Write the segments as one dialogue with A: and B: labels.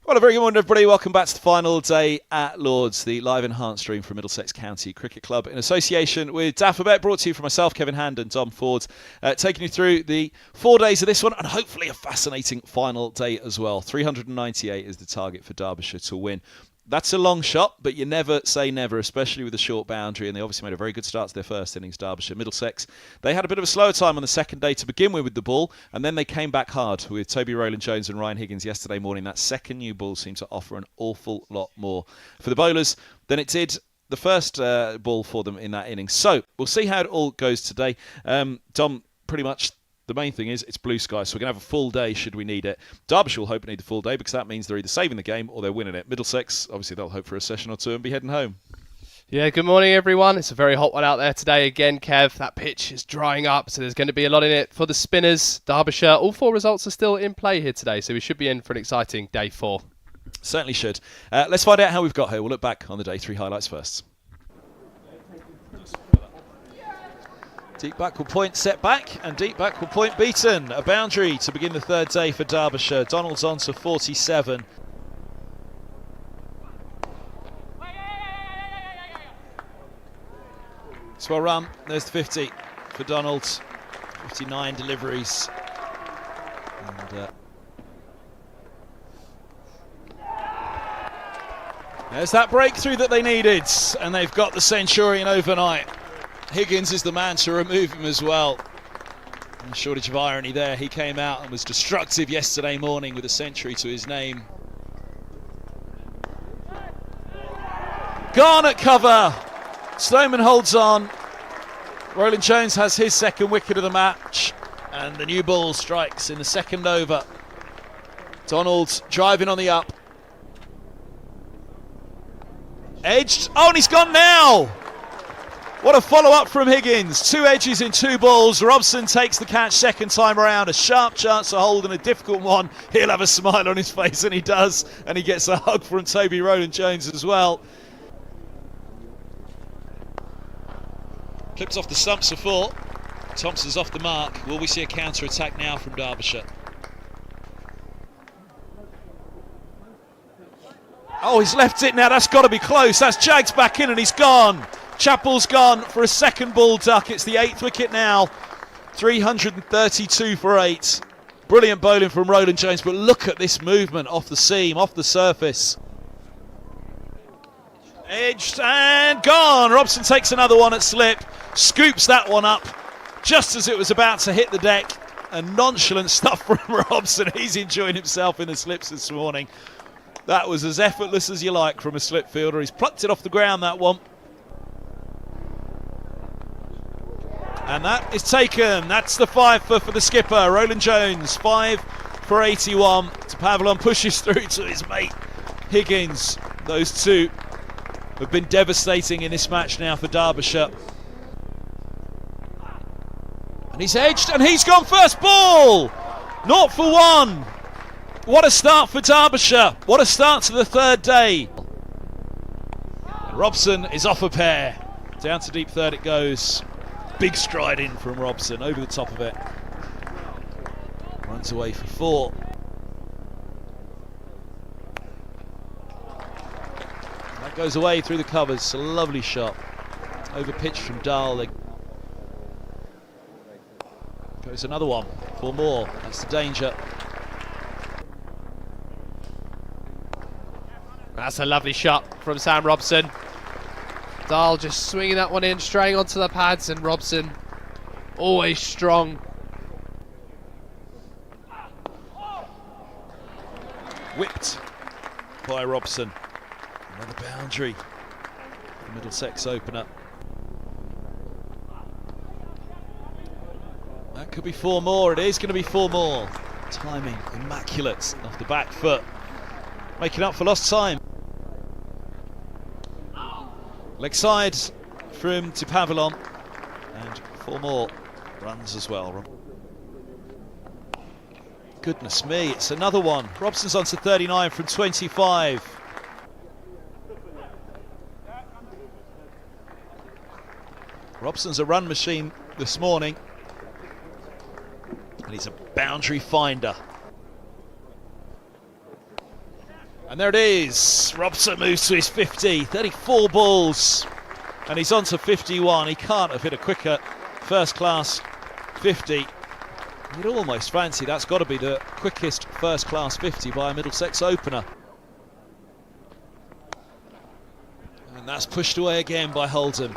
A: Well, a very good morning, everybody. Welcome back to the final day at Lords, the live enhanced stream from Middlesex County Cricket Club in association with Daffabet, brought to you from myself, Kevin Hand, and Dom Ford, taking you through the 4 days of this one and hopefully a fascinating final day as well. 398 is the target for Derbyshire to win. That's a long shot, but you never say never, especially with a short boundary, and they obviously made a very good start to their first innings, Derbyshire. Middlesex, they had a bit of a slower time on the second day to begin with the ball, and then they came back hard with Toby Rowland-Jones and Ryan Higgins yesterday morning. That second new ball seemed to offer an awful lot more for the bowlers than it did the first ball for them in that innings. So we'll see how it all goes today. Dom, pretty much the main thing is it's blue sky, so we're going to have a full day should we need it. Derbyshire will hope to need the full day because that means they're either saving the game or they're winning it. Middlesex, obviously they'll hope for a session or two and be heading home.
B: Yeah, good morning everyone. It's a very hot one out there today again, Kev. That pitch is drying up, so there's going to be a lot in it for the spinners. Derbyshire, all four results are still in play here today, so we should be in for an exciting day 4.
A: Certainly should. Let's find out how we've got here. We'll look back on the day 3 highlights first. Deep backward point set back and deep backward point beaten. A boundary to begin the third day for Derbyshire. Donald's on to 47. It's well run. There's the 50 for Donald. 59 deliveries. And there's that breakthrough that they needed. And they've got the Centurion overnight. Higgins is the man to remove him as well. No shortage of irony there. He came out and was destructive yesterday morning with a century to his name. Gone at cover. Stoneman holds on. Rowland-Jones has his second wicket of the match. And the new ball strikes in the second over. Donald driving on the up. Edged. Oh, and he's gone now. What a follow-up from Higgins. 2 edges in 2 balls. Robson takes the catch second time around. A sharp chance to hold and a difficult one. He'll have a smile on his face, and he does. And he gets a hug from Toby Rowland-Jones as well. Clips off the stumps of 4. Thompson's off the mark. Will we see a counter-attack now from Derbyshire? Oh, he's left it now. That's got to be close. That's Jags back in and he's gone. Chappell's gone for a second ball duck. It's the 8th wicket now. 332 for 8. Brilliant bowling from Rowland-Jones, but look at this movement off the seam, off the surface. Edged and gone. Robson takes another one at slip, scoops that one up just as it was about to hit the deck. And nonchalant stuff from Robson. He's enjoying himself in the slips this morning. That was as effortless as you like from a slip fielder. He's plucked it off the ground, that one. And that is taken. That's the 5 for the skipper, Rowland-Jones. 5 for 81. Pavlon pushes through to his mate Higgins. Those two have been devastating in this match now for Derbyshire. And he's edged and he's gone first ball. 0 for 1. What a start for Derbyshire. What a start to the third day. And Robson is off a pair. Down to deep third it goes. Big stride in from Robson, over the top of it. Runs away for 4. That goes away through the covers. A lovely shot. Over pitch from Dahl. Goes another one. 4 more. That's the danger.
B: That's a lovely shot from Sam Robson. Dahl just swinging that one in, straying onto the pads, and Robson always strong.
A: Whipped by Robson. Another boundary. The Middlesex opener. That could be 4 more. It is going to be 4 more. Timing immaculate off the back foot. Making up for lost time. Leg side from Pavlon, and 4 more runs as well. Goodness me, it's another one. Robson's on to 39 from 25. Robson's a run machine this morning, and he's a boundary finder. And there it is. Robson moves to his 50, 34 balls, and he's on to 51. He can't have hit a quicker first-class 50. You'd almost fancy that's got to be the quickest first-class 50 by a Middlesex opener. And that's pushed away again by Holden.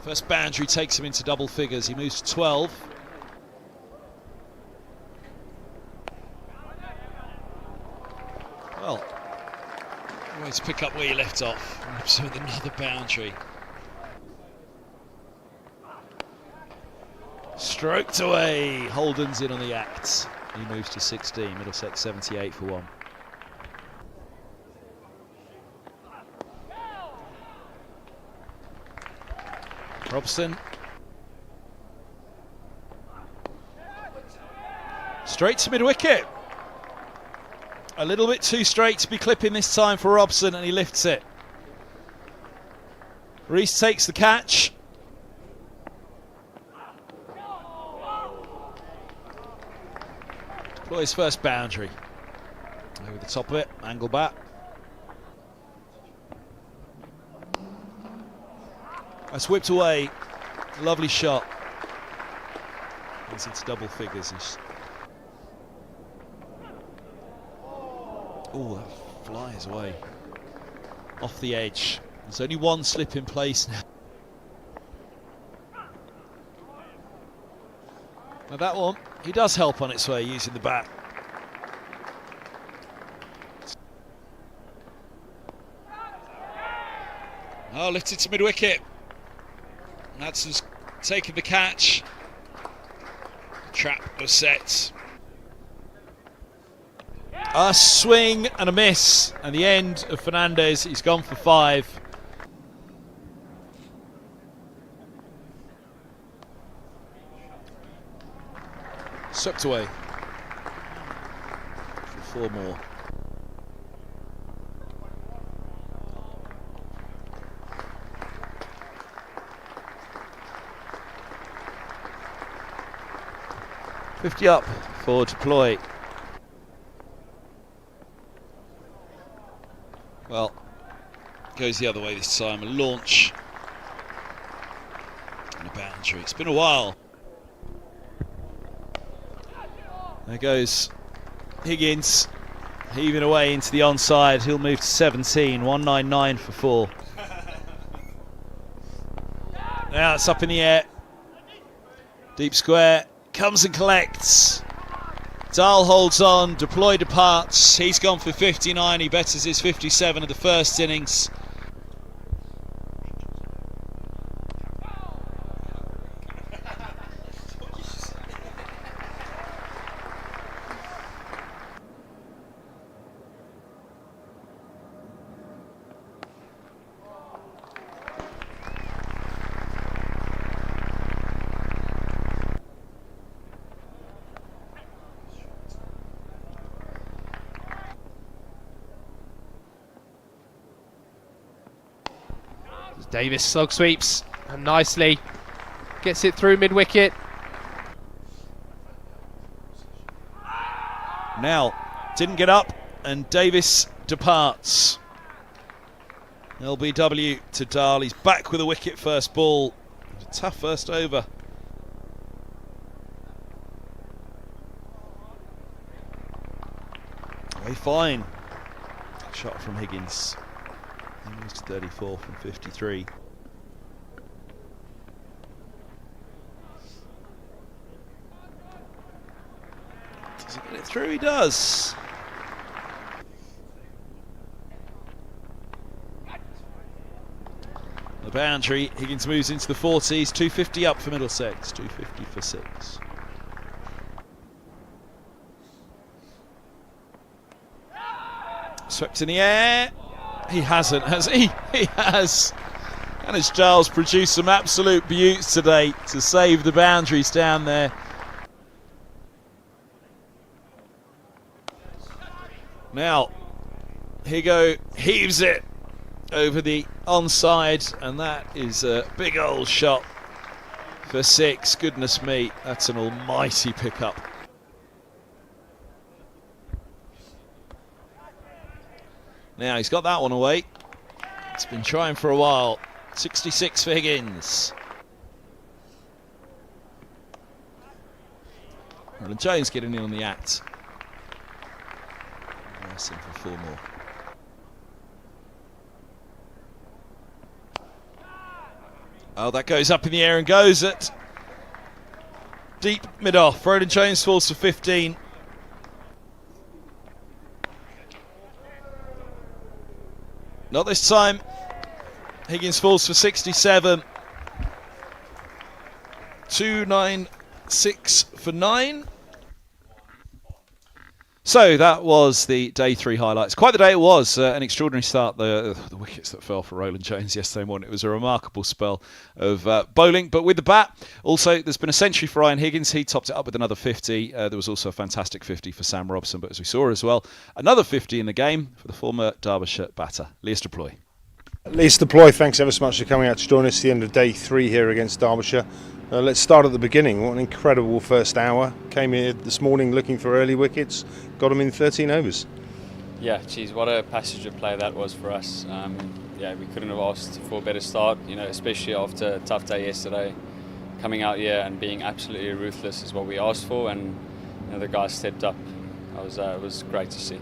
A: First boundary takes him into double figures. He moves to 12. Well, way to pick up where you left off. So with another boundary. Stroked away. Holden's in on the act. He moves to 16. Middlesex 78 for 1. Robson. Straight to mid-wicket. A little bit too straight to be clipping this time for Robson, and he lifts it. Rees takes the catch. Deploys first boundary. Over the top of it, angle bat. That's whipped away. Lovely shot. He's into double figures. Oh, that flies away. Off the edge. There's only one slip in place now. Now that one, he does help on its way using the bat. Oh, lifted to mid-wicket. Madson's taken the catch. Trap was set. A swing and a miss, and the end of Fernandez. He's gone for 5. Swept away for 4 more. .50 up for deploy. Well, goes the other way this time. A launch and a boundary. It's been a while. There goes Higgins, heaving away into the onside. He'll move to 17, 199 for 4. Now it's up in the air. Deep square, comes and collects. Dahl holds on, deploy departs. He's gone for 59, he betters his 57 of the first innings.
B: Davis slog sweeps and nicely gets it through mid-wicket.
A: Now, didn't get up, and Davis departs. LBW to Dahl. He's back with a wicket first ball. A tough first over. Very fine. Shot from Higgins. He moves to 34 from 53. Does he get it through? He does. The boundary. Higgins moves into the 40s. 250 up for Middlesex. 250 for 6. Swept in the air. He hasn't, has he? He has. And as Giles produced some absolute beauts today to save the boundaries down there. Now, Higo heaves it over the onside, and that is a big old shot for 6. Goodness me, that's an almighty pickup. Now he's got that one away. It's been trying for a while. 66 for Higgins. Roland Jones getting in on the act. Nice for 4 more. Oh, that goes up in the air and goes at deep mid-off. Roland Jones falls for 15. Not this time. Higgins falls for 67. 296 for 9. So that was the day 3 highlights. Quite the day it was. An extraordinary start. The wickets that fell for Roland Jones yesterday morning. It was a remarkable spell of bowling, but with the bat. Also, there's been a century for Ryan Higgins. He topped it up with another 50. There was also a fantastic 50 for Sam Robson, but as we saw as well, another 50 in the game for the former Derbyshire batter, Lewis Deploy.
C: Lewis Deploy, thanks ever so much for coming out to join us at the end of day 3 here against Derbyshire. Let's start at the beginning. What an incredible first hour. Came here this morning looking for early wickets, got them in 13 overs.
D: Yeah, geez, what a passage of play that was for us. Yeah, we couldn't have asked for a better start, especially after a tough day yesterday. Coming out here and being absolutely ruthless is what we asked for, and the guys stepped up. It was great to see.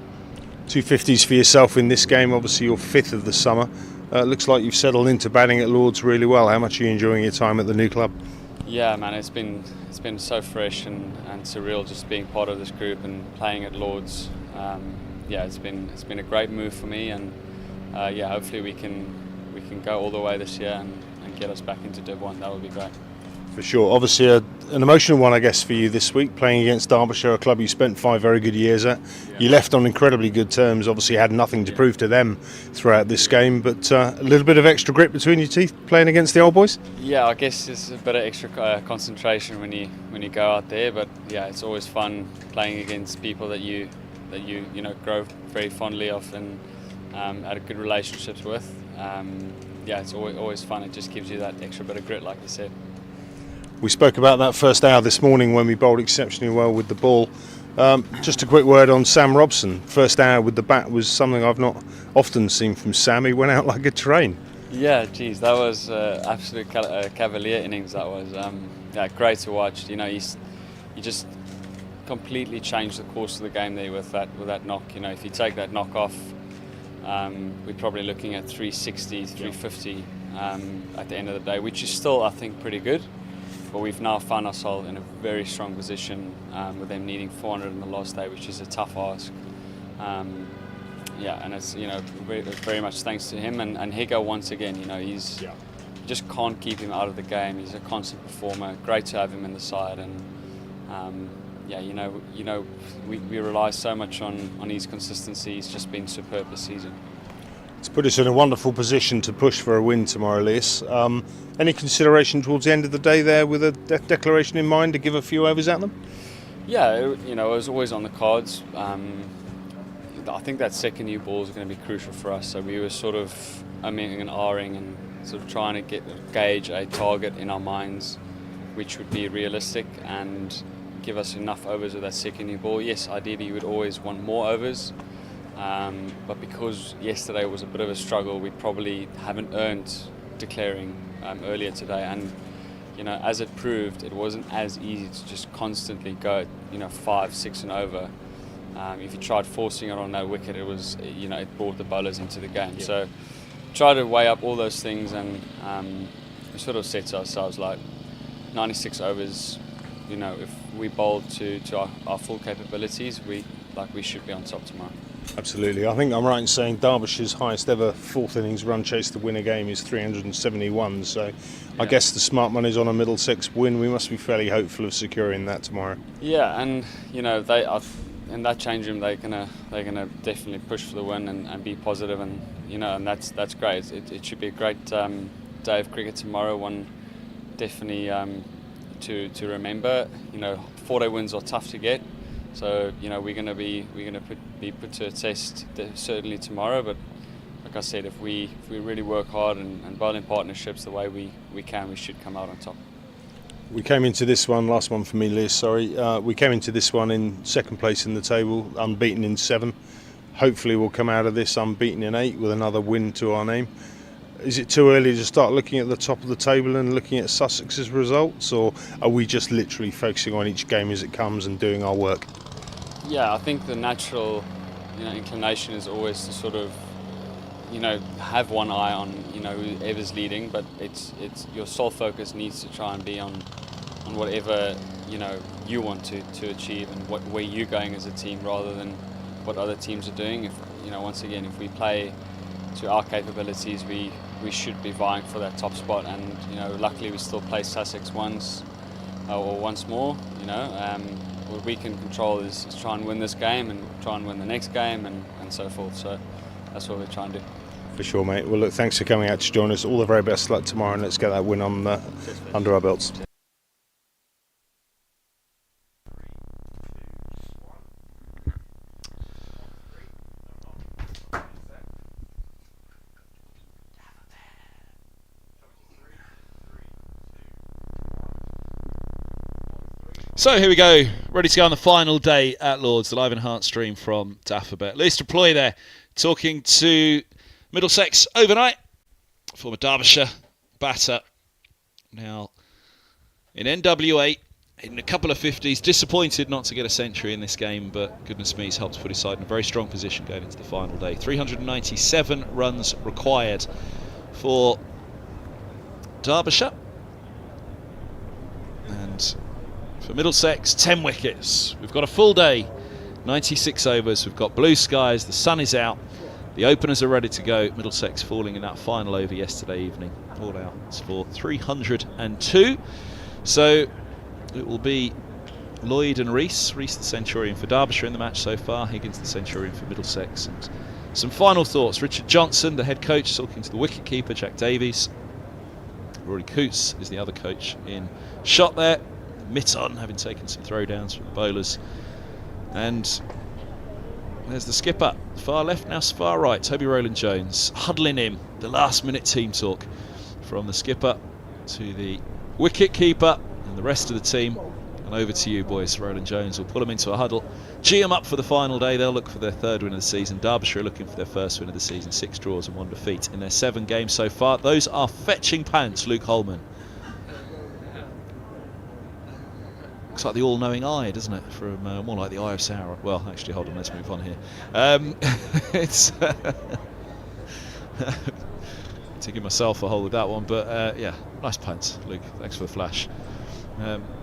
C: 2 50s for yourself in this game, obviously your 5th of the summer. Looks like you've settled into batting at Lords really well. How much are you enjoying your time at the new club?
D: Yeah, man, it's been so fresh and surreal just being part of this group and playing at Lords. Yeah, it's been a great move for me, and yeah, hopefully we can go all the way this year and get us back into Div 1. That would be great.
C: For sure. Obviously an emotional one, I guess, for you this week, playing against Derbyshire, a club you spent 5 very good years at. Yeah. You left on incredibly good terms, obviously had nothing to prove to them throughout this game, but a little bit of extra grit between your teeth playing against the old boys?
D: Yeah, I guess there's a bit of extra concentration when you go out there, but yeah, it's always fun playing against people that you grow very fondly of and had a good relationships with. Yeah, it's always fun. It just gives you that extra bit of grit, like you said.
C: We spoke about that first hour this morning when we bowled exceptionally well with the ball. Just a quick word on Sam Robson. First hour with the bat was something I've not often seen from Sam. He went out like a train.
D: Yeah, geez, that was absolute cavalier innings. That was yeah, great to watch. He just completely changed the course of the game there with that knock. If you take that knock off, we're probably looking at 360, 350 at the end of the day, which is still, I think, pretty good. But we've now found ourselves in a very strong position with them needing 400 in the last day, which is a tough ask. Yeah, and it's very much thanks to him and Higo once again. You just can't keep him out of the game. He's a constant performer. Great to have him in the side, and yeah, we rely so much on his consistency. He's just been superb this season.
C: It's put us in a wonderful position to push for a win tomorrow, Lewis. Any consideration towards the end of the day there with a death declaration in mind to give a few overs at them?
D: Yeah, it was always on the cards. I think that second new ball is going to be crucial for us. So we were sort of umming and ahhing and sort of trying to gauge a target in our minds, which would be realistic and give us enough overs with that second new ball. Yes, ideally you would always want more overs. But because yesterday was a bit of a struggle, we probably haven't earned declaring earlier today, and as it proved, it wasn't as easy to just constantly go 5, 6 and over. If you tried forcing it on that wicket, it brought the bowlers into the game. Yeah. So try to weigh up all those things, and we sort of said to ourselves, like, 96 overs, if we bowled to our full capabilities, we should be on top tomorrow.
C: Absolutely. I think I'm right in saying Derbyshire's highest ever 4th innings run chase to win a game is 371. So yeah. I guess the smart money's on a Middlesex win. We must be fairly hopeful of securing that tomorrow.
D: Yeah, and they are in that change room. They're gonna definitely push for the win and be positive, and and that's great. It should be a great day of cricket tomorrow. One definitely to remember. 4-day wins are tough to get. So we're going to be put to a test certainly tomorrow. But like I said, if we really work hard and bowl in partnerships the way we can, we should come out on top.
C: We came into this one, last one for me, Liz. Sorry, we came into this one in 2nd place in the table, unbeaten in 7. hopefully we'll come out of this unbeaten in 8 with another win to our name. Is it too early to start looking at the top of the table and looking at Sussex's results, or are we just literally focusing on each game as it comes and doing our work?
D: Yeah, I think the natural, inclination is always to sort of, have one eye on, whoever's leading, but it's your sole focus needs to try and be on whatever, you want to achieve and where you're going as a team, rather than what other teams are doing. If once again, if we play to our capabilities, we should be vying for that top spot, and luckily we still play Sussex once more. What we can control is try and win this game and try and win the next game and so forth. So that's what we're trying to do.
C: For sure, mate. Well, look, thanks for coming out to join us. All the very best luck tomorrow, and let's get that win on under our belts.
A: So here we go, ready to go on the final day at Lord's, the live enhanced stream from Dafferbet. Lewis Deploy there, talking to Middlesex overnight, former Derbyshire batter, now in NWA, in a couple of 50s, disappointed not to get a century in this game, but goodness me, he's helped put his side in a very strong position going into the final day. 397 runs required for Derbyshire, and for Middlesex, 10 wickets. We've got a full day, 96 overs. We've got blue skies, the sun is out, the openers are ready to go. Middlesex falling in that final over yesterday evening. All out for 302. So it will be Lloyd and Rees. Rees the Centurion for Derbyshire in the match so far. Higgins the Centurion for Middlesex. And some final thoughts. Richard Johnson, the head coach, talking to the wicket keeper, Jack Davies. Rory Coots is the other coach in shot there. Mitton having taken some throwdowns from the bowlers, and there's the skipper, far left now far right, Toby Rowland-Jones huddling in. The last minute team talk from the skipper to the wicket keeper and the rest of the team, and over to you boys. Rowland-Jones will pull them into a huddle, gee them up for the final day. They'll look for their third win of the season. Derbyshire are looking for their first win of the season, 6 draws and 1 defeat in their 7 games so far. Those are fetching pants, Luke Holman. Looks like the all-knowing eye, doesn't it? From more like the Eye of Sauron. Well, actually, hold on, let's move on here. It's taking myself a hold with that one, but yeah, nice pants, Luke. Thanks for the flash.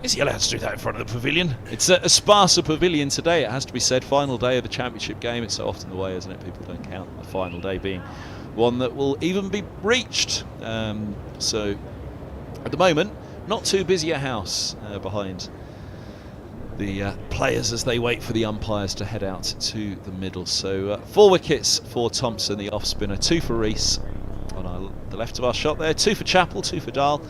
A: Is he allowed to do that in front of the pavilion? It's a sparser pavilion today, it has to be said. Final day of the championship game. It's so often the way, isn't it? People don't count the final day being one that will even be reached. So at the moment, not too busy a house behind the players as they wait for the umpires to head out to the middle. So 4 wickets for Thompson, the off spinner, 2 for Rees on the left of our shot there, 2 for Chappell, 2 for Dahl.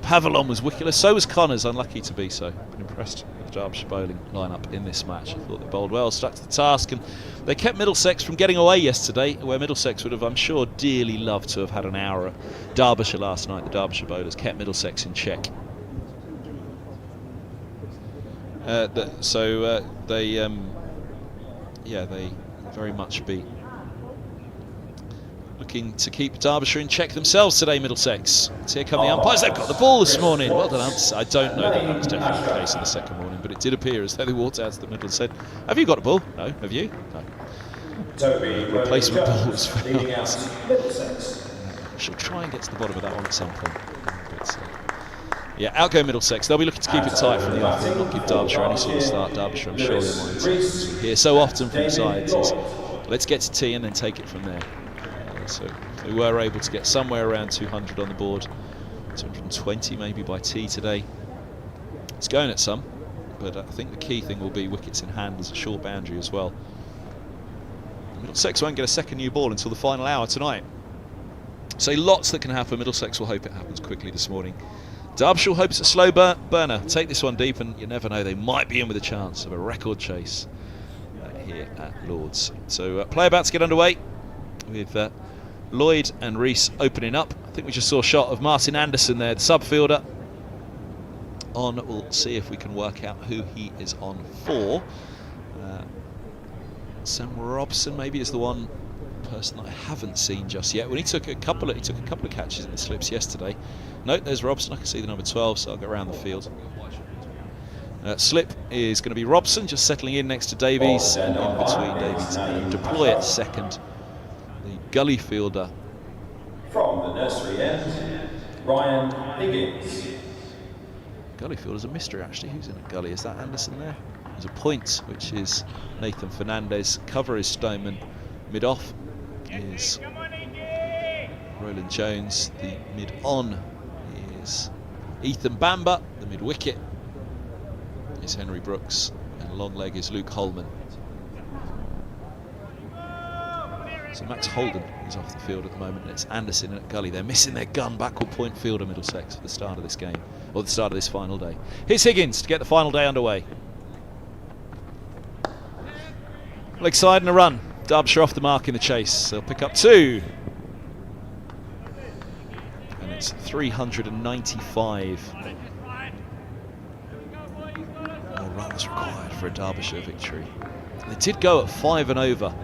A: Pavillon was wicketless, so was Connors, unlucky to be so. Been impressed with the Derbyshire bowling lineup in this match. I thought they bowled well, stuck to the task, and they kept Middlesex from getting away yesterday, where Middlesex would have, I'm sure, dearly loved to have had an hour at Derbyshire last night. The Derbyshire bowlers kept Middlesex in check. They very much be looking to keep Derbyshire in check themselves today, Middlesex. So here come the umpires. They've got the ball this morning. Well done, umps. I don't know that was definitely the case in the second morning, but it did appear as though they walked out to the middle and said, "Have you got a ball?" "No." "Have you?" "No." Replacement balls for us. She'll try and get to the bottom of that one at some point. But, yeah, outgo Middlesex. They'll be looking to keep it tight from the off and not give Derbyshire any sort of start. Derbyshire, I'm sure their minds, as we hear so often from sides, is let's get to tea and then take it from there. So they were able to get somewhere around 200 on the board, 220 maybe by tea today. It's going at some, but I think the key thing will be wickets in hand as a short boundary as well. Middlesex won't get a second new ball until the final hour tonight. So lots that can happen. Middlesex will hope it happens quickly this morning. Derbyshire will hope it's a slow burner. Take this one deep, and you never know, they might be in with a chance of a record chase here at Lord's. So play about to get underway with Lloyd and Rees opening up. I think we just saw a shot of Martin Anderson there, the sub-fielder. We'll see if we can work out who he is on for. Sam Robson maybe is the one person that I haven't seen just yet. When he took a couple of catches in the slips yesterday. No, there's Robson. I can see the number 12, so I'll go around the field. Slip is going to be Robson, just settling in next to Davies, and in between Davies and Deploy at second. The gully fielder
E: from the nursery end, Ryan Higgins.
A: Gully fielder's a mystery actually. Who's in a gully? Is that Anderson there? There's a point, which is Nathan Fernandez. Cover is Stoneman. Mid-off is Roland Jones. The mid-on is Ethan Bamber. The mid-wicket is Henry Brooks, and long leg is Luke Holman. So Max Holden is off the field at the moment, and it's Anderson at gully. They're missing their gun backward point fielder, Middlesex, for the start of this game, or the start of this final day. Here's Higgins to get the final day underway. Leg side and a run. Derbyshire off the mark in the chase. They'll pick up 2. And it's 395. Runs required for a Derbyshire victory. They did go at 5 and over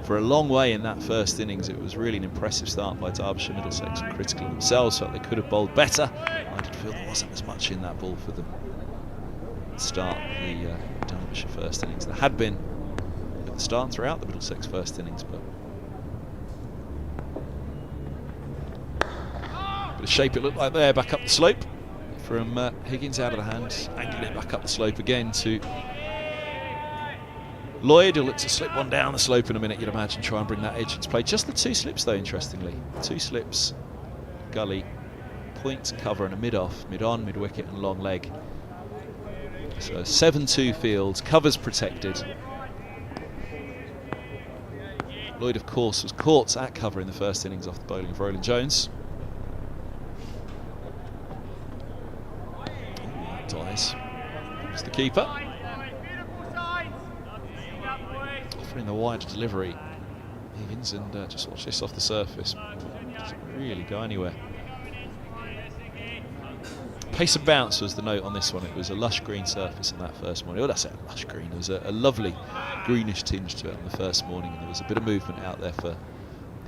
A: for a long way in that first innings. It was really an impressive start by Derbyshire. Middlesex were critical themselves, felt they could have bowled better. I did feel there wasn't as much in that ball for them at the start of the Derbyshire first innings. There had been at the start throughout the Middlesex first innings, but bit of shape it looked like there, back up the slope. From Higgins out of the hand, angling it back up the slope again to Lloyd, who'll look to slip one down the slope in a minute, you'd imagine, try and bring that edge into play. Just the 2 slips though, interestingly. 2 slips, gully, point, cover and a mid-off, mid-on, mid-wicket and long leg. So 7-2 field, covers protected. Lloyd, of course, was caught at cover in the first innings off the bowling of Roland Jones. Dies. It's the keeper. Offering the wider delivery. Higgins, and just watch this off the surface. Doesn't really go anywhere. Pace and bounce was the note on this one. It was a lush green surface on that first morning. Oh, that's it, lush green. There was a lovely greenish tinge to it on the first morning, and there was a bit of movement out there for the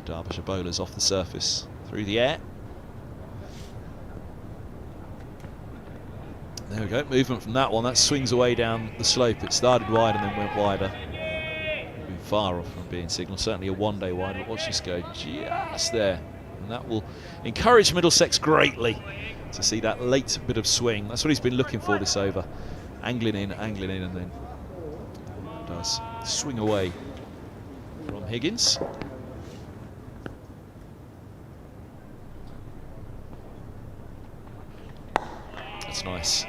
A: Derbyshire bowlers off the surface through the air. There we go, movement from that one. That swings away down the slope. It started wide and then went wider. Been far off from being signalled, certainly a one-day wide, but watch this go just there. And that will encourage Middlesex greatly to see that late bit of swing. That's what he's been looking for this over. Angling in, and then does swing away from Higgins. That's nice.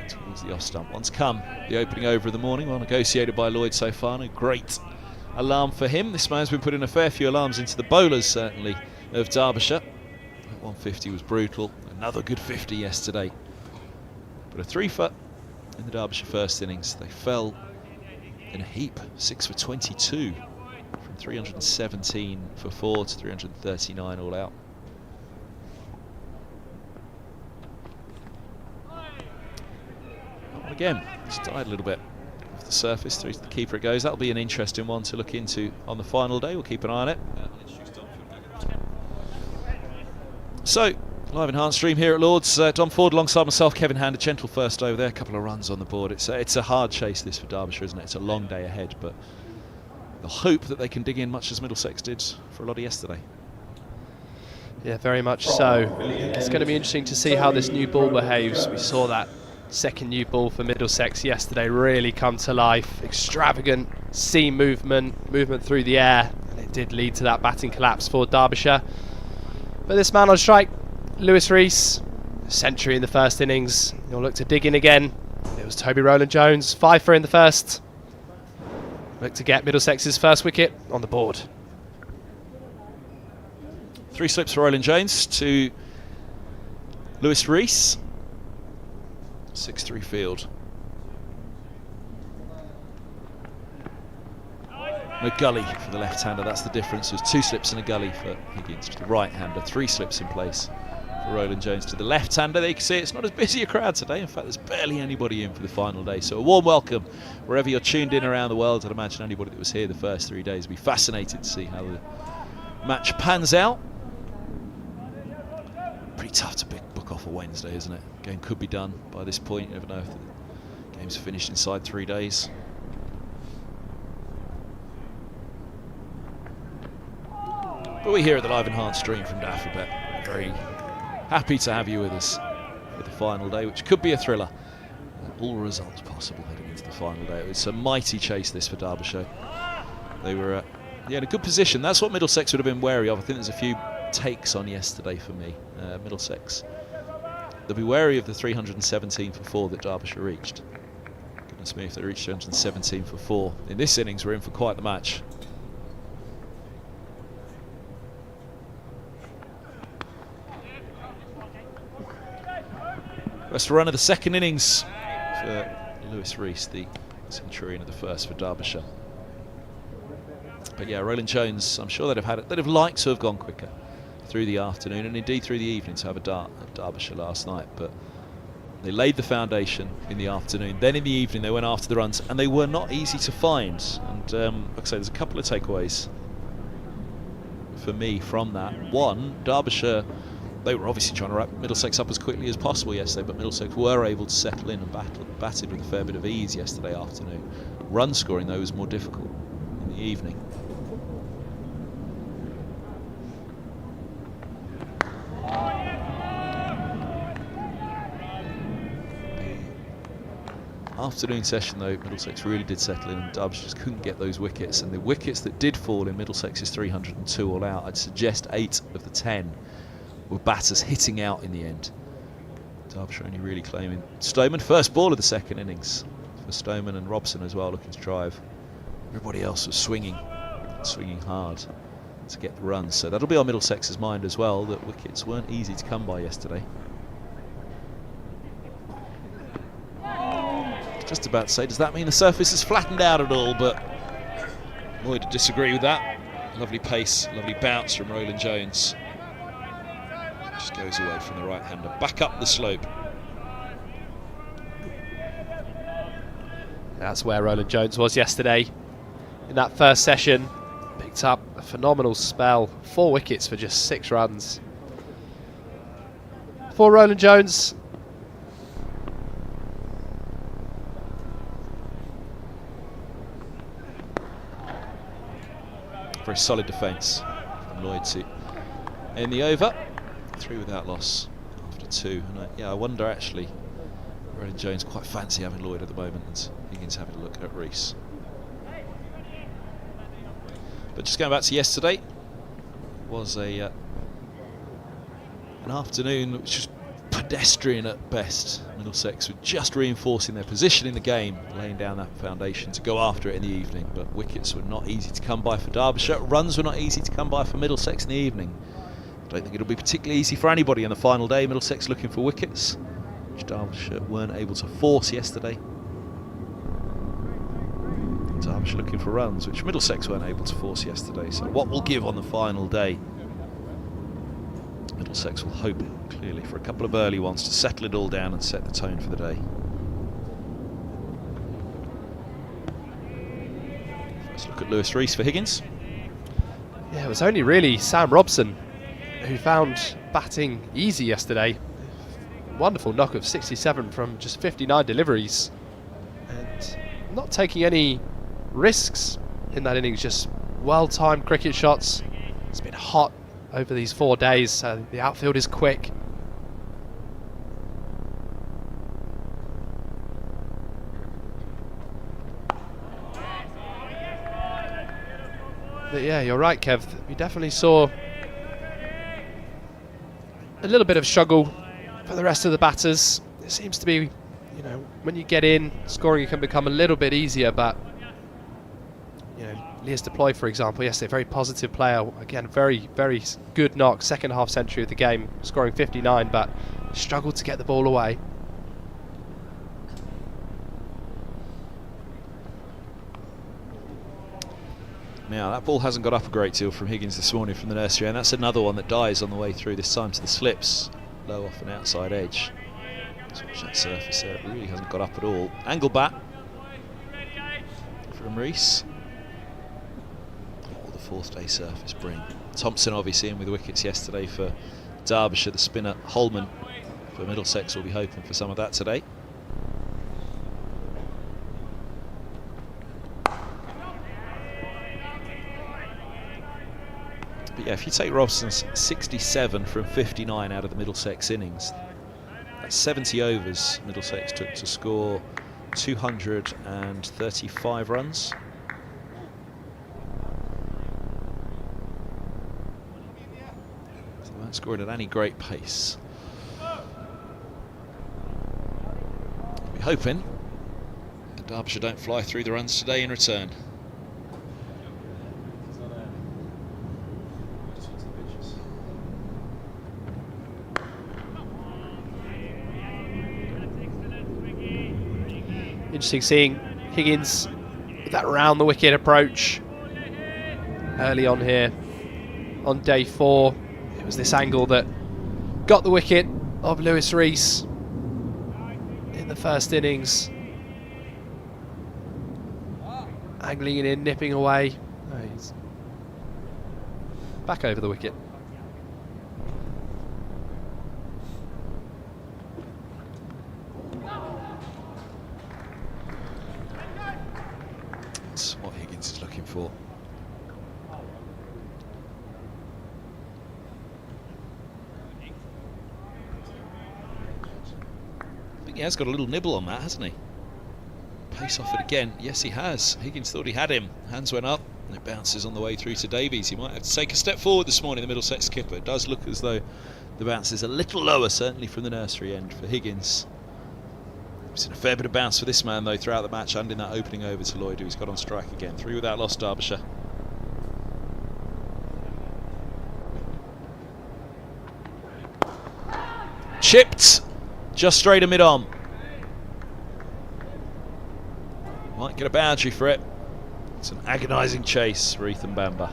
A: Towards the off stump. One's come. The opening over of the morning, well negotiated by Lloyd so far. And a great alarm for him. This man's been putting a fair few alarms into the bowlers, certainly, of Derbyshire. That 150 was brutal. Another good 50 yesterday. But a 3-for in the Derbyshire first innings. They fell in a heap. 6 for 22. From 317 for 4 to 339 all out. Again, just died a little bit off the surface, through to the keeper it goes. That'll be an interesting one to look into on the final day. We'll keep an eye on it. So, live enhanced stream here at Lord's. Dom Ford alongside myself, Kevin Hand, a gentle first over there. A couple of runs on the board. It's a hard chase this for Derbyshire, isn't it? It's a long day ahead, but the hope that they can dig in much as Middlesex did for a lot of yesterday.
B: Yeah, very much so. It's going to be interesting to see how this new ball behaves. We saw that second new ball for Middlesex yesterday really come to life. Extravagant seam movement through the air, and it did lead to that batting collapse for Derbyshire. But this man on strike, Lewis Rees, century in the first innings. He'll look to dig in again. It was Toby Rowland-Jones, 5 for in the first. Look to get Middlesex's first wicket on the board.
A: 3 slips for Rowland-Jones to Lewis Rees. 6-3 field. No gully for the left-hander, that's the difference. There's 2 slips and a gully for Higgins, to the right-hander. 3 slips in place for Roland Jones to the left-hander. They can see it's not as busy a crowd today. In fact, there's barely anybody in for the final day. So a warm welcome wherever you're tuned in around the world. I'd imagine anybody that was here the first 3 days will be fascinated to see how the match pans out. Pretty tough to book off a Wednesday, isn't it? Game could be done by this point. You never know if the game's finished inside 3 days. But we're here at the live enhanced stream from Daphobet. Very happy to have you with us for the final day, which could be a thriller. All results possible heading into the final day. It's a mighty chase this for Derbyshire. They were in a good position. That's what Middlesex would have been wary of. I think there's a few takes on yesterday for me. Middlesex, they'll be wary of the 317 for 4 that Derbyshire reached. Goodness me, if they reached 317 for 4 in this innings, we're in for quite the match. First run of the second innings for Lewis Rees, the centurion of the first for Derbyshire. But yeah, Roland Jones, I'm sure they'd have liked to have gone quicker through the afternoon and indeed through the evening to have a dart at Derbyshire last night. But they laid the foundation in the afternoon. Then in the evening they went after the runs, and they were not easy to find. And like I say, there's a couple of takeaways for me from that. One, Derbyshire, they were obviously trying to wrap Middlesex up as quickly as possible yesterday, but Middlesex were able to settle in and batted with a fair bit of ease yesterday afternoon. Run scoring, though, was more difficult in the evening. The afternoon session, though, Middlesex really did settle in, and Derbyshire just couldn't get those wickets. And the wickets that did fall in Middlesex's 302 all out, I'd suggest 8 of the 10 were batters hitting out in the end. Derbyshire only really claiming Stoneman, first ball of the second innings for Stoneman, and Robson as well looking to drive. Everybody else was swinging hard to get the runs. So that'll be on Middlesex's mind as well, that wickets weren't easy to come by yesterday. Just about to say, does that mean the surface is flattened out at all? But Lloyd would disagree with that. Lovely pace, lovely bounce from Roland Jones. Just goes away from the right-hander, back up the slope.
B: That's where Roland Jones was yesterday in that first session. Picked up a phenomenal spell, 4 wickets for just 6 runs. For Roland Jones,
A: very solid defence from Lloyd to end the over. 3 without loss after 2. And I wonder actually, Roland Jones quite fancy having Lloyd at the moment, and Higgins having a look at Rees. But just going back to yesterday, was an afternoon which was pedestrian at best. Middlesex were just reinforcing their position in the game, laying down that foundation to go after it in the evening. But wickets were not easy to come by for Derbyshire. Runs were not easy to come by for Middlesex in the evening. I don't think it'll be particularly easy for anybody on the final day. Middlesex looking for wickets, which Derbyshire weren't able to force yesterday. Derbyshire looking for runs, which Middlesex weren't able to force yesterday. So what will give on the final day? Middlesex will hope, clearly, for a couple of early ones to settle it all down and set the tone for the day. First look at Lewis Rees for Higgins.
B: yeah, it was only really Sam Robson who found batting easy yesterday. Wonderful knock of 67 from just 59 deliveries, and not taking any risks in that innings, just well-timed cricket shots. It's been hot over these 4 days, so the outfield is quick. But yeah, you're right, Kev. We definitely saw a little bit of struggle for the rest of the batters. It seems to be, you know, when you get in, scoring can become a little bit easier, but you know, Lias Deploy, for example, yesterday, very positive player. Again, very, very good knock, second half century of the game, scoring 59, but struggled to get the ball away.
A: Now, that ball hasn't got up a great deal from Higgins this morning from the nursery, and that's another one that dies on the way through, this time to the slips. low off an outside edge. Let's watch that surface there. It really hasn't got up at all. Angle bat from Rees. What will the fourth day surface bring? Thompson obviously in with wickets yesterday for Derbyshire. The spinner Holman for Middlesex will be hoping for some of that today. But yeah, if you take Robson's 67 from 59 out of the Middlesex innings, that's 70 overs Middlesex took to score 235 runs. So they weren't scoring at any great pace. We're hoping that Derbyshire don't fly through the runs today in return.
B: Interesting seeing Higgins with that round the wicket approach early on here on day 4. It was this angle that got the wicket of Lewis Rees in the first innings. Angling it in, nipping away. Oh, he's back over the wicket.
A: That's what Higgins is looking for. I think he has got a little nibble on that, hasn't he? Pace off it again. Yes, he has. Higgins thought he had him. Hands went up and it bounces on the way through to Davies. He might have to take a step forward this morning, the Middlesex skipper. It does look as though the bounce is a little lower, certainly from the nursery end for Higgins. We've seen a fair bit of bounce for this man though throughout the match and in that opening over to Lloyd, who's got on strike again. 3 without loss, Derbyshire. Chipped just straight to mid-on. Might get a boundary for it. It's an agonising chase for Ethan Bamber.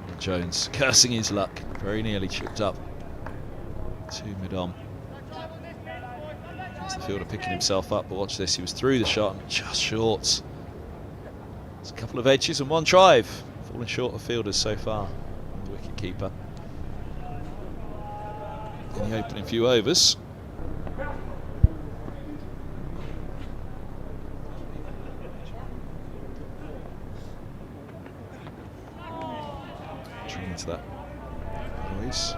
A: And Jones cursing his luck. Very nearly chipped up to mid-on. It's the fielder picking himself up, but watch this, he was through the shot and just short. There's a couple of edges and one drive. Falling short of fielders so far. The wicket keeper. In the opening few overs. Trying into that noise.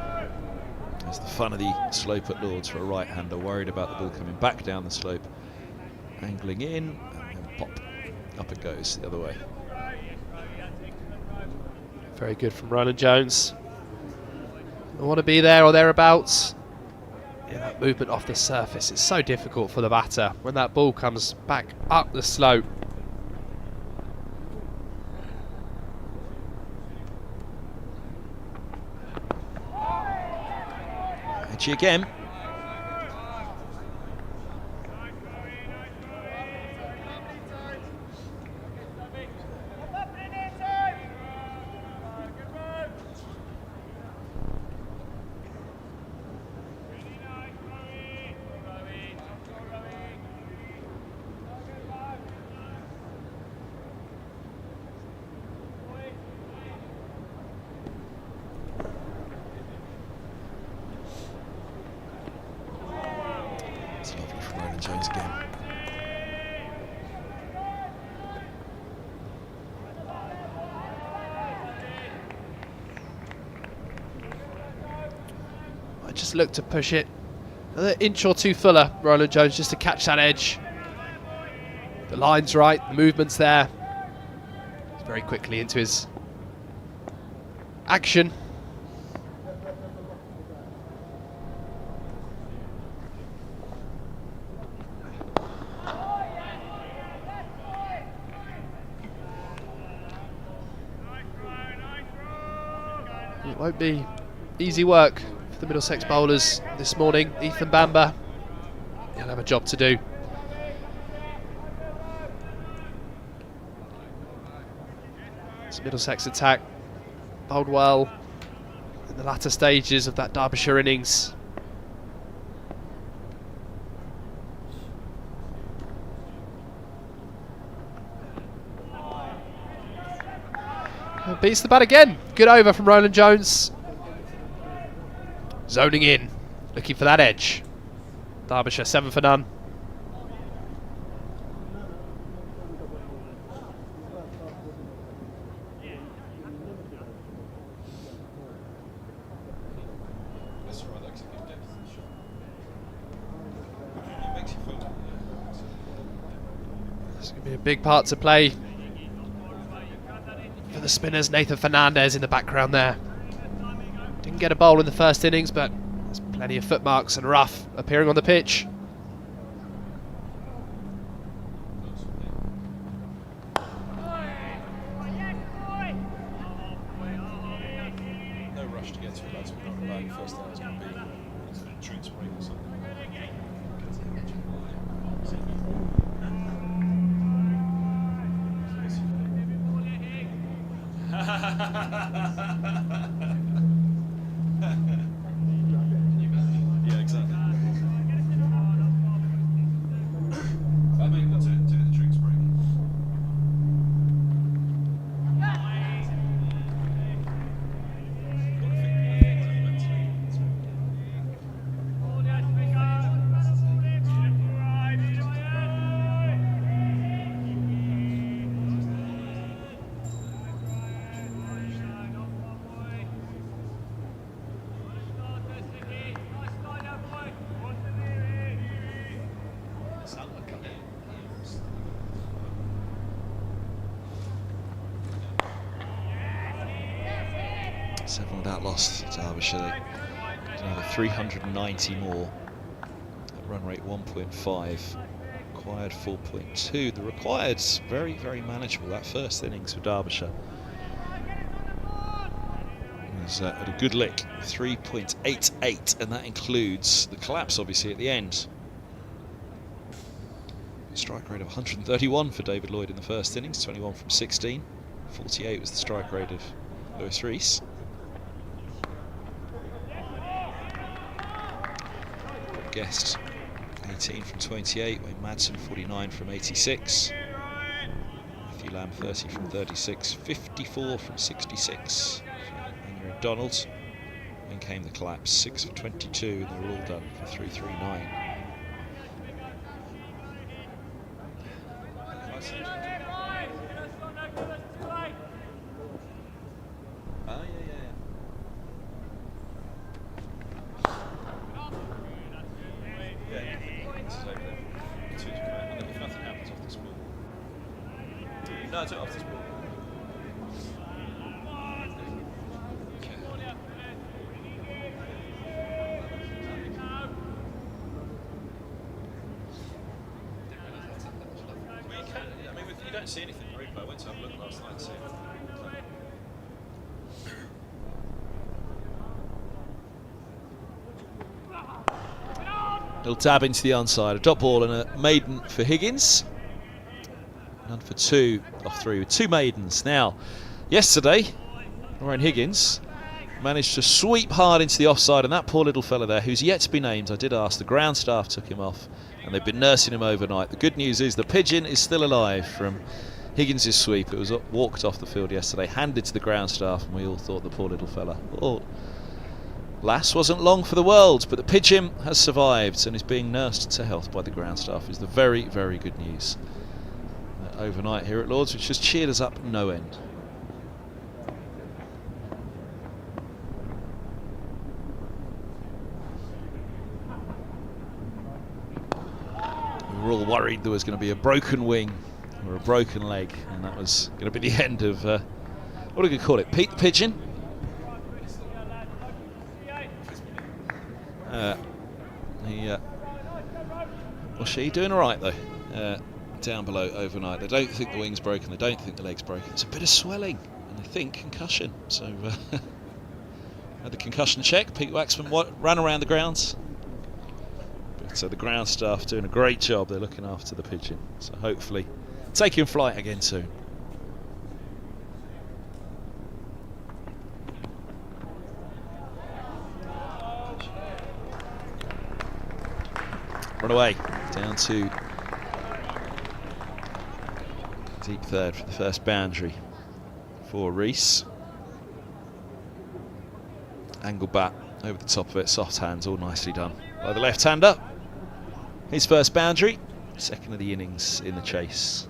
A: There's the fun of the slope at Lords for a right-hander, worried about the ball coming back down the slope. Angling in, and then pop. Up it goes the other way.
B: Very good from Roland Jones. I want to be there or thereabouts. Yeah, that movement off the surface, it's so difficult for the batter when that ball comes back up the slope.
A: Edgy again. It's lovely from Roland Jones again.
B: I just look to push it another inch or two fuller, Roland Jones, just to catch that edge. The line's right, the movement's there. He's very quickly into his action. It won't be easy work for the Middlesex bowlers this morning. Ethan Bamber, he'll have a job to do. It's Middlesex attack, bowled well. in the latter stages of that Derbyshire innings. Beats the bat again. Good over from Roland Jones. Zoning in, looking for that edge. Derbyshire 7 for none. It's going to be a big part to play for the spinners. Nathan Fernandez in the background there. Didn't get a bowl in the first innings, but there's plenty of footmarks and rough appearing on the pitch.
A: No rush to get to it, lads. We're not relying first time. It's going to be a drinks break or something. Yeah, exactly. I mean, that's it. Do the drinks break. Seven without loss to Derbyshire. They another 390 more. At run rate 1.5. Required 4.2. The required's very, very manageable. That first innings for Derbyshire was at a good lick, 3.88, and that includes the collapse, obviously, at the end. Strike rate of 131 for David Lloyd in the first innings, 21 from 16. 48 was the strike rate of Lewis Rees. Guest 18 from 28, Wayne Madsen 49 from 86, Matthew Lamb 30 from 36, 54 from 66 for Andrew Donald. Then came the collapse, 6 for 22, and they were all done for 339. No, it's off this ball. You don't see anything in the replay. I went to have a look last night and see it. Little dab into the onside, a dot ball and a maiden for Higgins. None for 2 off 3 with 2 maidens. Now, yesterday, Ryan Higgins managed to sweep hard into the offside, and that poor little fella there, who's yet to be named, I did ask, the ground staff took him off, and they've been nursing him overnight. The good news is the pigeon is still alive from Higgins' sweep. It was walked off the field yesterday, handed to the ground staff, and we all thought the poor little fella, oh, lass wasn't long for the world, but the pigeon has survived and is being nursed to health by the ground staff, is the very, very good news. Overnight here at Lord's, which just cheered us up no end. We were all worried there was going to be a broken wing or a broken leg, and that was going to be the end of what do we call it? Pete the Pigeon. Well, she doing all right though. Down below overnight. They don't think the wing's broken, they don't think the leg's broken. It's a bit of swelling, and they think concussion. So, had the concussion check. Pete Waxman ran around the grounds. But the ground staff doing a great job. They're looking after the pigeon. So, hopefully, taking flight again soon. Run away. Down to deep third for the first boundary for Rees. Angle bat over the top of it. Soft hands, all nicely done by the left-hander. His first boundary. Second of the innings in the chase.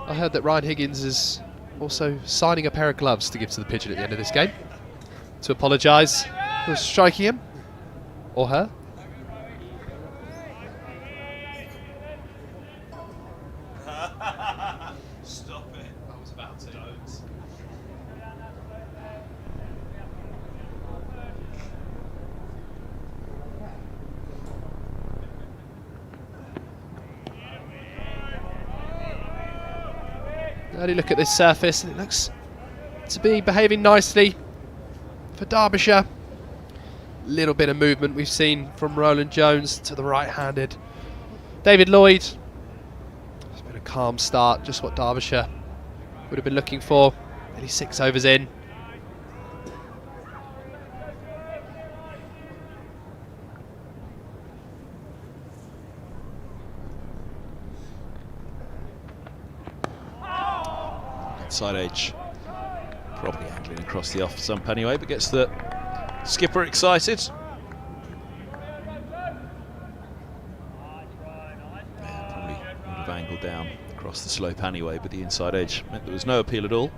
B: I heard that Ryan Higgins is also signing a pair of gloves to give to the pigeon at the end of this game to apologise for striking him or her.
A: Stop it. I was about to. Don't.
B: Early look at this surface and it looks to be behaving nicely for Derbyshire. Little bit of movement we've seen from Roland Jones to the right-handed David Lloyd. It's been a calm start, just what Derbyshire would have been looking for. Nearly 6 overs in.
A: Side edge, probably angling across the off stump anyway, but gets the skipper excited. Yeah, probably would have angled down across the slope anyway, but the inside edge meant there was no appeal at all.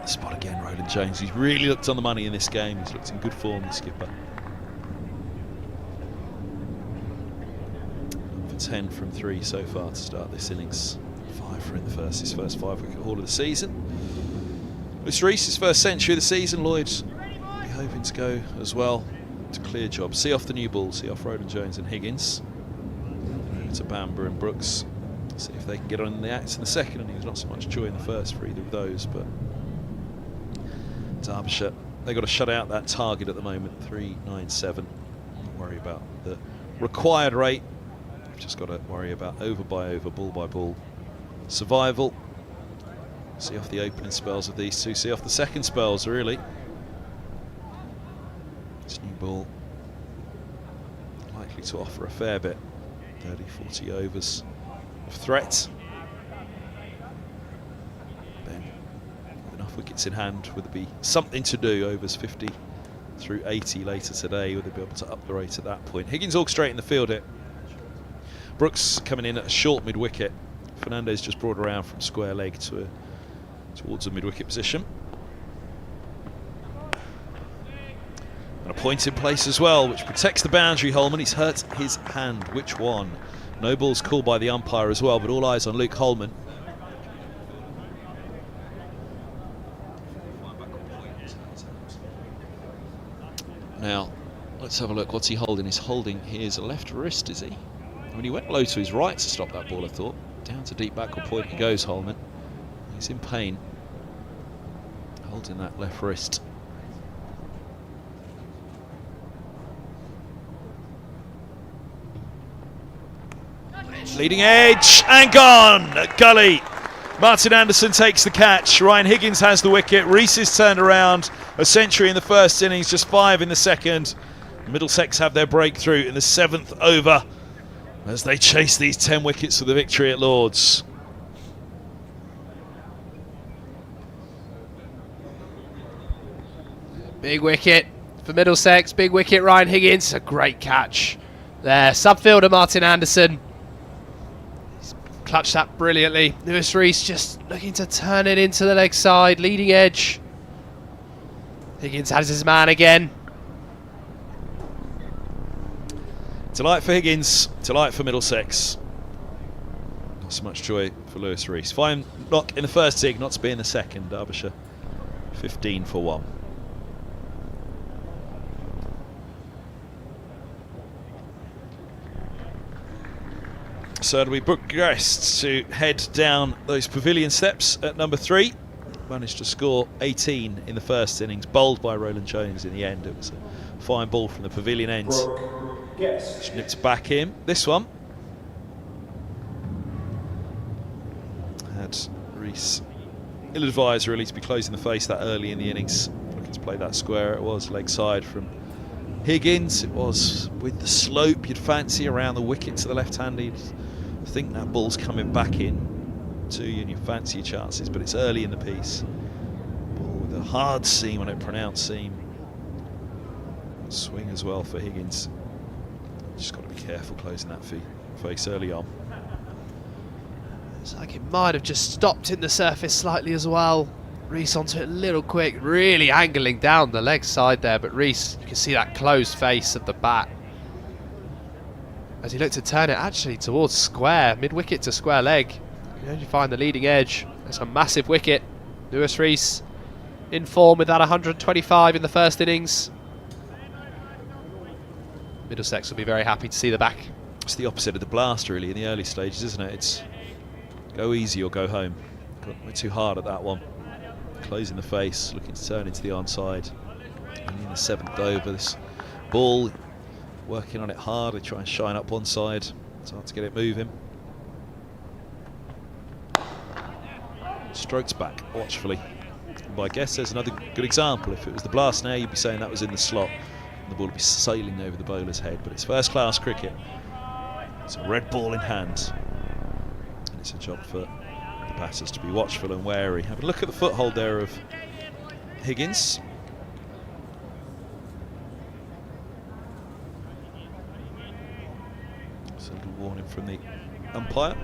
A: Spot again, Roland Jones. He's really looked on the money in this game. He's looked in good form, the skipper. For 10 from 3 so far to start this innings. 5 for in the first, his first 5-wicket haul of the season. Mr. Rees, his first century of the season. Lloyd's be hoping to go as well. It's a clear job. See off the new ball, see off Roland Jones and Higgins. To Bamber and Brooks. See if they can get on the act in the second innings. Not so much joy in the first for either of those, but Derbyshire, they've got to shut out that target at the moment, 397. Don't worry about the required rate. We've just got to worry about over by over, ball by ball survival. See off the opening spells of these two, see off the second spells, really. This new ball likely to offer a fair bit, 30, 40 overs of threat. Wickets in hand, would there be something to do? Overs 50 through 80 later today, would they be able to up the rate at that point? Higgins all straight in the field here. Brooks coming in at a short mid-wicket. Fernandez just brought around from square leg towards a mid-wicket position. And a point in place as well, which protects the boundary. Holman, he's hurt his hand. Which one? No ball's called by the umpire as well, but all eyes on Luke Holman. Now, let's have a look. What's he holding? He's holding his left wrist, is he? I mean, he went low to his right to stop that ball, I thought. Down to deep backward point he goes, Holman. He's in pain. Holding that left wrist. Leading edge and gone! Gully. Martin Anderson takes the catch. Ryan Higgins has the wicket. Rees is turned around. A century in the first innings, just 5 in the second. Middlesex have their breakthrough in the 7th over as they chase these 10 wickets for the victory at Lord's.
B: Big wicket for Middlesex. Big wicket, Ryan Higgins. A great catch there. Subfielder Martin Anderson. Clutched that brilliantly. Lewis Rees just looking to turn it into the leg side, leading edge. Higgins has his man again.
A: Delight for Higgins, delight for Middlesex. Not so much joy for Lewis Rees. Fine knock in the first dig, not to be in the second. Derbyshire 15 for 1. So we progressed to head down those pavilion steps at number 3. Managed to score 18 in the first innings, bowled by Roland Jones in the end. It was a fine ball from the pavilion end. Which nipped back in. This one had Rees ill-advised really to be closing the face that early in the innings. Looking to play that square. It was leg side from Higgins. It was with the slope you'd fancy around the wicket to the left-handed. I think that ball's coming back in to you and you fancy your chances, but it's early in the piece. Ball with a hard seam on it, pronounced seam. Swing as well for Higgins. Just got to be careful closing that face early on.
B: It's like it might have just stopped in the surface slightly as well. Rees onto it a little quick, really angling down the leg side there, but Rees, you can see that closed face of the bat as he looked to turn it actually towards square, mid-wicket to square leg. You find the leading edge. That's a massive wicket. Lewis Rees in form with that 125 in the first innings. Middlesex will be very happy to see the back.
A: It's the opposite of the blast really in the early stages, isn't it? It's go easy or go home. Got too hard at that one. Closing the face, looking to turn into the onside. And in the 7th over, this ball, working on it hard. They try and shine up one side. It's hard to get it moving. Strokes back watchfully. But I guess there's another good example. If it was the blast now, you'd be saying that was in the slot. And the ball would be sailing over the bowler's head. But it's first-class cricket. It's a red ball in hand. And it's a job for the batters to be watchful and wary. Have a look at the foothold there of Higgins. It's a little warning from the umpire.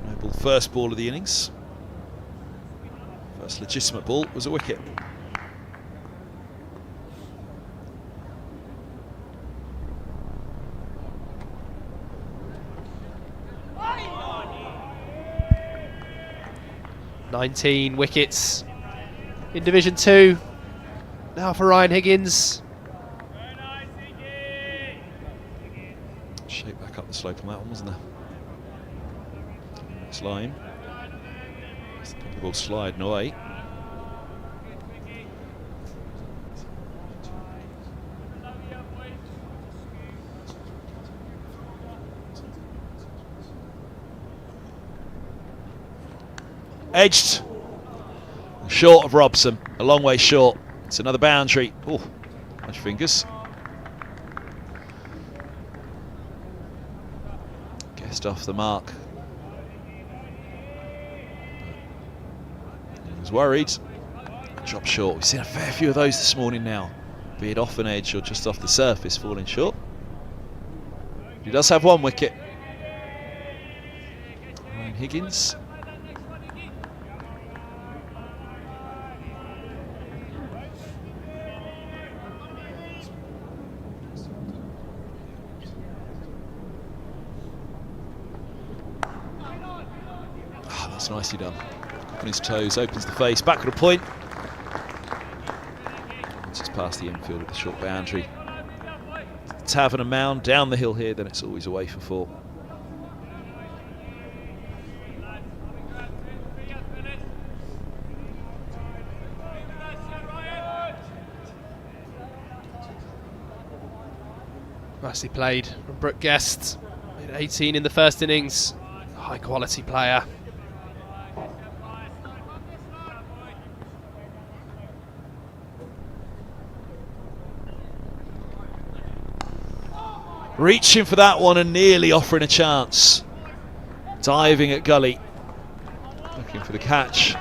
A: No ball, first ball of the innings. First legitimate ball was a wicket.
B: "19 wickets in Division 2. Now for Ryan Higgins.
A: Shape back up the slope on that one, wasn't there? Next line. The ball sliding away. Edged. Short of Robson. A long way short. It's another boundary. Oh, nice fingers. Guessed off the mark. He was worried. Dropped short. We've seen a fair few of those this morning now. Be it off an edge or just off the surface, falling short. He does have one wicket. Ryan Higgins. That's nicely done. On his toes, opens the face, back at a point. Once it's past the infield with the short boundary. Tavern and Mound down the hill here, then it's always away for 4.
B: Nicely played from Brooke Guest. Made 18 in the first innings. High quality player.
A: Reaching for that one and nearly offering a chance. Diving at gully. Looking for the catch.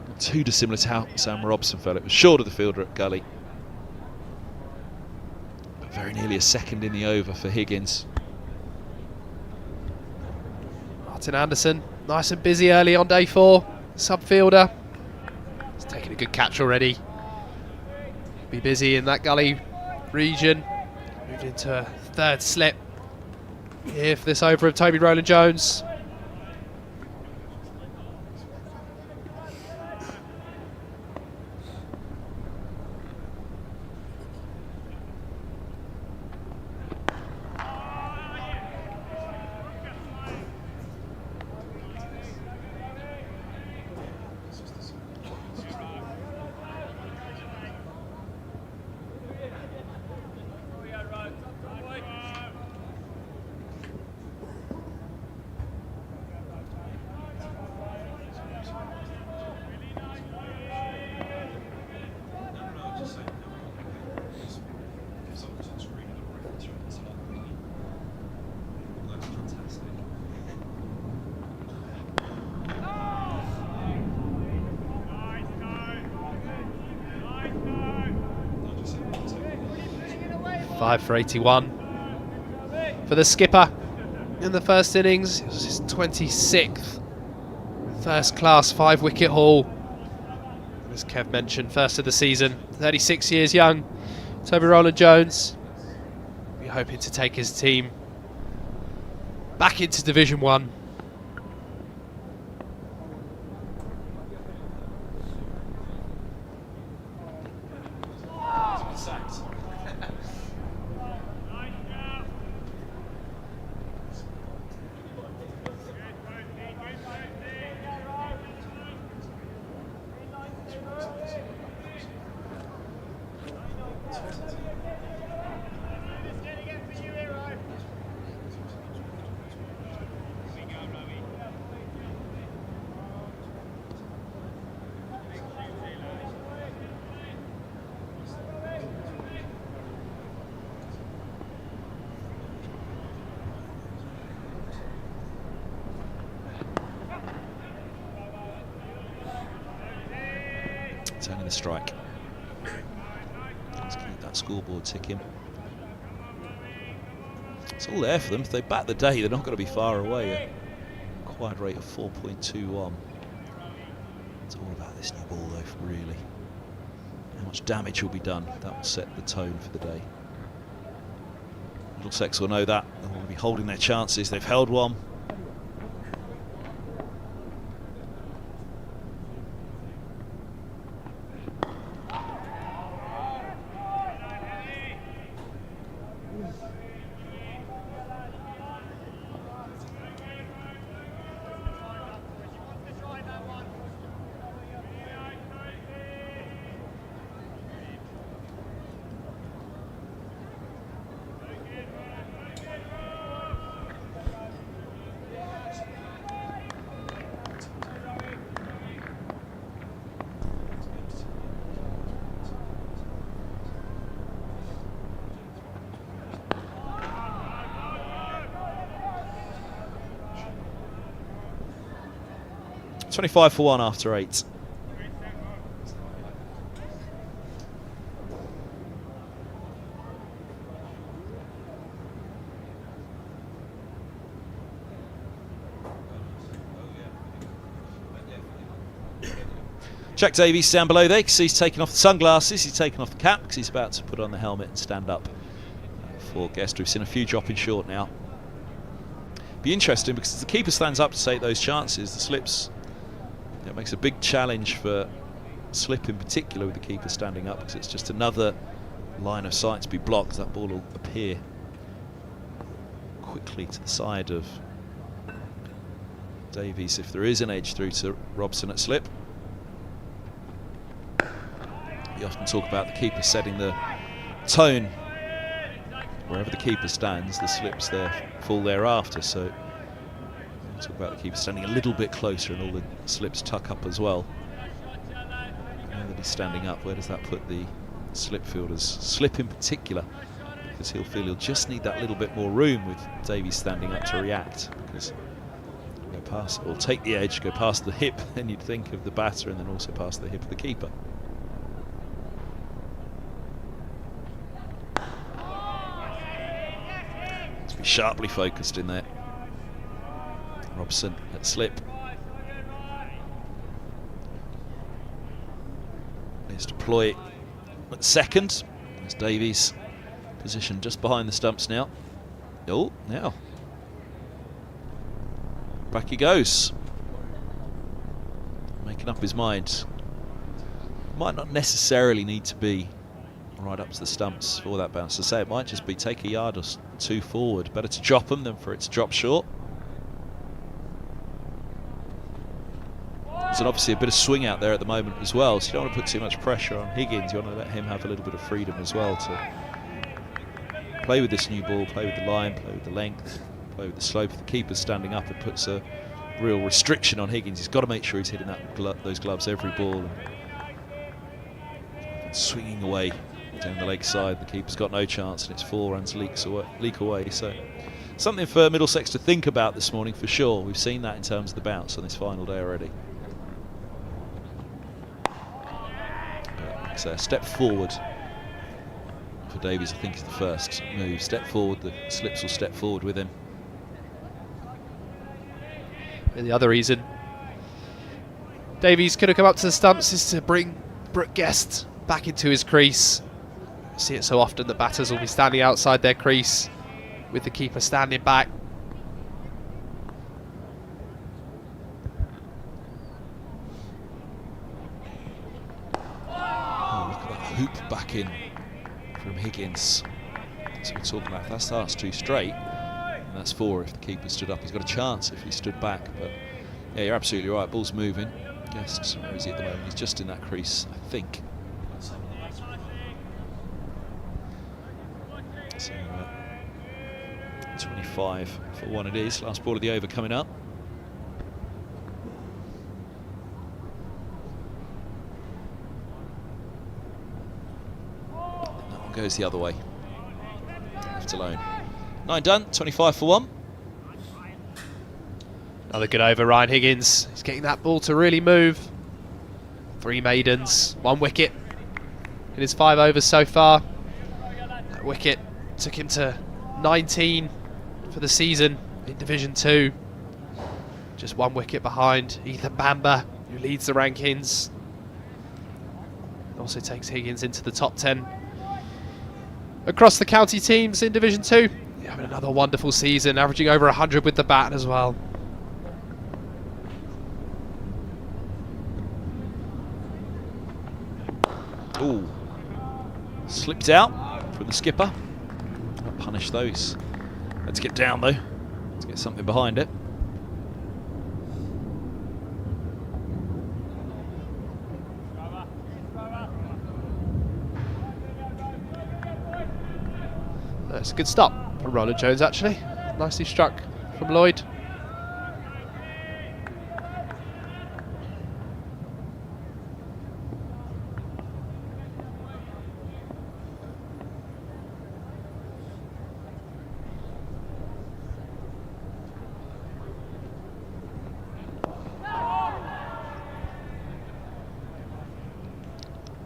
A: Not too dissimilar to how Sam Robson fell. It was short of the fielder at gully. But very nearly a second in the over for Higgins.
B: Martin Anderson, nice and busy early on day 4. Subfielder. He's taking a good catch already. Be busy in that gully region. Moved into a third slip here for this over of Toby Rowland-Jones. Five for 81 for the skipper in the first innings. It was his 26th first class 5-wicket haul. As Kev mentioned, first of the season, 36 years young. Toby Rowland-Jones, we're hoping to take his team back into Division 1.
A: Turning the strike. Let's keep that scoreboard ticking. It's all there for them. If they bat the day, they're not going to be far away. A acquired rate of 4.21. It's all about this new ball, though, really. How much damage will be done. That will set the tone for the day. Middlesex will know that. They will be holding their chances. They've held one. .25 for 1 after 8. Jack Davies down below there because he's taken off the sunglasses, he's taken off the cap because he's about to put on the helmet and stand up for guest. We've seen a few dropping short now. Be interesting because as the keeper stands up to take those chances, the slips, it makes a big challenge for slip in particular with the keeper standing up because it's just another line of sight to be blocked. That ball will appear quickly to the side of Davies if there is an edge through to Robson at slip. We often talk about the keeper setting the tone. Wherever the keeper stands, the slips there fall thereafter. So we'll talk about the keeper standing a little bit closer and all the slips tuck up as well. Now that he's standing up, where does that put the slip fielders? Slip in particular, because he'll feel he'll just need that little bit more room with Davies standing up to react. Because go past, or take the edge, go past the hip, then you'd think of the batter, and then also past the hip of the keeper. Be sharply focused in there. Robson at slip. Needs to deploy at second. There's Davies, positioned just behind the stumps now. Oh, now. Back he goes. Making up his mind. Might not necessarily need to be right up to the stumps for that bounce. To say it might just be take a yard or two forward. Better to drop them than for it to drop short. There's obviously a bit of swing out there at the moment as well, so you don't want to put too much pressure on Higgins. You want to let him have a little bit of freedom as well to play with this new ball, play with the line, play with the length, play with the slope. If the keeper's standing up, it puts a real restriction on Higgins. He's got to make sure he's hitting those gloves every ball. And swinging away down the leg side, the keeper's got no chance, and it's 4 runs leak away. So something for Middlesex to think about this morning for sure. We've seen that in terms of the bounce on this final day already. So a step forward for Davies, I think, is the first move. Step forward, the slips will step forward with him.
B: And the other reason Davies could have come up to the stumps is to bring Brooke Guest back into his crease. You see it so often that batters will be standing outside their crease with the keeper standing back.
A: Hoop back in from Higgins. That's what we're talking about. If that starts 2 straight, and that's 4 if the keeper stood up. He's got a chance if he stood back, but yeah, you're absolutely right. Ball's moving. Guess where is he at the moment? He's just in that crease, I think. So 25 for 1 it is. Last ball of the over coming up. Goes the other way. Left alone. 9 done, 25 for 1.
B: Another good over, Ryan Higgins. He's getting that ball to really move. 3 maidens, 1 wicket in his 5 overs so far. That wicket took him to 19 for the season in Division 2. Just 1 wicket behind Ethan Bamber, who leads the rankings. Also takes Higgins into the top 10 across the county teams in Division 2. Yeah, having another wonderful season, averaging over 100 with the bat as well.
A: Ooh, slipped out from the skipper. I'll punish those. Let's get down though. Let's get something behind it.
B: That's a good stop from Roland Jones, actually. Nicely struck from Lloyd.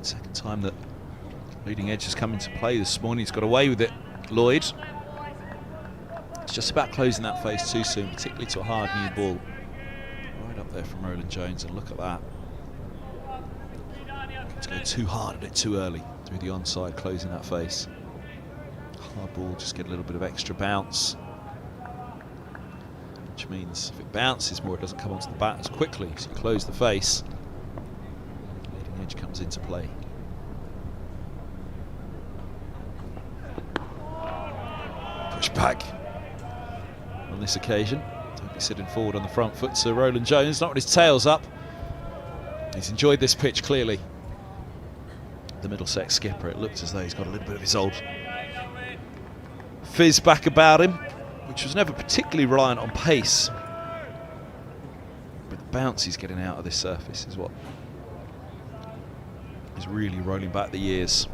A: Second time that leading edge has come into play this morning. He's got away with it. Lloyd. It's just about closing that face too soon, particularly to a hard new ball. Right up there from Roland Jones, and look at that. To go too hard at it too early through the onside, closing that face. Hard ball, just get a little bit of extra bounce. Which means if it bounces more, it doesn't come onto the bat as quickly. So you close the face. Leading edge comes into play. Back on this occasion. Don't be sitting forward on the front foot to Roland Jones, not with his tails up. He's enjoyed this pitch clearly. The Middlesex skipper, it looks as though he's got a little bit of his old fizz back about him, which was never particularly reliant on pace. But the bounce he's getting out of this surface is what is really rolling back the years.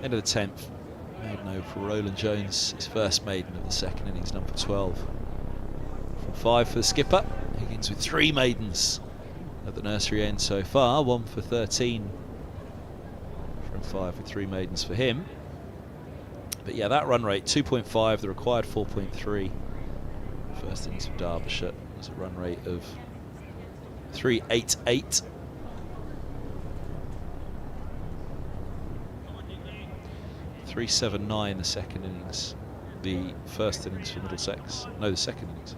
A: End of the 10th. Maiden over for Roland Jones, his first maiden of the second innings, number 12. From 5 for the skipper. Higgins with 3 maidens at the nursery end so far. 1 for 13 from 5 with 3 maidens for him. But yeah, that run rate 2.5, the required 4.3. First innings for Derbyshire was a run rate of 3.88. .379 the second innings. The first innings for Middlesex. No, the second innings.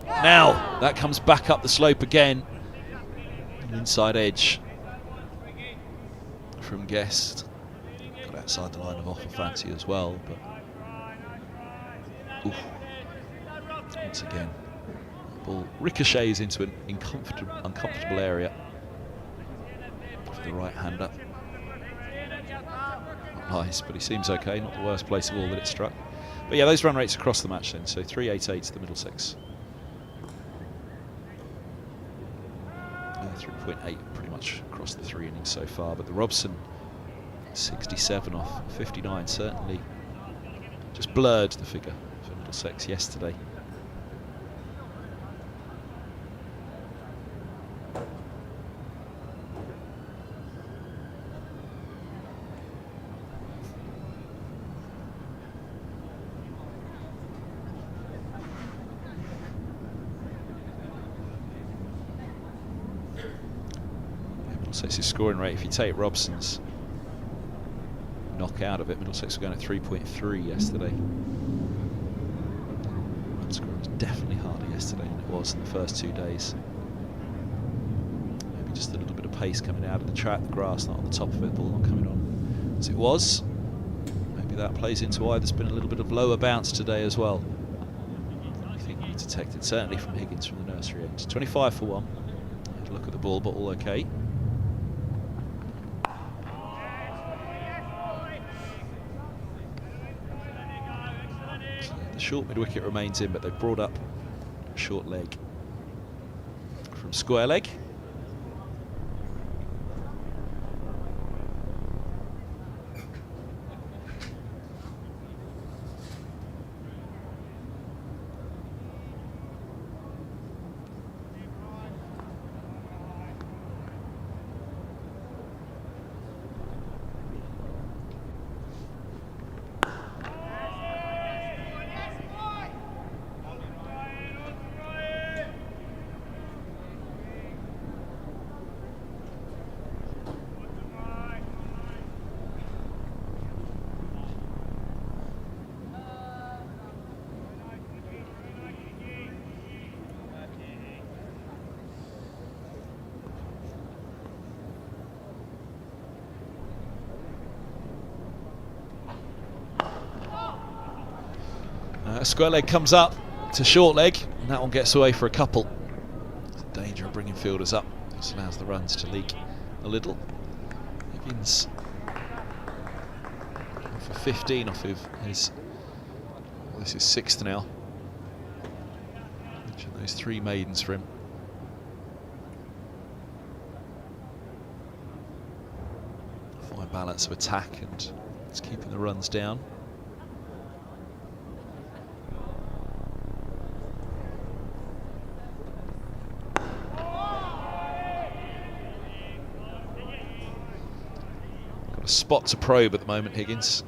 A: Now that comes back up the slope again. An inside edge from Guest. Got outside the line of off of Fancy as well, but oof. Once again, ball ricochets into an uncomfortable area for the right-hander. Not nice, but he seems okay. Not the worst place of all that it struck. But yeah, those run rates across the match then. So 3.88 to the Middlesex. 3.8 pretty much across the 3 innings so far. But the Robson 67 off 59 certainly just blurred the figure for Middlesex yesterday. Middlesex's scoring rate, if you take Robson's knock out of it, Middlesex were going at 3.3 yesterday. Run scoring was definitely harder yesterday than it was in the first 2 days. Maybe just a little bit of pace coming out of the track, the grass not on the top of it, ball not coming on as it was. Maybe that plays into why there's been a little bit of lower bounce today as well. I think we detected, certainly from Higgins from the nursery end. 25 for 1. Had a look at the ball, but all okay. Short mid-wicket remains in, but they've brought up a short leg from square leg. Square leg comes up to short leg, and that one gets away for a couple. It's a danger of bringing fielders up. This allows the runs to leak a little. Higgins for 15 off of his. Well, this is 6th now. Mentioned those 3 maidens for him. Fine balance of attack and it's keeping the runs down. A spot to probe at the moment, Higgins.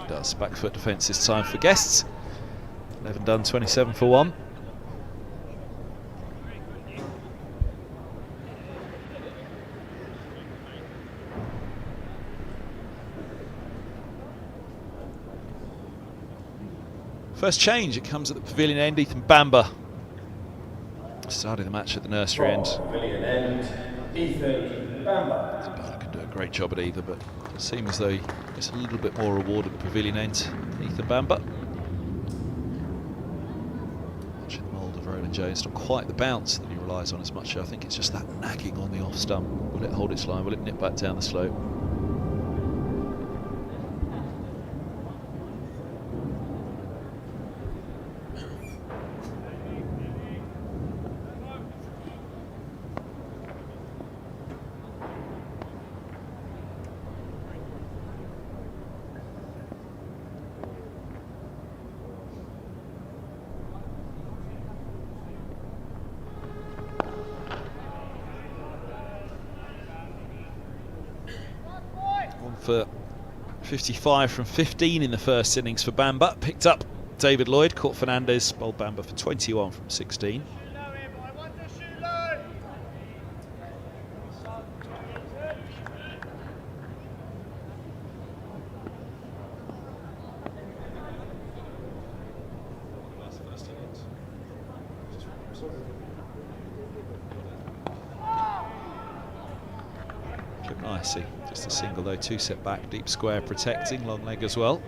A: Does back foot defence this time for Guests. 11 done, 27 for 1. First change, it comes at the pavilion end. Ethan Bamber starting the match at the nursery end.
E: Pavilion end, Ethan Bamber.
A: Bamber can do a great job at either, but it seems as though he gets a little bit more reward at the pavilion end. Ethan Bamber. Watching the mould of Roland Jones, not quite the bounce that he relies on as much. I think it's just that nagging on the off stump. Will it hold its line? Will it nip back down the slope? For 55 from 15 in the first innings for Bamber. Picked up David Lloyd, caught Fernandez, bowled Bamber for 21 from 16. Clipped nicely. Just a single though, 2 set back, deep square protecting, long leg as well.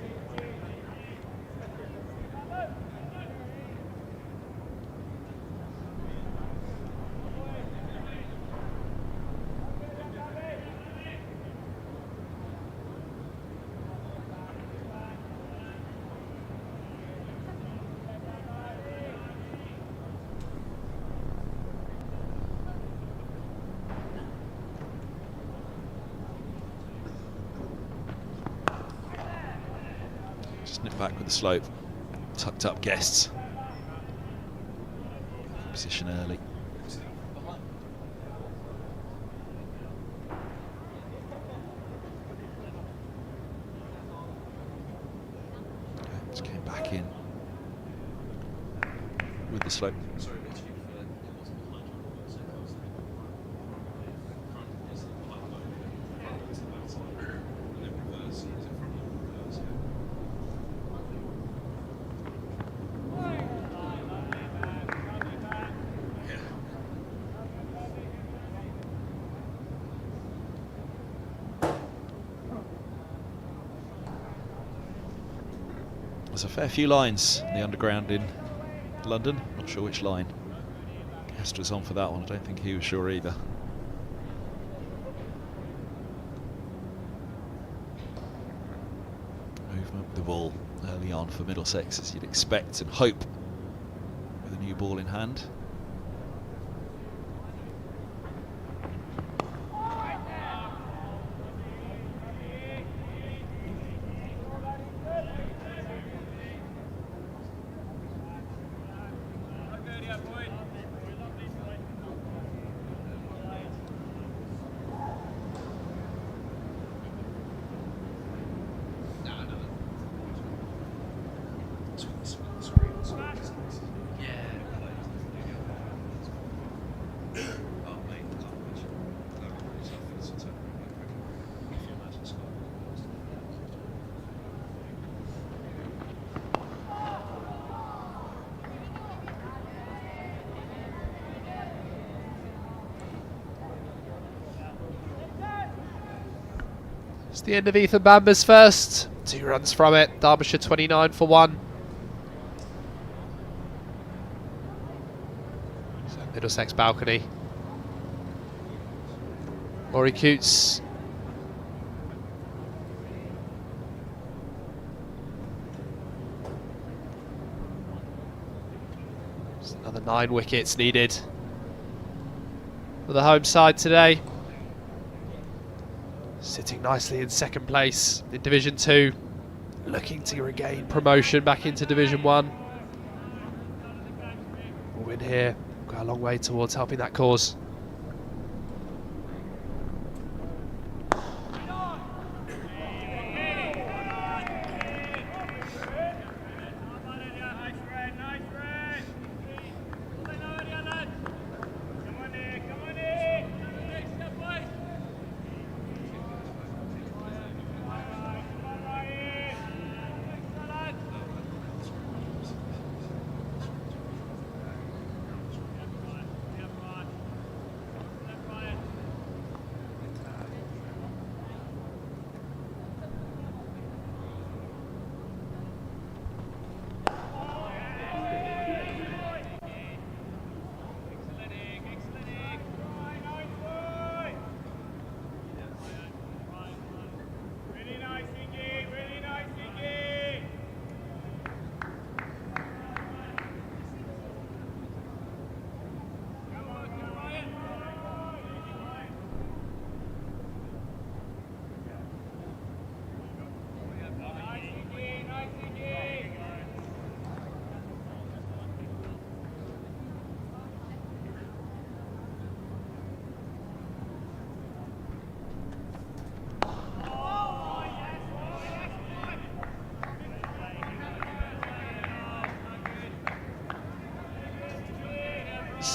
A: Snip back with the slope, tucked up guests. Position early. Just came back in with the slope. There's a fair few lines in the underground in London. Not sure which line Guest was on for that one. I don't think he was sure either. Movement with the ball early on for Middlesex, as you'd expect and hope with a new ball in hand.
B: It's the end of Ethan Bamber's first. 2 runs from it. Derbyshire 29 for 1. So Middlesex balcony. Maury Coots. There's another 9 wickets needed for the home side today. Sitting nicely in second place in Division 2, looking to regain promotion back into Division 1. A win here will go a long way towards helping that cause.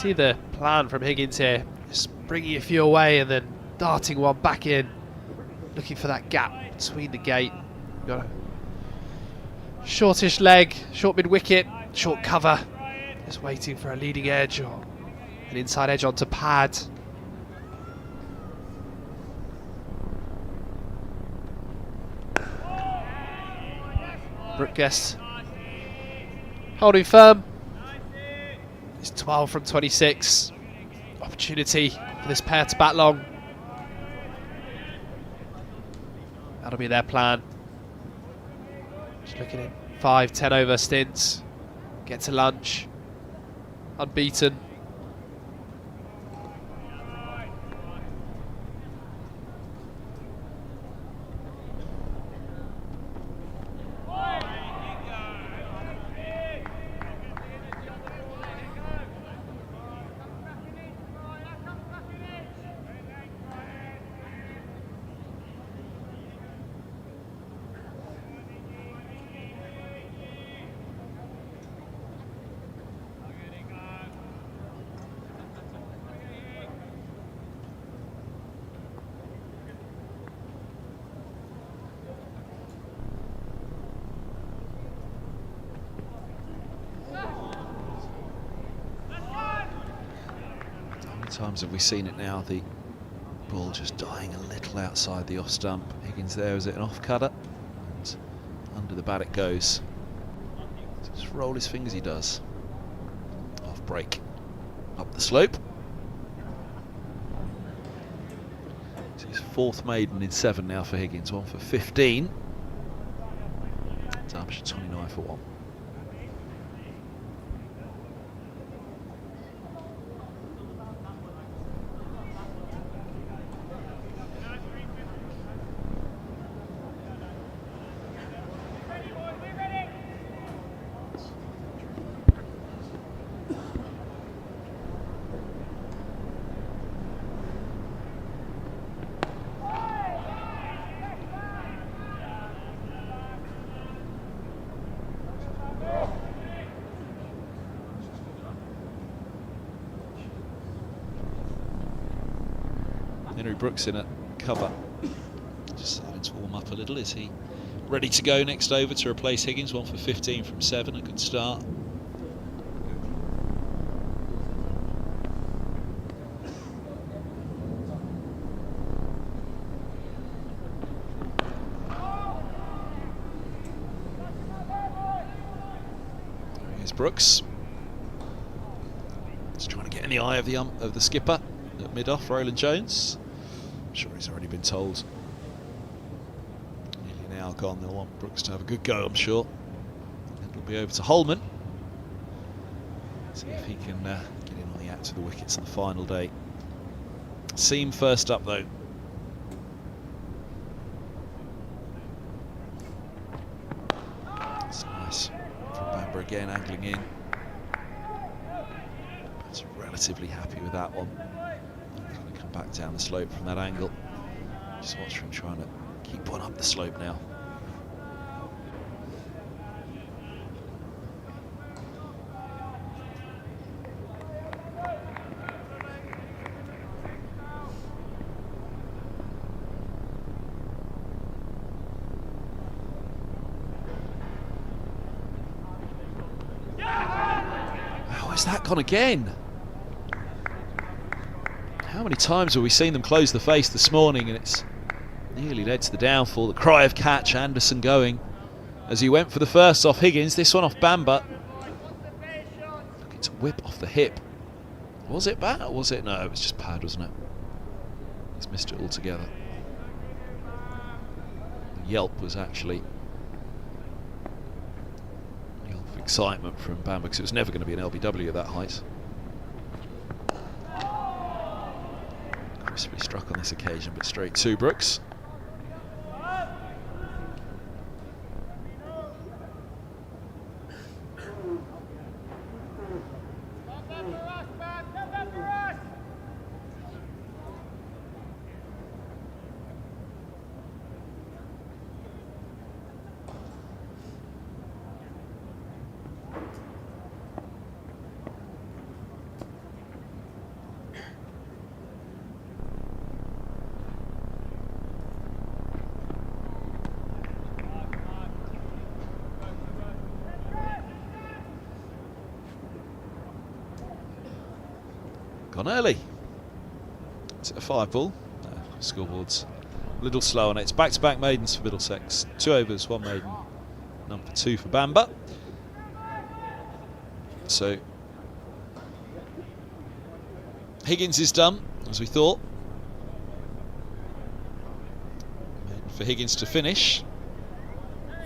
B: see the plan from Higgins here. Just bringing a few away and then darting one back in. Looking for that gap between the gate. Got a shortish leg, short mid-wicket, short cover. Just waiting for a leading edge or an inside edge onto pad. Brookguest holding firm. It's 12 from 26. Opportunity for this pair to bat long. That'll be their plan. Just looking at 5-10 over stints. Get to lunch. Unbeaten.
A: Times have we seen it now, the ball just dying a little outside the off stump. Higgins there, is it an off cutter? And under the bat it goes. Just roll his fingers, he does. Off break. Up the slope. It's his fourth maiden in 7 now for Higgins, 1 for 15. Derbyshire 29 for 1. Henry Brooks in at cover. Just starting to warm up a little. Is he ready to go next over to replace Higgins? 1 for 15 from 7. A good start. Here's Brooks. Just trying to get in the eye of the skipper at mid-off, Roland Jones. I'm sure he's already been told. Nearly now gone. They'll want Brooks to have a good go, I'm sure. It'll be over to Holman. See if he can get in on the act of the wickets on the final day. Seam first up, though. That's nice from Bamber again, angling in. He's relatively happy with that one. Back down the slope from that angle. Just watch him trying to keep one up the slope now. How has that gone again? How many times have we seen them close the face this morning, and it's nearly led to the downfall. The cry of catch, Anderson going as he went for the first off Higgins, this one off Bamber. Looking to whip off the hip. Was it bat or was it? No, it was just pad, wasn't it? He's missed it altogether. The yelp was actually a yelp of excitement from Bamber, because it was never going to be an LBW at that height. Crisply struck on this occasion, but straight to Brooks. gone early. Is it a 5 ball? No, scoreboard's a little slow on it. It's back-to-back maidens for Middlesex. 2 overs, 1 maiden. Number 2 for Bamba. So Higgins is done, as we thought. For Higgins to finish.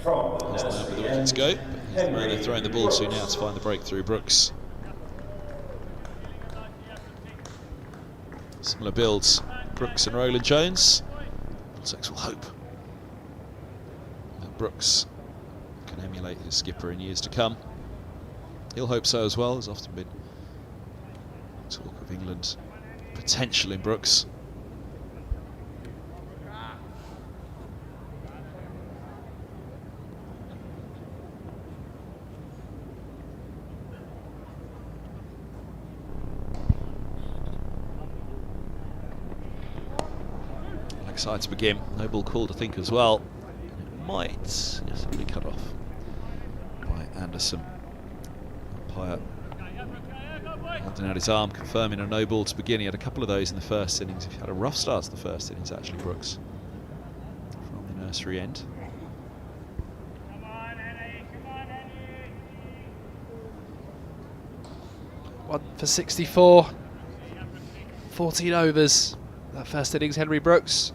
A: There's the man with the wicket to go, but he's the man they're throwing the ball to now to find the breakthrough. Brooks. Similar builds, Brooks and Roland Jones. Middlesex will hope that Brooks can emulate his skipper in years to come. He'll hope so as well. There's often been talk of England potential in Brooks. Side to begin. No ball called, I think, as well. It might, yes, it'll be cut off by Anderson. Umpire holding out his arm, confirming a no ball to begin. He had a couple of those in the first innings. He had a rough start to the first innings, actually, Brooks, from the nursery end.
B: One for 64. 14 overs. That first innings, Henry Brooks.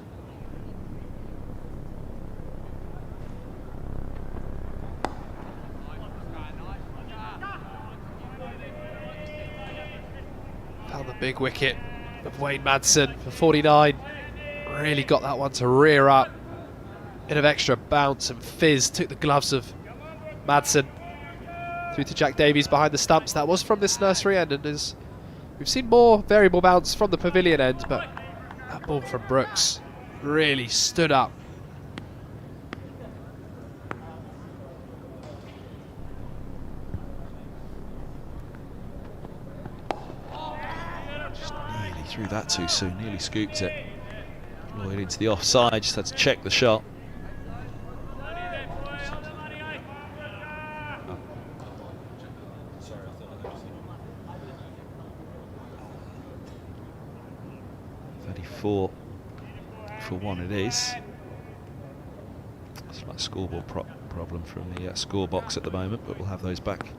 B: Found the big wicket of Wayne Madsen for 49. Really got that one to rear up. Bit of extra bounce and fizz. Took the gloves of Madsen through to Jack Davies behind the stumps. That was from this nursery end, and as we've seen more variable bounce from the pavilion end, but that ball from Brooks really stood up.
A: Just nearly threw that too soon, nearly scooped it. Lloyd into the offside, just had to check the shot. For 1 it is. It's like a scoreboard problem from the score box at the moment, but we'll have those back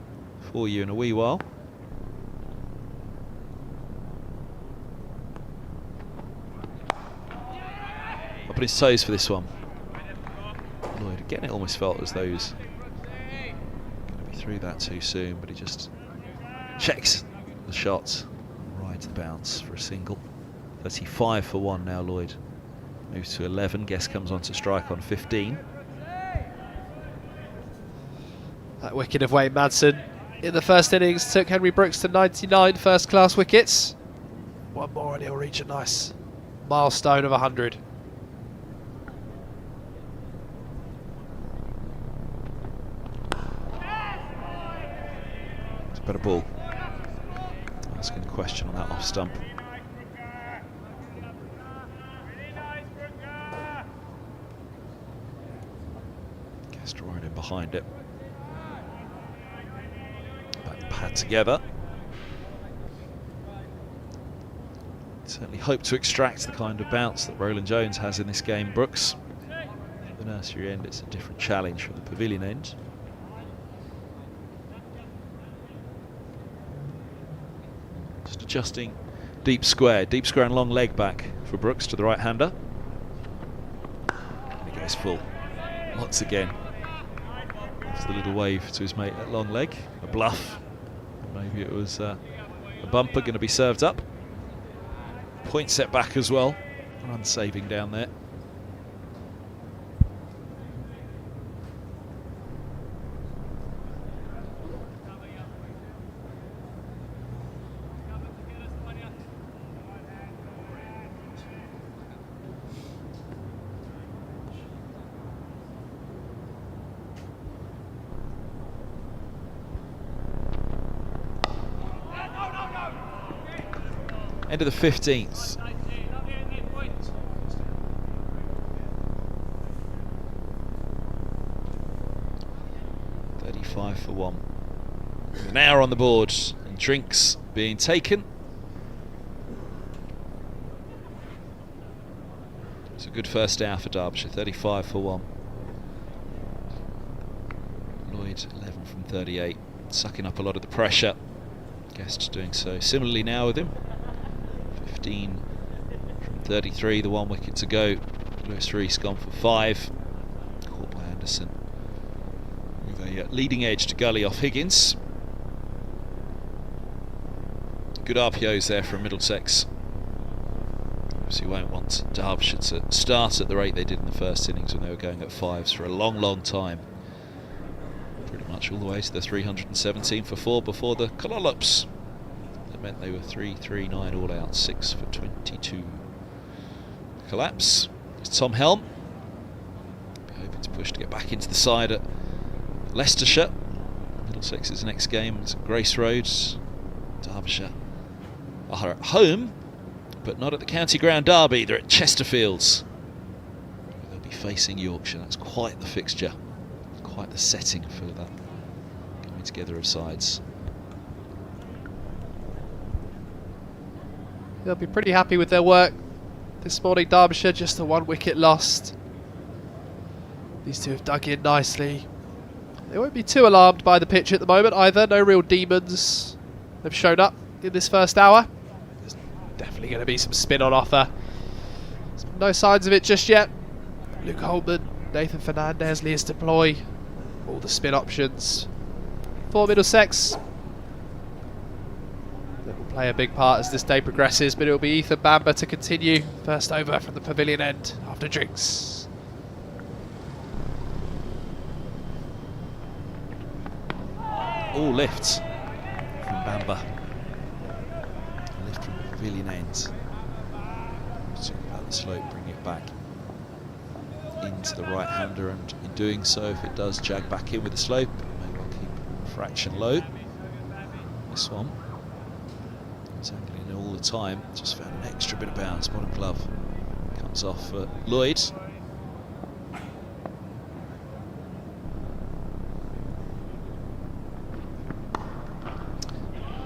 A: for you in a wee while. Up on his toes for this one. Lloyd again, it almost felt as though he was going to be through that too soon, but he just checks the shot, rides the bounce for a single. 35 for 1 now, Lloyd moves to 11. Guest comes on to strike on 15.
B: That wicket of Wayne Madsen in the first innings took Henry Brooks to 99 first-class wickets. One more and he'll reach a nice milestone of 100.
A: It's a better ball. Asking a question on that off stump. Right in behind it. Back and pad together. Certainly hope to extract the kind of bounce that Roland Jones has in this game, Brooks. For the nursery end, it's a different challenge from the pavilion end. Just adjusting deep square and long leg back for Brooks to the right-hander. And he goes full once again. It's the little wave to his mate at long leg, a bluff. Maybe it was a bumper going to be served up. Point set back as well. Run saving down there. End of the 15th. $35 for 1. An hour on the board and drinks being taken. It's a good first hour for Derbyshire, 35 for 1. Lloyd 11 from 38, sucking up a lot of the pressure. Guest doing so similarly now with him. 15 from 33, the 1 wicket to go. Lewis Rees gone for 5. Caught by Anderson with a leading edge to gully off Higgins. Good RPOs there from Middlesex. Obviously won't want Derbyshire to start at the rate they did in the first innings when they were going at 5s for a long time. Pretty much all the way to the 317 for 4 before the collops. That meant they were 3-3-9 all out, 6 for 22. Collapse. It's Tom Helm. Be hoping to push to get back into the side at Leicestershire. Middlesex's next game is at Grace Road. Derbyshire are at home, but not at the County Ground Derby. They're at Chesterfields. They'll be facing Yorkshire. That's quite the fixture, quite the setting for that coming together of sides.
B: They'll be pretty happy with their work this morning. Derbyshire, just a 1 wicket lost. These two have dug in nicely. They won't be too alarmed by the pitch at the moment either. No real demons have shown up in this first hour. There's definitely going to be some spin on offer. No signs of it just yet. Luke Holman, Nathan Fernandez, Lias Deploy, all the spin options for Middlesex. That will play a big part as this day progresses, but it will be Ethan Bamber to continue. First over from the pavilion end after drinks.
A: All lifts from Bamber. Lift from the pavilion end. Talk about the slope, bring it back into the right hander, and in doing so, if it does jag back in with the slope, maybe I'll keep a fraction low. This one, it's angling in all the time, just found an extra bit of bounce. Bottom glove comes off for Lloyd.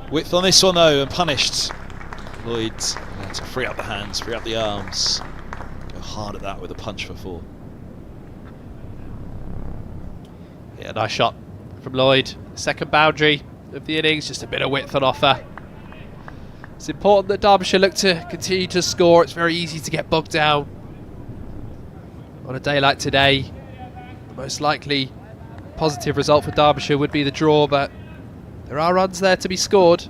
A: Width on this one though, and punished. Lloyd had to free up the hands, free up the arms. Go hard at that with a punch for 4.
B: Yeah, nice shot from Lloyd. Second boundary of the innings, just a bit of width on offer. It's important that Derbyshire look to continue to score. It's very easy to get bogged down on a day like today. The most likely positive result for Derbyshire would be the draw, but there are runs there to be scored.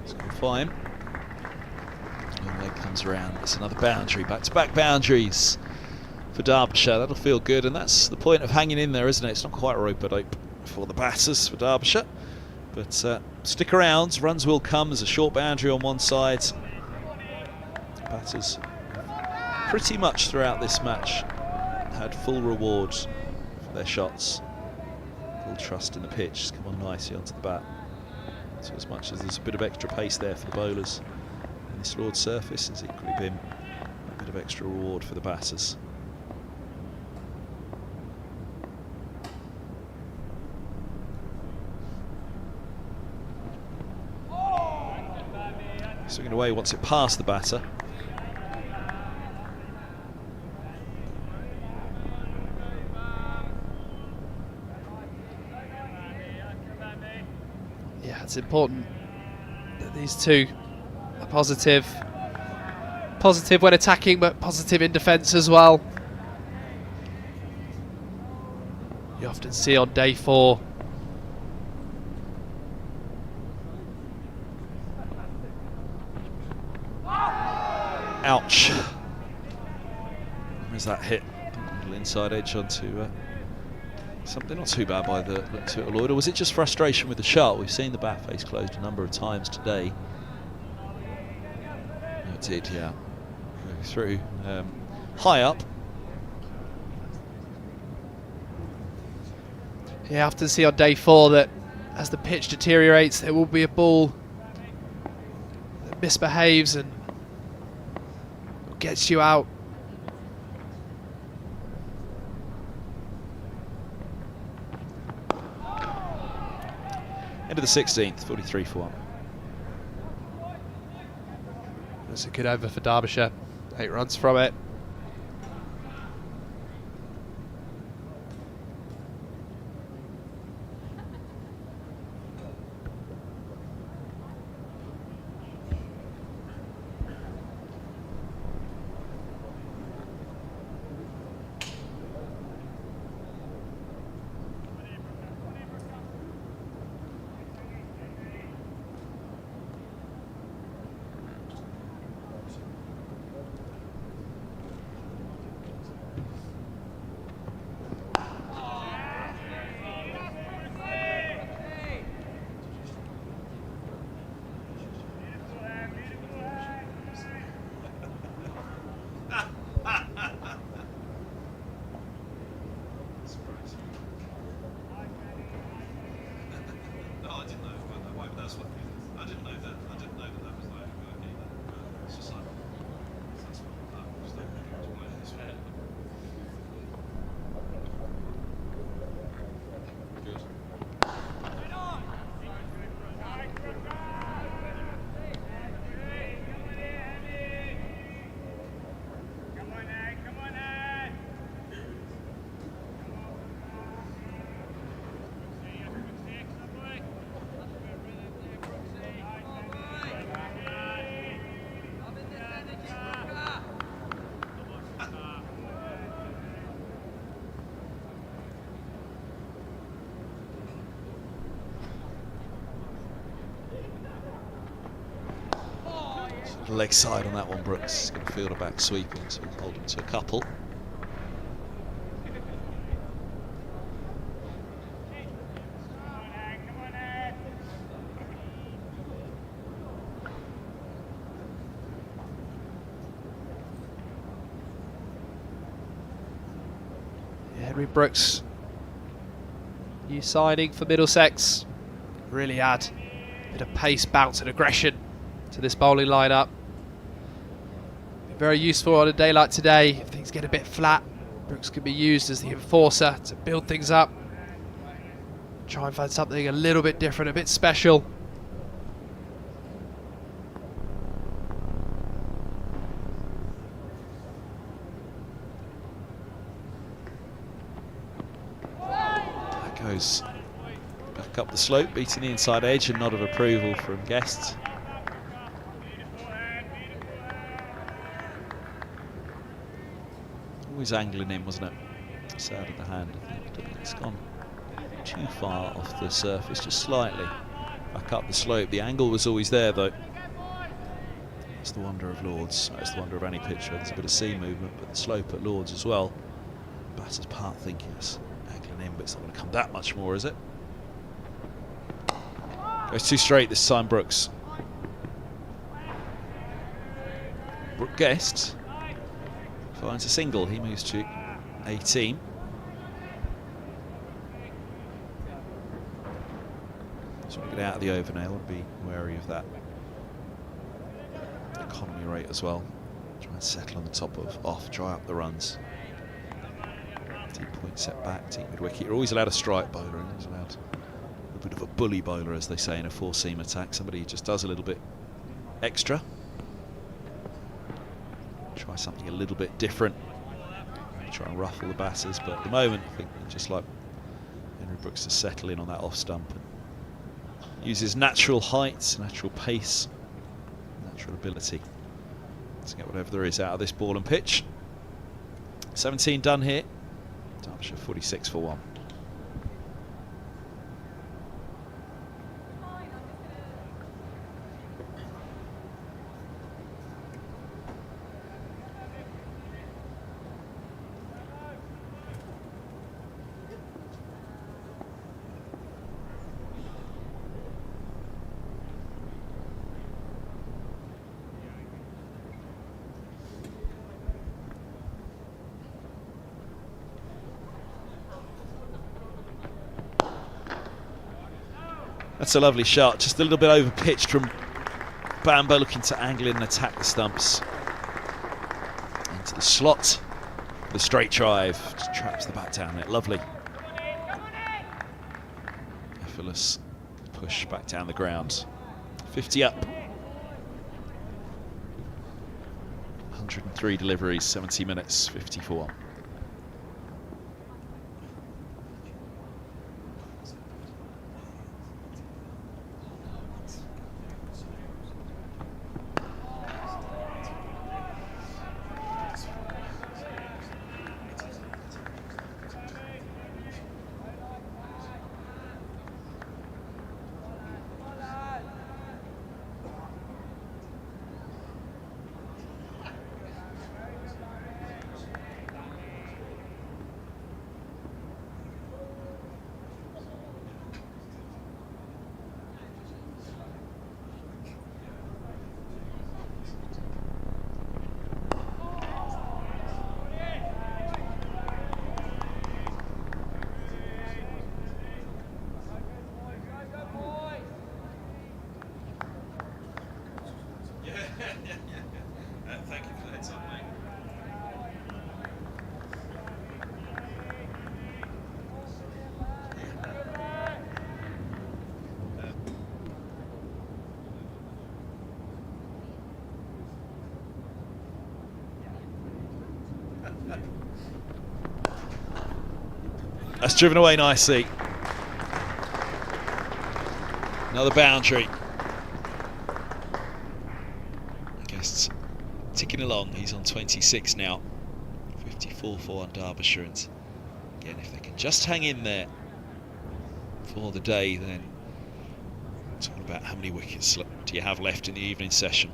A: It's gone fine. Long leg comes around. It's another boundary. Back-to-back boundaries for Derbyshire. That'll feel good, and that's the point of hanging in there, isn't it? It's not quite a rope-a-dope for the batters for Derbyshire, but stick around. Runs will come. There's a short boundary on one side. Batters pretty much throughout this match had full reward for their shots. Full trust in the pitch. Just come on nicely onto the bat. So as much as there's a bit of extra pace there for the bowlers in this Lord's surface, there's equally been a bit of extra reward for the batters. Swinging away, wants it past the batter.
B: Yeah, it's important that these two are positive. Positive when attacking, but positive in defence as well. You often see on day 4
A: ouch. Where's that hit? A little inside edge onto something not too bad by the look to it, Lloyd. Or was it just frustration with the shot? We've seen the bat face closed a number of times today. No, it did, yeah. Go through. High up.
B: You often see on day 4 that as the pitch deteriorates, there will be a ball that misbehaves and gets you out.
A: End of the 16th, 43 for 1.
B: That's a good over for Derbyshire. 8 runs from it.
A: Leg side on that one, Brooks. He's going to field a back sweeping, so he'll hold him to a couple.
B: Henry Brooks, new signing for Middlesex, really add a bit of pace, bounce and aggression to this bowling lineup. Very useful on a day like today. If things get a bit flat, Brooks can be used as the enforcer to build things up. Try and find something a little bit different, a bit special.
A: That goes back up the slope, beating the inside edge, and nod of approval from guests. Always angling in, wasn't it? Sad of the hand. I think it's gone too far off the surface, just slightly back up the slope. The angle was always there, though. That's the wonder of Lords. That's the wonder of any pitch. There's a bit of sea movement, but the slope at Lords as well. Batter's part thinking it's angling in, but it's not going to come that much more, is it? Goes too straight this time, Brooks. Guest finds a single. He moves to 18. So we get out of the over now. Be wary of that economy rate as well. Try and settle on the top of off, dry up the runs. Deep point set back, deep mid wicket. You're always allowed a strike bowler, and always allowed a bit of a bully bowler, as they say in a four-seam attack. Somebody who just does a little bit extra. Try something a little bit different. Try and ruffle the batters, but at the moment I think just like Henry Brooks to settle in on that off stump and use his natural height, natural pace, natural ability to get whatever there is out of this ball and pitch. 17 done here. Derbyshire 46 for 1. That's a lovely shot, just a little bit over pitched from Bamber, looking to angle in and attack the stumps. Into the slot, the straight drive, just traps the bat down there, lovely. Effortless push back down the ground. 50 up. 103 deliveries, 70 minutes, 54. Thank you for that time, mate. That's driven away nicely. Another boundary. Guests ticking along. He's on 26 now. 54 for on Derbyshire. And again, if they can just hang in there for the day, then it's all about how many wickets do you have left in the evening session.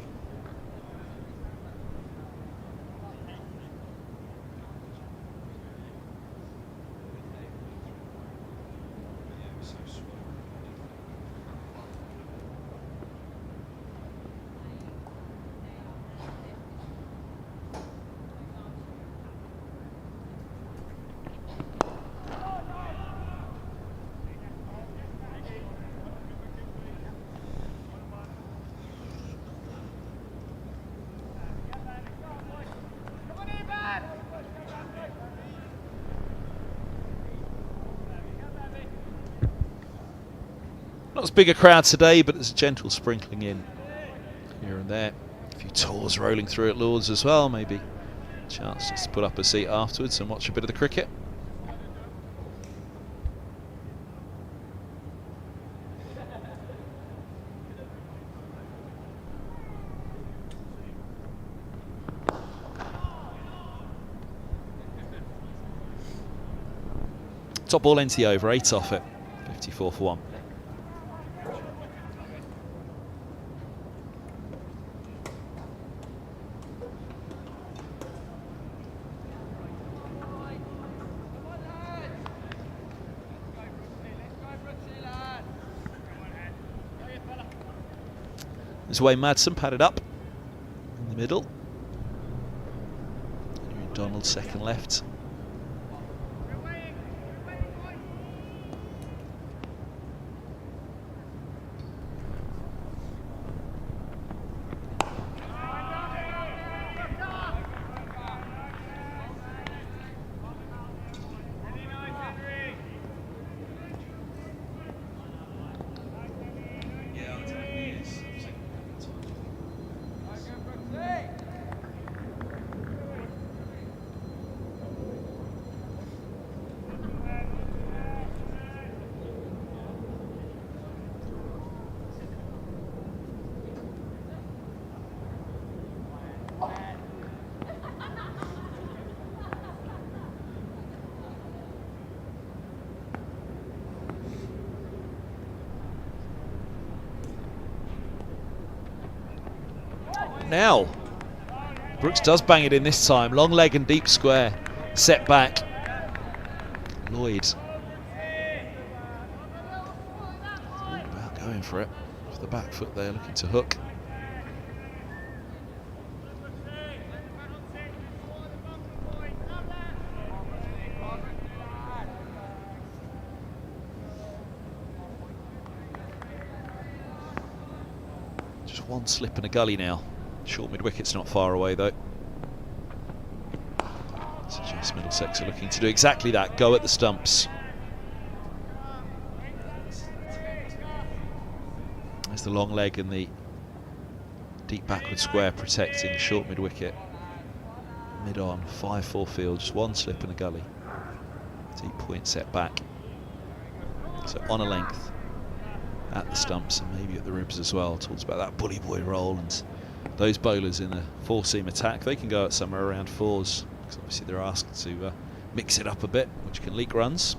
A: Not as big a crowd today, but there's a gentle sprinkling in here and there. A few tours rolling through at Lord's as well, maybe a chance just to put up a seat afterwards and watch a bit of the cricket. Top ball into the over, 8 off it, 54 for 1. This way Madsen padded up in the middle. Donald second left. Now, Brooks does bang it in this time. Long leg and deep square. Set back. Lloyd. About going for it. Off the back foot there, looking to hook. Just one slip and a gully now. Short mid-wicket's not far away though. Suggests Middlesex are looking to do exactly that, go at the stumps. There's the long leg and the deep backward square protecting the short mid wicket. Mid on, 5-4 field, just one slip and a gully. Deep point set back. So on a length at the stumps and maybe at the ribs as well. Talks about that bully boy roll, and those bowlers in a 4-seam attack, they can go at somewhere around 4s. Because obviously they're asked to mix it up a bit, which can leak runs.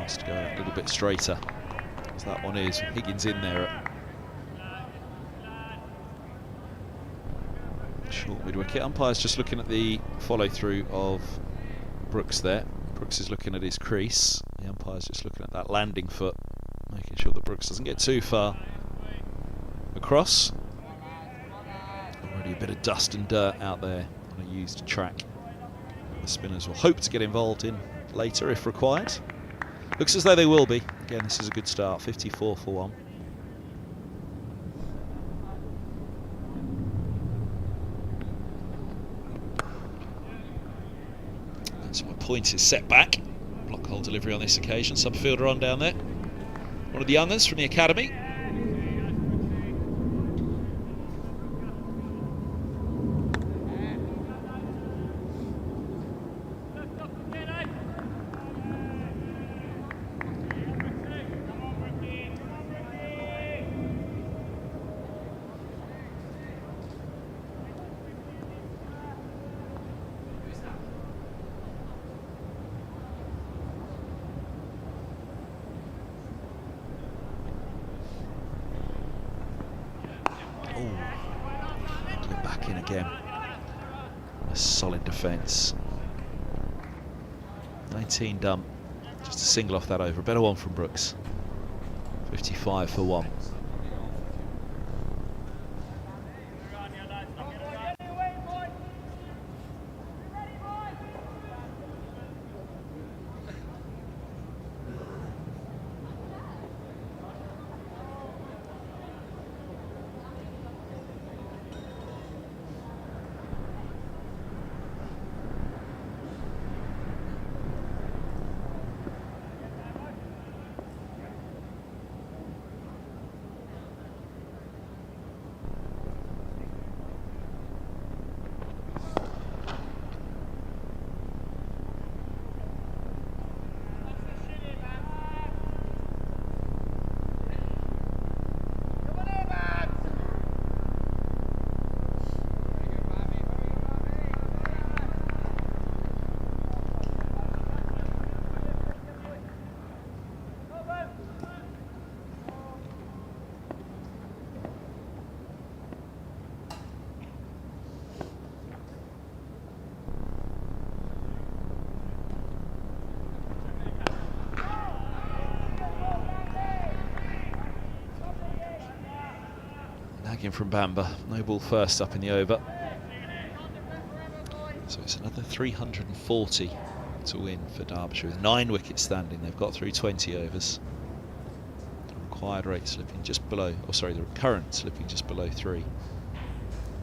A: Asked to go a little bit straighter, as that one is. Higgins in there at short mid wicket. Umpire's just looking at the follow through of Brooks there. Brooks is looking at his crease. The umpire's just looking at that landing foot, making sure that Brooks doesn't get too far across. Already a bit of dust and dirt out there on a used track. The spinners will hope to get involved in later if required. Looks as though they will be. Again, this is a good start, 54 for 1. So my point is set back. Block hole delivery on this occasion. Subfielder on down there. One of the youngers from the academy. Back in again. A solid defence. 19 done. Just a single off that over. A better one from Brooks. 55 for 1. Nagging from Bamber. No ball first up in the over. So it's another 340 to win for Derbyshire with 9 wickets standing. They've got through 20 overs. The required rate slipping just below, or sorry, the current slipping just below 3.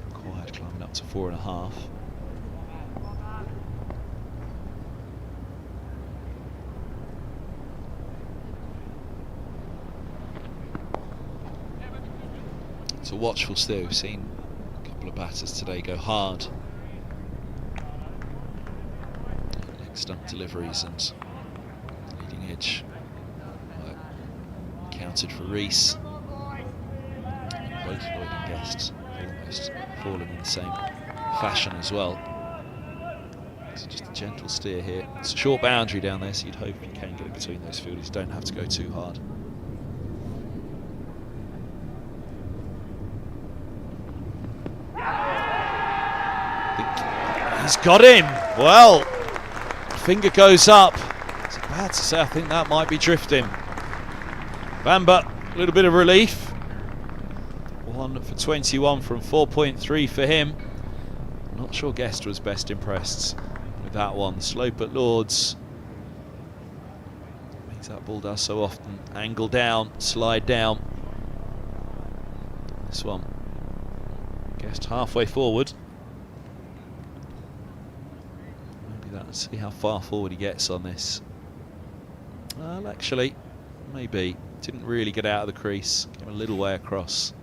A: Required climbing up to 4.5. It's a watchful still. We've seen a couple of batters today go hard. Leg stump deliveries and leading edge counted for Rees. Both Lloyd and Guest almost fallen in the same fashion as well. So just a gentle steer here. It's a short boundary down there, so you'd hope you can get it between those fielders. You don't have to go too hard. He's got him. Well, finger goes up. It's bad to say, I think that might be drifting. Bamber, a little bit of relief. 1 for 21 from 4.3 for him. Not sure Guest was best impressed with that one. Slope at Lords. Makes that ball does so often. Angle down, slide down. This one. Guest halfway forward. Let's see how far forward he gets on this. Well, actually, Maybe. Didn't really get out of the crease. Came a little way across.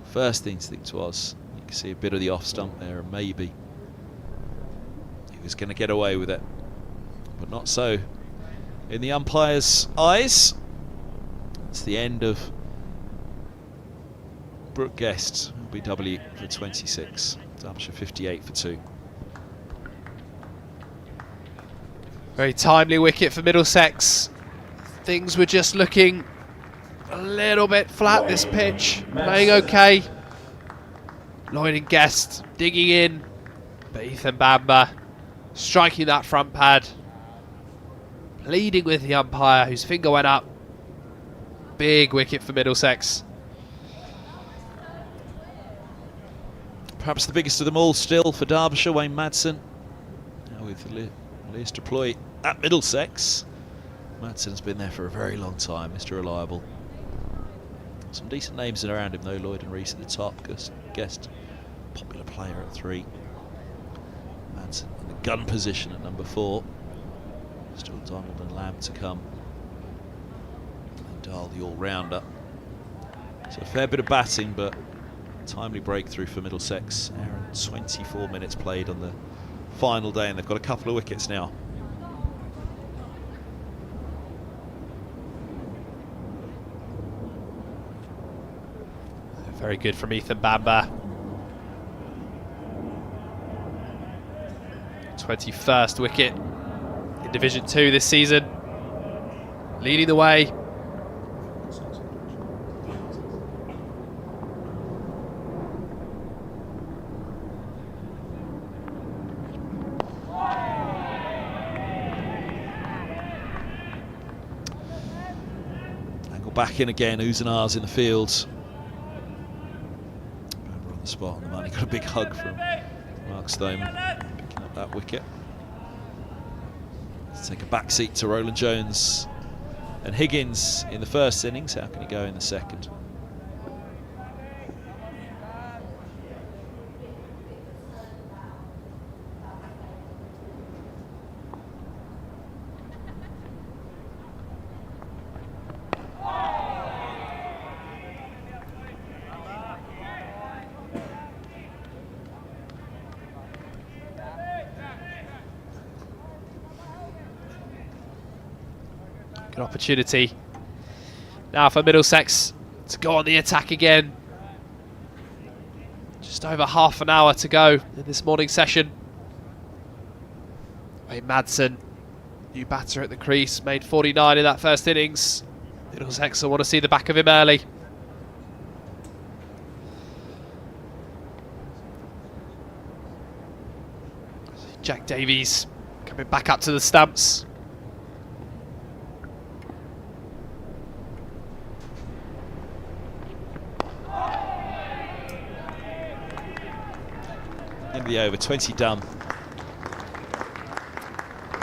A: First instinct was, you can see a bit of the off stump there, and maybe he was going to get away with it. But not so in the umpire's eyes. It's the end of Brooke Guest, BW for 26. Derbyshire 58 for 2.
B: Very timely wicket for Middlesex. Things were just looking a little bit flat this pitch. Playing okay. Lloyd and Guest digging in. But Ethan Bamber striking that front pad. Pleading with the umpire whose finger went up. Big wicket for Middlesex.
A: Perhaps the biggest of them all still for Derbyshire, Wayne Madsen. Now with Lears deploy at Middlesex. Madsen's been there for a very long time, Mr. Reliable. Some decent names in around him though, Lloyd and Rees at the top. Guest, popular player at 3. Madsen in the gun position at number 4. Still Donald and Lamb to come. And Dahl the all-rounder. So a fair bit of batting, but timely breakthrough for Middlesex. Aaron, 24 minutes played on the final day, and they've got a couple of wickets now.
B: Very good from Ethan Bamber. 21st wicket in Division 2 this season. Leading the way.
A: Angle back in again, oohs and ahs in the field. On the spot on the money, got a big hug from Mark Stoneman, picking up that wicket. Let's take a back seat to Roland Jones and Higgins in the first innings. How can he go in the second?
B: Good opportunity now for Middlesex to go on the attack again. Just over half an hour to go in this morning session. Wayne Madsen, new batter at the crease, made 49 in that first innings. Middlesex will want to see the back of him early. Jack Davies coming back up to the stumps.
A: End of the over, 20 done.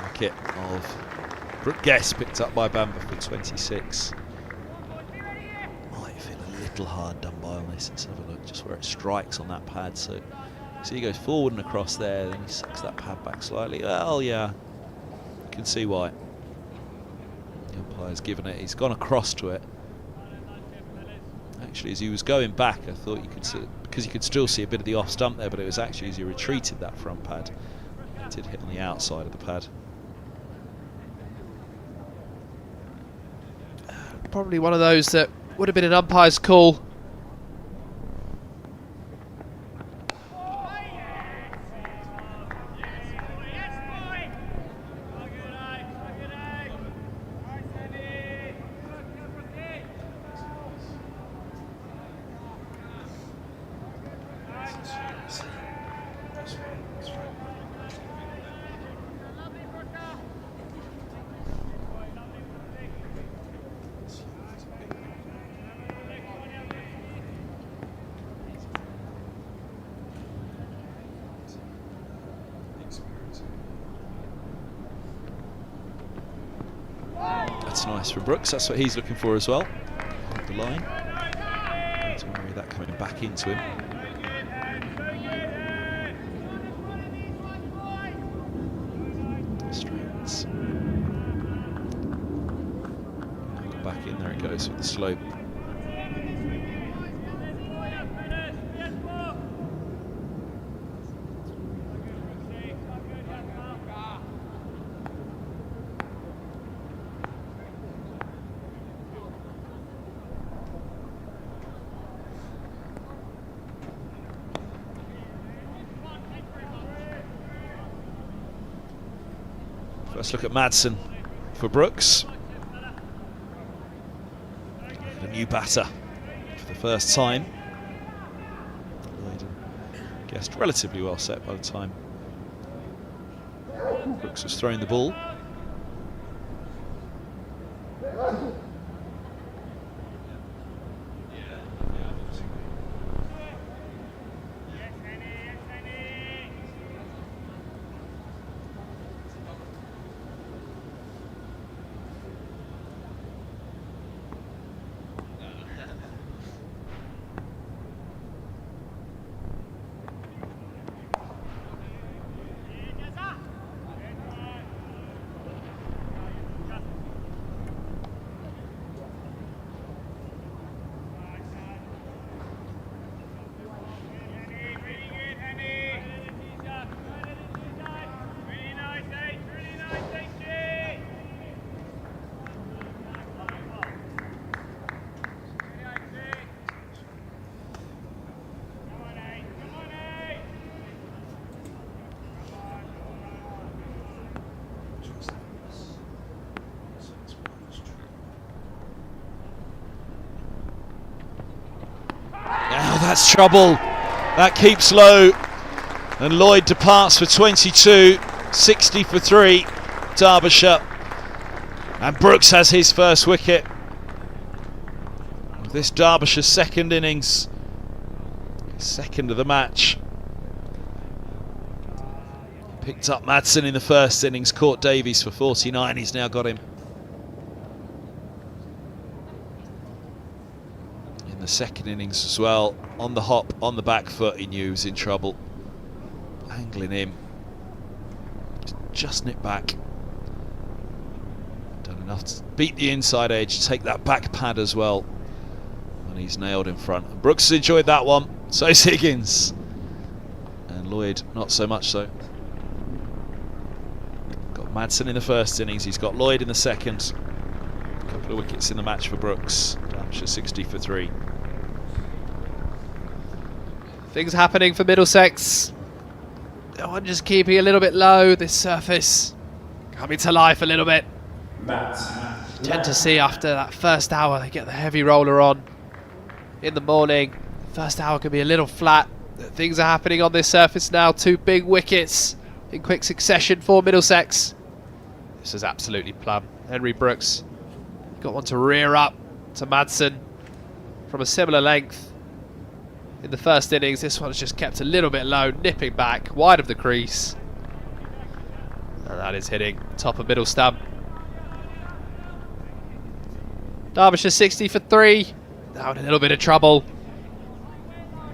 A: Wicket of Brooke Guest picked up by Bamber for 26. Might feel a little hard done by on this. Let's have a look just where it strikes on that pad. So he goes forward and across there, then he sucks that pad back slightly. Well, yeah, you can see why. The umpire's given it. He's gone across to it. Actually, as he was going back, I thought you could see, because you could still see a bit of the off stump there, but it was actually as he retreated that front pad, it did hit on the outside of the pad.
B: Probably one of those that would have been an umpire's call.
A: That's nice for Brooks, that's what he's looking for as well. Hold the line. Don't worry that coming back into him. Straights. back in. There it goes with the slope. First look at Madsen for Brooks. A new batter for the first time. Lloyd guessed relatively well set by the time Brooks was throwing the ball. Now that's trouble. That keeps low. And Lloyd departs for 22. 60 for 3. Derbyshire. And Brooks has his first wicket. This Derbyshire second innings. Second of the match. Picked up Madsen in the first innings. Caught Davies for 49. He's now got him. The second innings as well, on the hop, on the back foot, he knew he was in trouble. Angling him, just nipped back. Done enough to beat the inside edge, take that back pad as well, and he's nailed in front. And Brooks has enjoyed that one, so's Higgins, and Lloyd not so much so. Got Madsen in the first innings, he's got Lloyd in the second. A couple of wickets in the match for Brooks. Derbyshire 60 for 3.
B: Things happening for Middlesex. I'm just keeping a little bit low. This surface coming to life a little bit. Tend to see after that first hour they get the heavy roller on in the morning. First hour can be a little flat. Things are happening on this surface now. 2 big wickets in quick succession for Middlesex. This is absolutely plumb. Henry Brooks got one to rear up to Madsen from a similar length. In the first innings, this one's just kept a little bit low, nipping back, wide of the crease. And that is hitting top of middle stump. Derbyshire 60 for 3. Now in a little bit of trouble.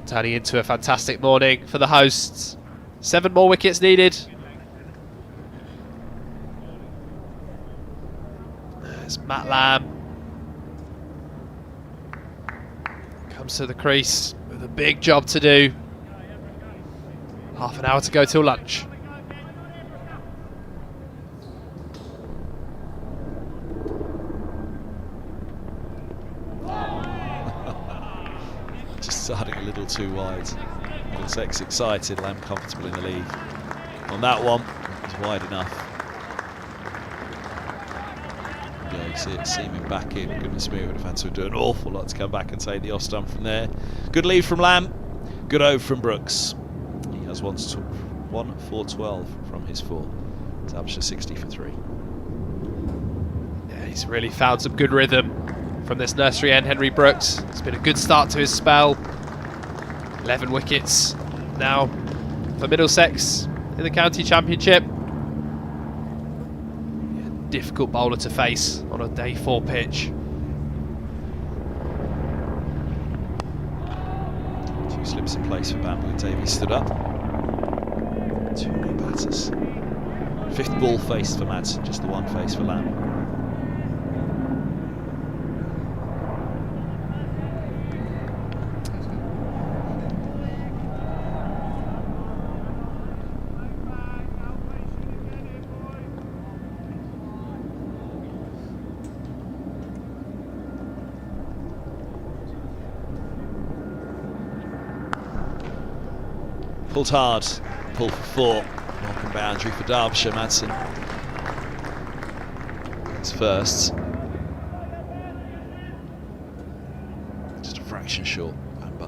B: Turning into a fantastic morning for the hosts. 7 more wickets needed. There's Matt Lamb. Comes to the crease. A big job to do. Half an hour to go till lunch.
A: Just starting a little too wide. Middlesex excited, Lamb comfortable in the lead. On that one, it was wide enough. Yeah, you see it seaming back in. Goodness me, would have had to do an awful lot to come back and take the off stump from there. Good lead from Lamb, good over from Brooks. He has 1 for 12 from his 4. Derbyshire 60 for 3.
B: Yeah, he's really found some good rhythm from this nursery end, Henry Brooks. It's been a good start to his spell. 11 wickets now for Middlesex in the county championship. Difficult bowler to face on a day 4 pitch.
A: 2 slips in place for Bamble. Davies stood up. 2 new batters. 5th ball faced for Madsen, just the 1 face for Lamb. Pulled hard, pulled for 4. Knocking boundary for Derbyshire. Madsen. It's first. Just a fraction short. Bamber.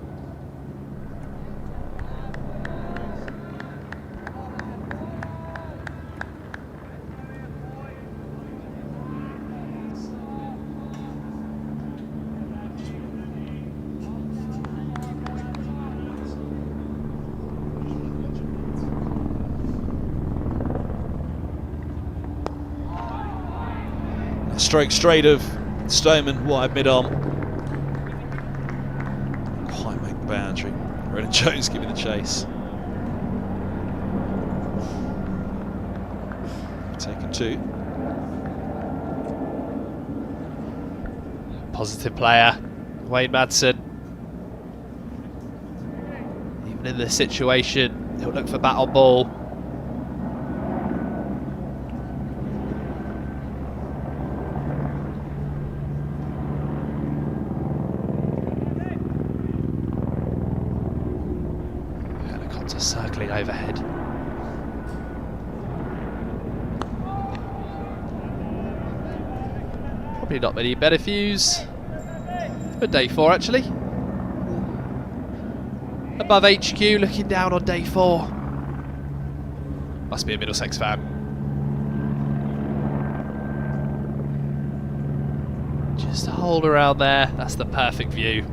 A: Stroke straight of Stoneman, wide mid-arm. Quite make the boundary. Ronan Jones giving the chase. Taken 2.
B: Positive player, Wayne Madsen. Even in this situation, he'll look for bat on ball. Circling overhead. Probably not many better views for day 4 actually. Above HQ, looking down on day 4. Must be a Middlesex fan. Just hold around there, that's the perfect view.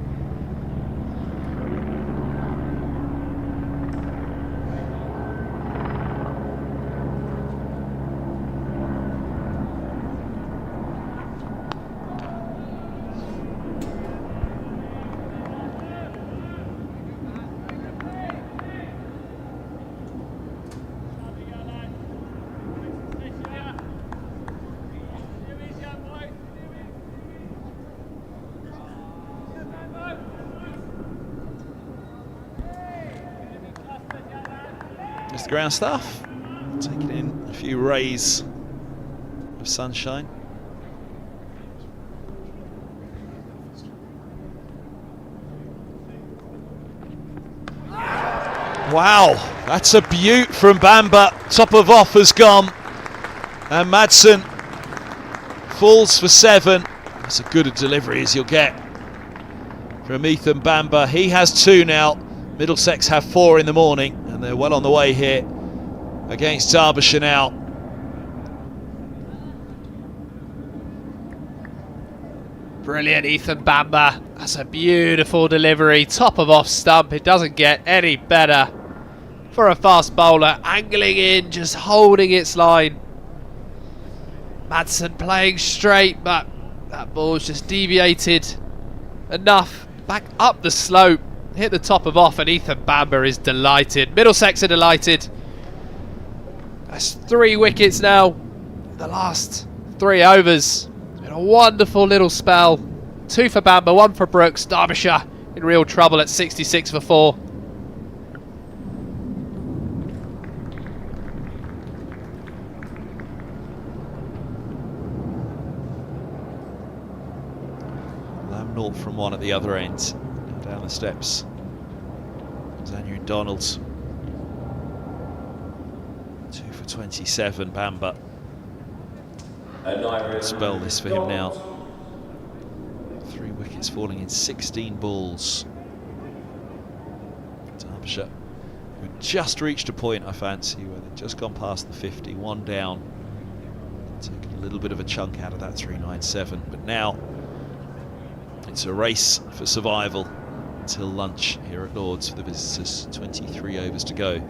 A: The ground staff taking in a few rays of sunshine. Wow, that's a beaut from Bamber. Top of off has gone, and Madsen falls for 7. That's as good a delivery as you'll get from Ethan Bamber. He has 2 now. Middlesex have 4 in the morning, and they're well on the way here against Derbyshire now.
B: Brilliant, Ethan Bamber. That's a beautiful delivery. Top of off stump. It doesn't get any better for a fast bowler. Angling in, just holding its line. Madsen playing straight, but that ball's just deviated enough back up the slope. Hit the top of off, and Ethan Bamber is delighted. Middlesex are delighted. That's 3 wickets now. The last 3 overs. Been a wonderful little spell. 2 for Bamber, 1 for Brooks. Derbyshire in real trouble at 66 for 4.
A: Lamb 0 from 1 at the other end. Down the steps. Daniel Donalds. 2 for 27, Bamber. Spell this for him now. 3 wickets falling in 16 balls. Derbyshire, who just reached a point, I fancy, where they've just gone past the 50, 1 down. Taking a little bit of a chunk out of that 397, but now it's a race for survival until lunch here at Lord's for the visitors. 23 overs to go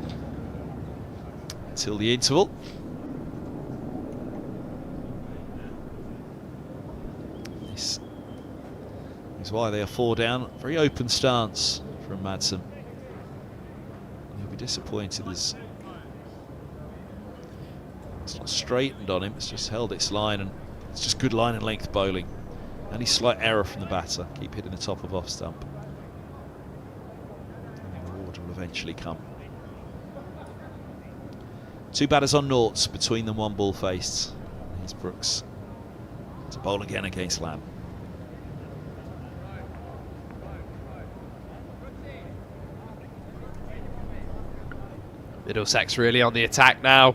A: until the interval. This is why they are 4 down. Very open stance from Madsen. He'll be disappointed as it's not straightened on him, it's just held its line, and it's just good line and length bowling. Any slight error from the batter, keep hitting the top of off stump. The reward will eventually come. 2 batters on noughts, between them 1 ball faced. Here's Brooks to bowl again against Lamb.
B: Middlesex really on the attack now.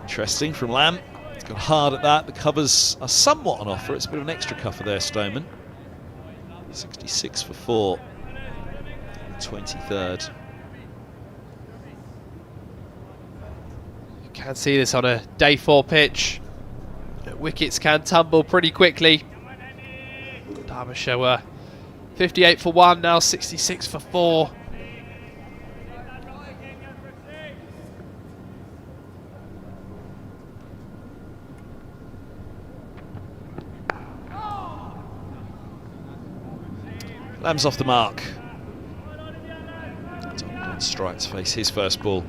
A: Interesting from Lamb. He's gone hard at that. The covers are somewhat on offer. It's a bit of an extra cover there, Stoneman. 66 for 4. The 23rd.
B: You can see this on a day 4 pitch. Wickets can tumble pretty quickly. Derbyshire were 58 for 1, now 66 for 4.
A: Lamb's off the mark. On strike to face his first ball.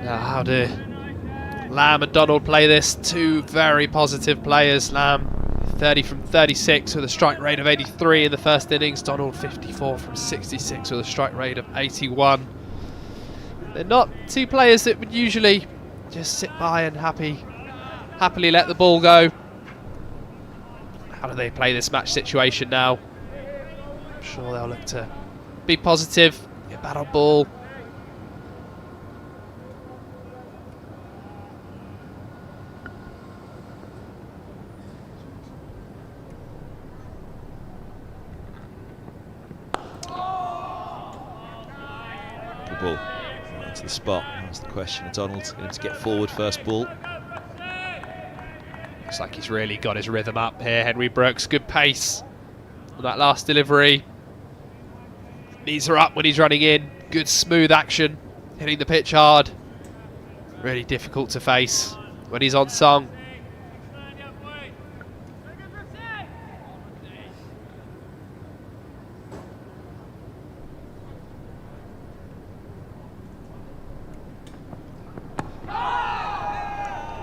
B: Now how do Lamb and Donald play this? Two very positive players. Lamb 30 from 36 with a strike rate of 83 in the first innings. Donald 54 from 66 with a strike rate of 81. They're not two players that would usually just sit by and happily let the ball go. How do they play this match situation now? I'm sure they'll look to be positive, get bat on ball.
A: Good ball. Right into the spot. That's the question. Donald going to get forward first ball.
B: Looks like he's really got his rhythm up here, Henry Brooks. Good pace on that last delivery. Knees are up when he's running in. Good smooth action, hitting the pitch hard. Really difficult to face when he's on song.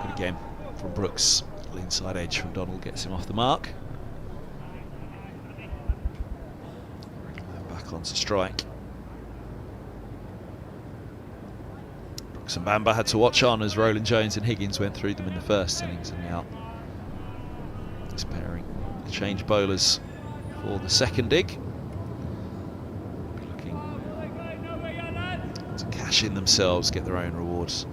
A: Good again from Brooks. Inside edge from Donald gets him off the mark. And back onto strike. Brooks and Bamba had to watch on as Roland Jones and Higgins went through them in the first innings, and now this pairing change bowlers for the second dig. Be looking to cash in themselves, get their own rewards.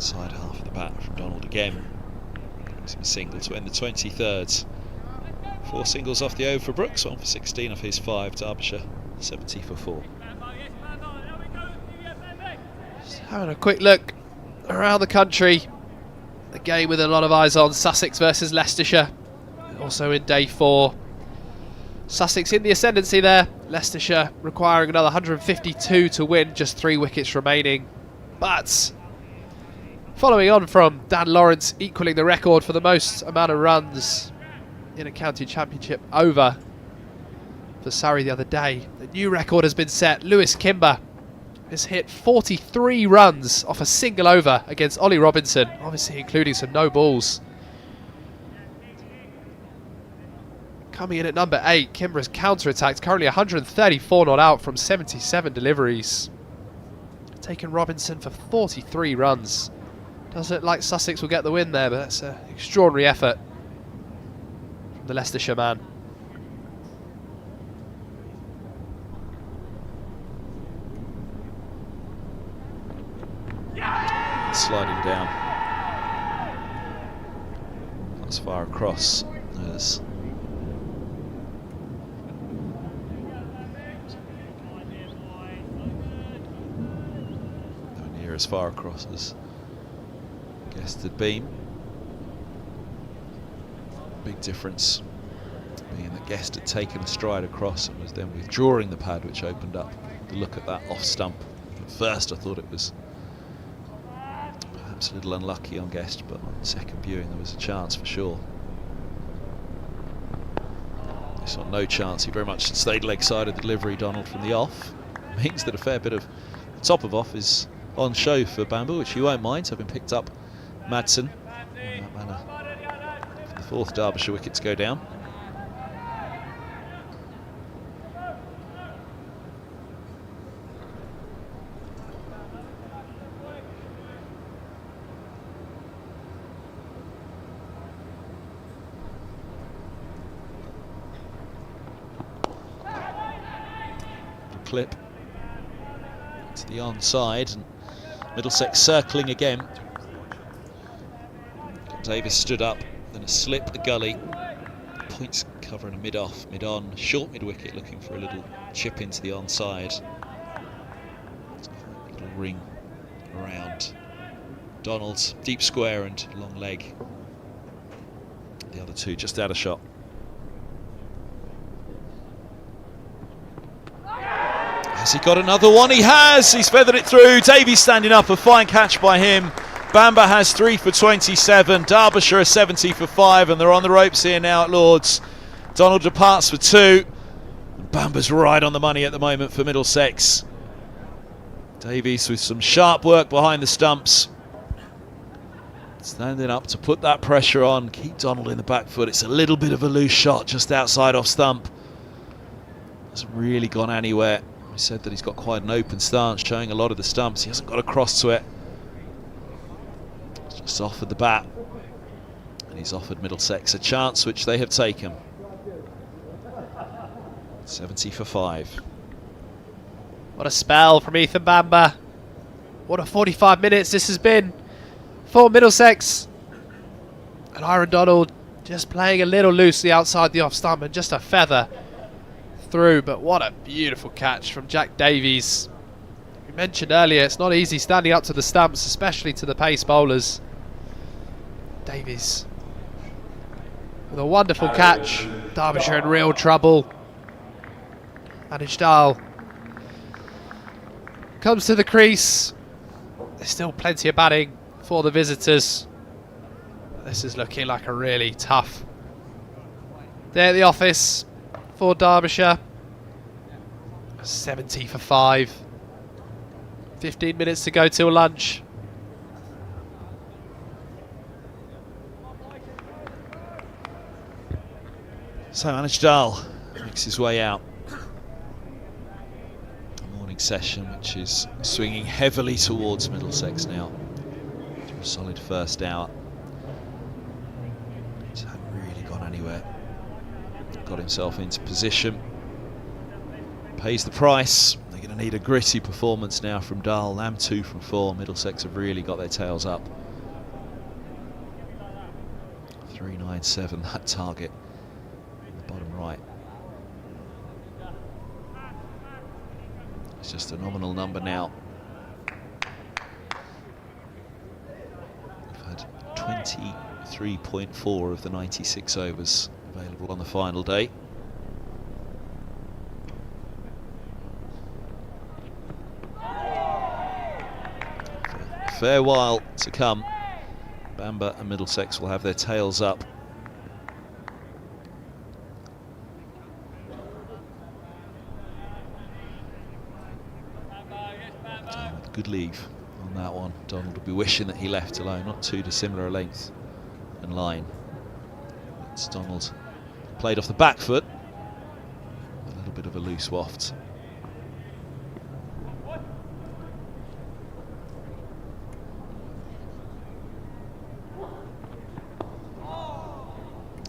A: Side half of the bat from Donald again. Brings him a single to end the 23rd. 4 singles off the over for Brooks, 1 for 16 off his 5. Derbyshire 70 for 4.
B: Just having a quick look around the country. A game with a lot of eyes on Sussex versus Leicestershire. Also in day 4. Sussex in the ascendancy there. Leicestershire requiring another 152 to win, just 3 wickets remaining. But following on from Dan Lawrence equaling the record for the most amount of runs in a county championship over for Surrey the other day, the new record has been set. Lewis Kimber has hit 43 runs off a single over against Ollie Robinson, obviously including some no balls. Coming in at number 8, Kimber has counter-attacked, currently 134 not out from 77 deliveries. Taken Robinson for 43 runs. Doesn't look like Sussex will get the win there, but that's an extraordinary effort from the Leicestershire man.
A: as far across as nowhere near as far across as Guest had been. Big difference being that Guest had taken a stride across and was then withdrawing the pad, which opened up the look at that off stump. At first I thought it was perhaps a little unlucky on Guest, but on second viewing there was a chance for sure. This one no chance, he very much stayed leg side of the delivery, Donald, from the off. Means that a fair bit of the top of off is on show for Bamber, which you won't mind, having picked up Madsen in that manner. For the fourth Derbyshire wicket to go down. Clip to the onside, and Middlesex circling again. Davis stood up, then a slip the gully, points cover and a mid-off, mid-on, short mid-wicket, looking for a little chip into the onside. A little ring around Donald, deep square and long leg. The other two just out of shot. Has he got another one? He has! He's feathered it through. Davies standing up, a fine catch by him. Bamber has 3 for 27. Derbyshire are 70 for 5, and they're on the ropes here now at Lords. Donald departs for 2. Bamber's right on the money at the moment for Middlesex. Davies with some sharp work behind the stumps. Standing up to put that pressure on, keep Donald in the back foot. It's a little bit of a loose shot just outside off stump. Hasn't really gone anywhere. He said that he's got quite an open stance, showing a lot of the stumps. He hasn't got across to it. He's just offered the bat. And he's offered Middlesex a chance, which they have taken. 70 for 5.
B: What a spell from Ethan Bamber. What a 45 minutes this has been for Middlesex. And Aaron Donald just playing a little loosely outside the off stump and just a feather through. But what a beautiful catch from Jack Davies. We mentioned earlier it's not easy standing up to the stumps, especially to the pace bowlers. Davies with a wonderful catch. Derbyshire in real trouble. Anishtal comes to the crease. There's still plenty of batting for the visitors. This is looking like a really tough day at the office for Derbyshire. 70 for 5. 15 minutes to go till lunch.
A: So Anishtal makes his way out. Morning session, which is swinging heavily towards Middlesex now. A solid first hour. He hadn't really gone anywhere. Got himself into position. Pays the price. They're going to need a gritty performance now from Dahl. Lamb 2 from 4. Middlesex have really got their tails up. 397, that target. In the bottom right. It's just a nominal number now. We've had 23.4 of the 96 overs available on the final day. A fair while to come. Bamber and Middlesex will have their tails up. Good leave on that one. Donald will be wishing that he left alone, not too dissimilar a length and line. It's Donald played off the back foot. A little bit of a loose waft.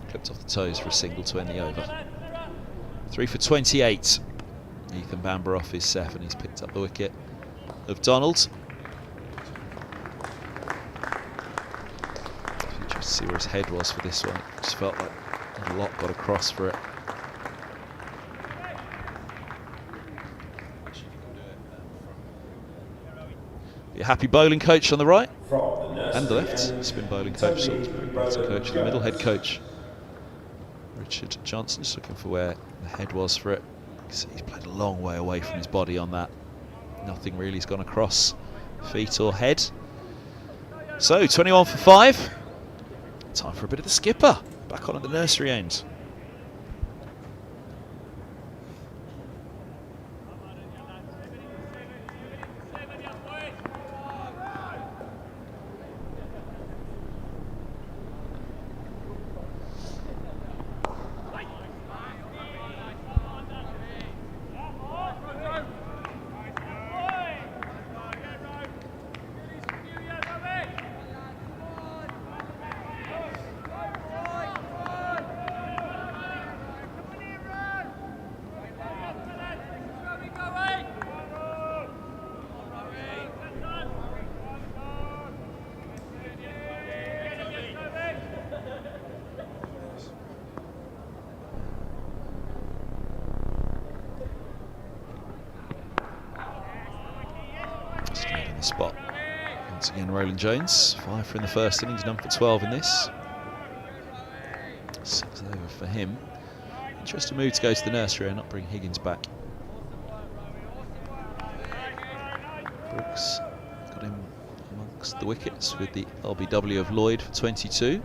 A: Clipped off the toes for a single to end the over. 3 for 28. Ethan Bamber off his 7. He's picked up the wicket of Donald. See where his head was for this one. It just felt like a lot got across for it. Your happy bowling coach on the right and the left. Spin bowling coach, batting coach, the middle head coach. Richard Johnson just looking for where the head was for it. He's played a long way away from his body on that. Nothing really has gone across feet or head. So 21 for 5. Time for a bit of the skipper. Back on at the nursery end. Straight in the spot. Once again, Roland Jones. 5 for in the first innings, none for 12 in this. 6 over for him. Interesting move to go to the nursery and not bring Higgins back. Brooks got him amongst the wickets with the LBW of Lloyd for 22.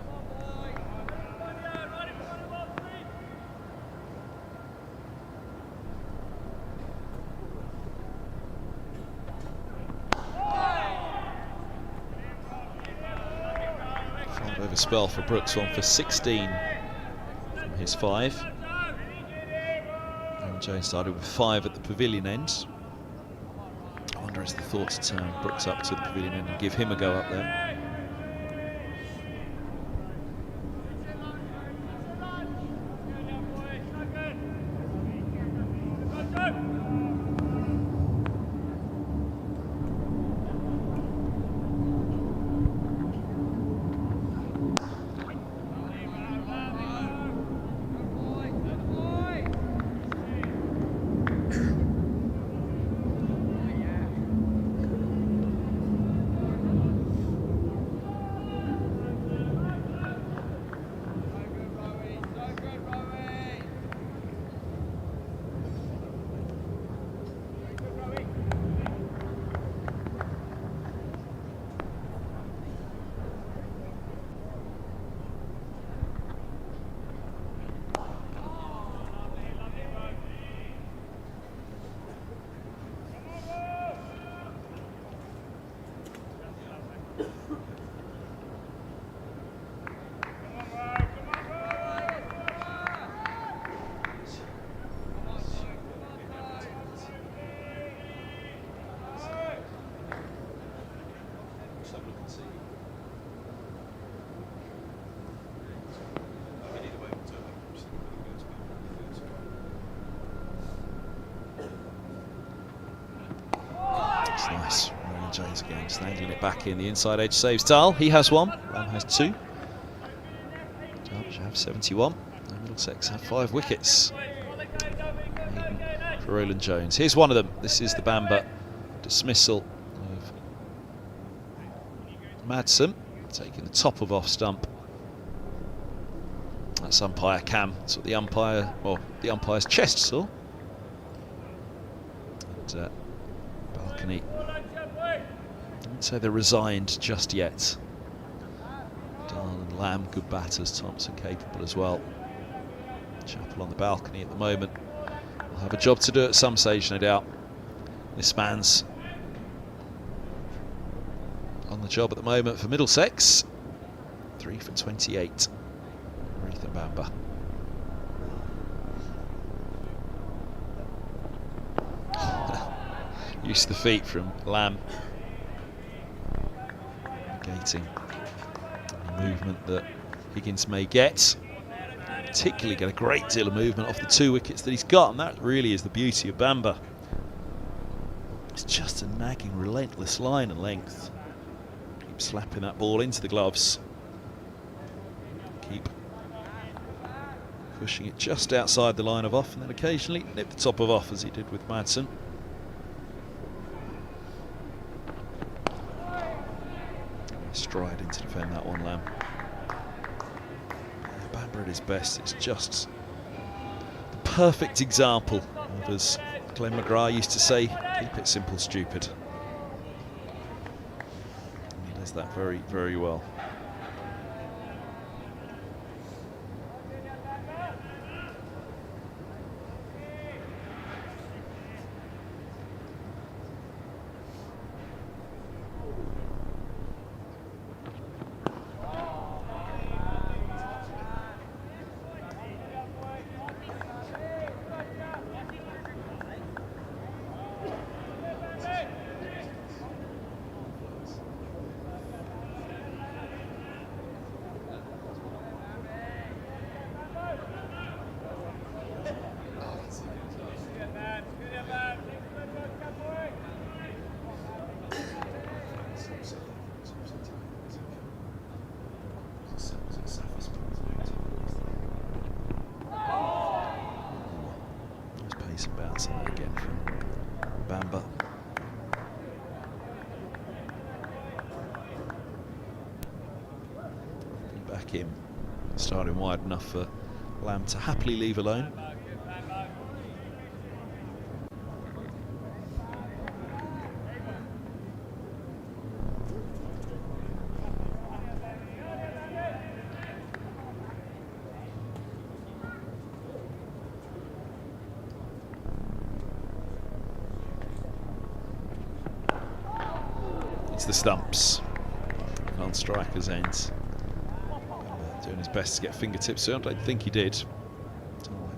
A: Over spell for Brooks, 1 for 16 from his 5. And Jones started with 5 at the pavilion end. I wonder is the thought to turn Brooks up to the pavilion end and give him a go up there. Nice. Roland Jones again, just angling it back in. The inside edge saves Dahl. He has 1. Ram has 2. Derbyshire have 71. And Middlesex have 5 wickets. Maiden for Roland Jones. Here's one of them. This is the Bamber dismissal of Madsen, taking the top of off stump. That's umpire Cam. That's what the umpire, or the umpire's chest saw. And balcony. I wouldn't say they're resigned just yet. Dahl and Lamb, good batters. Thompson capable as well. Chappell on the balcony at the moment. Will have a job to do at some stage, no doubt. This man's on the job at the moment for Middlesex. 3 for 28. Ethan Bamber. Use the feet from Lamb. Negating any movement that Higgins may get. Particularly get a great deal of movement off the 2 wickets that he's got, and that really is the beauty of Bamber. It's just a nagging, relentless line and length. Keep slapping that ball into the gloves. keep pushing it just outside the line of off, and then occasionally nip the top of off as he did with Madsen. Striding to defend that one, Lamb. Bamber at his best, it's just the perfect example of, as Glenn McGrath used to say, keep it simple, stupid. And he does that very, very well. Starting wide enough for Lamb to happily leave alone. It's the stumps on striker's ends. Doing his best to get fingertips to it. I don't think he did.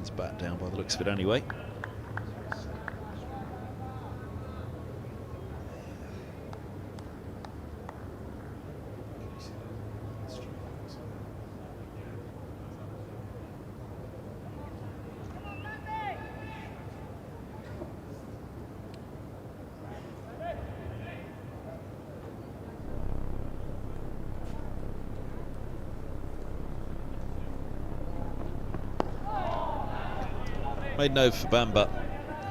A: He's back down by the looks of it anyway. Maiden over for Bamber,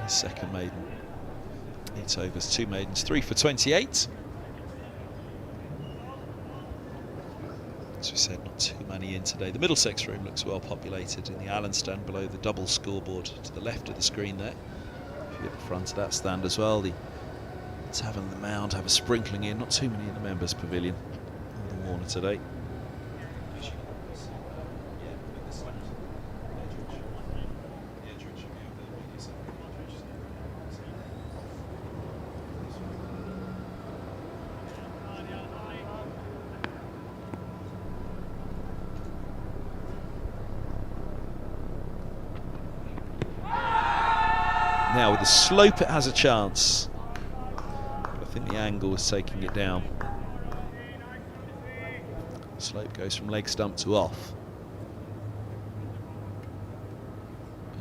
A: his second maiden. 8 overs, 2 maidens, 3 for 28. As we said, not too many in today. The Middlesex room looks well populated in the Allen stand below the double scoreboard to the left of the screen there. If you're at the front of that stand as well, the Tavern and the Mound have a sprinkling in, not too many in the members' pavilion or the Warner today. Now with the slope it has a chance, but I think the angle is taking it down. Slope goes from leg stump to off.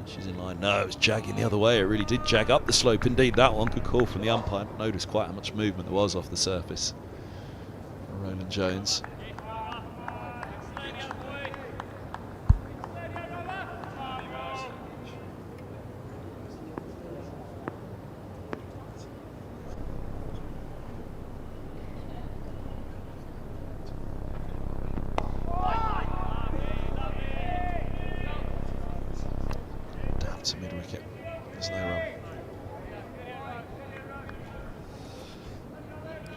A: She's in line. No, it's jagging the other way. It really did jag up the slope indeed, that one. Good call from the umpire. Noticed quite how much movement there was off the surface. Roland Jones. To mid-wicket, there's no run.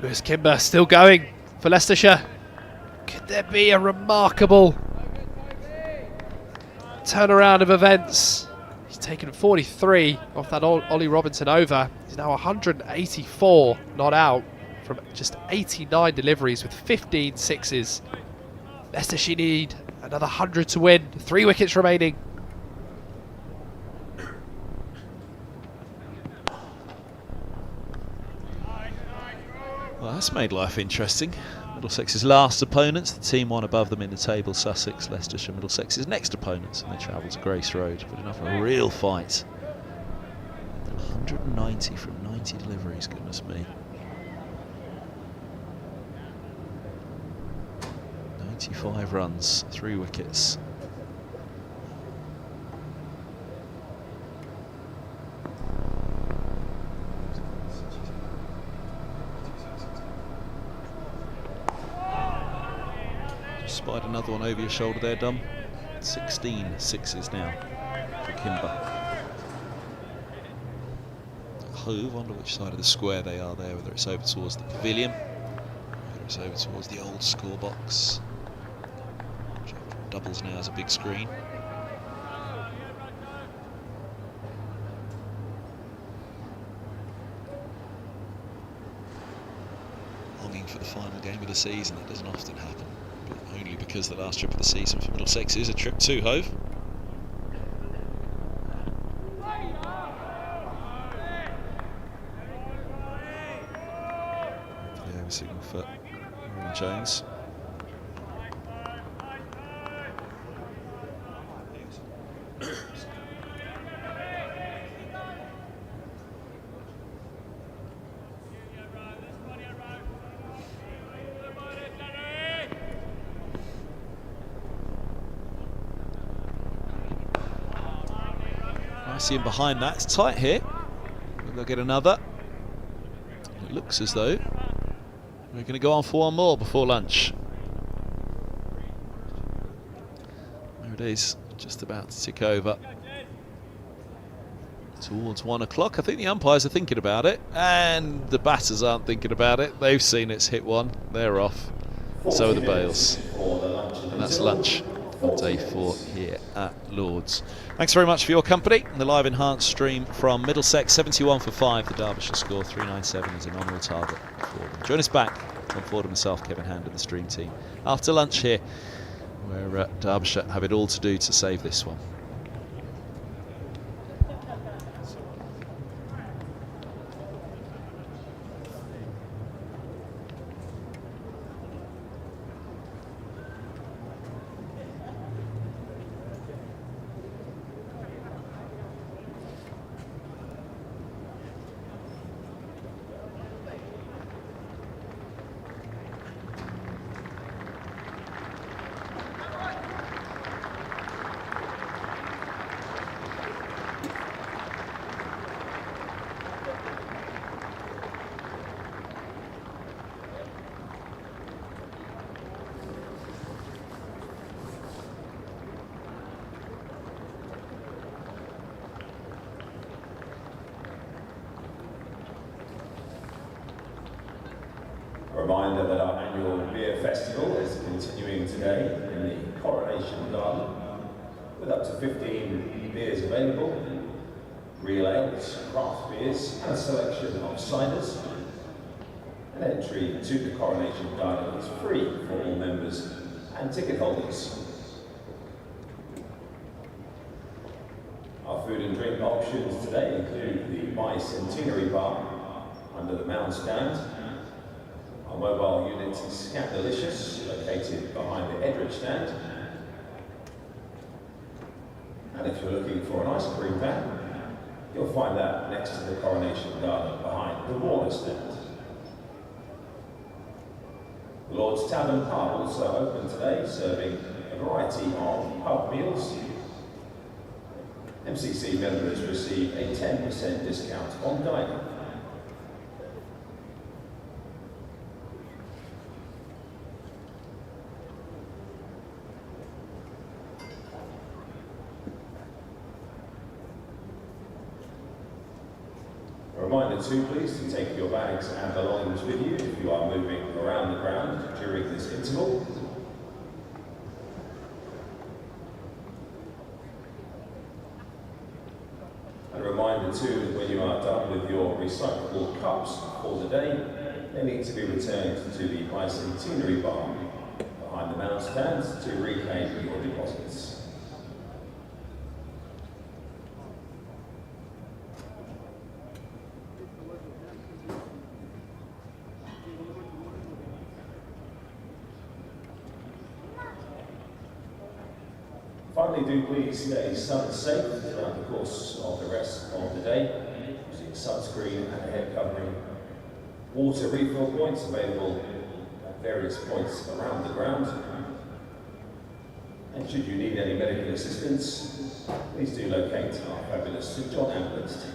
B: Lewis Kimber still going for Leicestershire. Could there be a remarkable turnaround of events? He's taken 43 off that Ollie Robinson over. He's now 184 not out from just 89 deliveries with 15 sixes. Leicestershire need another 100 to win. 3 wickets remaining.
A: Well, that's made life interesting. Middlesex's last opponents, the team one above them in the table, Sussex, Leicestershire, Middlesex's next opponents, and they travel to Grace Road. But enough of a real fight. 190 from 90 deliveries, goodness me. 25 runs, 3 wickets. Just spied another one over your shoulder there, Dom. 16 sixes now for Kimber. Hove, wonder which side of the square they are there, whether it's over towards the pavilion, whether it's over towards the old score box, which doubles now as a big screen. Longing for the final game of the season. That doesn't often happen, but only because the last trip of the season for Middlesex is a trip to Hove. Signal for Aaron Jones. Nicely in behind that. It's tight here. They'll get another. It looks as though we're going to go on for one more before lunch. There it is, just about to tick over towards 1 o'clock. I think the umpires are thinking about it, and the batters aren't thinking about it. They've seen it's hit one, they're off. So are the bails. And that's lunch on day 4 here at Lord's. Thanks very much for your company. The live enhanced stream from Middlesex, 71 for 5. The Derbyshire score 397 is a nominal target for them. Join us back, Tom Ford and myself, Kevin Hand and the stream team, after lunch here, where Derbyshire have it all to do to save this one.
E: A reminder that our annual beer festival is continuing today in the Coronation Garden, with up to 15 beers available, real ales, craft beers, and a selection of ciders. And entry to the Coronation Garden is free for all members and ticket holders. Our food and drink options today include the Bicentenary Bar under the Mound Stand, our mobile unit Scandalicious, located behind the Edridge stand. And if you're looking for an ice cream van, you'll find that next to the Coronation Garden behind the Warner stand. The Lord's Tavern Pub also open today, serving a variety of pub meals. MCC members receive a 10% discount on dining. A reminder too, please, to take your bags and belongings with you if you are moving around the ground during this interval. And a reminder too that when you are done with your recyclable cups for the day, they need to be returned to the Bicentenary Bar behind the Mound Stand to reclaim your deposits. Finally, do please stay sun safe throughout the course of the rest of the day, using sunscreen and a head covering. Water refill points available at various points around the ground. And should you need any medical assistance, please do locate our fabulous St John ambulance team.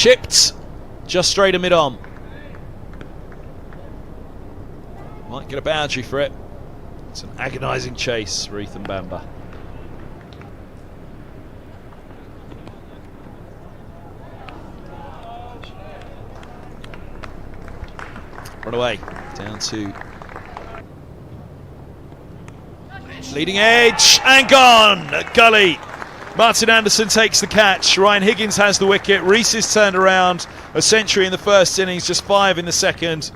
A: Chipped just straight to mid-on. Might get a boundary for it. It's an agonising chase for Ethan Bamber. Run away. Down to leading edge and gone. Gully. Martin Anderson takes the catch. Ryan Higgins has the wicket. Reese is turned around. A century in the first innings, just 5 in the second.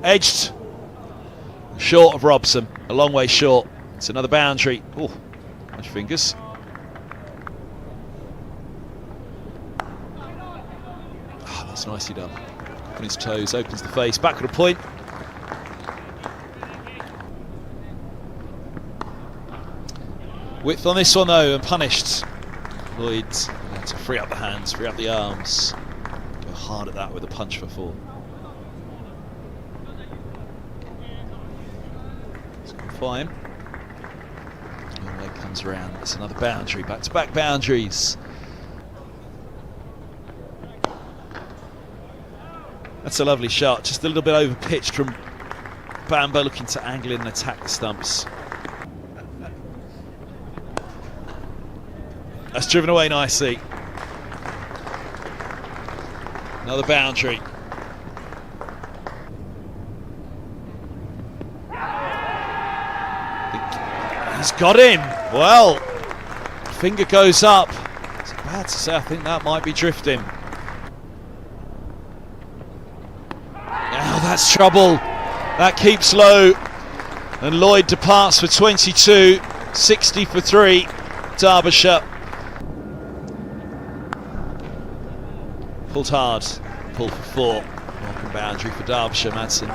A: Edged. Short of Robson. A long way short. It's another boundary. Oh, nice fingers. Oh, that's nicely done. On his toes, opens the face, back at a point. Width on this one though, and punished. Lloyd had to free up the hands, free up the arms. Go hard at that with a punch for 4. It's gone fine. And leg comes around. It's another boundary, back-to-back boundaries. That's a lovely shot, just a little bit over pitched from Bamber, looking to angle in and attack the stumps. That's driven away nicely. Another boundary. He's got him. Well, finger goes up. It's bad to say, I think that might be drifting. Oh, that's trouble. That keeps low. And Lloyd departs for 22. 60 for 3. Derbyshire. Pulled hard, pull for 4. Welcome boundary for Derbyshire, Madsen.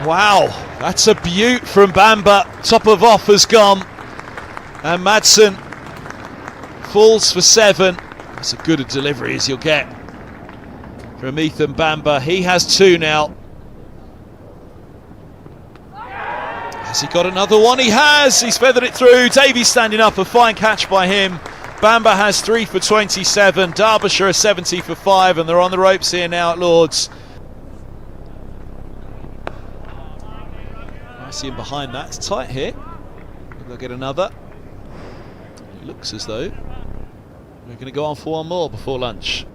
A: Wow, that's a beaut from Bamber. Top of off has gone. And Madsen falls for 7. That's as good a delivery as you'll get from Ethan Bamber. He has 2 now. Has he got another one? He has! He's feathered it through. Davies standing up, a fine catch by him. Bamber has 3 for 27, Derbyshire are 70 for 5, and they're on the ropes here now at Lords. I see him behind that. It's tight here. They'll get another. It looks as though we're going to go on for one more before lunch.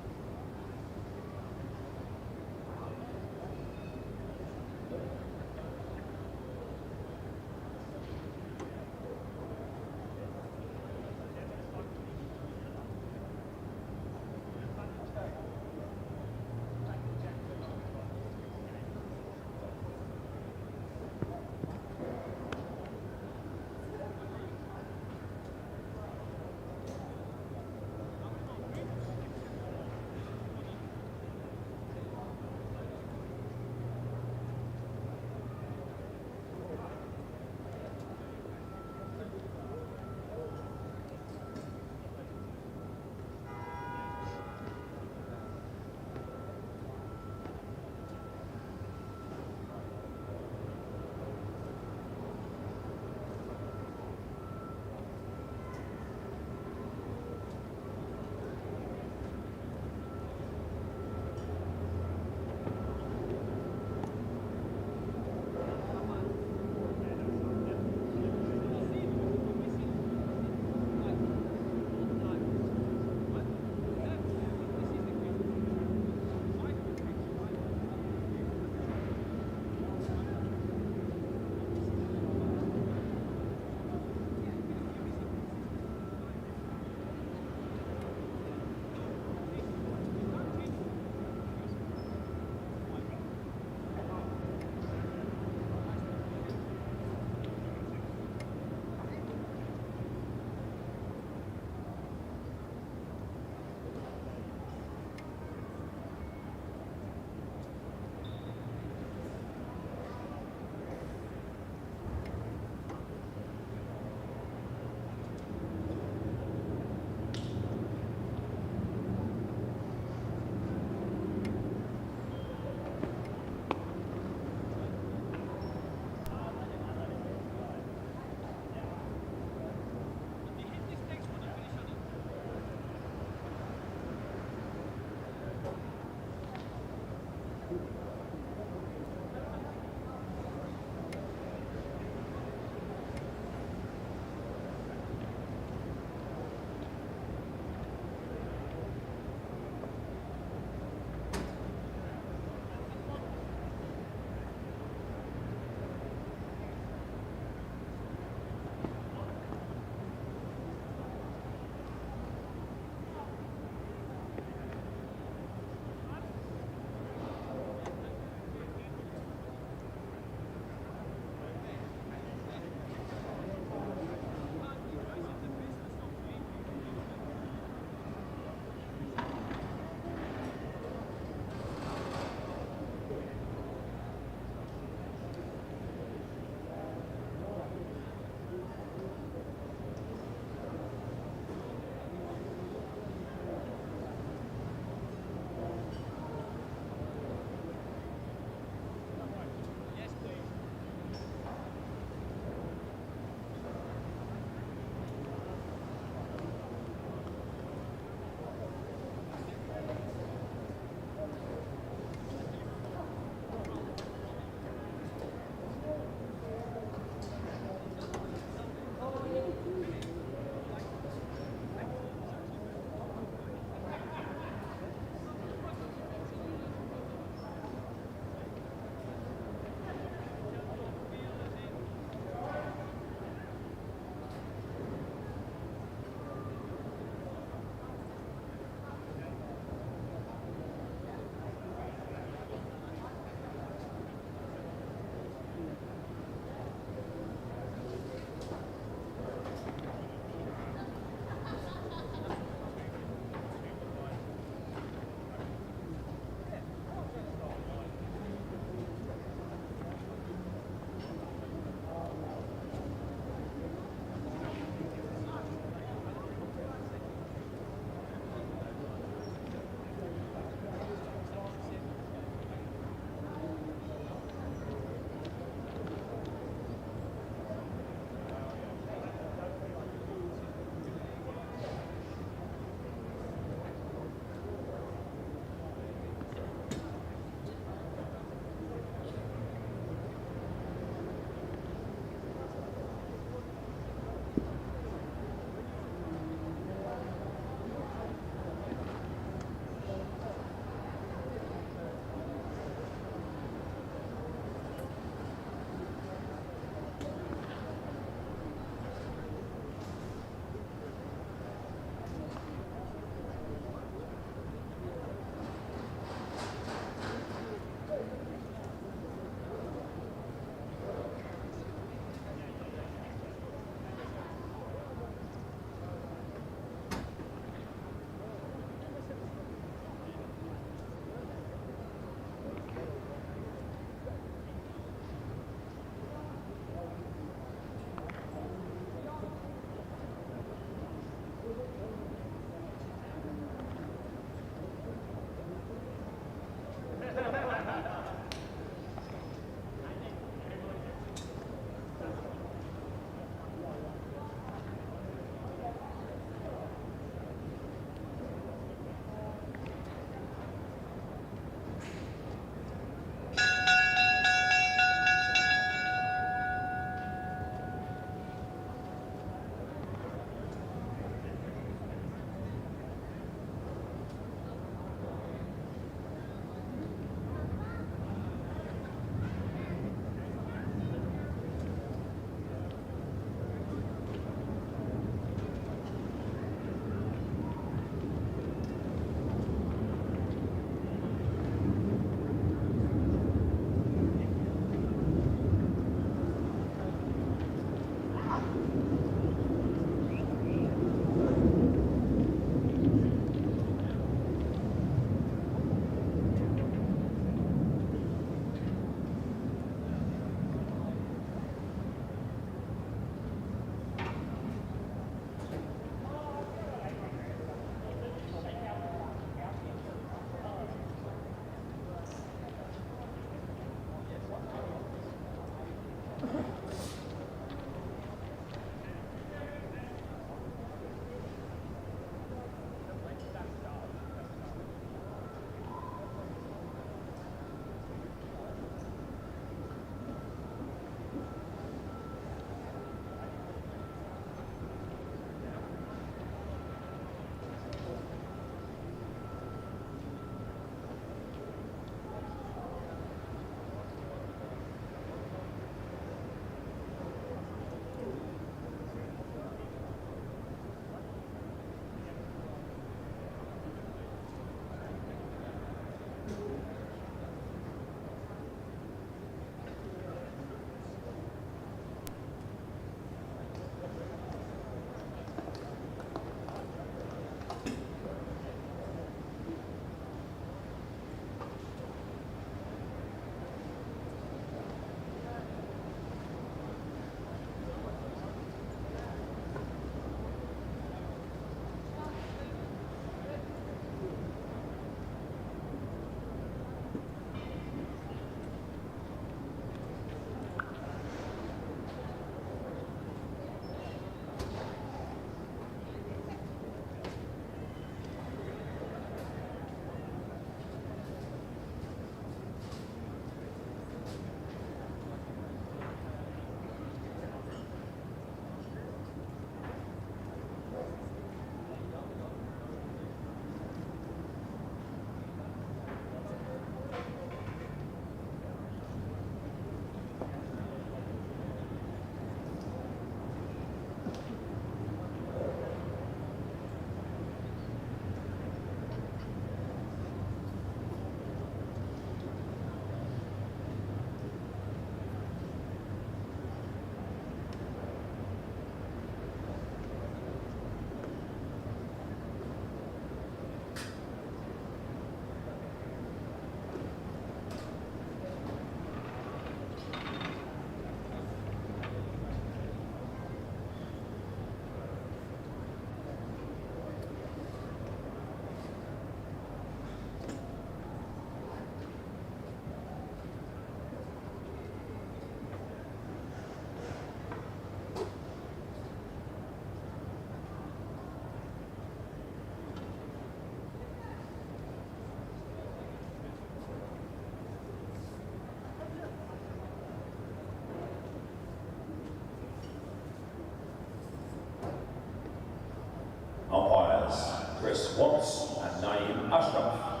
E: Chris Watts and Naeem Ashraf.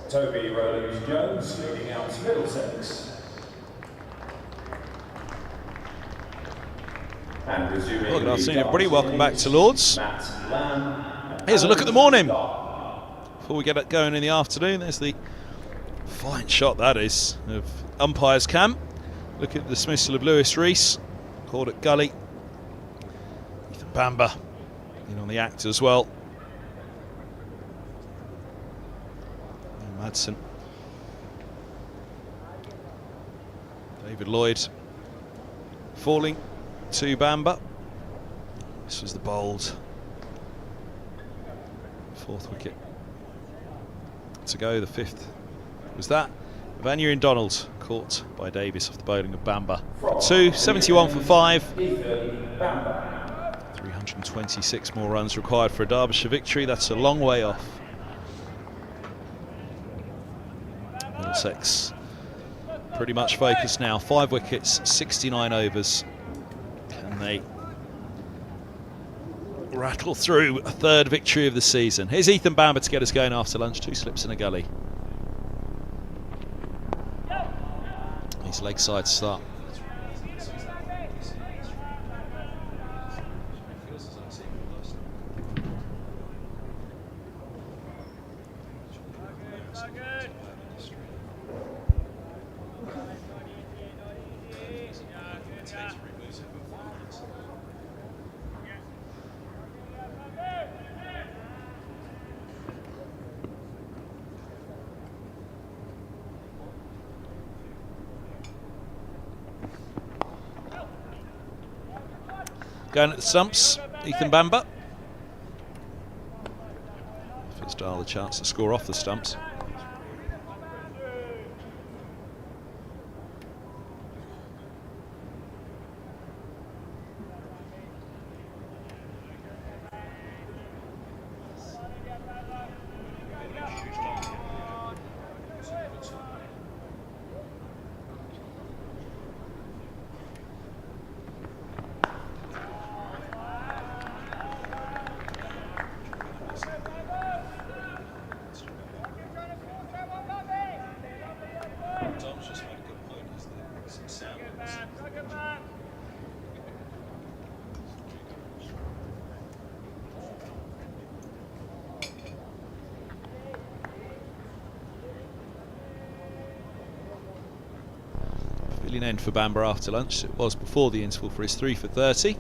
E: Toby Rowlands-Jones leading out to Middlesex. And resuming.
A: Well, good afternoon, everybody. Welcome back to Lords. Here's a look at the morning. Before we get going in the afternoon, there's the fine shot, that is, of umpire's cam. Look at the dismissal of Lewis Rees, called at Gully. Ethan Bamber in on the act as well. And Madsen. David Lloyd falling to Bamber. This was the bowled fourth wicket to go. The fifth was that. Vanya Donald caught by Davis off the bowling of Bamber. 71 for 5. 326 more runs required for a Derbyshire victory. That's a long way off. Middlesex pretty much focused now. 5 wickets, 69 overs. Can they rattle through a third victory of the season? Here's Ethan Bamber to get us going after lunch. 2 slips in a gully. He's leg side to start. Going at the stumps, Ethan Bamber. Fitzgerald a chance to score off the stumps. Pavilion end for Bamber after lunch. It was before the interval for his 3 for 30.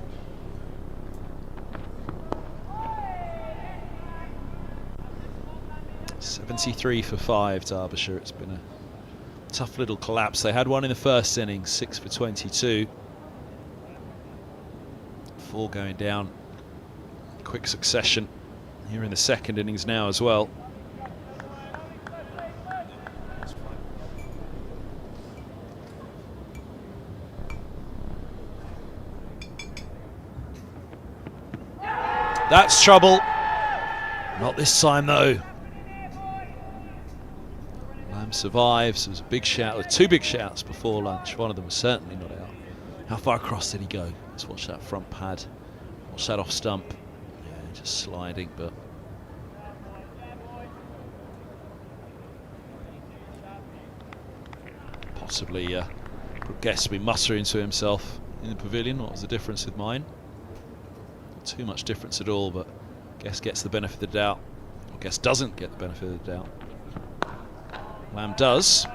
A: .73 for 5, Derbyshire. It's been a tough little collapse. They had one in the first innings, 6 for 22. 4 going down, quick succession here in the second innings now as well. That's trouble. Not this time though. Lamb survives. There was a big shout, 2 big shouts before lunch. One of them was certainly not out. How far across did he go? Let's watch that front pad. Watch that off stump. Yeah, just sliding, but possibly guess be muttering to himself in the pavilion. What was the difference with mine? Not too much difference at all, but guess gets the benefit of the doubt. Or guess doesn't get the benefit of the doubt. Lamb does.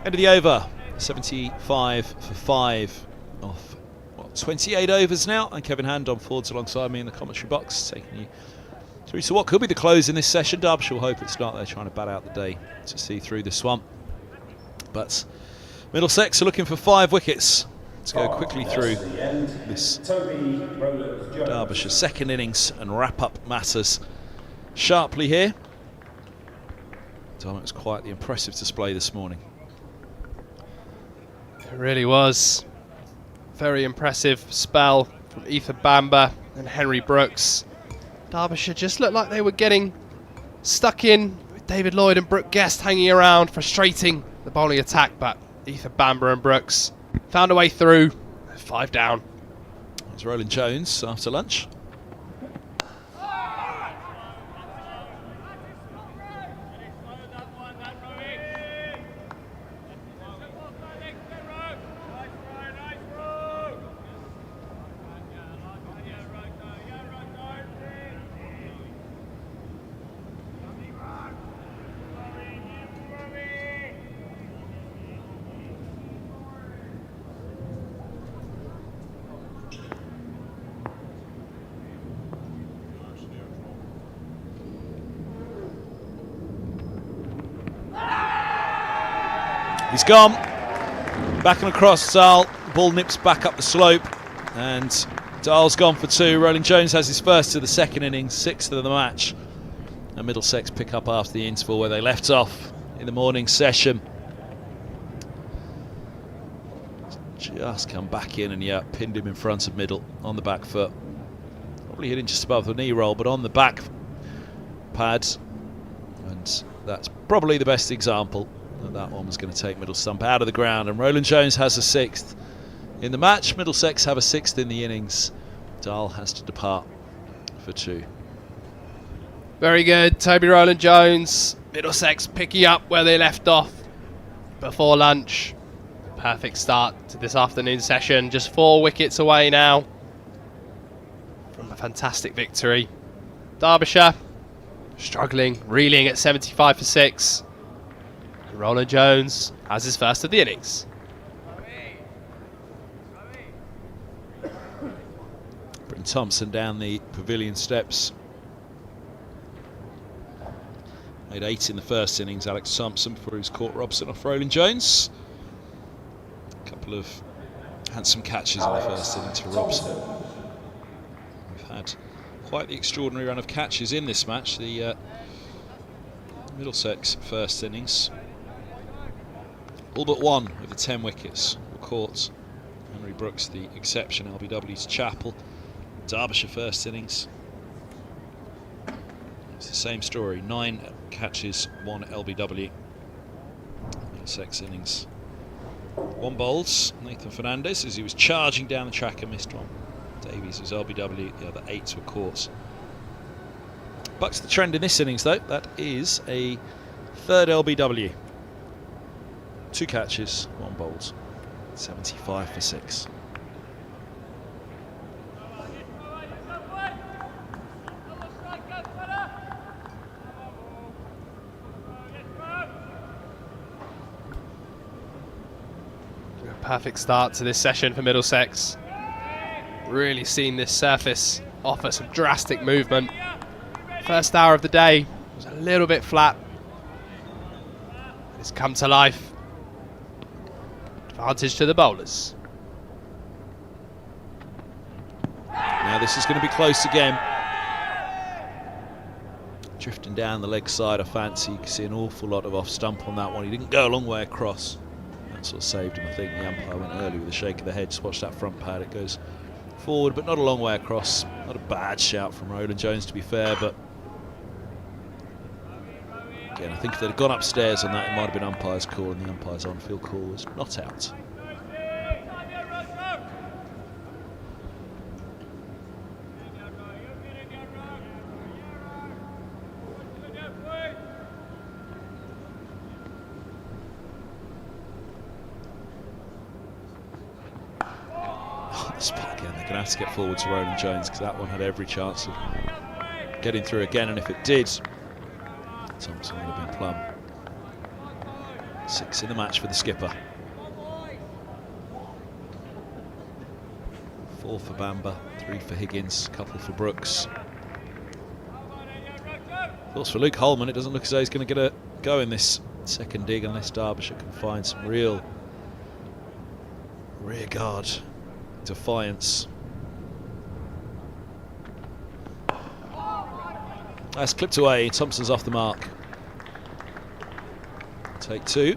A: End of the over, 75 for 5 off 28 overs now, and Kevin Hand on Fords alongside me in the commentary box, taking you through to what could be the close in this session. Derbyshire will hope it's not. They're trying to bat out the day to see through this one, but Middlesex are looking for 5 wickets. to go quickly through this Derbyshire second innings and wrap up matters sharply here. Tom, it was quite the impressive display this morning.
B: It really was. Very impressive spell from Ethan Bamber and Henry Brooks. Derbyshire just looked like they were getting stuck in with David Lloyd and Brooke Guest hanging around, frustrating the bowling attack, but Ethan Bamber and Brooks found a way through. 5 down.
A: It's Roland Jones after lunch. He's gone. Back and across Dahl. Ball nips back up the slope. And Dahl's gone for 2. Roland Jones has his first of the second innings, 6th of the match. And Middlesex pick up after the interval where they left off in the morning session. Just come back in and pinned him in front of middle on the back foot. Probably hitting just above the knee roll, but on the back pad. And that's probably the best example. That one was going to take middle stump out of the ground, and Roland Jones has a 6th in the match. Middlesex have a 6th in the innings. Dahl has to depart for 2.
B: Very good, Toby Roland Jones. Middlesex picking up where they left off before lunch. Perfect start to this afternoon session. Just 4 wickets away now from a fantastic victory. Derbyshire struggling, reeling at 75 for 6. Roland Jones has his first of the innings.
A: Bring Thompson down the pavilion steps. Made 8 in the first innings, Alex Thompson, before he was caught Robson off Roland Jones. A couple of handsome catches in the first innings for Robson. We've had quite the extraordinary run of catches in this match. The Middlesex first innings. All but 1 of the 10 wickets were caught. Henry Brooks, the exception, LBW's Chapel. Derbyshire first innings. It's the same story, 9 catches, 1 LBW. Middlesex innings. 1 bowls, Nathan Fernandez, as he was charging down the track and missed one. Davies was LBW, the other 8 were caught. Bucks the trend in this innings though, that is a 3rd LBW. 2 catches, 1 bowled, 75 for 6.
B: A perfect start to this session for Middlesex. Really seen this surface offer some drastic movement. First hour of the day was a little bit flat. It's come to life. Advantage to the bowlers.
A: Now this is going to be close again. Drifting down the leg side, I fancy. You can see an awful lot of off stump on that one. He didn't go a long way across. That sort of saved him, I think. The umpire went early with a shake of the head. Just watch that front pad. It goes forward, but not a long way across. Not a bad shout from Roland Jones, to be fair, but again, I think if they'd have gone upstairs on that, it might have been umpire's call, and the umpire's on-field call was not out. Again, they're going to have to get forward to Roland Jones, because that one had every chance of getting through again, and if it did, Thompson would have been plumb. 6 in the match for the skipper. 4 for Bamber, 3 for Higgins, a couple for Brooks. Of course, for Luke Holman, it doesn't look as though he's going to get a go in this second dig unless Derbyshire can find some real Rear guard, defiance. That's clipped away. Thompson's off the mark. Take 2.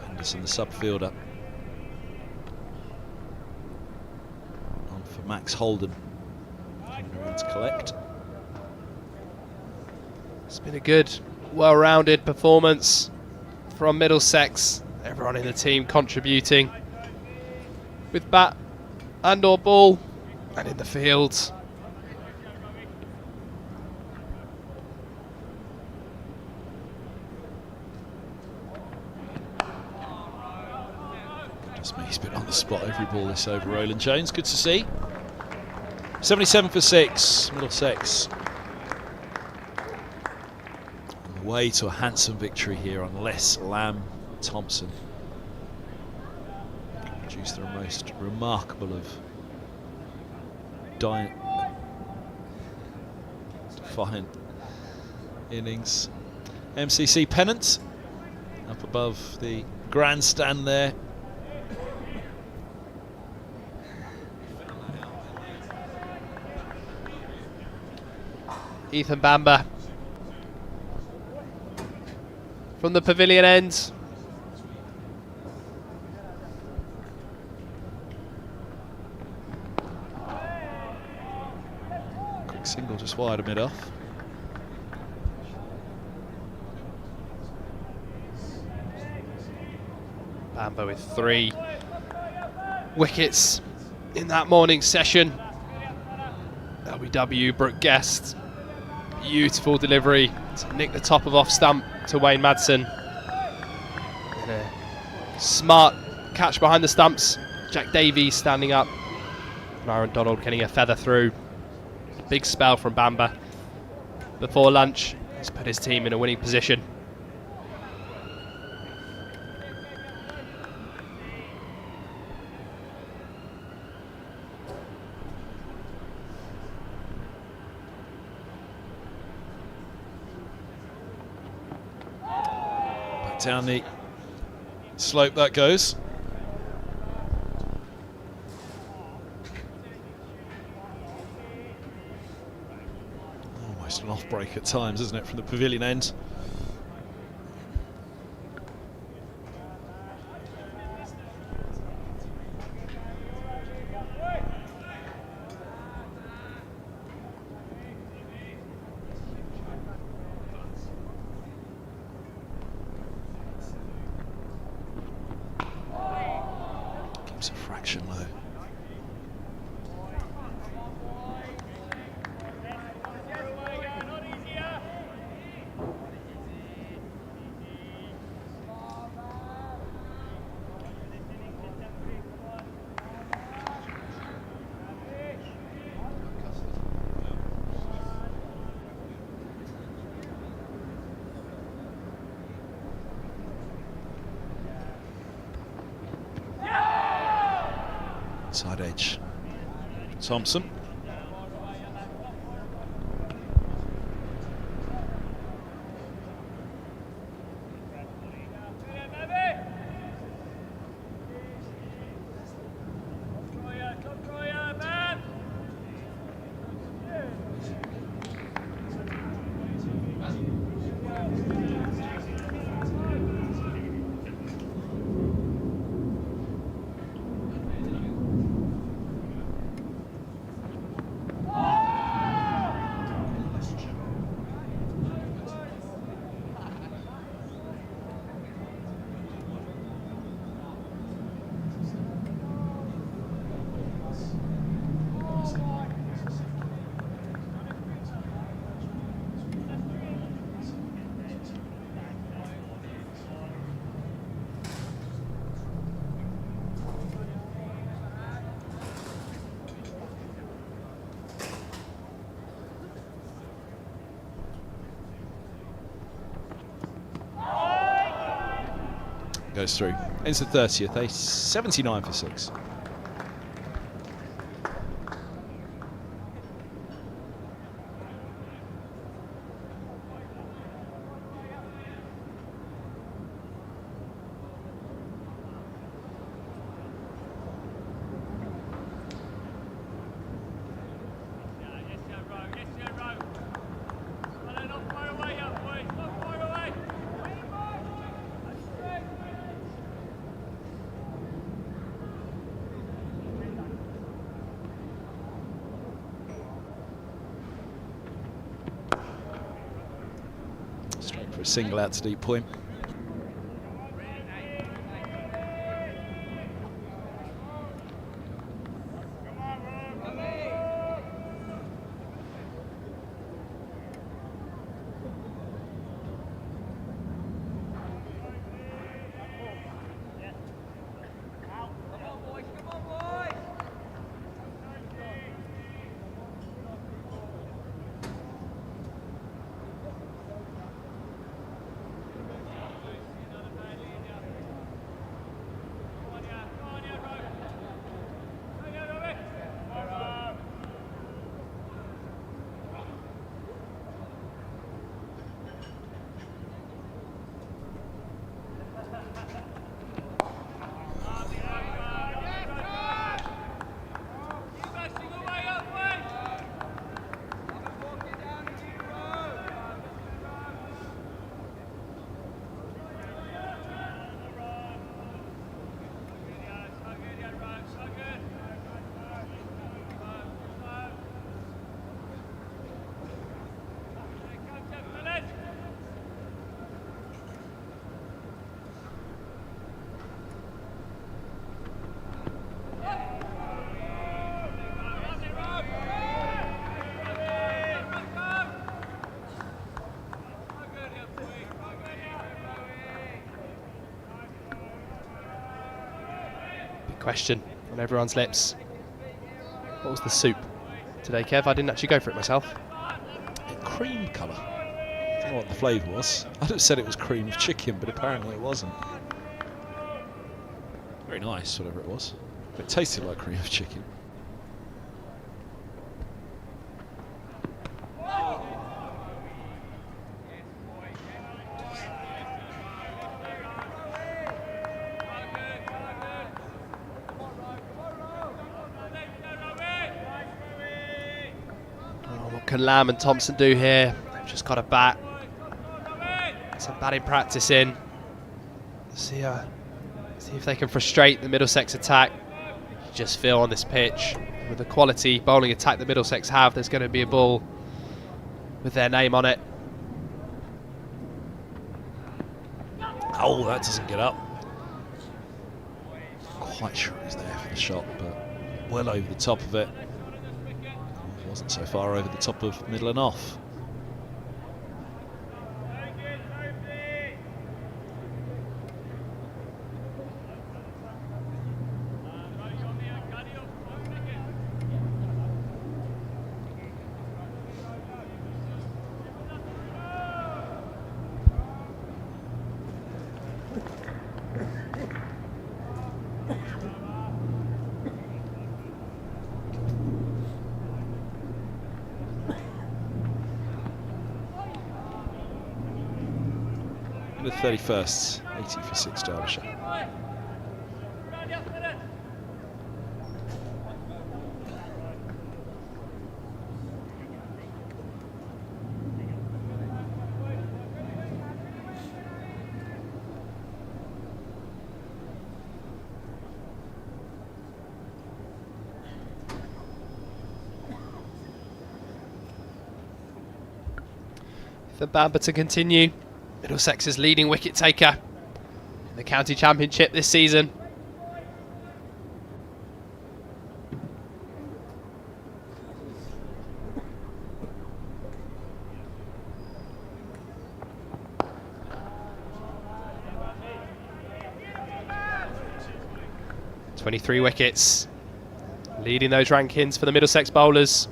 A: Henderson, the sub-fielder. On for Max Holden. Coming to collect.
B: It's been a good, well-rounded performance from Middlesex. Everyone in the team contributing with bat and or ball and in the field.
A: Just me, he's been on the spot every ball this over. Roland Jones, good to see. 77 for 6, Middlesex. On the way to a handsome victory here on Les Lamb Thompson. Produced the most remarkable of defiant innings. MCC pennant up above the grandstand there.
B: Ethan Bamber from the pavilion end.
A: Quick single just wide of mid-off.
B: Bamber with 3 wickets in that morning session. LBW Brooke Guest. Beautiful delivery to nick the top of off stump to Wayne Madsen. And a smart catch behind the stumps. Jack Davies standing up. And Aaron Donald getting a feather through. Big spell from Bamber before lunch. He's put his team in a winning position.
A: Down the slope that goes. Almost an off break at times, isn't it, from the pavilion end? Keeps a fraction low. Side edge. Thompson. Goes through. Ends the 30th, a 79 for 6. for a single out to deep point.
B: Question on everyone's lips. What was the soup today, Kev? I didn't actually go for it myself.
A: Cream colour. I don't know what the flavour was. I'd have said it was cream of chicken, but apparently it wasn't. Very nice, whatever it was. But it tasted like cream of chicken.
B: What can Lamb and Thompson do here? They've just got a bat. Some batting practice in. See if they can frustrate the Middlesex attack. You just feel on this pitch, with the quality bowling attack the Middlesex have, there's going to be a ball with their name on it.
A: Oh, that doesn't get up. Quite sure he's there for the shot, but well over the top of it. Wasn't so far over the top of middle and off. The 31st, 80 for 6 Derbyshire.
B: For Bamber to continue. Middlesex's leading wicket taker in the county championship this season. "23 wickets, leading those rankings for the Middlesex bowlers.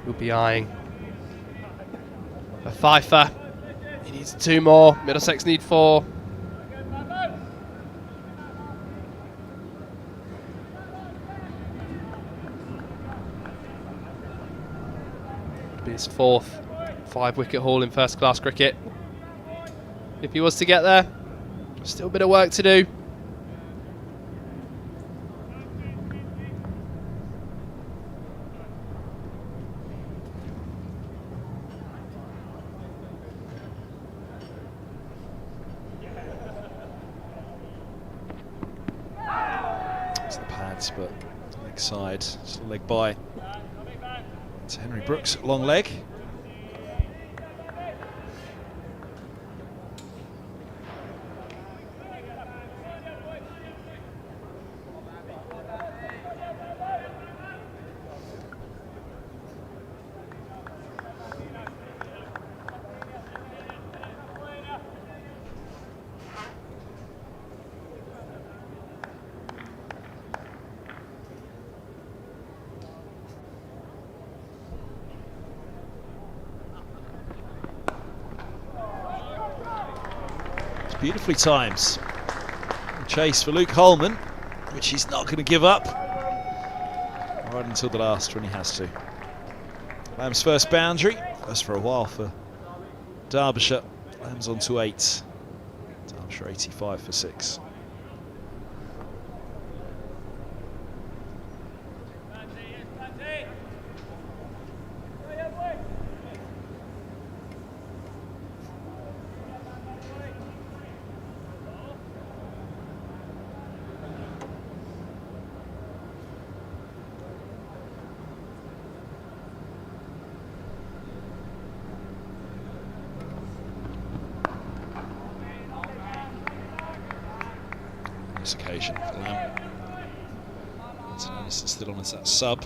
B: We'll be eyeing a fifer. He needs 2 more. Middlesex need 4. It'll be his 4th 5-wicket haul in first-class cricket. If he was to get there, still a bit of work to do.
A: right, but leg side, just a leg by to Henry Brooks, long leg. Beautifully times. Chase for Luke Holman, which he's not going to give up right until the last when he has to. Lamb's first boundary, first for a while for Derbyshire. Lamb's on to 8. Derbyshire 85 for 6. Occasion for Lamb. Anderson still on as that sub.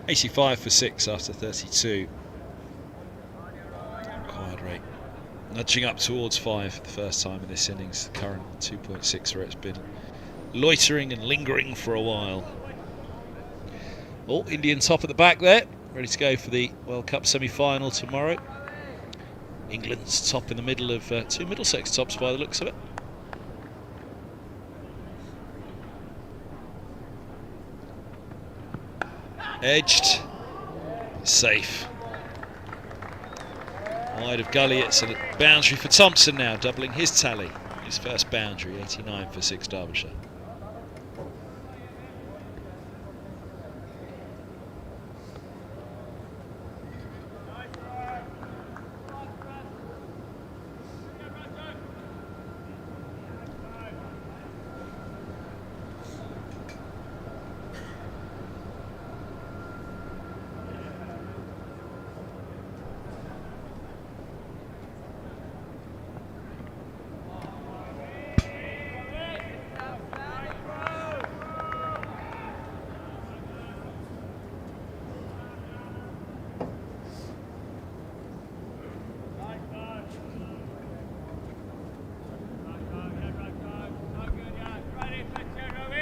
A: .85 for 6 after 32. Required rate nudging up towards 5 for the first time in this innings. The current 2.6 where it's been loitering and lingering for a while. Oh, Indian top at the back there, ready to go for the World Cup semi-final tomorrow. England's top in the middle of 2 Middlesex tops by the looks of it. Edged, safe. Wide of gully, it's a boundary for Thompson now, doubling his tally. His first boundary, 89 for 6 Derbyshire.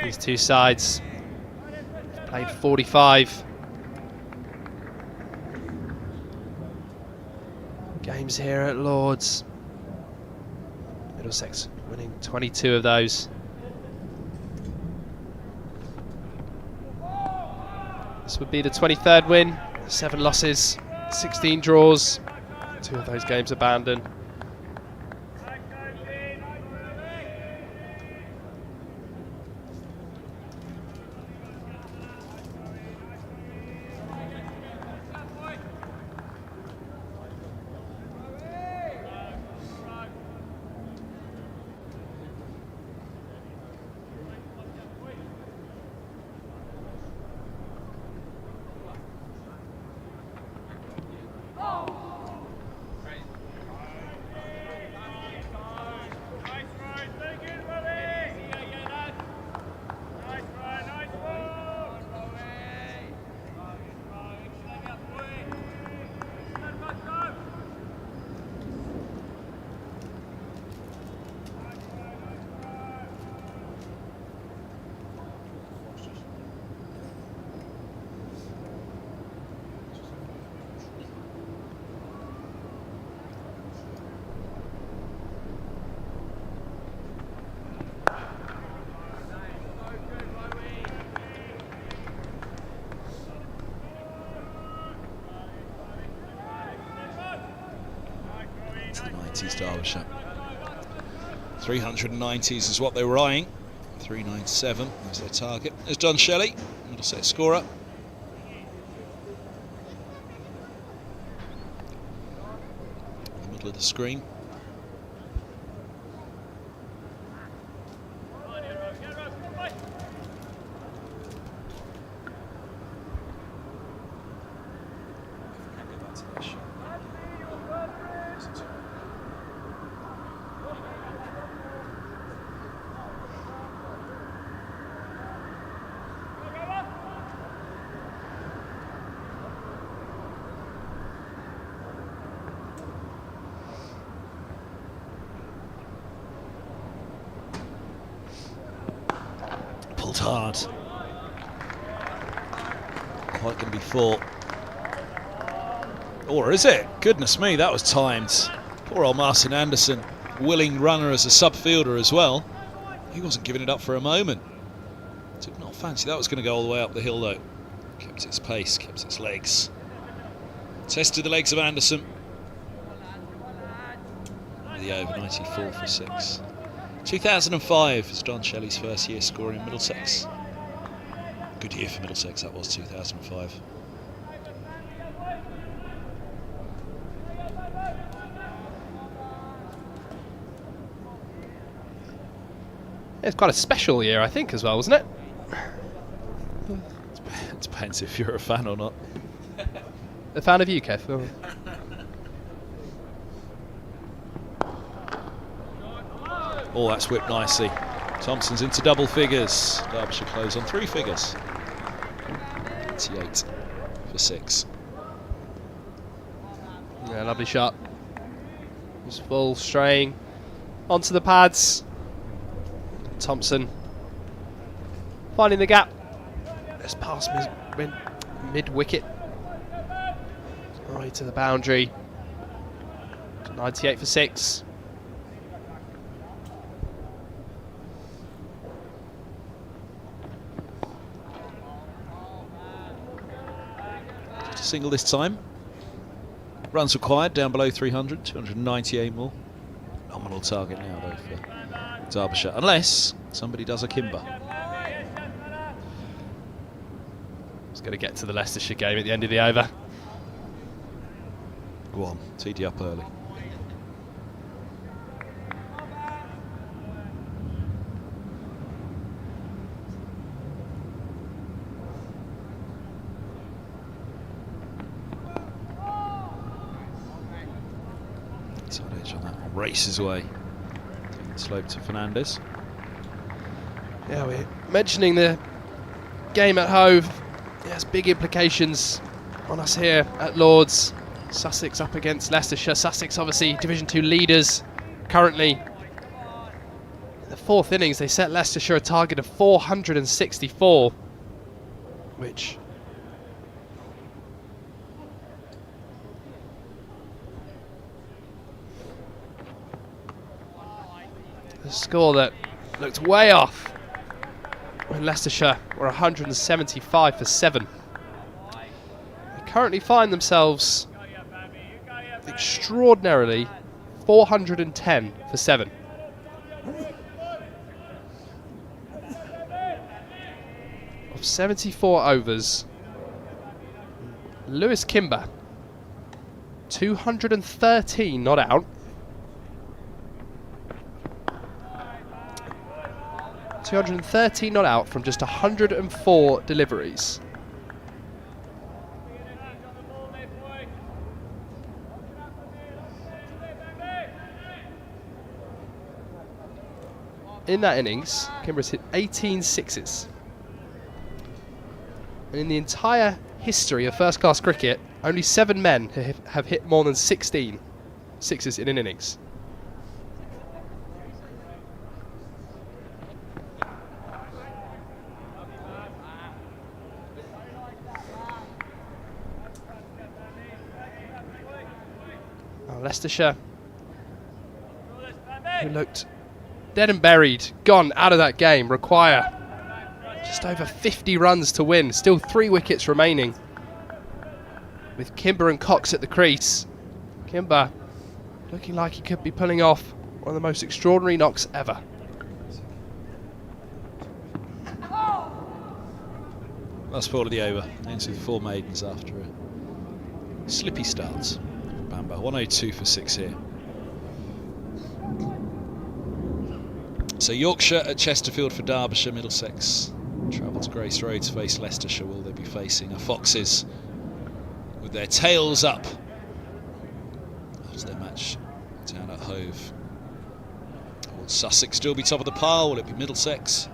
B: These two sides played 45 games here at Lord's. Middlesex winning 22 of those. This would be the 23rd win, 7 losses, 16 draws, 2 of those games abandoned.
A: 390s Derbyshire. 390s is what they were eyeing. 397 was their target. There's John Shelley, Middlesex scorer. In the middle of the screen. Pulled hard. Quite going to be fought. Or is it? Goodness me, that was timed. Poor old Martin Anderson, willing runner as a sub-fielder as well. He wasn't giving it up for a moment. Did not fancy that was going to go all the way up the hill though. Kept its pace, kept its legs. Tested the legs of Anderson. The over, 94 for 6. 2005 was John Shelley's first year scoring in Middlesex. Good year for Middlesex, that was 2005.
B: It's quite a special year, I think, as well, wasn't it?
A: It depends if you're a fan or not.
B: A fan of you, Kev? Oh.
A: Oh, that's whipped nicely. Thompson's into double figures. Derbyshire close on 3 figures. 88 for 6.
B: Yeah, lovely shot. Just full straying onto the pads. Thompson finding the gap. Just past mid-wicket. Right to the boundary. 98 for 6.
A: Single this time. Runs required down below 300, 298 more. Nominal target now though for Derbyshire, unless somebody does a Kimber.
B: It's going to get to the Leicestershire game at the end of the over.
A: Go on, TD up early. Side edge on that one. Races away. Slope to Fernandez.
B: Yeah, we're mentioning the game at Hove. It has big implications on us here at Lords. Sussex up against Leicestershire. Sussex obviously Division 2 leaders currently. In the 4th innings they set Leicestershire a target of 464, which a score that looked way off when Leicestershire were 175 for 7. They currently find themselves extraordinarily 410 for 7. Of 74 overs, Lewis Kimber, 213 not out. 213 not out from just 104 deliveries. In that innings, Kimber's hit 18 sixes. And in the entire history of first-class cricket, only 7 men have hit more than 16 sixes in an innings. Leicestershire, who looked dead and buried, gone out of that game, require just over 50 runs to win. Still 3 wickets remaining, with Kimber and Cox at the crease. Kimber looking like he could be pulling off one of the most extraordinary knocks ever.
A: Last ball of the over. Ends with 4 maidens after a slippy start. Bamba, 102 for 6 here. So Yorkshire at Chesterfield for Derbyshire. Middlesex travel to Grace Road to face Leicestershire. Will they be facing a Foxes with their tails up after their match down at Hove? Will Sussex still be top of the pile? Will it be Middlesex?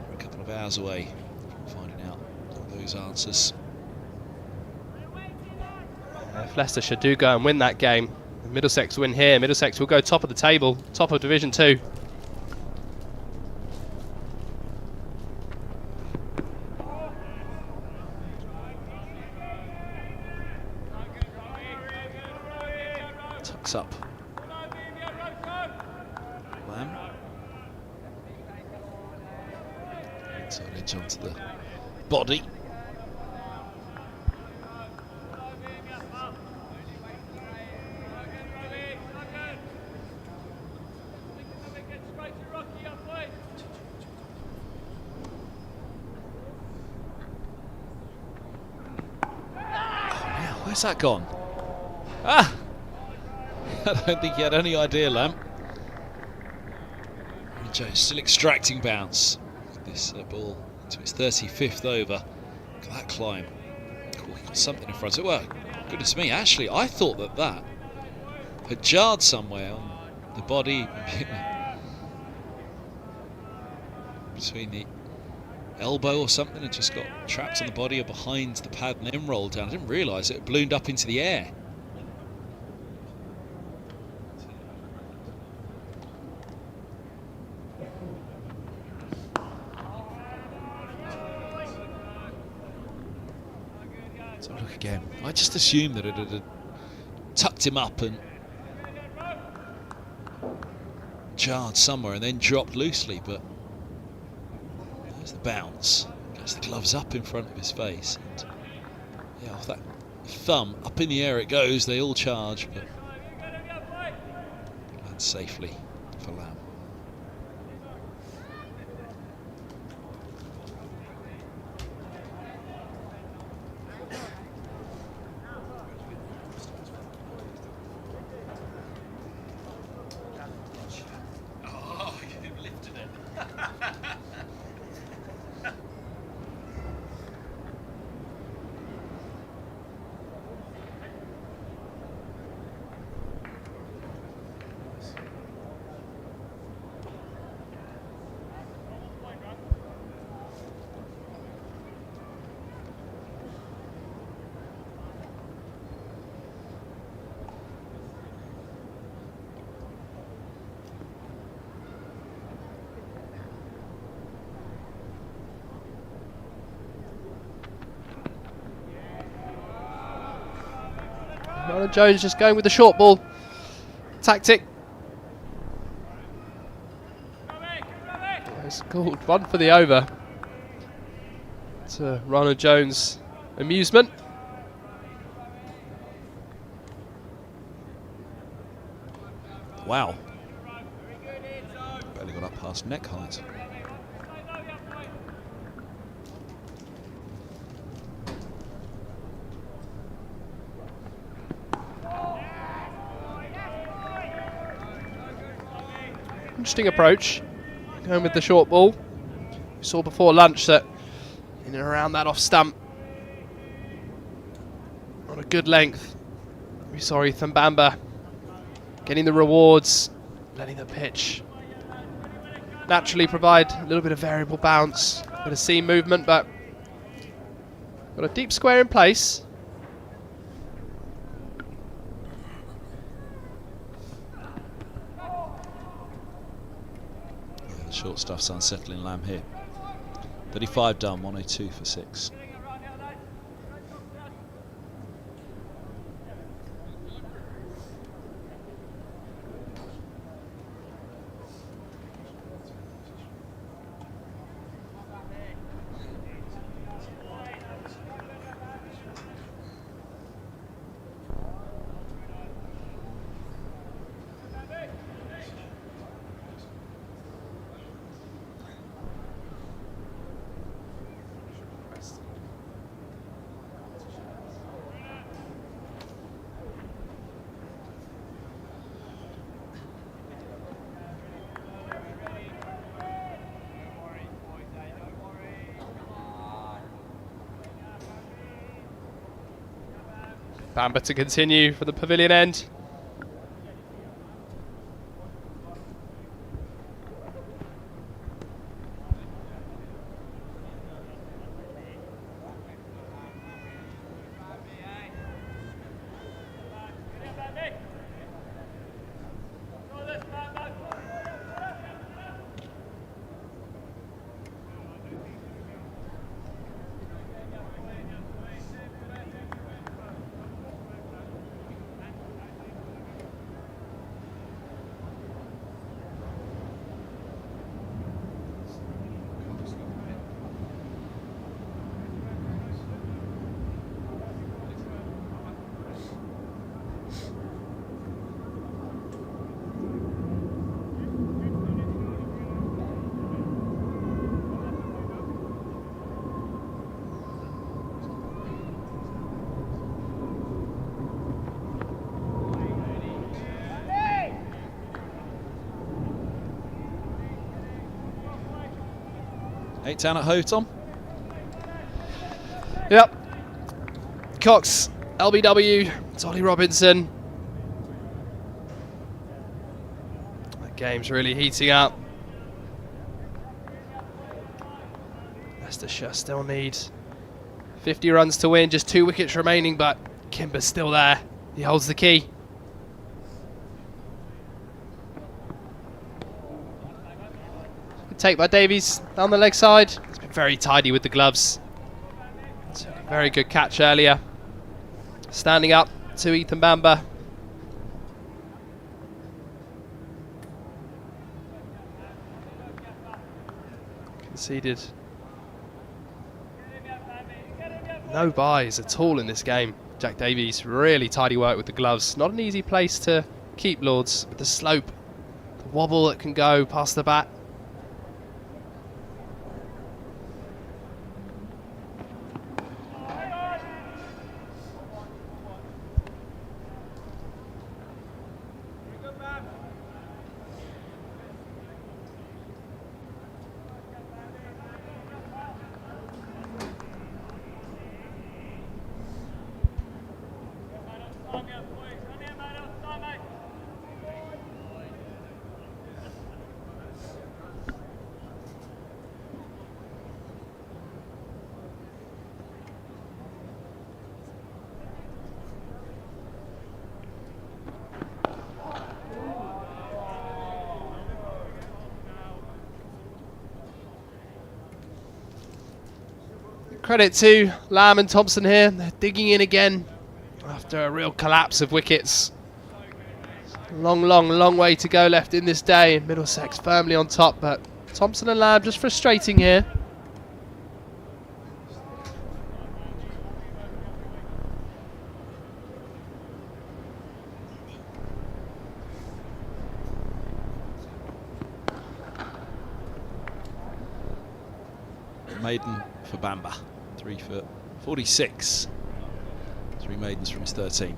A: We're a couple of hours away from finding out all those answers.
B: If Leicestershire do go and win that game, Middlesex win here, Middlesex will go top of the table, top of Division 2.
A: Tucks up. Lamb. Inside edge onto the body. Where's that gone? Ah! I don't think he had any idea, Lamb. Jones still extracting bounce. This ball to its 35th over. Look at that climb. Cool, he got something in front of it. Well, goodness me, actually, I thought that had jarred somewhere on the body between the elbow or something, and just got trapped on the body or behind the pad and then rolled down. I didn't realise it ballooned up into the air. So look again. I just assumed that it had tucked him up and jarred somewhere and then dropped loosely, but there's the bounce. Gets the gloves up in front of his face. And yeah, off that thumb, up in the air it goes. They all charge, but lands safely for Lamb.
B: Ronald Jones just going with the short ball tactic. It's called one for the over to Ronald Jones' amusement.
A: Wow. Barely got up past neck height.
B: Interesting approach, going with the short ball. We saw before lunch that in and around that off stump, on a good length, we saw Ethan Bamba getting the rewards, letting the pitch naturally provide a little bit of variable bounce, a bit of seam movement, but got a deep square in place.
A: Short stuff's unsettling Lamb here. 35 done, 102 for 6.
B: Bamber to continue for the pavilion end.
A: Eight down at Ho, Tom.
B: Yep. Cox, LBW, Tolly Robinson. The game's really heating up. Leicestershire still need 50 runs to win, just 2 wickets remaining, but Kimber's still there. He holds the key. Good take by Davies down the leg side. He's been very tidy with the gloves. Very good catch earlier. Standing up to Ethan Bamber. Conceded no buys at all in this game. Jack Davies, really tidy work with the gloves. Not an easy place to keep Lords with the slope, the wobble that can go past the bat. Credit to Lamb and Thompson here. They're digging in again after a real collapse of wickets. Long way to go left in this day. Middlesex firmly on top, but Thompson and Lamb just frustrating here.
A: Maiden for Bamber. 3 for 46. 3 maidens from his 13.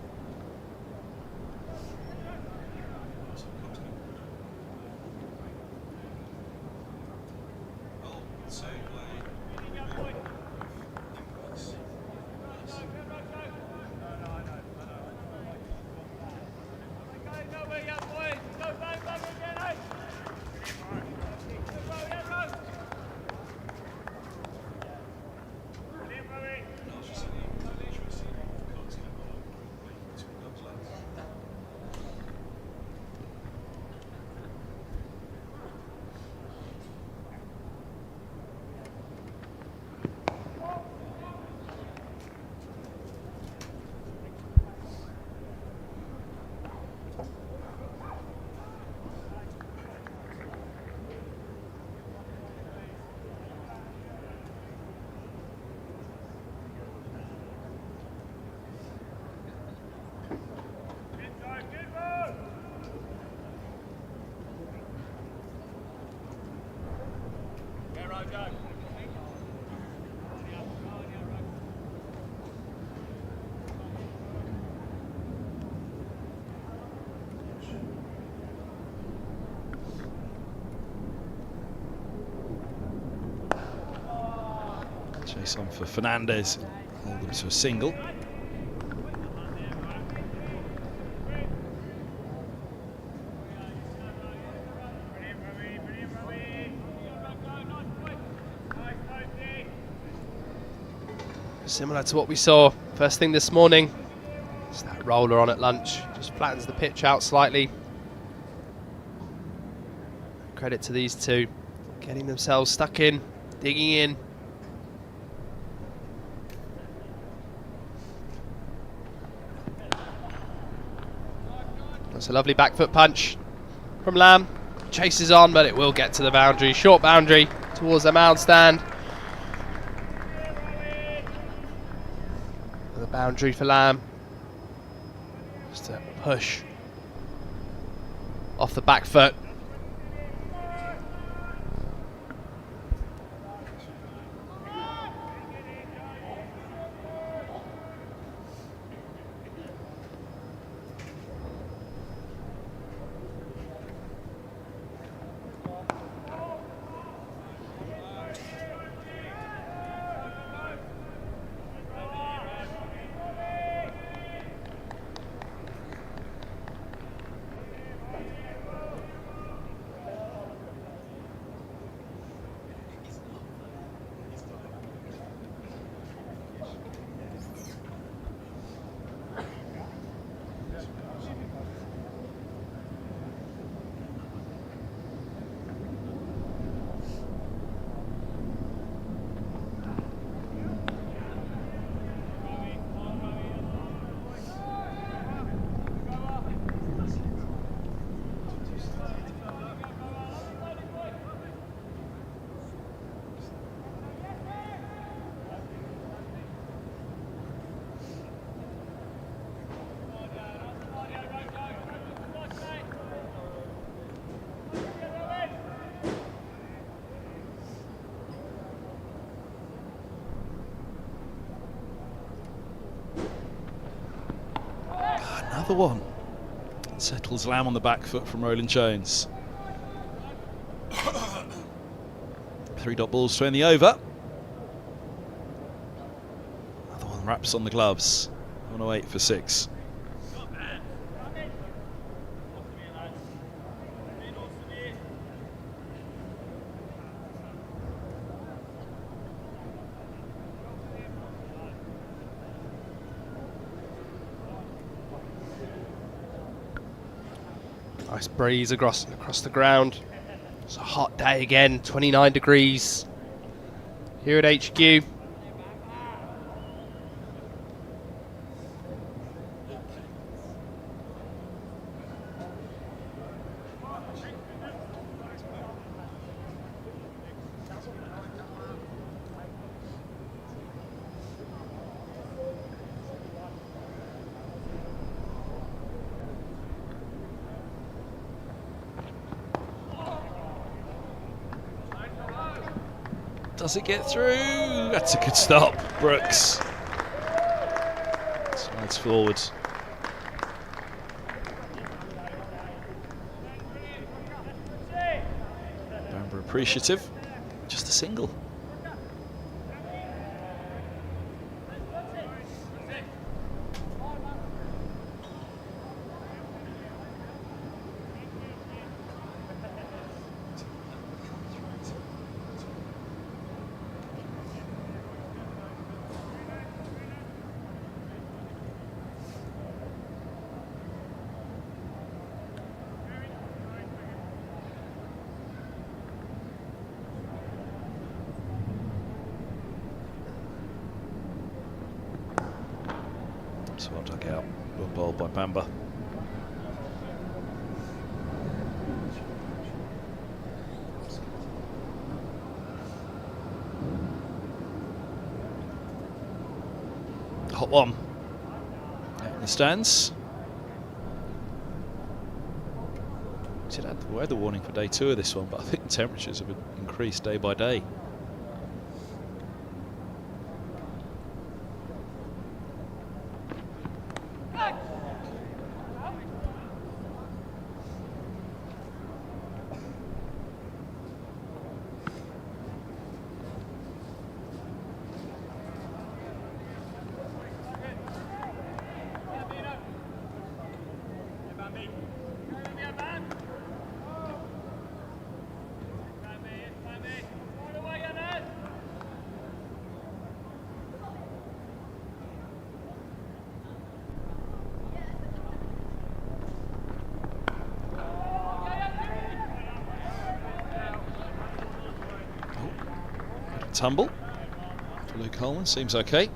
A: Chase on for Fernandez. Hold them to a single.
B: Similar to what we saw first thing this morning. It's that roller on at lunch, just flattens the pitch out slightly. Credit to these two, getting themselves stuck in, digging in. That's a lovely back foot punch from Lamb. Chases on, but it will get to the boundary. Short boundary towards the mound stand. The boundary for Lamb. Just a push off the back foot.
A: Another one. Settles Lamb on the back foot from Roland Jones. 3-dot balls to end the over. Another one wraps on the gloves. 108 for 6.
B: Nice breeze across the ground. It's a hot day again, 29 degrees here at HQ.
A: Does it get through? That's a good stop, Brooks. Slides forward. Bamber appreciative. Just a single. So well dug out. Well bowled by Bamber. Hot one. Out in the stands. We should add the weather warning for day 2 of this one, but I think the temperatures have increased day by day. tumble for Luke Coleman, seems okay.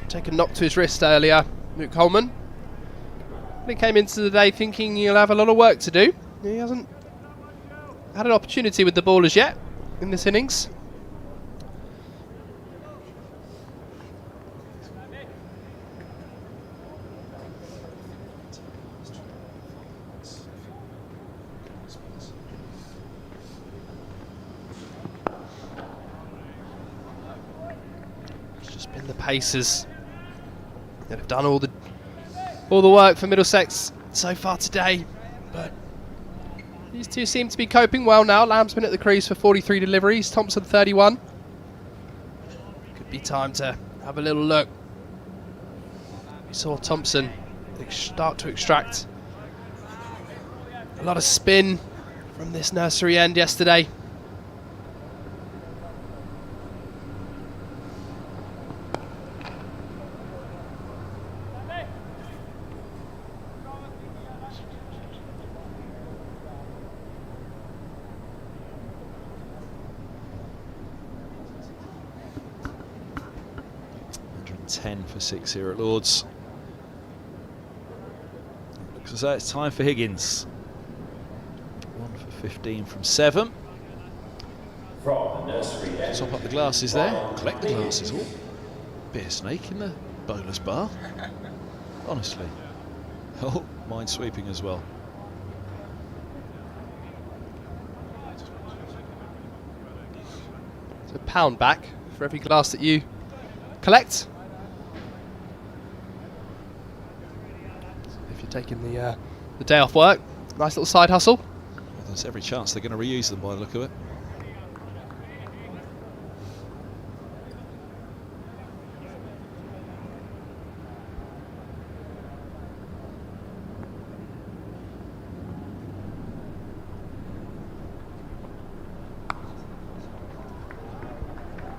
B: Take a knock to his wrist earlier, Luke Coleman. He came into the day thinking he'll have a lot of work to do. He hasn't had an opportunity with the ball as yet in this innings. It's just been the Pacers that have done all the work for Middlesex so far today, but these two seem to be coping well now. Lamb's been at the crease for 43 deliveries, Thompson 31. Could be time to have a little look. We saw Thompson start to extract a lot of spin from this nursery end yesterday.
A: For 6 here at Lords. Looks as though it's time for Higgins. 1 for 15 from 7.
E: From the nursery end.
A: Top up the glasses there. Collect the glasses. Oh, bit of snake in the bowler's bar. Honestly. Oh, mind sweeping as well.
B: It's £1 back for every glass that you collect. Taking the day off work. Nice little side hustle.
A: Well, there's every chance they're going to reuse them by the look of it.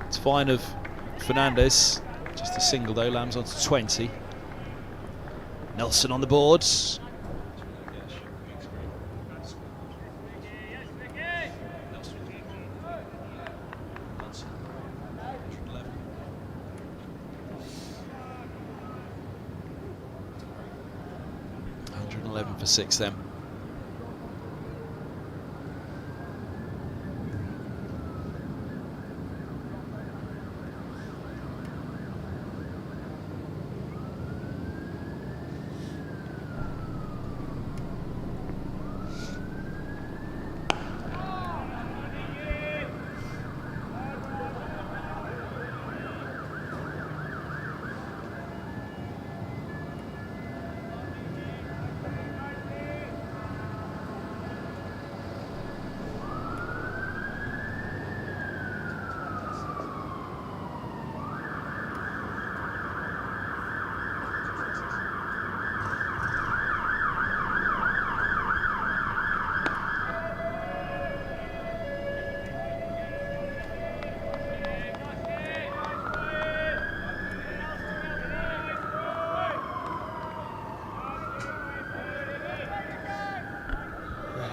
A: It's fine of Fernandez. Just a single though. Lamb's on to 20. Nelson on the boards. $111 for 6 then.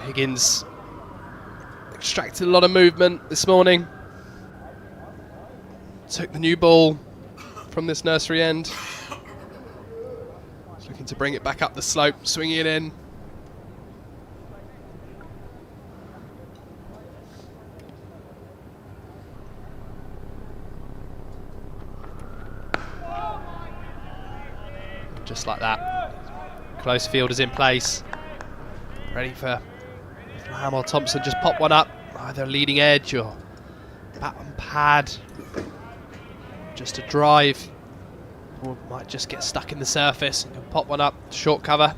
A: Higgins extracted a lot of movement this morning. Took the new ball from this nursery end. He's looking to bring it back up the slope, swinging it in. Just like that. Close fielders in place. Ready for Lamb or Thompson. Just pop one up. Either leading edge or bat and pad. Just a drive. Or might just get stuck in the surface. And pop one up. Short cover.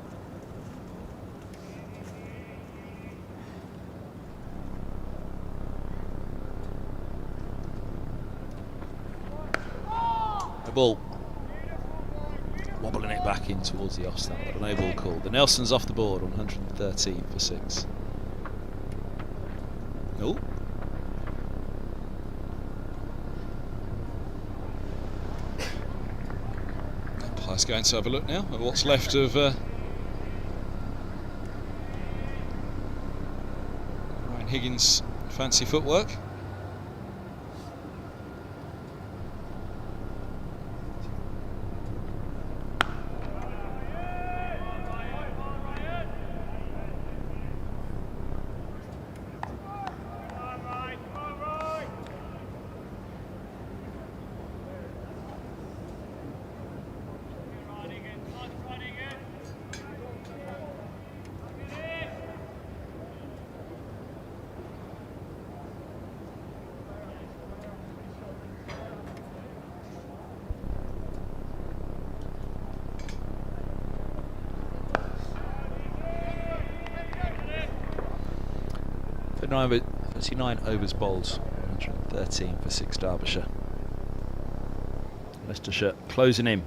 A: The ball. Wobbling it back in towards the off-stump, but a no ball call. The Nelson's off the board on 113 for 6. Oh. Umpire's going to have a look now at what's left of Ryan Higgins' fancy footwork. 39 overs bowled, 113 for 6 Derbyshire. Leicestershire closing in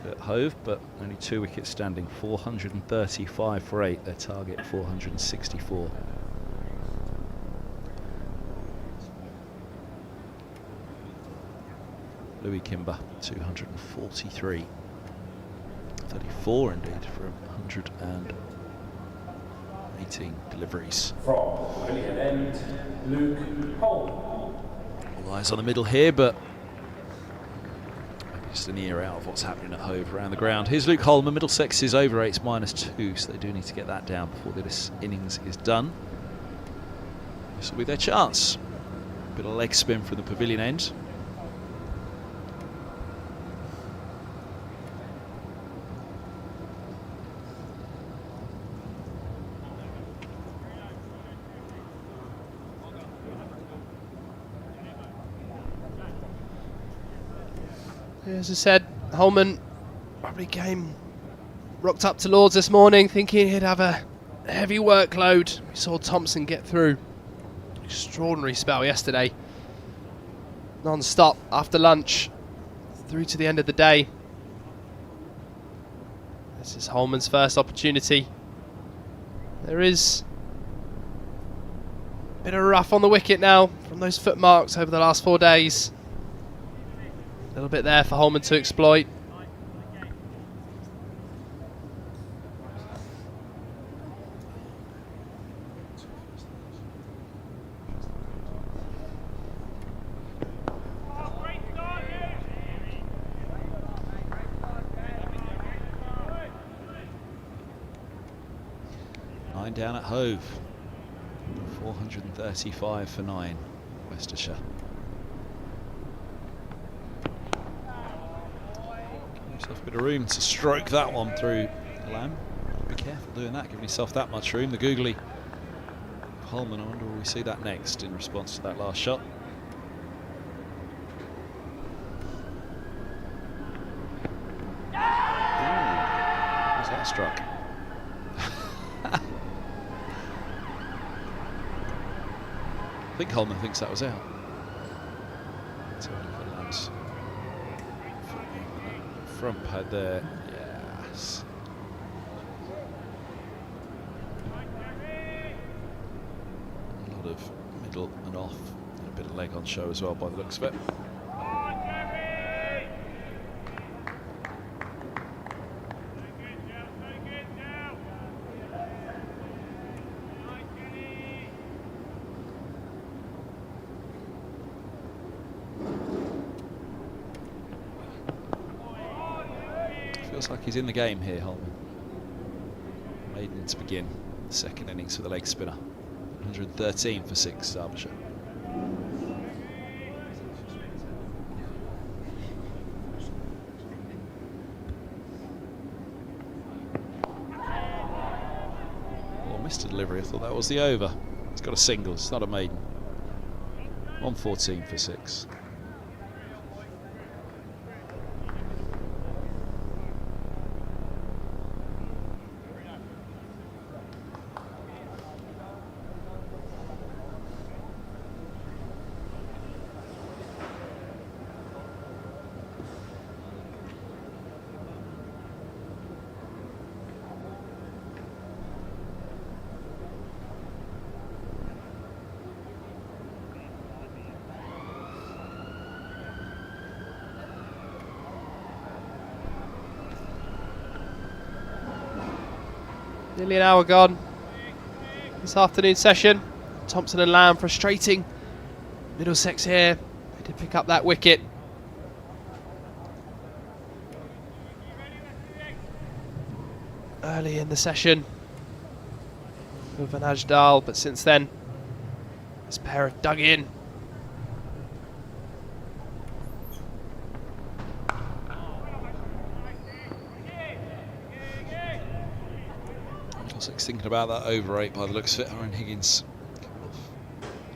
A: at Hove, but only 2 wickets standing, 435 for 8, their target 464. Louis Kimber, 243. 34 indeed from 118 deliveries.
E: From Pavilion End, Luke Holm.
A: All eyes on the middle here, but maybe just an ear out of what's happening at Hove around the ground. Here's Luke Holm. Middlesex is over 8's -2, so they do need to get that down before this innings is done. This will be their chance. Bit of leg spin from the Pavilion End.
B: As I said, Holman probably rocked up to Lords this morning thinking he'd have a heavy workload. We saw Thompson get through an extraordinary spell yesterday, non-stop after lunch through to the end of the day. This is Holman's first opportunity. There is a bit of rough on the wicket now from those foot marks over the last 4 days. A little bit there for Holman to exploit.
A: Nine down at Hove. 435 for 9, Leicestershire. A bit of room to stroke that one through Lamb. Be careful doing that, giving yourself that much room. The googly Holman, I wonder will we see that next in response to that last shot. Ooh, was that struck? I think Holman thinks that was out. Let's have a look at Lamb's front pad there, yes. A lot of middle and off, and a bit of leg on show as well by the looks of it. Feels like he's in the game here, Holman. Maiden to begin the second innings for the leg spinner. 113 for 6, Derbyshire. Oh, missed a delivery. I thought that was the over. It's got a single, it's not a maiden. 114 for 6.
B: Nearly an hour gone this afternoon session. Thompson and Lamb frustrating Middlesex here. They did pick up that wicket. Early in the session with Van Ajdal, but since then this pair have dug in.
A: Thinking about that over 8 by the looks of it. Aaron Higgins,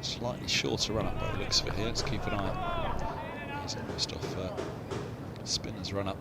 A: slightly shorter run up by the looks of it here. Let's keep an eye out. He's almost off spinner's run up.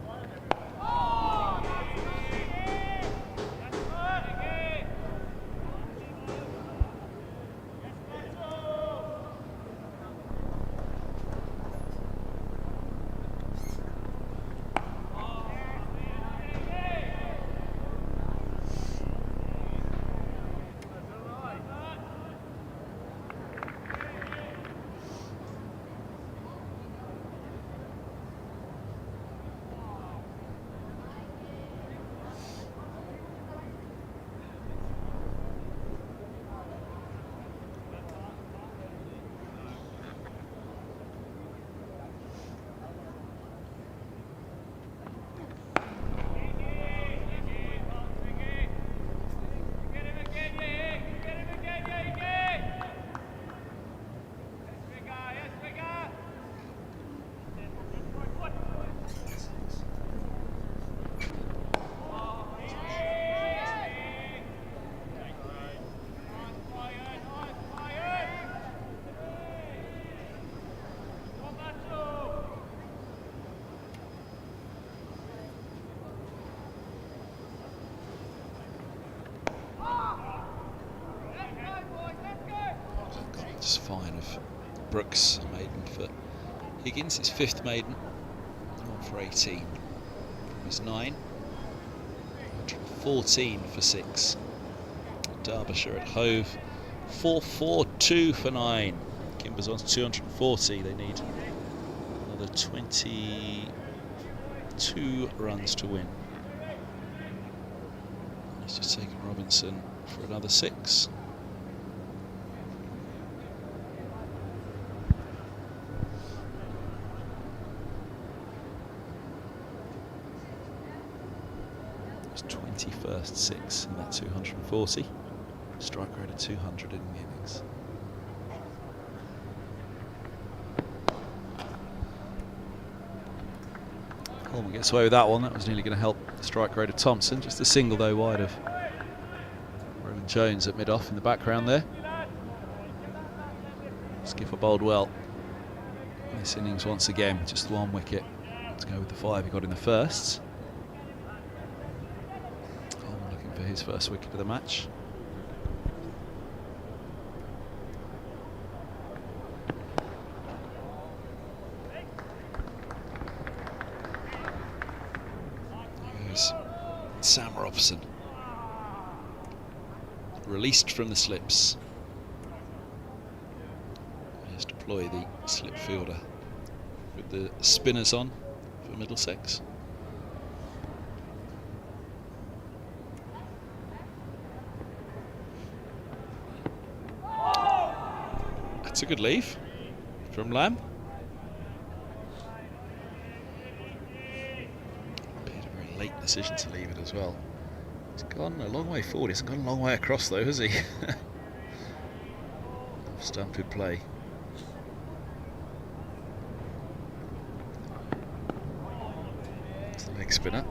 A: That's fine of Brooks, maiden for Higgins, his 5th maiden, on for 18 from his 9, 114 for 6. Derbyshire at Hove, 442 for 9. Kimber's on 240, they need another 22 runs to win. He's just taken Robinson for another 6. It's 21st 6 in that 240. Strike rate of 200 in the innings. Holman gets away with that one. That was nearly going to help the strike rate of Thompson. Just a single though wide of Rowan Jones at mid-off in the background there. Skipper bowled well this innings once again. Just 1 wicket to go with the 5 he got in the first. Holman looking for his first wicket of the match. Sam Robson, released from the slips. Let's deploy the slip fielder with the spinners on for Middlesex. That's a good leave from Lamb. Late decision to leave it as well. He's gone a long way forward. He hasn't gone a long way across though, has he? Stump in play. It's the leg spinner.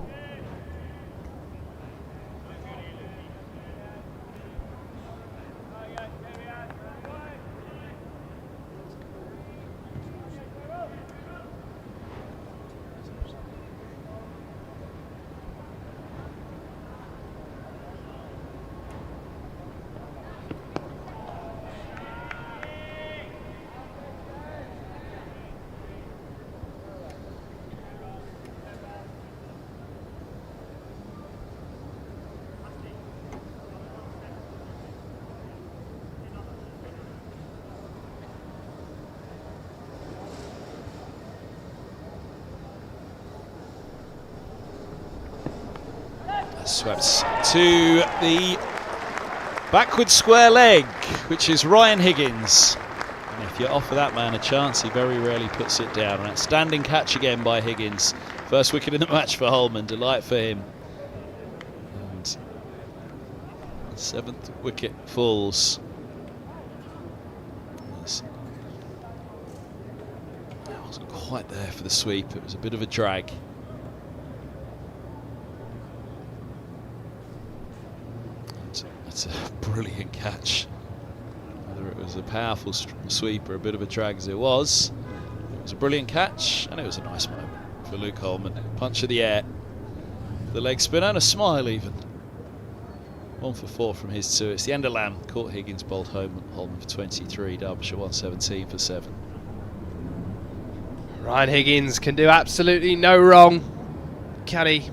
A: Swept to the backward square leg, which is Ryan Higgins. And if you offer that man a chance, he very rarely puts it down. An outstanding catch again by Higgins. First wicket in the match for Holman. Delight for him. And the 7th wicket falls. It wasn't quite there for the sweep. It was a bit of a drag. It's a brilliant catch. Whether it was a powerful sweep or a bit of a drag as it was a brilliant catch, and it was a nice moment for Luke Holman. Punch of the air, the leg spin, and a smile even. 1 for 4 from his 2. It's the end of Lamb. Caught Higgins, bowled Holman for 23. Derbyshire 117 for 7.
B: Ryan Higgins can do absolutely no wrong, can he?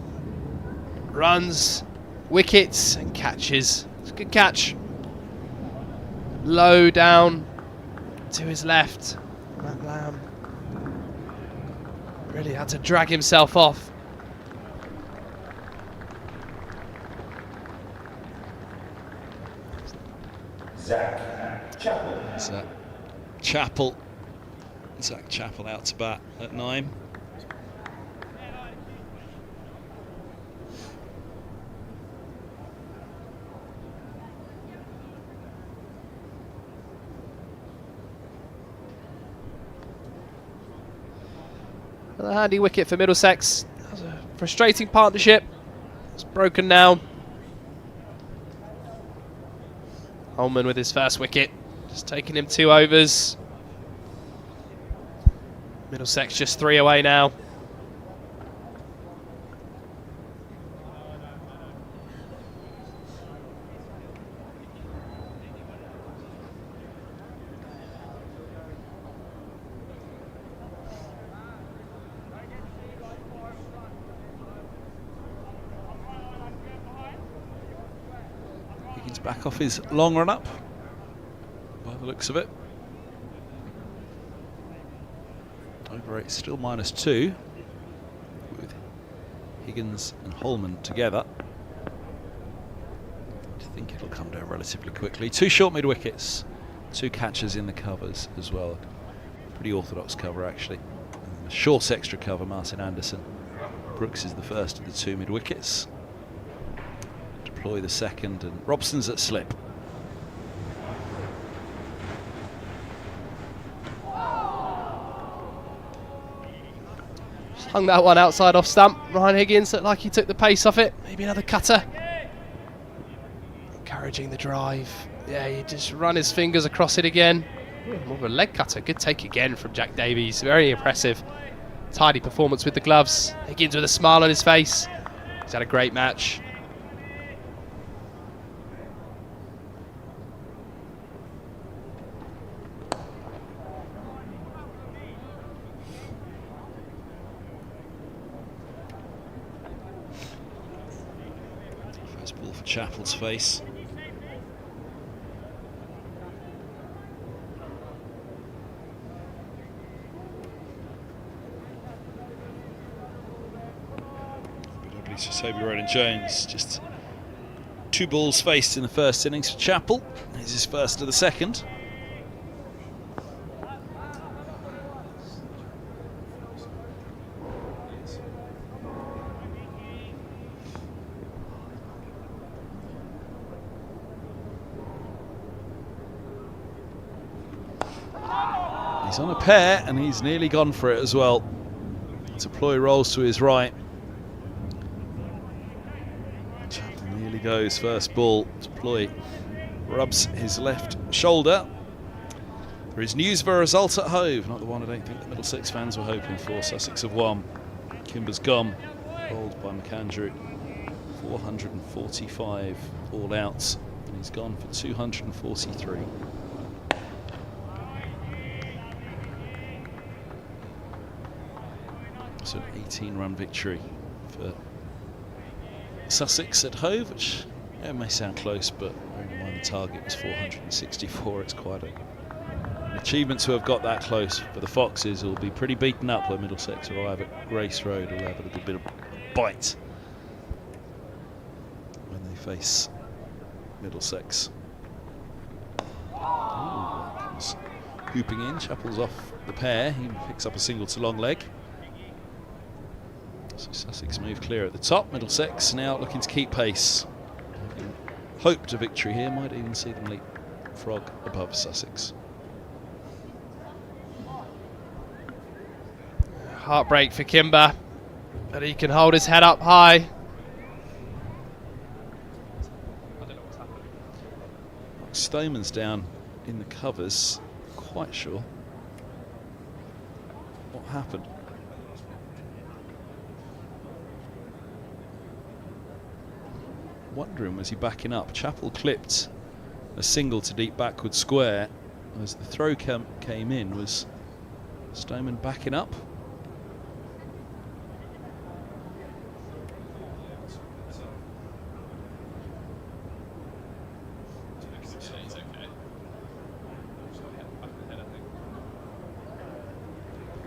B: Runs, wickets and catches. It's a good catch. Low down to his left. Matt Lamb really had to drag himself off.
E: Zach Chappell.
A: Zach Chappell out to bat at 9.
B: A handy wicket for Middlesex. That was a frustrating partnership. It's broken now. Holman with his first wicket. Just taking him 2 overs. Middlesex just 3 away now.
A: back off his long run up, by the looks of it. Over 8 still -2, with Higgins and Holman together. I think it'll come down relatively quickly. 2 short mid wickets, 2 catchers in the covers as well. Pretty orthodox cover actually. And a short extra cover, Martin Anderson. Brooks is the first of the 2 mid wickets. Deploy the second, and Robson's at slip.
B: Hung that one outside off stump. Ryan Higgins looked like he took the pace off it. Maybe another cutter. Encouraging the drive. Yeah, he just run his fingers across it again. More of a leg cutter. Good take again from Jack Davies. Very impressive. Tidy performance with the gloves. Higgins with a smile on his face. He's had a great match.
A: First ball for Chappell's face. So Toby Roland-Jones, just 2 balls faced in the first innings for Chappell. Here's his first of the second. He's on a pair and he's nearly gone for it as well. Deploy rolls to his right. Goes first ball. Deploy rubs his left shoulder. There is news of a result at Hove, not the one I don't think the Middlesex fans were hoping for. Sussex have won. Kimber's gone, bowled by McAndrew. 445 all outs, and he's gone for 243. So an 18-run victory for Sussex at Hove, which it may sound close, but bearing in mind the target was 464. It's quite an achievement to have got that close. For the Foxes, will be pretty beaten up when Middlesex arrive at Grace Road. Will have a little bit of bite when they face Middlesex. Ooh, comes hooping in. Chappell's off the pair. He picks up a single to long leg. So Sussex move clear at the top. Middlesex now looking to keep pace. Hoped a victory here, might even see them leapfrog above Sussex.
B: Heartbreak for Kimber, but he can hold his head up high. I don't know what's happened.
A: Stoneman's down in the covers. Quite sure what happened. Wondering, was he backing up? Chappell clipped a single to deep backward square. As the throw came in, was Stoneman backing up?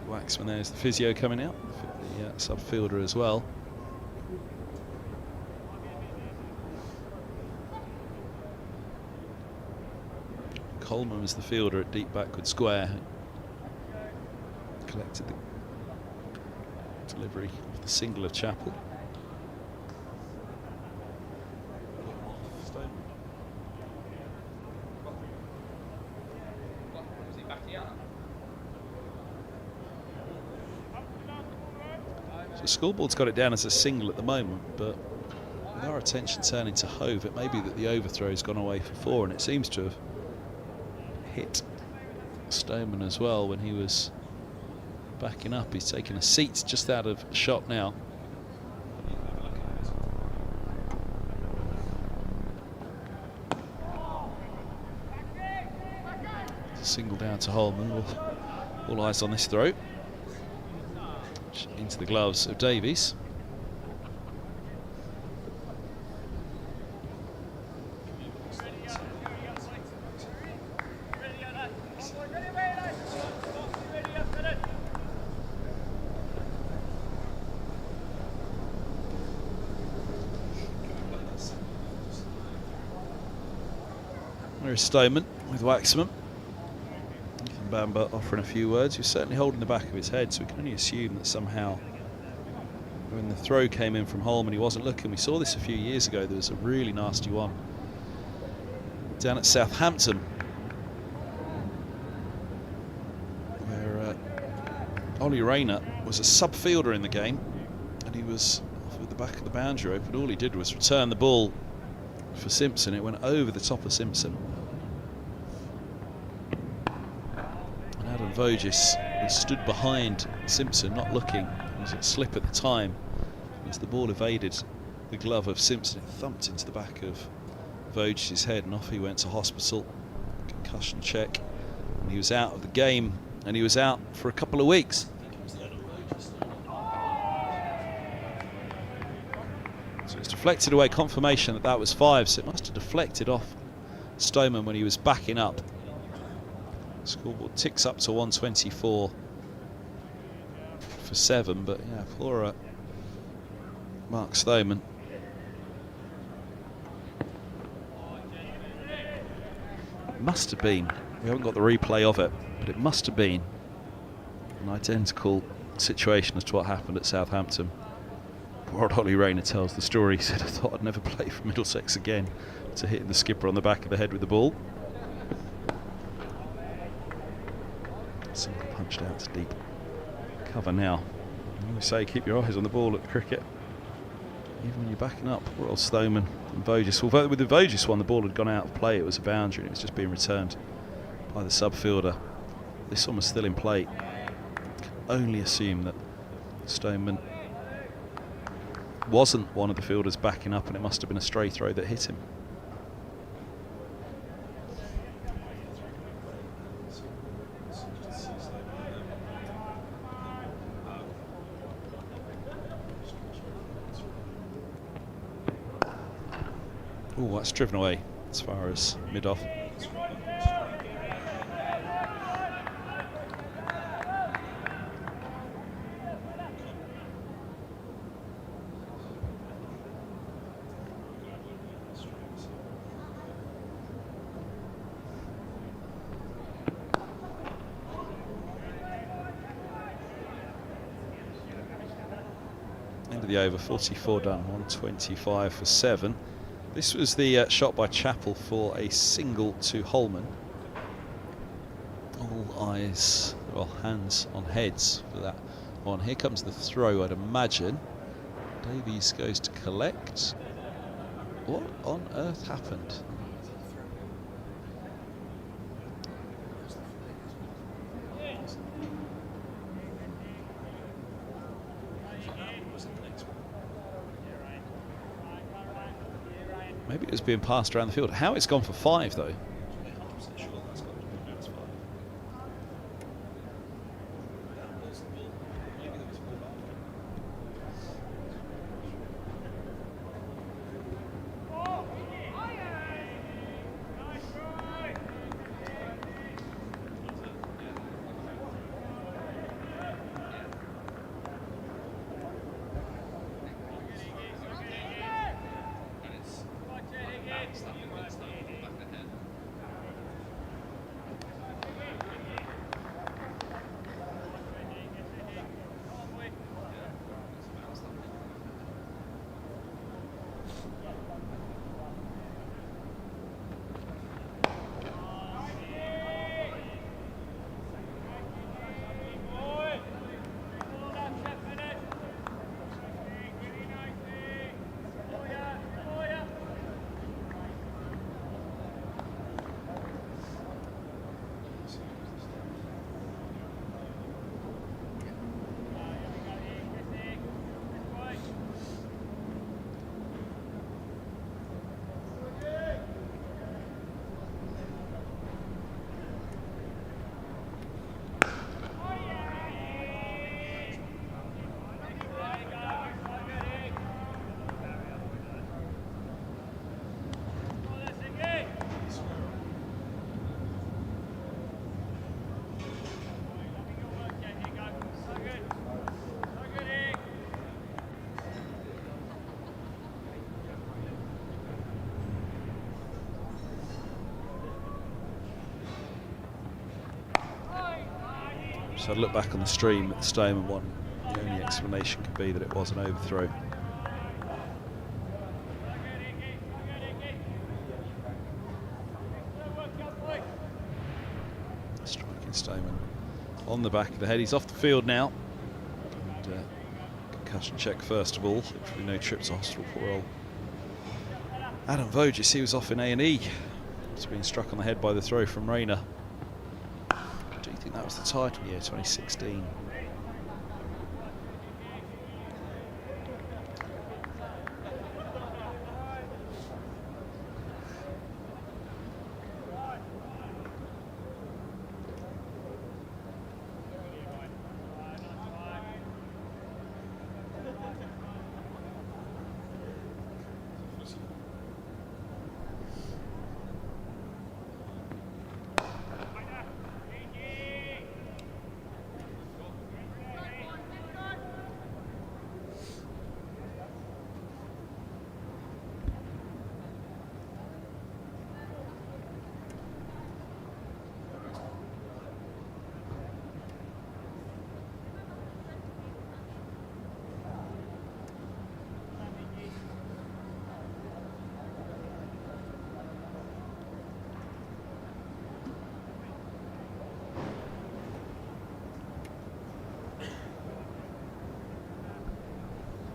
A: Waxman, there's the physio coming out, the sub-fielder as well. Coleman was the fielder at deep backward square. Collected the delivery of the single of Chappell. So Schoolboard's got it down as a single at the moment, but with our attention turning to Hove, it may be that the overthrow's gone away for 4, and it seems to have hit Stoneman as well when he was backing up. He's taken a seat just out of shot now. Single down to Holman. All eyes on this throw. Into the gloves of Davies. There is Stoneman with Waxman. Ethan Bamber offering a few words. He was certainly holding the back of his head, so we can only assume that somehow when the throw came in from Holman, he wasn't looking. We saw this a few years ago. There was a really nasty one down at Southampton where Ollie Rayner was a sub-fielder in the game, and he was off with the back of the boundary rope, and all he did was return the ball for Simpson. It went over the top of Simpson. And Adam Vogis was stood behind Simpson, not looking. It was a slip at the time. As the ball evaded the glove of Simpson, it thumped into the back of Vogis' head, and off he went to hospital. Concussion check. And he was out of the game, and he was out for a couple of weeks. So it's deflected away, confirmation that that was 5, so it must have deflected off Stoneman when he was backing up. Scoreboard ticks up to 124 for 7, but yeah, poor Mark Stoneman. It must have been, we haven't got the replay of it, but it must have been an identical situation as to what happened at Southampton. Poor old Ollie Rayner tells the story. He said, I thought I'd never play for Middlesex again, to hitting the skipper on the back of the head with the ball. Single punched out to deep cover now. I say keep your eyes on the ball at cricket, even when you're backing up. Poor old Stoneman and Vogis. Although with the Vogis one, the ball had gone out of play. It was a boundary and it was just being returned by the sub-fielder. This one was still in play. Can only assume that Stoneman wasn't one of the fielders backing up, and it must have been a stray throw that hit him. Oh, that's driven away as far as mid-off. End of the over, 44 done, 125 for 7. This was the shot by Chappell for a single to Holman. All eyes, well, hands on heads for that one. Here comes the throw, I'd imagine. Davies goes to collect. What on earth happened? Maybe it was being passed around the field. How it's gone for 5 though. So I'd look back on the stream at the Stoneman one. The only explanation could be that it was an overthrow. Striking Stoneman on the back of the head. He's off the field now. And, concussion check first of all. Hopefully no trip to hospital for old Adam Voges. He was off in A&E. He's being struck on the head by the throw from Rayner. Do you think that was the title year, 2016?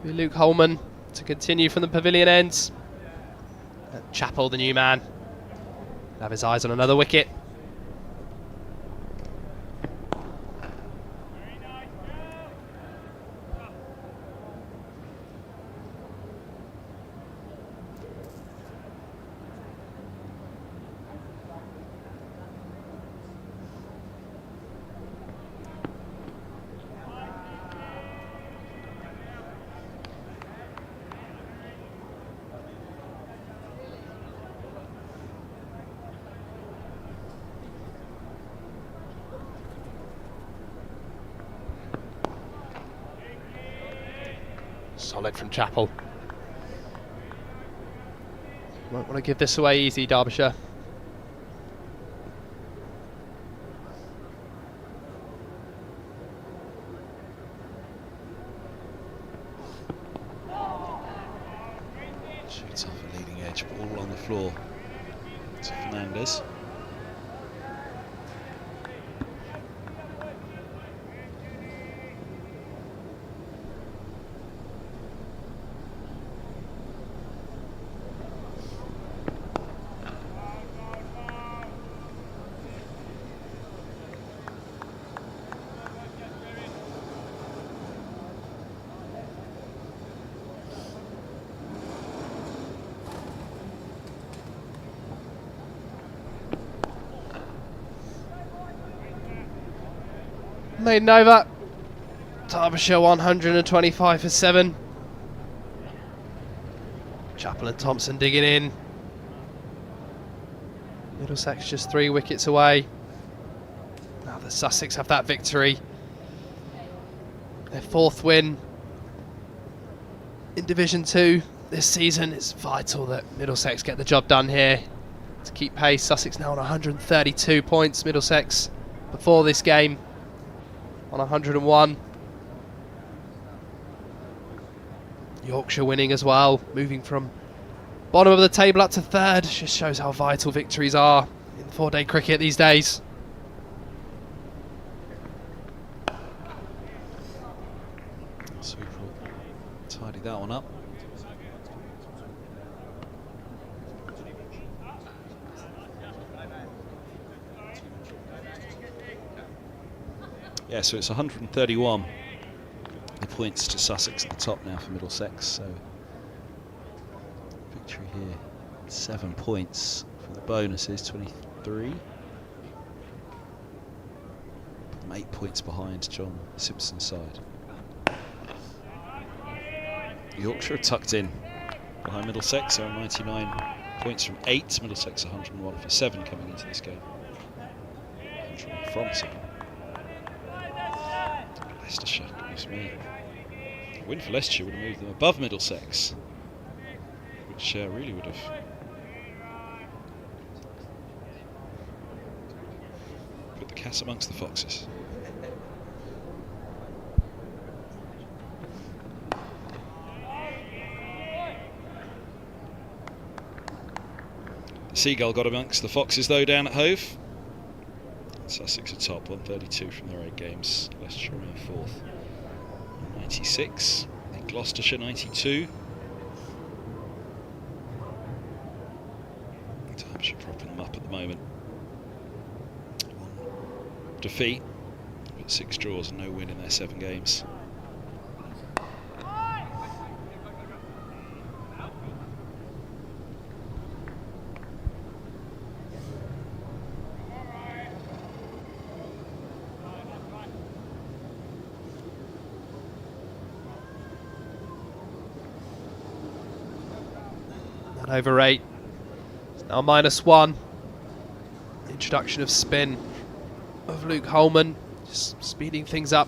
B: Luke Holman to continue from the pavilion ends. Chappell, the new man, will have his eyes on another wicket. Solid from Chappell. Won't want to give this away easy, Derbyshire.
A: Shoots off a leading edge, ball on the floor to Fernandez.
B: Maiden over. Derbyshire 125 for 7. Chappell and Thompson digging in. Middlesex just 3 wickets away. Now the Sussex have that victory. Their 4th win in Division 2 this season. It's vital that Middlesex get the job done here to keep pace. Sussex now on 132 points. Middlesex before this game on 101. Yorkshire winning as well, moving from bottom of the table up to 3rd. Just shows how vital victories are in 4-day cricket these days.
A: Super. Tidy that one up. Yeah, so it's 131. The points to Sussex at the top now for Middlesex. So victory here, 7 points for the bonuses, 23. 8 points behind John Simpson's side. Yorkshire tucked in behind Middlesex, so 99 points from 8. Middlesex 101 for 7 coming into this game. 101 from 7. Leicestershire, goodness me. A win for Leicestershire would have moved them above Middlesex, which really would have put the cats amongst the foxes. Seagull got amongst the Foxes though down at Hove. Sussex are top, 132 from their 8 games. Leicestershire remain 4th, 96. I think Gloucestershire 92. Derbyshire propping them up at the moment. 1 defeat, but 6 draws and no win in their 7 games.
B: Over 8. It's now -1. Introduction of spin of Luke Holman, just speeding things up.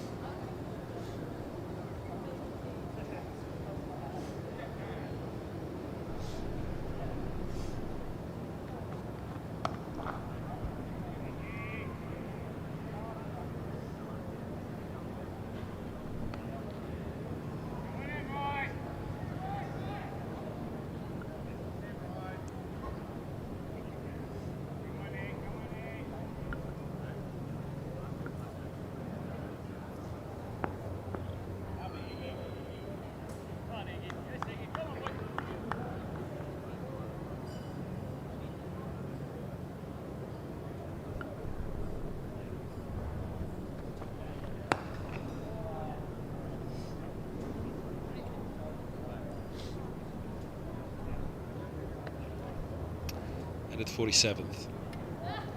A: Ended 47th.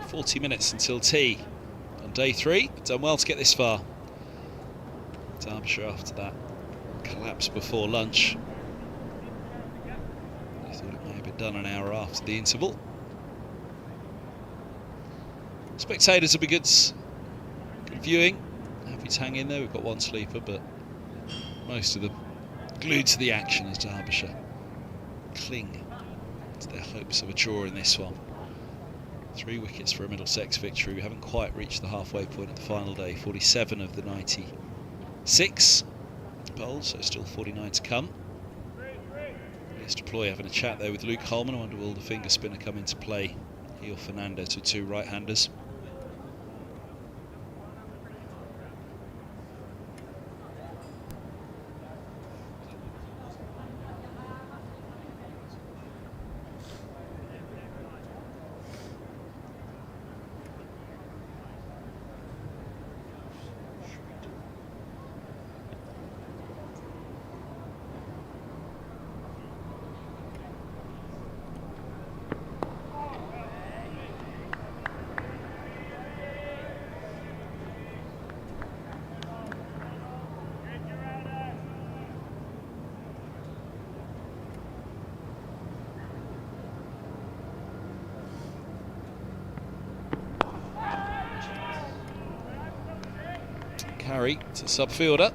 A: 40 minutes until tea on day 3. Done well to get this far. Derbyshire after that collapse before lunch. I thought it may have been done an hour after the interval. Spectators will be good viewing. Happy to hang in there. We've got 1 sleeper, but most of them glued to the action as Derbyshire cling to their hopes of a draw in this one. 3 wickets for a Middlesex victory. We haven't quite reached the halfway point of the final day. 47 of the 96 bowled, so still 49 to come. Let's deploy having a chat there with Luke Holman. I wonder will the finger spinner come into play? He or Fernandez with 2 right-handers. Carry to sub-fielder.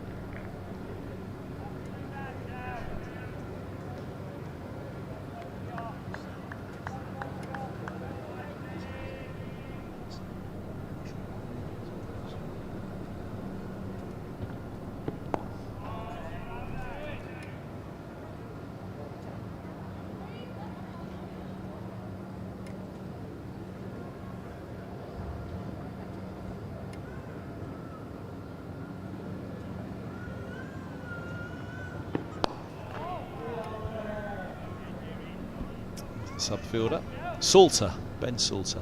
A: Sub-fielder. Salter, Ben Salter.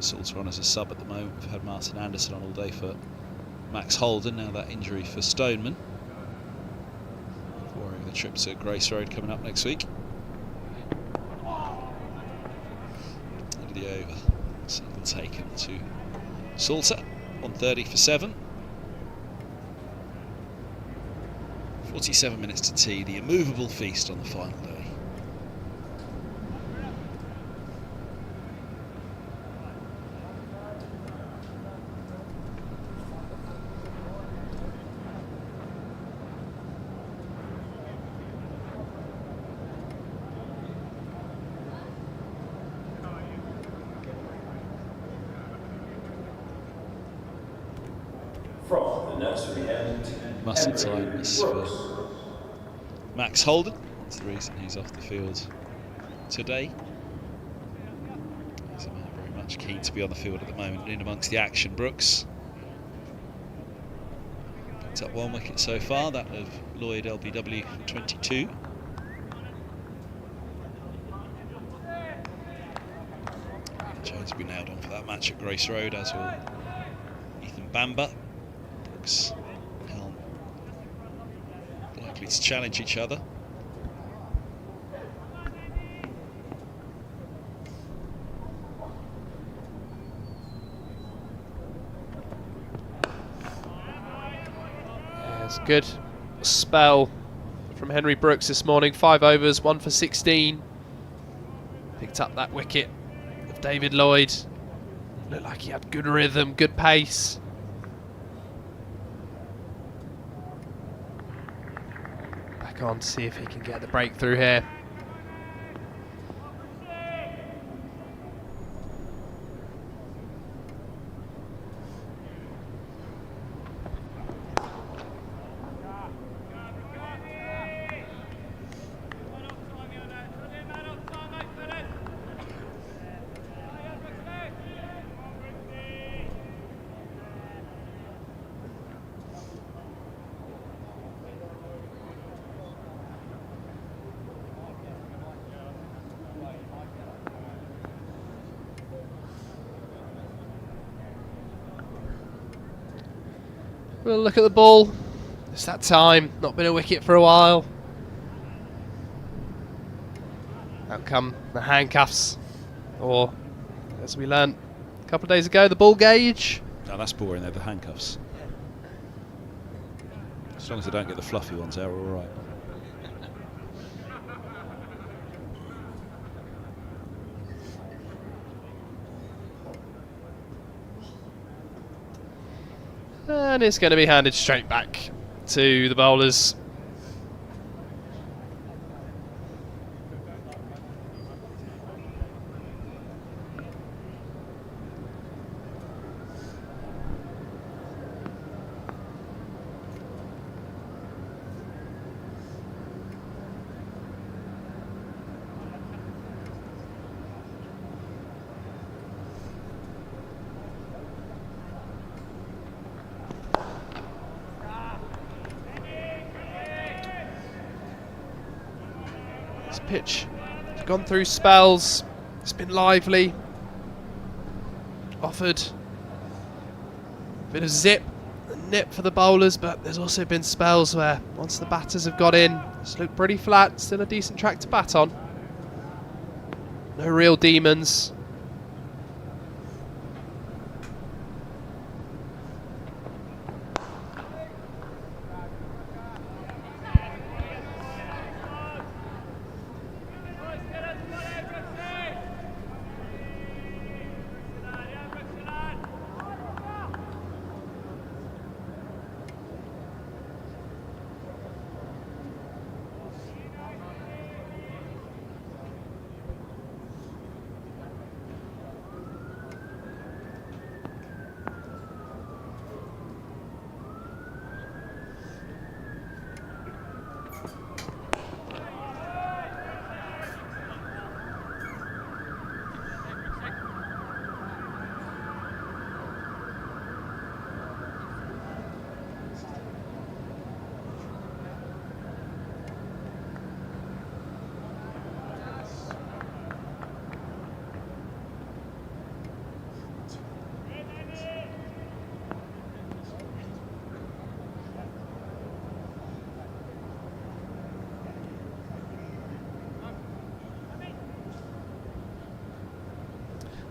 A: Salter on as a sub at the moment. We've had Martin Anderson on all day for Max Holden. Now that injury for Stoneman. Worrying the trip to Grace Road coming up next week. End of the over. Single taken to Salter. 130 for 7. 47 minutes to tea. The immovable feast on the final day.
E: From the nursery end,
A: Muscle
E: Henry
A: tightness
E: Brooks.
A: for Max Holden. That's the reason he's off the field today. He's a man very much keen to be on the field at the moment, in amongst the action. Brooks picked up 1 wicket so far, that of Lloyd LBW for 22. Jones will be nailed on for that match at Grace Road, as will Ethan Bamber. Brooks, Helm likely to challenge each other.
B: It's a good spell from Henry Brooks this morning. 5 overs, 1 for 16. Picked up that wicket of David Lloyd. Looked like he had good rhythm, good pace. Back on to see if he can get the breakthrough here. We'll look at the ball. It's that time. Not been a wicket for a while. Out come the handcuffs. Or, as we learnt a couple of days ago, the ball gauge.
A: No, that's boring, they're the handcuffs. As long as they don't get the fluffy ones, they're all right.
B: And it's going to be handed straight back to the bowlers. Pitch has gone through spells. It's been lively. Offered a bit of zip and nip for the bowlers, but there's also been spells where once the batters have got in, it's looked pretty flat. Still a decent track to bat on. No real demons.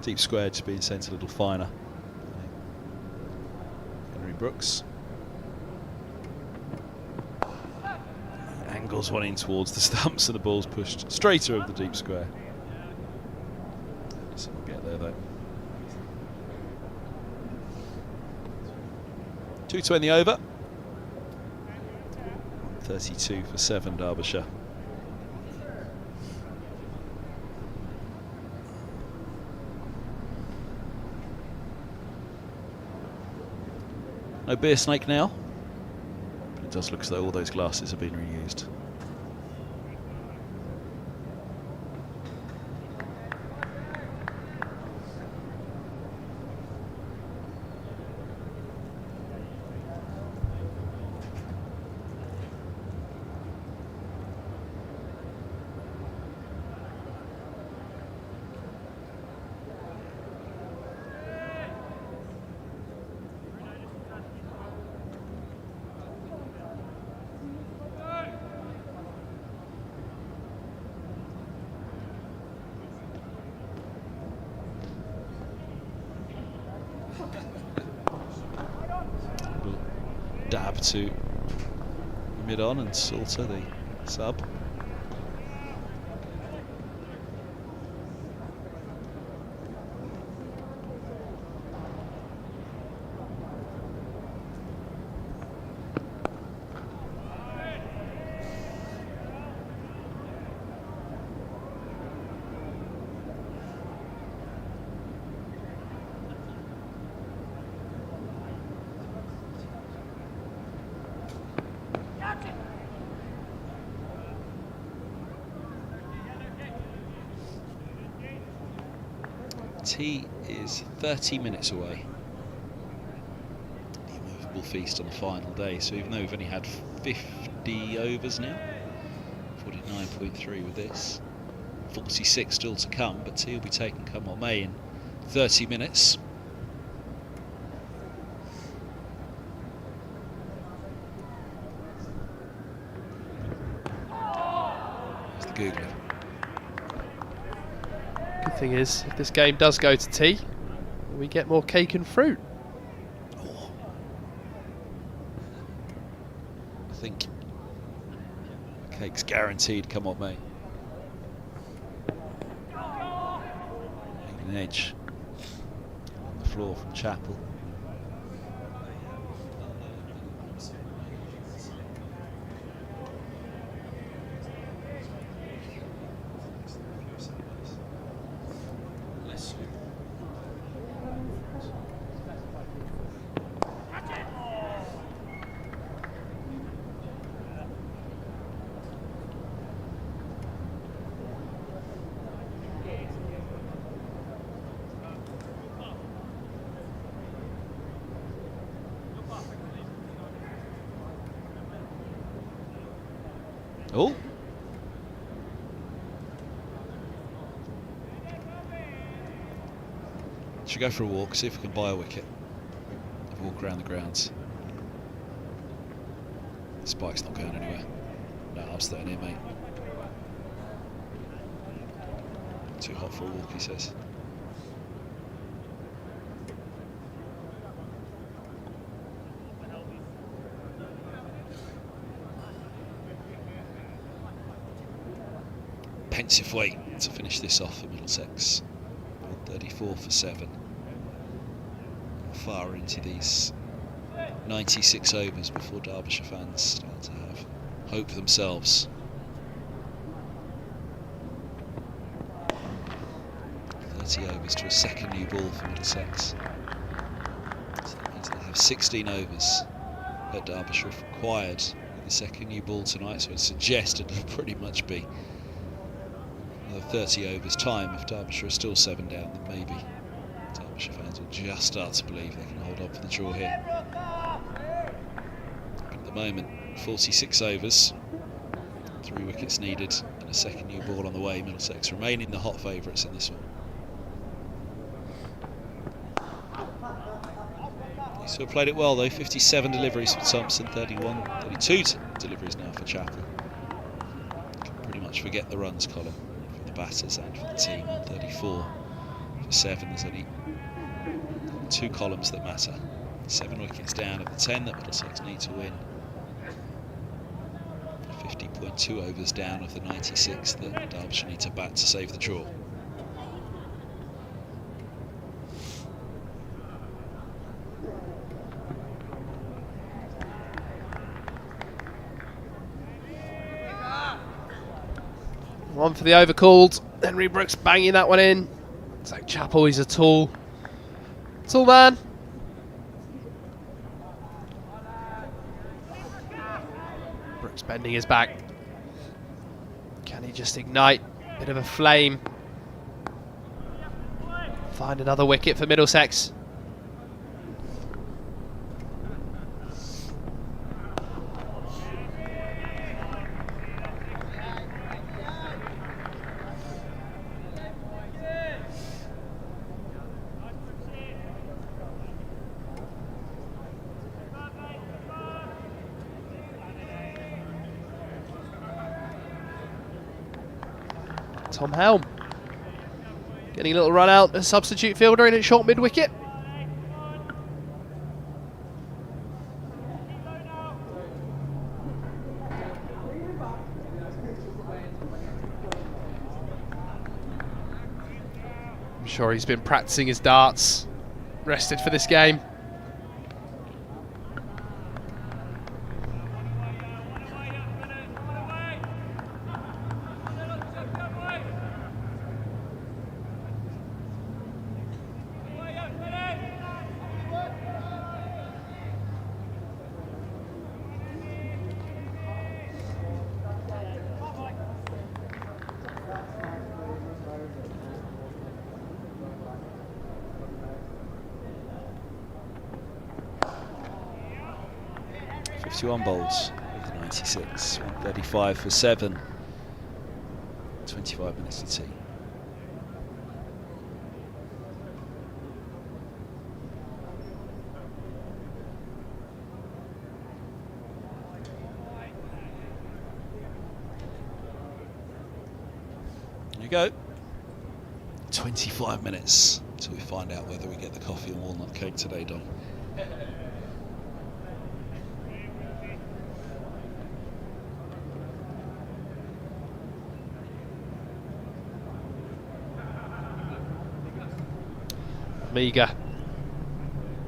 A: Deep square just being sent a little finer. Henry Brooks. Angles one in towards the stumps and the ball's pushed straight over the deep square. Doesn't get there though. 220 over. 32 for 7 Derbyshire. No beer snake now. But it does look as though all those glasses have been reused. Dab to mid-on and Salter, the sub. Tea is 30 minutes away. The immovable feast on the final day. So even though we've only had 50 overs now, 49.3 with this, 46 still to come, but tea will be taken come what may in 30 minutes. There's the googler.
B: Good thing is, if this game does go to tea, we get more cake and fruit.
A: Oh. I think cake's guaranteed come what may. Making an edge on the floor from Chapel. Oh. Should go for a walk, see if we can buy a wicket. Have a walk around the grounds. The spike's not going anywhere. No, I'm staying here, mate. Too hot for a walk, he says. Pensive way to finish this off for Middlesex. 34 for 7. Far into these 96 overs before Derbyshire fans start to have hope for themselves. 30 overs to a second new ball for Middlesex. So that means they'll have 16 overs at Derbyshire if required with the second new ball tonight, so it suggested it'll pretty much be 30 overs time. If Derbyshire are still 7 down, then maybe Derbyshire fans will just start to believe they can hold on for the draw here. But at the moment, 46 overs, 3 wickets needed and a second new ball on the way. Middlesex remaining the hot favourites in this one. They still played it well though, 57 deliveries for Thompson, 32 deliveries now for Chapel. Can pretty much forget the runs column batters and for the team on 34 for 7. There's only 2 columns that matter. 7 wickets down of the 10 that Middlesex need to win. 50.2 overs down of the 96 that Derbyshire need to bat to save the draw.
B: One for the overcalled. Henry Brooks banging that one in. Zach Chapel, he's a tall man. He's bending his back. Can he just ignite a bit of a flame? Find another wicket for Middlesex. Tom Helm getting a little run out, a substitute fielder in at short mid-wicket. I'm sure he's been practicing his darts, rested for this game.
A: One bowls of the 96, 135 for 7, 25 minutes to tea. There you go. 25 minutes till we find out whether we get the coffee and walnut cake today, Dom.
B: Meagher.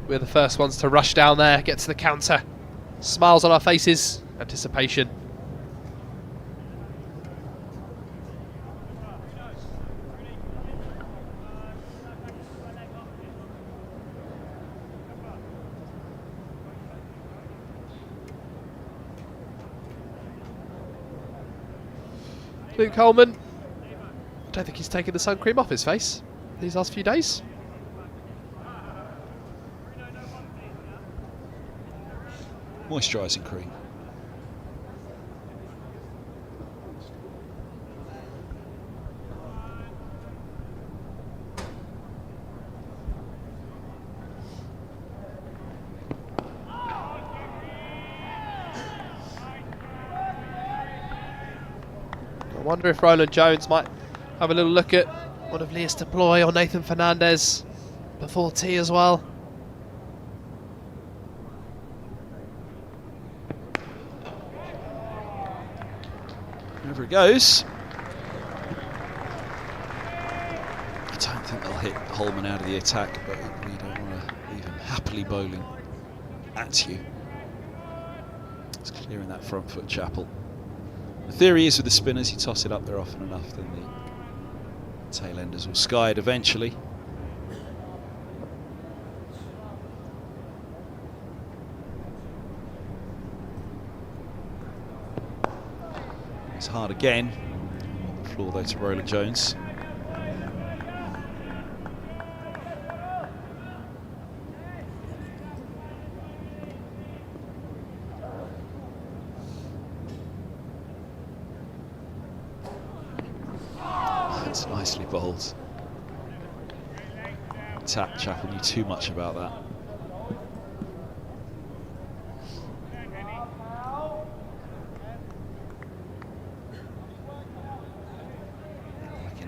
B: We're the first ones to rush down there, get to the counter. Smiles on our faces, anticipation. Luke Coleman. I don't think he's taken the sun cream off his face these last few days.
A: Moisturising cream.
B: I wonder if Roland Jones might have a little look at one of Leas Deploy or Nathan Fernandez before tea as well.
A: Over it goes. I don't think they'll hit Holman out of the attack, but we don't want to leave him happily bowling at you. It's clearing that front foot chapel. The theory is with the spinners, you toss it up there often enough, then the tail enders will sky it eventually. It's hard again. On the floor though to Roland Jones. That's nicely bowled. Chapel knew too much about that.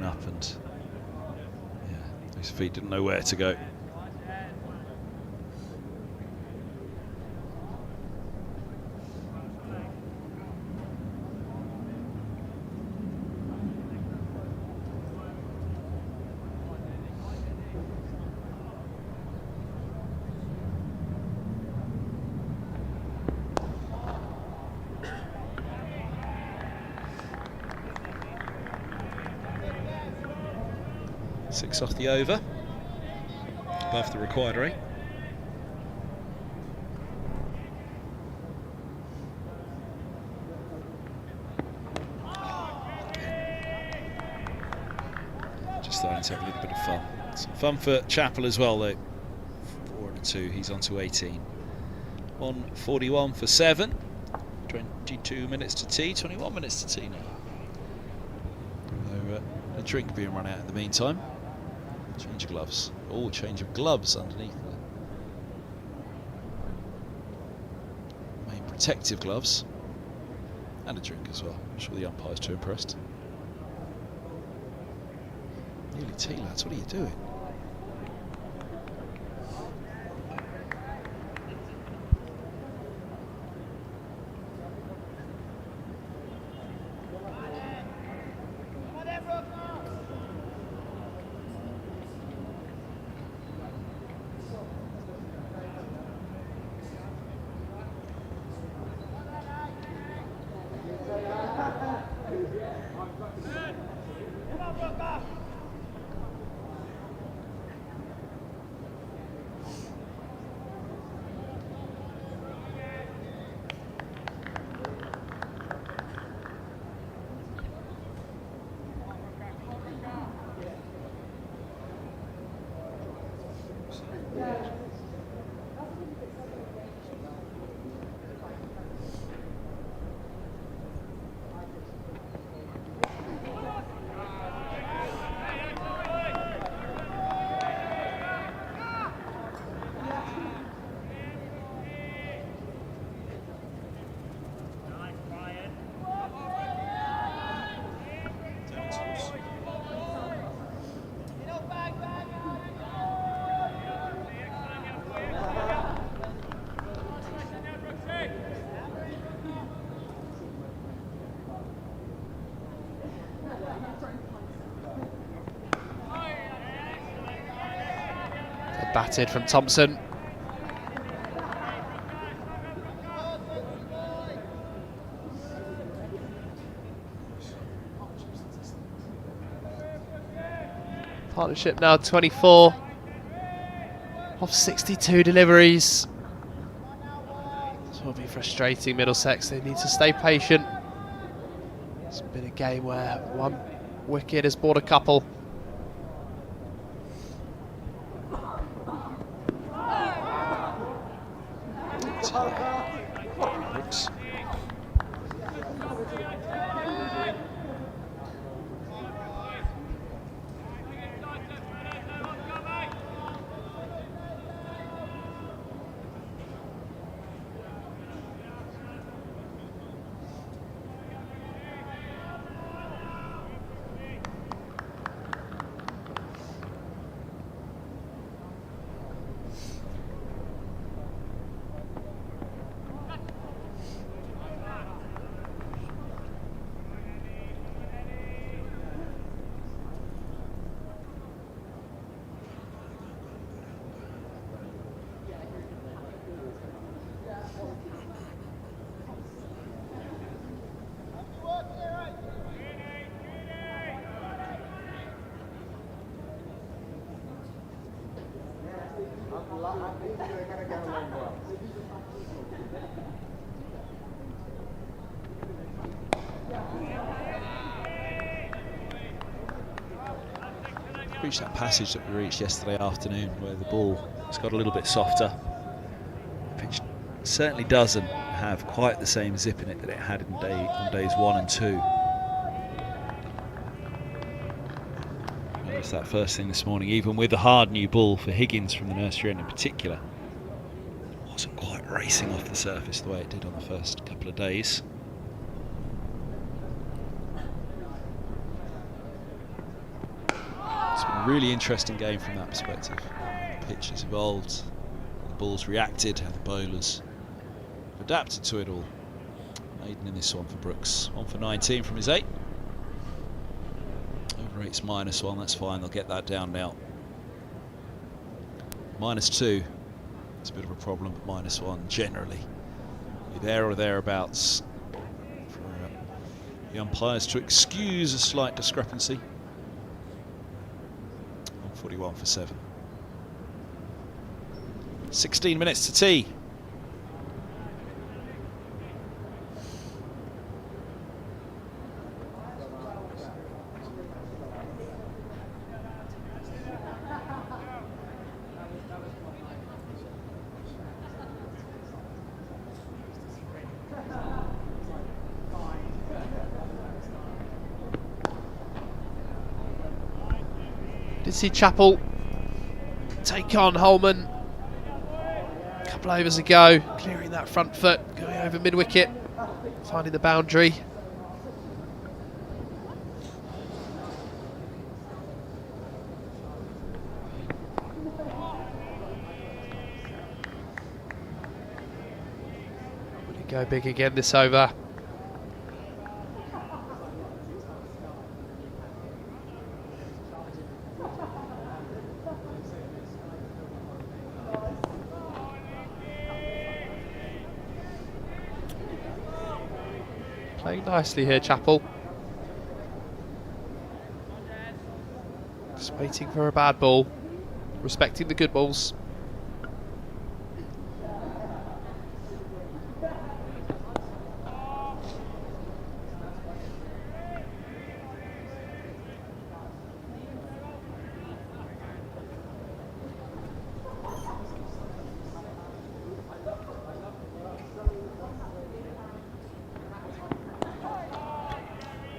A: Up and yeah, his feet didn't know where to go. Six off the over, above the required rate. trying to have a little bit of fun. Some fun for Chappell as well, though. 4 and a 2, he's on to 18. 1:41 for 7. 22 minutes to tea, 21 minutes to tea now. So, a drink being run out in the meantime. Change of gloves. Oh, change of gloves underneath there. Main protective gloves. And a drink as well. I'm sure the umpire's too impressed. Nearly tea, lads, what are you doing?
B: Batted from Thompson. Partnership now 24 off 62 deliveries. This will be frustrating, Middlesex. They need to stay patient. It's been a game where one wicket has bought a couple.
A: Reached that passage that we reached yesterday afternoon where the ball has got a little bit softer. The pitch certainly doesn't have quite the same zip in it that it had on days 1 and 2. Noticed that first thing this morning, even with the hard new ball for Higgins from the nursery end in particular, it wasn't quite racing off the surface the way it did on the first couple of days. It's been a really interesting game from that perspective. The pitch has evolved, the ball's reacted, and the bowlers have adapted to it all. Maiden in this one for Brooks. 1 for 19 from his 8. Over 8's -1, that's fine, they'll get that down now. -2, it's a bit of a problem, but -1 generally. You're there or thereabouts for the umpires to excuse a slight discrepancy. 41 for 7. 16 minutes to tea.
B: can see Chappell take on Holman. A couple overs ago, clearing that front foot, going over mid-wicket, finding the boundary. Will he go big again this over? Playing nicely here, Chappell. Just waiting for a bad ball, respecting the good balls.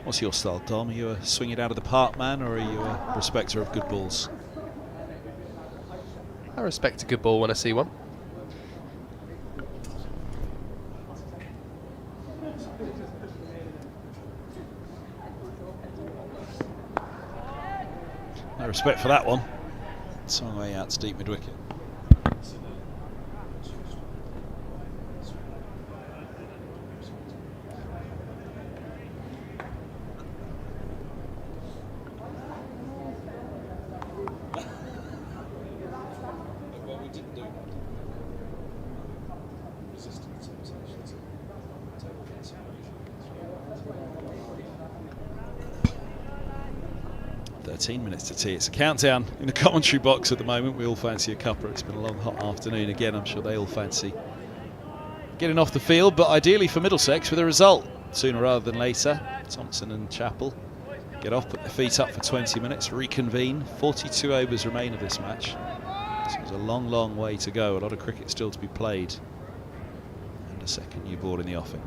A: What's your style, Dom? Are you a swing it out of the park man, or are you a respecter of good balls?
B: I respect a good ball when I see one.
A: No respect for that one. Swung way out to deep mid-wicket. Minutes to tea. It's a countdown in the commentary box at the moment. We all fancy a cuppa. It's been a long, hot afternoon. Again, I'm sure they all fancy getting off the field, but ideally for Middlesex with a result sooner rather than later. Thompson and Chappell get off, put their feet up for 20 minutes, reconvene. 42 overs remain of this match. So there's a long, long way to go. A lot of cricket still to be played. And a second new ball in the offing.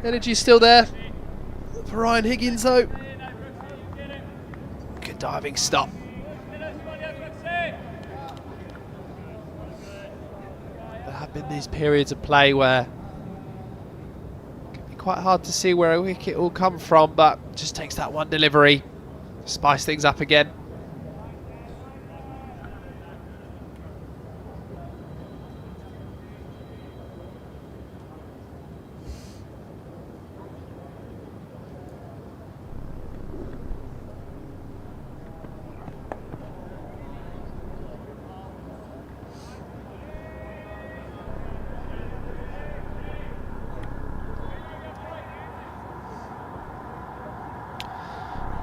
B: Energy's still there for Ryan Higgins though. Good diving stop. There have been these periods of play where it can be quite hard to see where a wicket will come from, but just takes that one delivery to spice things up again.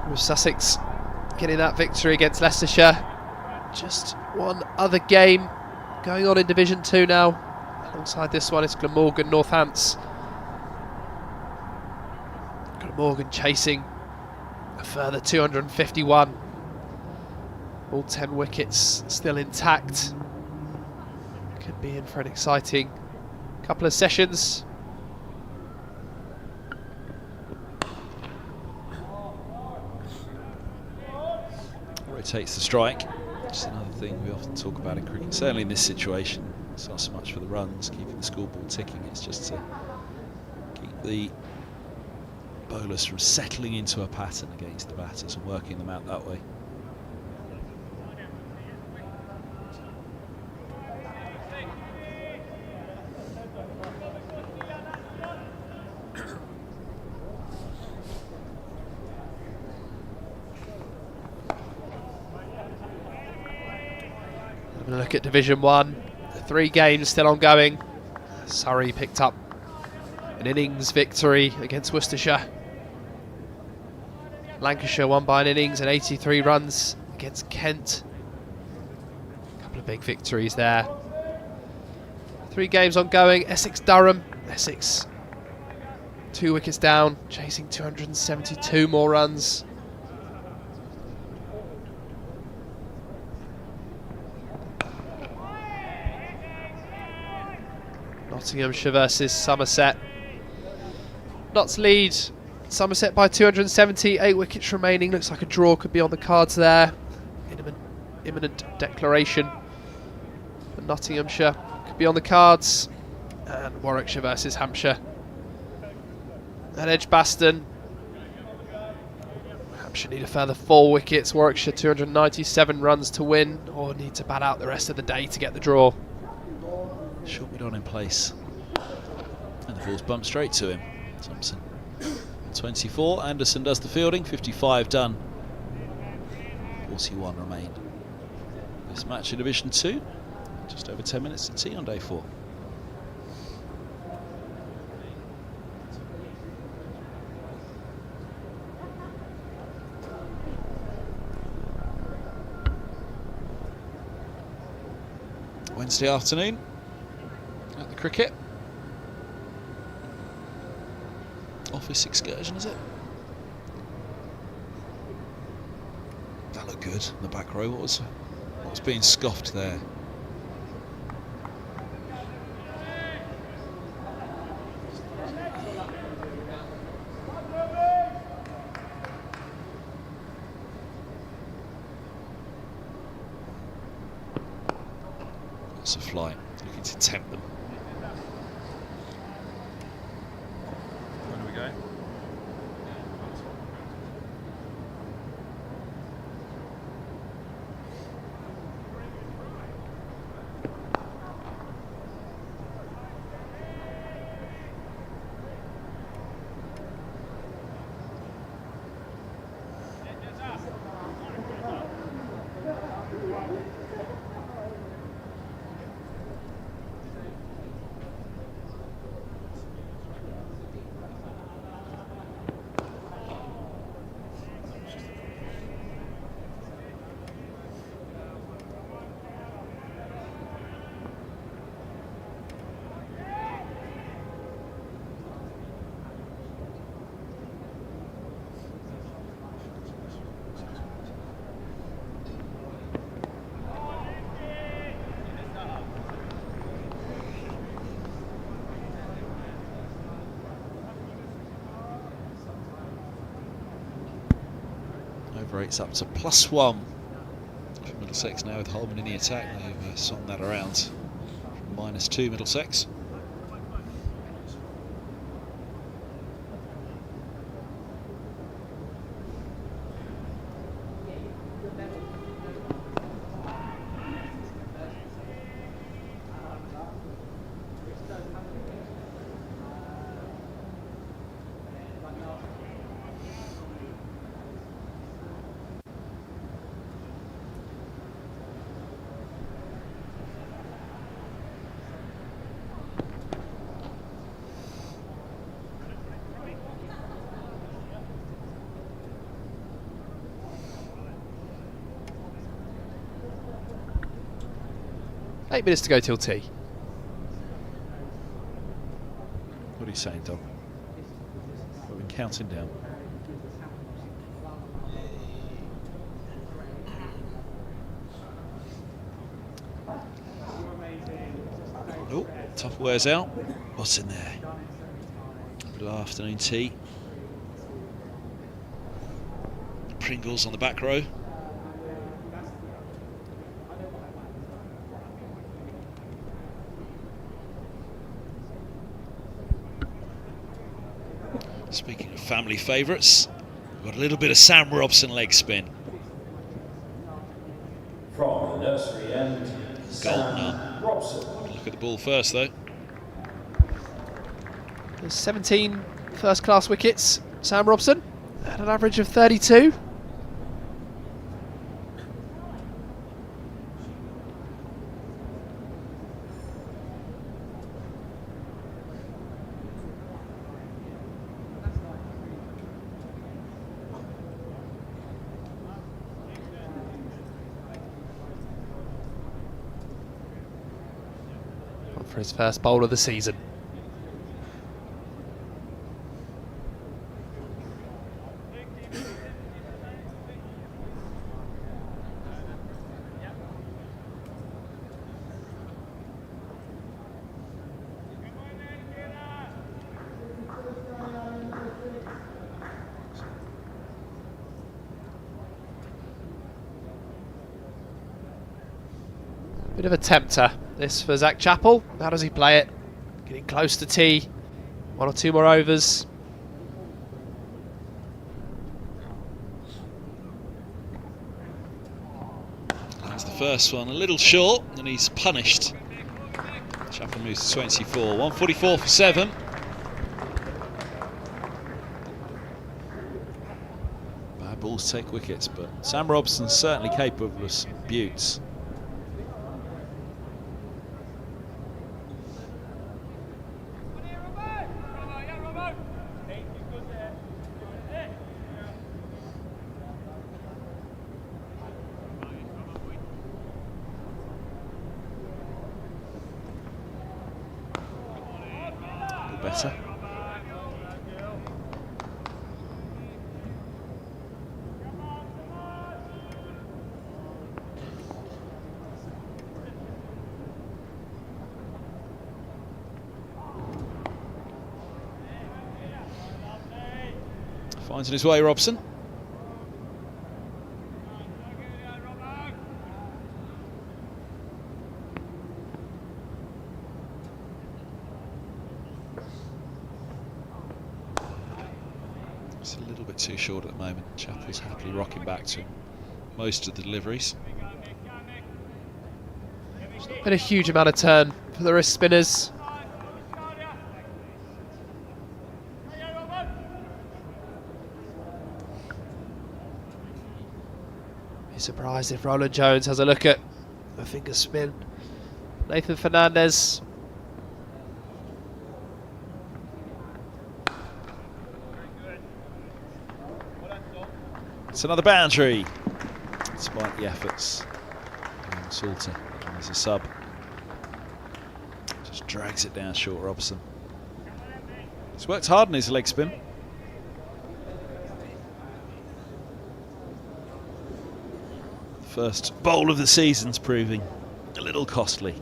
B: With Sussex getting that victory against Leicestershire. Just one other game going on in Division 2 now. Alongside this one, it's Glamorgan Northants. Glamorgan chasing a further 251. All 10 wickets still intact. Could be in for an exciting couple of sessions.
A: Rotates the strike. Just another thing we often talk about in cricket. Certainly in this situation, it's not so much for the runs, keeping the scoreboard ticking. It's just to keep the bowlers from settling into a pattern against the batters and working them out that way.
B: Having a look at Division 1, the 3 games still ongoing. Surrey picked up an innings victory against Worcestershire. Lancashire won by an innings and 83 runs against Kent. A couple of big victories there. 3 games ongoing. Essex Durham. Essex 2 wickets down, chasing 272 more runs. Nottinghamshire versus Somerset. Notts lead Somerset by 270, 8 wickets remaining. Looks like a draw could be on the cards there. Imminent declaration for Nottinghamshire could be on the cards. And Warwickshire versus Hampshire. At Edgbaston, Hampshire need a further 4 wickets. Warwickshire 297 runs to win, or need to bat out the rest of the day to get the draw.
A: Short mid on in place. And the ball's bumped straight to him. Thompson. 24. Anderson does the fielding. 55 done. 41 remain. This match in Division 2. Just over 10 minutes to tea on day 4. Wednesday afternoon at the cricket. Office excursion, is it? That looked good in the back row. What was being scoffed there? Lots of flight, looking to tempt them. Where do we go? Rates up to +1 for Middlesex now with Holman in the attack. They've swung that around from -2 Middlesex.
B: Eight minutes to go till tea.
A: What are you saying, Dom? We've been counting down. Oh, tough wears out. What's in there? A bit of afternoon tea. Pringles on the back row. Speaking of family favourites, we've got a little bit of Sam Robson leg spin.
E: From the nursery end,
A: Sam
E: Robson.
A: Look at the ball first, though.
B: There's 17 first-class wickets. Sam Robson at an average of 32. For his first bowl of the season. Bit of a tempter, this for Zach Chappell. How does he play it? Getting close to tee. 1 or 2 more overs.
A: That's the first one, a little short, and he's punished. Chappell moves to 24, 144 for 7. Bad balls take wickets, but Sam Robson's certainly capable of some beauts. Better. Finds his way, Robson. It's a little bit too short at the moment. Chappell's happily rocking back to most of the deliveries.
B: Been a huge amount of turn for the wrist spinners. Be surprised if Roland Jones has a look at the finger spin. Nathan Fernandez.
A: It's another boundary, despite the efforts. Salter as a sub. Just drags it down short, Robson. He's worked hard in his leg spin. The first bowl of the season's proving a little costly.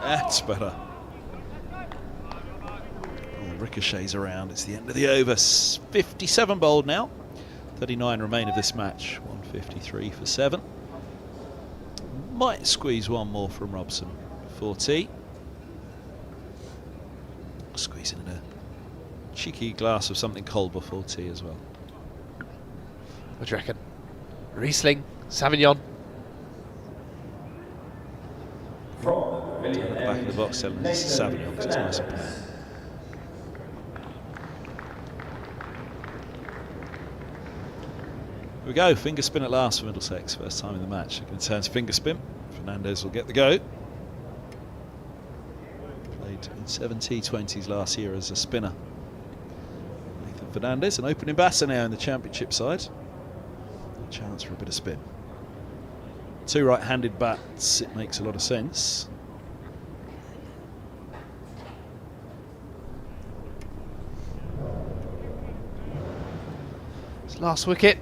A: That's better. Oh, ricochets around. It's the end of the over. 57 bowled now. 39 remain of this match. 153 for 7. Might squeeze one more from Robson before tea. Squeezing in a cheeky glass of something cold before tea as well.
B: What do you reckon? Riesling, Sauvignon.
A: Back of the box telling us it's Sauvignon because it's nice and plain. Here we go, finger spin at last for Middlesex, first time in the match. They're going to turn to finger spin. Fernandez will get the go. Played in 7 T20s last year as a spinner. Nathan Fernandez, an opening batter now in the championship side. A chance for a bit of spin. 2 right-handed bats, it makes a lot of sense.
B: His last wicket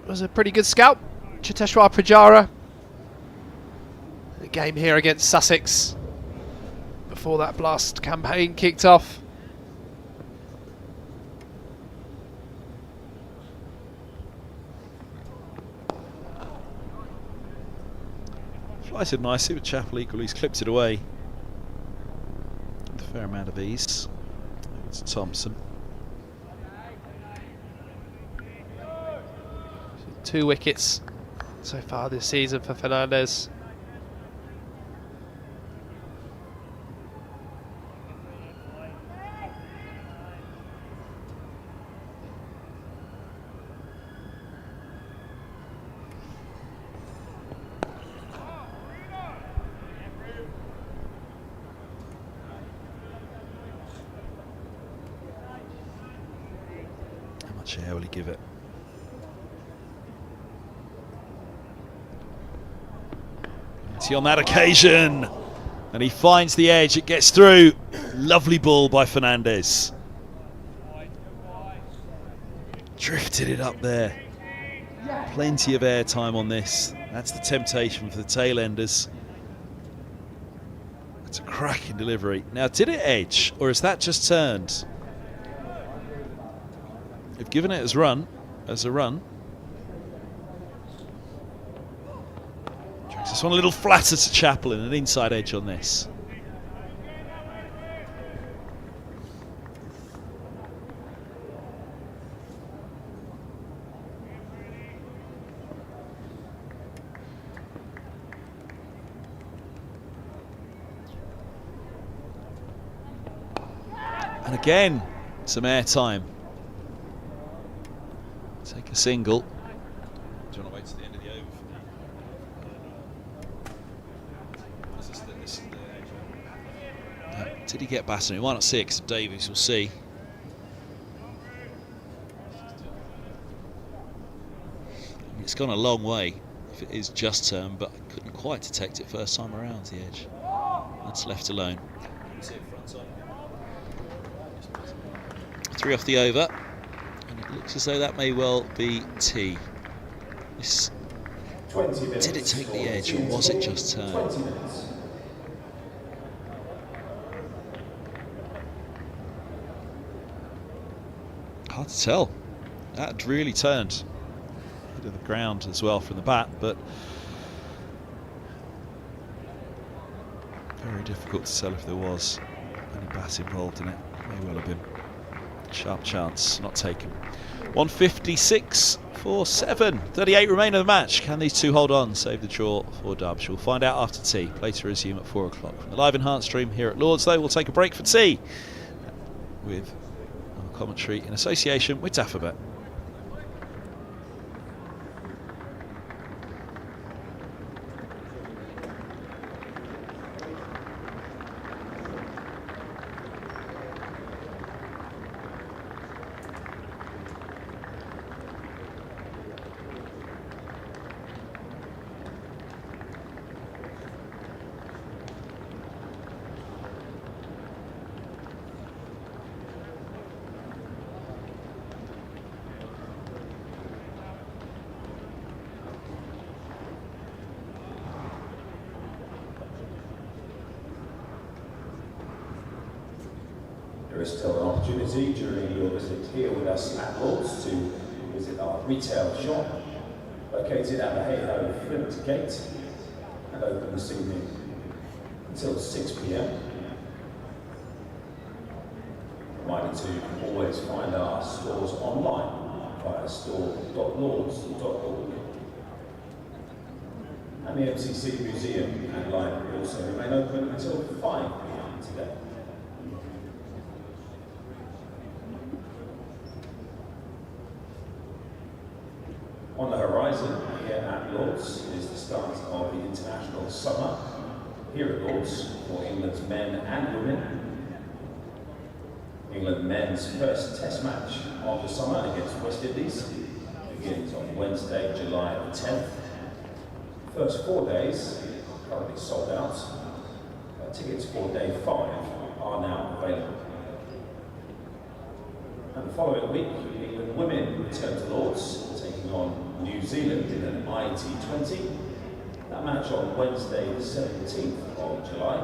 B: was a pretty good scalp. Cheteshwar Pujara. The game here against Sussex before that blast campaign kicked off.
A: Flighted nicely with Chappell equally. He's clipped it away with a fair amount of ease. It's Thompson.
B: 2 wickets so far this season for Fernandez.
A: How much air will he give it? On that occasion, and he finds the edge, it gets through. Lovely ball by Fernandez. Drifted it up there. Plenty of air time on this. That's the temptation for the tail enders. That's a Cracking delivery. Now, did it edge, or is that just turned? They've given it as a run. Drags this one a little flatter to Chaplin, an inside edge on this. And again, some air time. Take a single. Do you want to wait to the end of the over for that? Did he get Baton? Why not 6? Davies will see. It's gone a long way if it is just turn, but I couldn't quite detect it first time around the edge. That's left alone. 3 off the over, and it looks as though that may well be T. Did it take the edge, or was it just turn? Hard to tell. That really turned to the ground as well from the bat, but very difficult to tell if there was any bat involved in it. May well have been. Sharp chance, not taken. 156 for 7. 38 remain of the match. Can these two hold on, save the draw for Derbyshire? We'll find out after tea. Play to resume at 4 o'clock. From the live enhanced stream here at Lords, though, we'll take a break for tea with our commentary in association with Daffabet.
E: There is still an opportunity during your visit here with us at Lords to visit our retail shop located at the Hayhoe Flint Gate and open this evening until 6 p.m. Reminder to always find our stores online via store.lords.org. And the MCC Museum and Library also remain open until 5 p.m. today. On the horizon here at Lords is the start of the international summer here at Lords for England's men and women. England men's first test match of the summer against West Indies begins on Wednesday, July the 10th. First 4 days currently sold out. Tickets for day 5 are now available. And the following week, England women return to Lords, taking on New Zealand in an IT20. That match on Wednesday the 17th of July.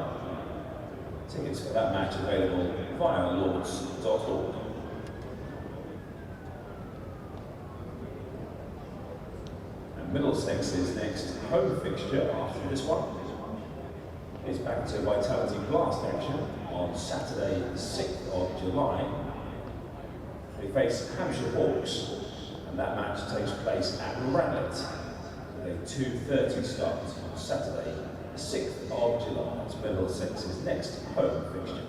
E: Tickets for that match available via lords.org. And Middlesex's next home fixture after this one is back to Vitality Blast action on Saturday the 6th of July. They face Hampshire Hawks, and that match takes place at Ranelagh with a 2:30 start on Saturday, the 6th of July. It's Middlesex's next home fixture.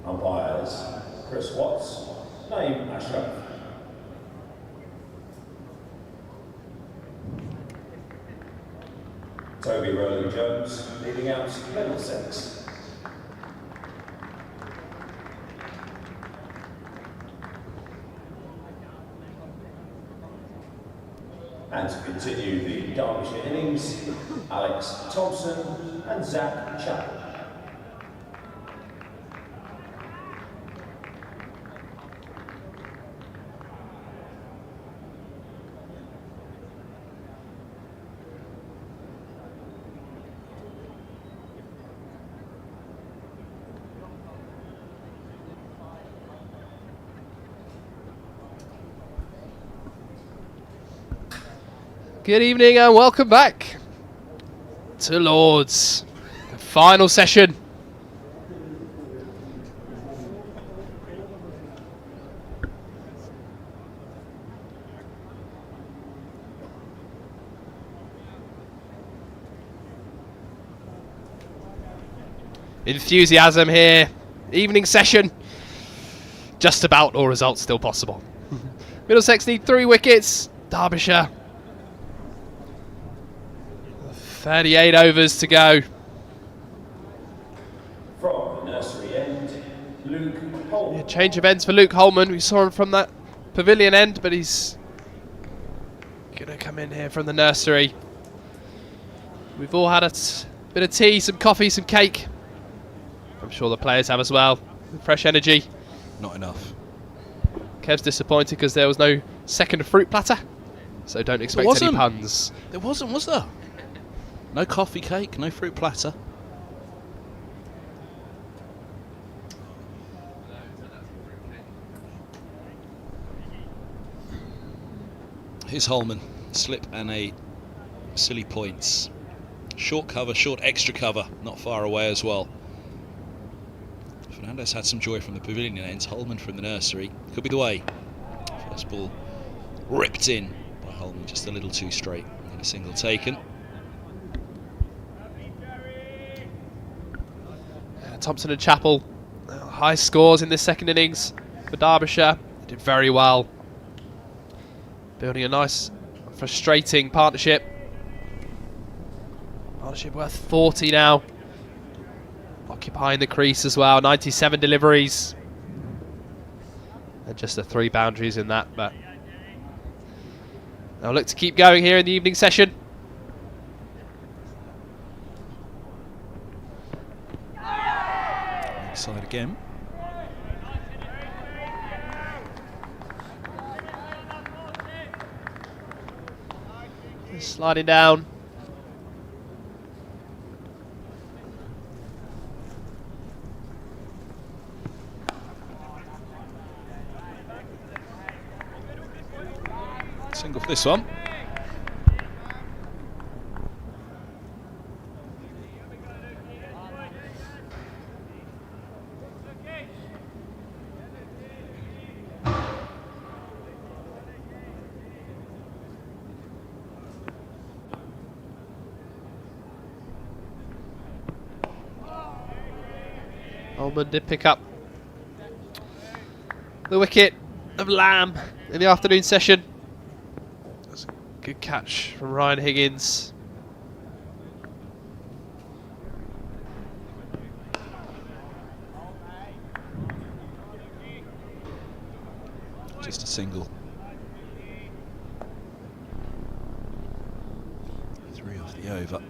E: Umpires, Chris Watts, Naeem Ashraf. Toby Rowley-Jones, leading out Middlesex. And to continue the Derbyshire innings, Alex Thompson and Zach Chappell.
B: Good evening and welcome back to Lords, the final session. Enthusiasm here, evening session, just about all results still possible. Middlesex need 3 wickets, Derbyshire 38 overs to go.
E: From the nursery end, Luke Holman.
B: Change of ends for Luke Holman. We saw him from that pavilion end, but he's going to come in here from the nursery. We've all had a bit of tea, some coffee, some cake. I'm sure the players have as well. Fresh energy.
A: Not enough.
B: Kev's disappointed because there was no second fruit platter, so don't expect any puns.
A: There wasn't, was there? No coffee cake, no fruit platter. Here's Holman. Slip and a silly points. Short cover, short extra cover. Not far away as well. Fernandez had some joy from the pavilion ends. Holman from the nursery. Could be the way. First ball ripped in by Holman, just a little too straight. And a single taken.
B: Thompson and Chappell, high scores in this second innings for Derbyshire. They did very well. Building a nice, frustrating partnership. Partnership worth 40 now. Occupying the crease as well. 97 deliveries. And just the 3 boundaries in that. But they'll look to keep going here in the evening session.
A: Side again.
B: Sliding down.
A: Single for this one.
B: Ullman did pick up the wicket of Lamb in the afternoon session. That's a good catch from Ryan Higgins.
A: Just a single. 3 off the over.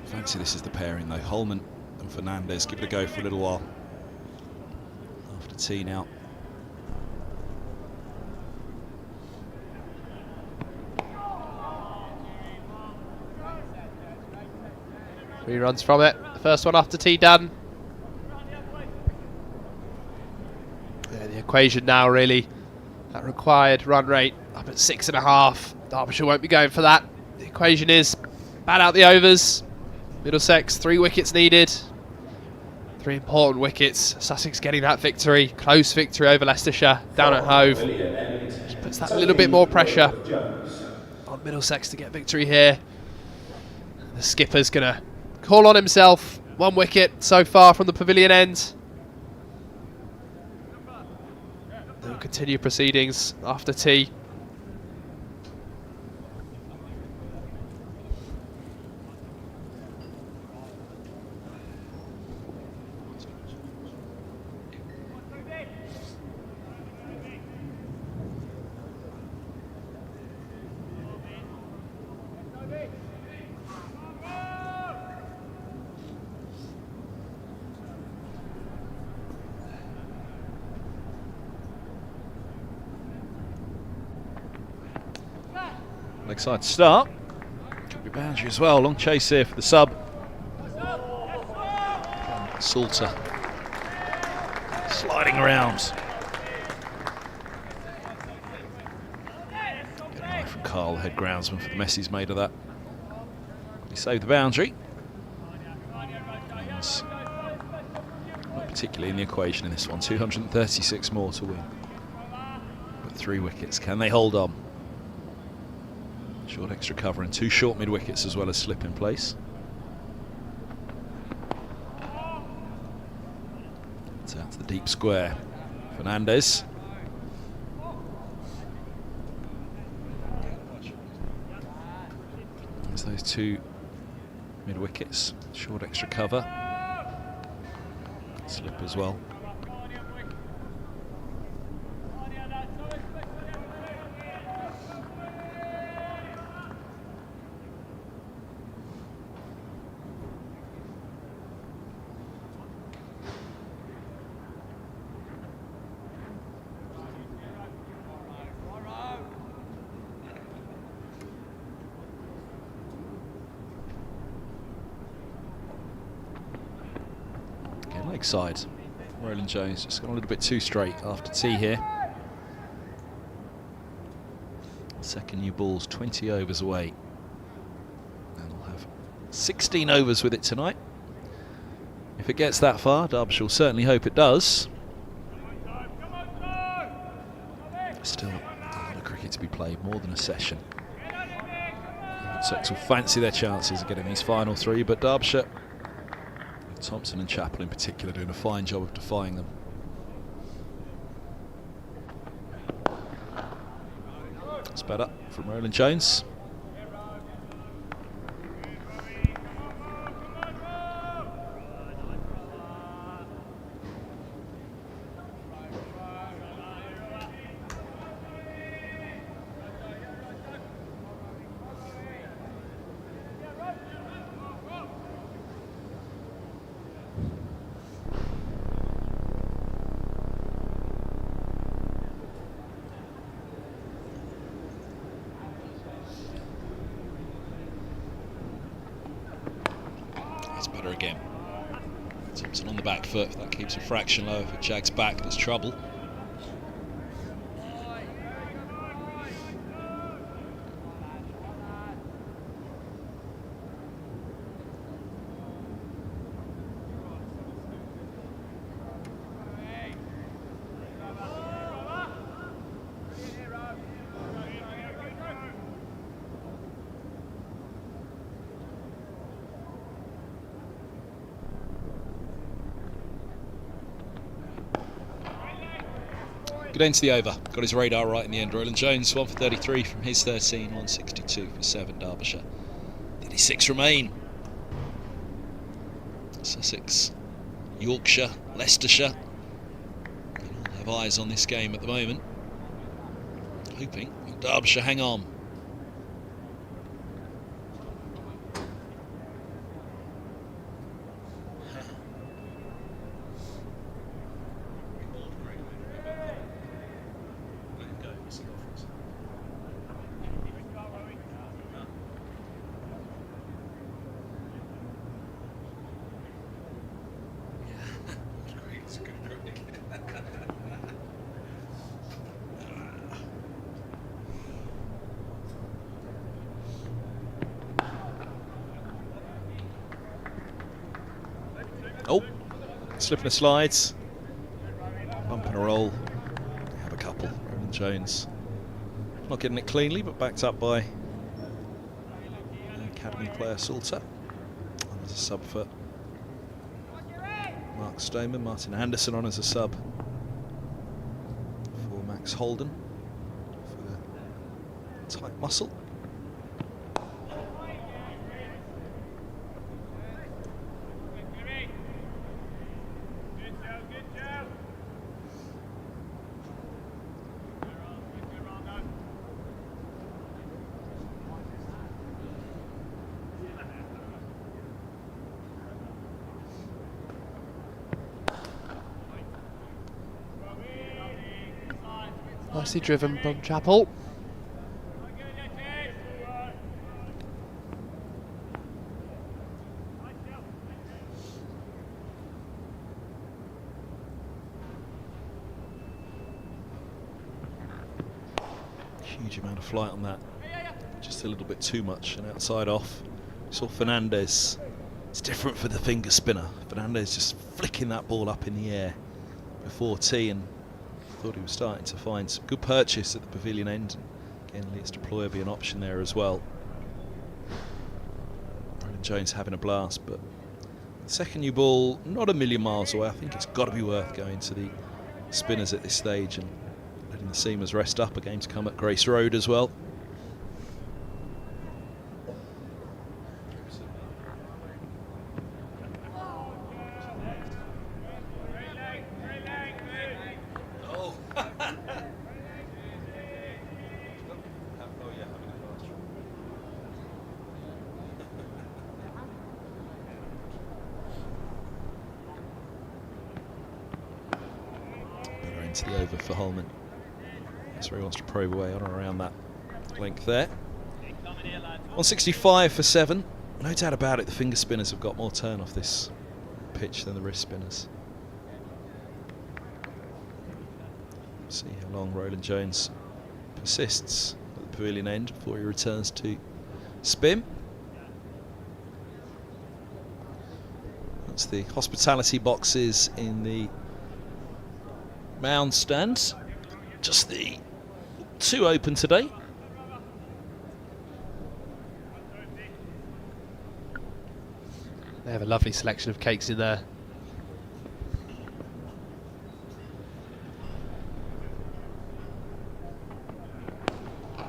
A: Fancy this is the pairing though. Holman and Fernandez. Give it a go for a little while. After tea now.
B: Three runs from it. The first one after tea done. Yeah, the equation now really, that required run rate up at 6.5. Derbyshire won't be going for that. The equation is bat out the overs. Middlesex, 3 wickets needed. 3 important wickets. Sussex getting that victory. Close victory over Leicestershire down at Hove. Just puts that little bit more pressure on Middlesex to get victory here. The skipper's going to call on himself. 1 wicket so far from the pavilion end. They'll continue proceedings after tea.
A: Leg side start. Could be boundary as well. Long chase here for the sub. Salter sliding around. Good eye from Carl, head groundsman, for the mess he's made of that. He saved the boundary. And not particularly in the equation in this one. 236 more to win. But 3 wickets. Can they hold on? Short extra cover and 2 short mid wickets as well as slip in place. It's out to the deep square. Fernandez. There's those 2 mid wickets. Short extra cover. Slip as well. Leg side. Roland Jones just gone a little bit too straight after tea here. Second new ball's 20 overs away. And we'll have 16 overs with it tonight. If it gets that far, Derbyshire will certainly hope it does. Still a lot of cricket to be played, more than a session. Middlesex will fancy their chances of getting these final 3, but Derbyshire, Thompson and Chappell in particular, doing a fine job of defying them. It's better from Roland Jones. at her again. Thompson on the back foot. That keeps a fraction low. If it jags back, there's trouble. Good end to the over. Got his radar right in the end. Roland Jones, 1 for 33 from his 13, 162 for 7. Derbyshire. 36 remain. Sussex, Yorkshire, Leicestershire. They all have eyes on this game at the moment. Hoping Derbyshire hang on. Oh, slipping a slides, bump and a roll. Have a couple. Roland Jones not getting it cleanly, but backed up by academy player Salter. On as a sub for Mark Stoneman. Martin Anderson on as a sub for Max Holden for tight muscle.
B: Nicely driven from Chapel.
A: Huge amount of flight on that. Just a little bit too much. And outside off, we saw Fernandez. It's different for the finger spinner. Fernandez just flicking that ball up in the air before tee, and thought he was starting to find some good purchase at the pavilion end. And again, Leeds Deployer be an option there as well. Roland Jones having a blast, but the second new ball, not a million miles away. I think it's got to be worth going to the spinners at this stage and letting the seamers rest up. A game to come at Grace Road as well. To the over for Holman. That's where he wants to probe away on and around that length there. 165 for 7. No doubt about it, the finger spinners have got more turn off this pitch than the wrist spinners. See how long Roland Jones persists at the pavilion end before he returns to spin. That's the hospitality boxes in the mound stands. Just the 2 open today.
B: They have a lovely selection of cakes in there.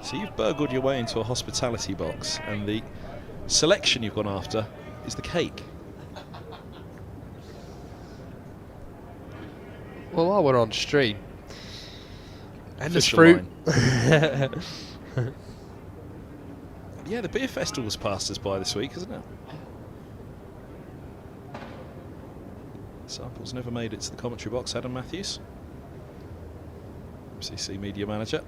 A: So you've burgled your way into a hospitality box, and the selection you've gone after is the cake.
B: Well, while we're on stream, endless
A: Official
B: fruit.
A: Yeah, the beer festival's passed us by this week, isn't it? Samples never made it to the commentary box. Adam Matthews, MCC media manager.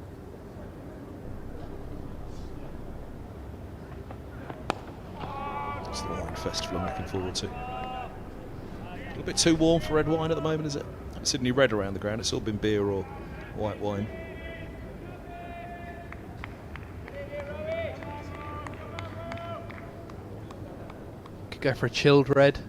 A: That's the line festival I'm looking forward to. A little bit too warm for red wine at the moment, is it? I haven't seen any red around the ground. It's all been beer or white wine.
B: Could go for a chilled red.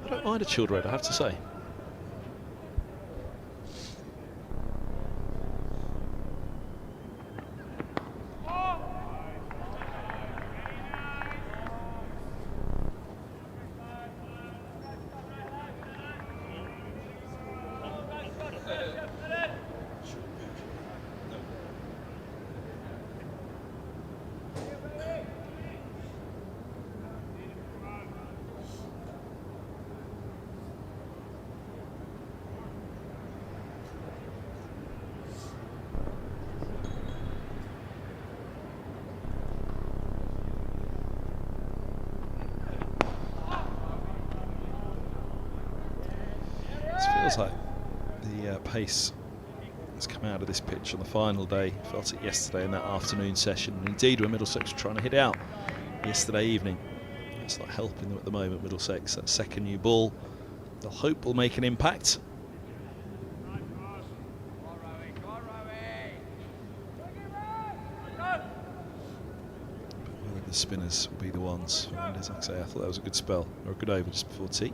A: I don't mind a chilled red, I have to say. Feels like the pace has come out of this pitch on the final day. Felt it yesterday in that afternoon session, and indeed when Middlesex were trying to hit out yesterday evening. It's not helping them at the moment, Middlesex. That second new ball, they'll hope will make an impact. But whether the spinners will be the ones. And as I say, I thought that was a good spell, or a good over just before tea.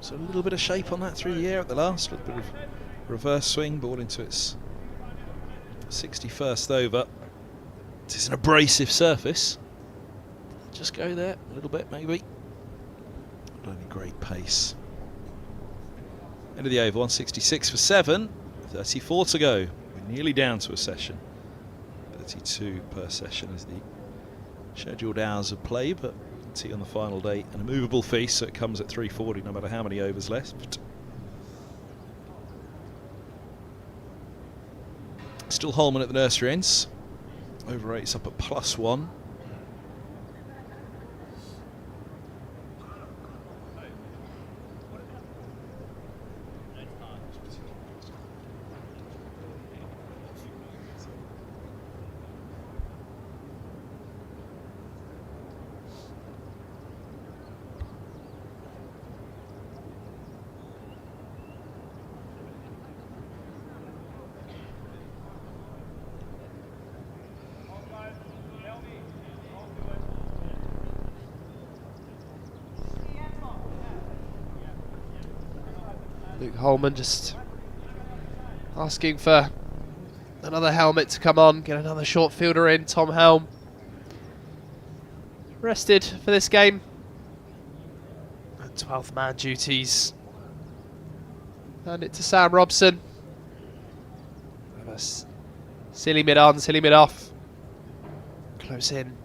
A: So a little bit of shape on that through the air at the last, a little bit of reverse swing, ball into its 61st over. It is an abrasive surface. Just go there a little bit maybe. Not only great pace. End of the over, 166 for 7, 34 to go. We're nearly down to a session. 32 per session is the scheduled hours of play, but tea on the final day, an immovable feast, so it comes at 340 no matter how many overs left. Still Holman at the nursery ends. Over 8's up at +1.
B: Luke Holman just asking for another helmet to come on, get another short fielder in. Tom Helm rested for this game. 12th man duties. Hand it to Sam Robson. Silly mid on, silly mid off. Close in.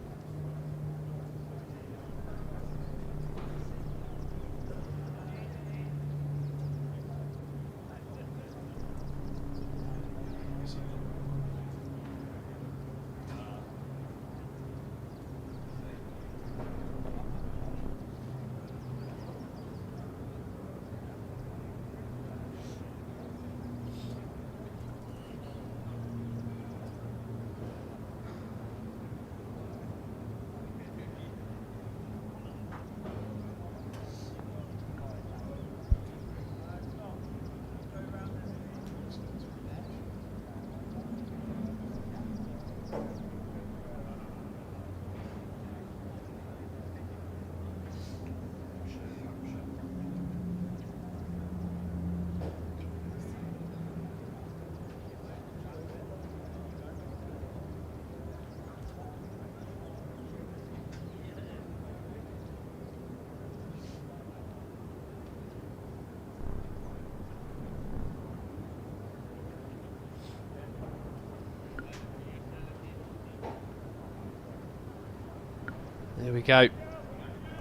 B: Here we go.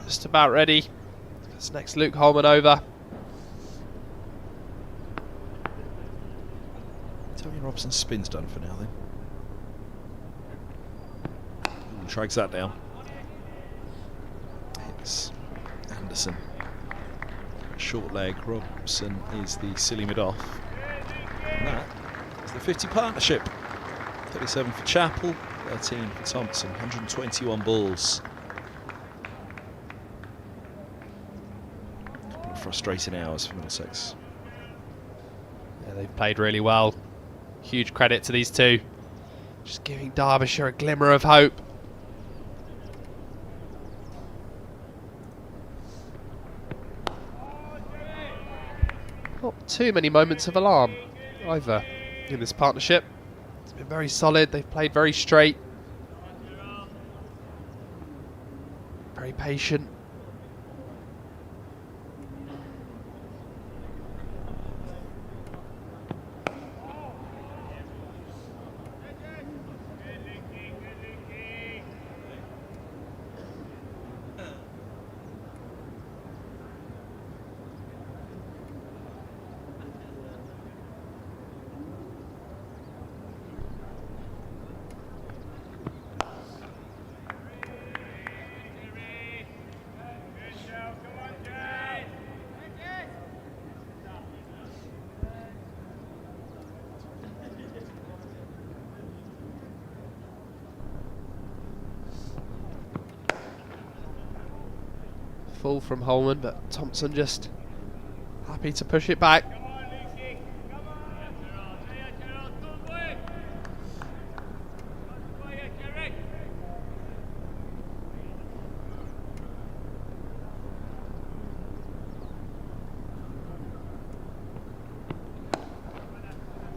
B: Just about ready. This next Luke Holman over.
A: Tony Robson's spin's done for now then. Ooh, drags that down. Hits Anderson. Short leg. Robson is the silly mid-off. And that is the 50 partnership. 37 for Chappell, 13 for Thompson, 121 balls. A couple of frustrating hours for Middlesex.
B: Yeah, they've played really well. Huge credit to these two. Just giving Derbyshire a glimmer of hope. Not too many moments of alarm either in this partnership. It's been very solid. They've played very straight. Very patient. Full from Holman, but Thompson just happy to push it back.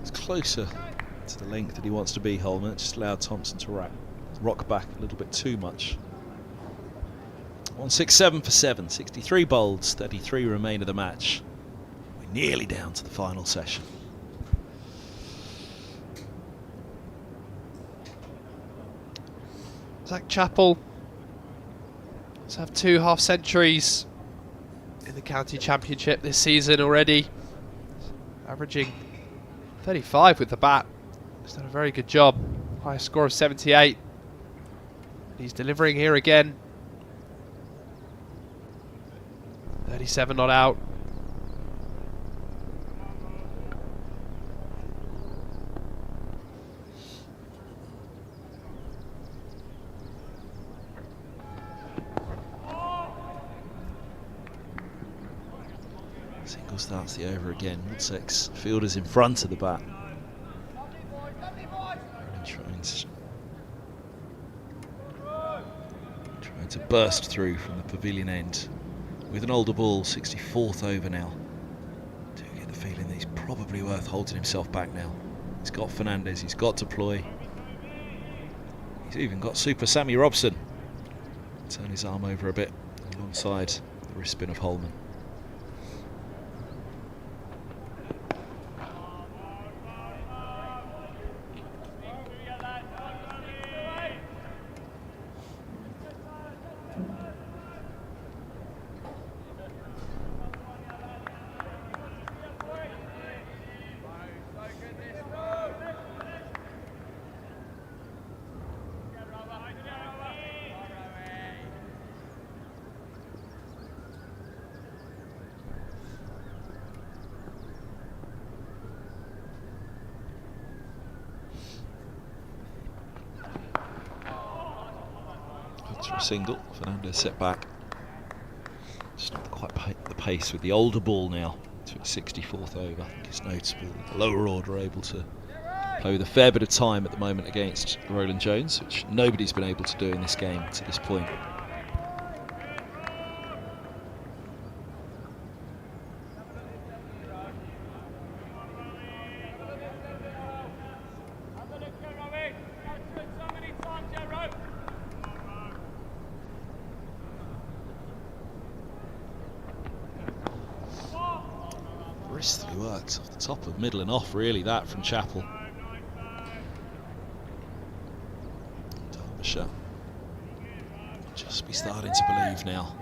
A: It's closer to the length that he wants to be, Holman. It just allowed Thompson to rock back a little bit too much. 167 for 7, 63 bowled, 33 remain of the match. We're nearly down to the final session.
B: Zach Chappell has had 2 half-centuries in the county championship this season already, averaging 35 with the bat. He's done a very good job. Highest score of 78. He's delivering here again. 37 not out.
A: Single starts the over again. Middlesex fielders in front of the bat. Trying to burst through from the pavilion end. With an older ball, 64th over now. Do get the feeling that he's probably worth holding himself back now. He's got Fernandez, he's got Deploy. He's even got Super Sammy Robson. Turn his arm over a bit alongside the wrist spin of Holman. For a single, Fernandez set back. Just not quite the pace with the older ball now to its 64th over. I think it's noticeable that the lower order are able to play with a fair bit of time at the moment against Roland Jones, which nobody's been able to do in this game to this point. Bristly works off the top of middle and off, really, that from Chappell. Derbyshire Just be starting to believe now.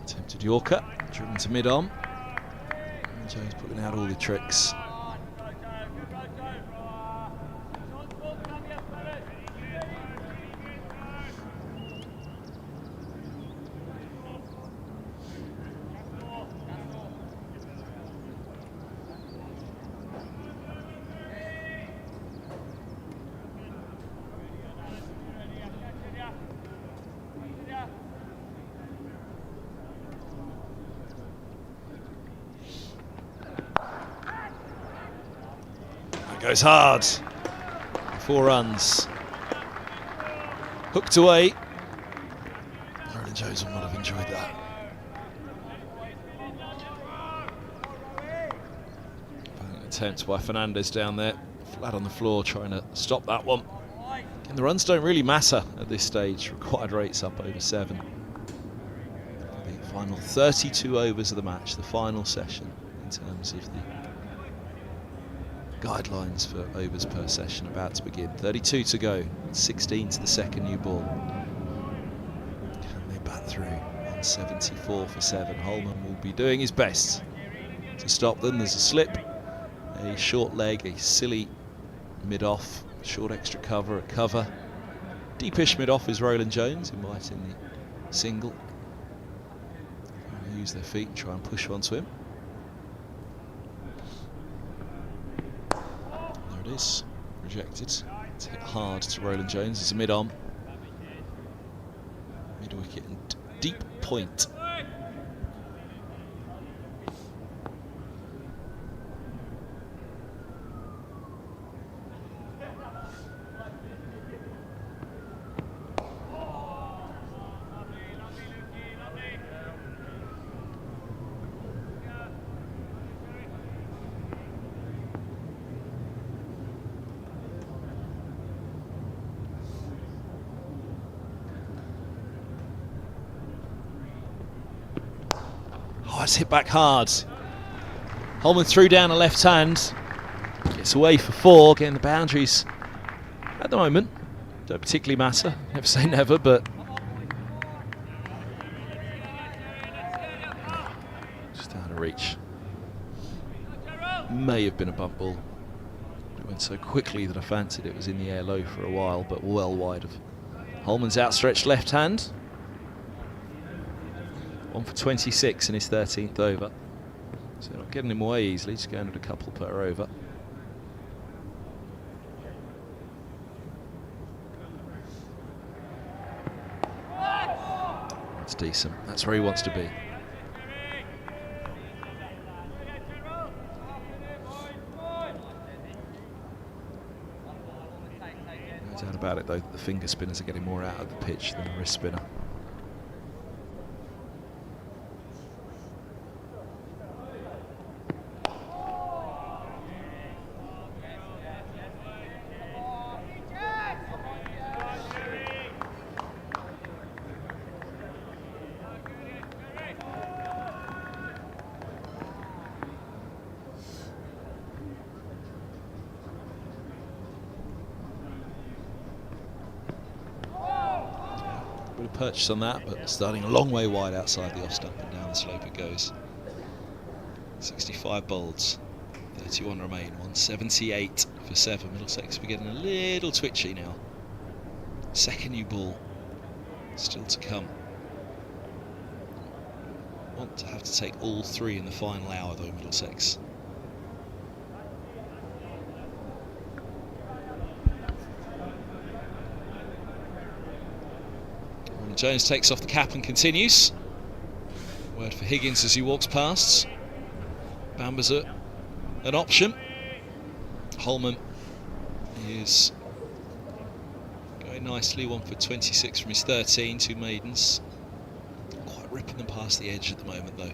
A: Attempted Yorker, driven to mid-on. Jones putting out all the tricks. Goes hard. 4 runs. Hooked away. Roland Jones would not have enjoyed that. An attempt by Fernandez down there, flat on the floor, trying to stop that one. And the runs don't really matter at this stage. Required rates up over 7. The final 32 overs of the match, the final session in terms of the guidelines for overs per session about to begin. 32 to go, 16 to the second new ball. Can they bat through? 174 for 7. Holman will be doing his best to stop them. There's a slip, a short leg, a silly mid-off, short extra cover, a cover. Deepish mid-off is Roland Jones, inviting the single. Use their feet and try and push onto him. Is rejected. It's hit hard to Roland Jones. It's a mid-on, mid-wicket and deep point. Oh, it's hit back hard. Holman threw down a left hand. Gets away for 4. Getting the boundaries at the moment don't particularly matter. Never say never, but just out of reach. May have been a bump ball. It went so quickly that I fancied it was in the air low for a while, but well wide of Holman's outstretched left hand. 1 for 26 in his 13th over. So not getting him away easily, just going at a couple per over. That's decent. That's where he wants to be. No doubt about it though, that the finger spinners are getting more out of the pitch than the wrist spinner. Purchase on that, but starting a long way wide outside the off stump and down the slope it goes. 65 bowled, 31 remain, 178 for 7. Middlesex are getting a little twitchy now. Second new ball still to come. Want to have to take all 3 in the final hour though, Middlesex. Jones takes off the cap and continues. Word for Higgins as he walks past. Bamba's an option. Holman is going nicely, 1 for 26 from his 13, 2 maidens. Quite ripping them past the edge at the moment though.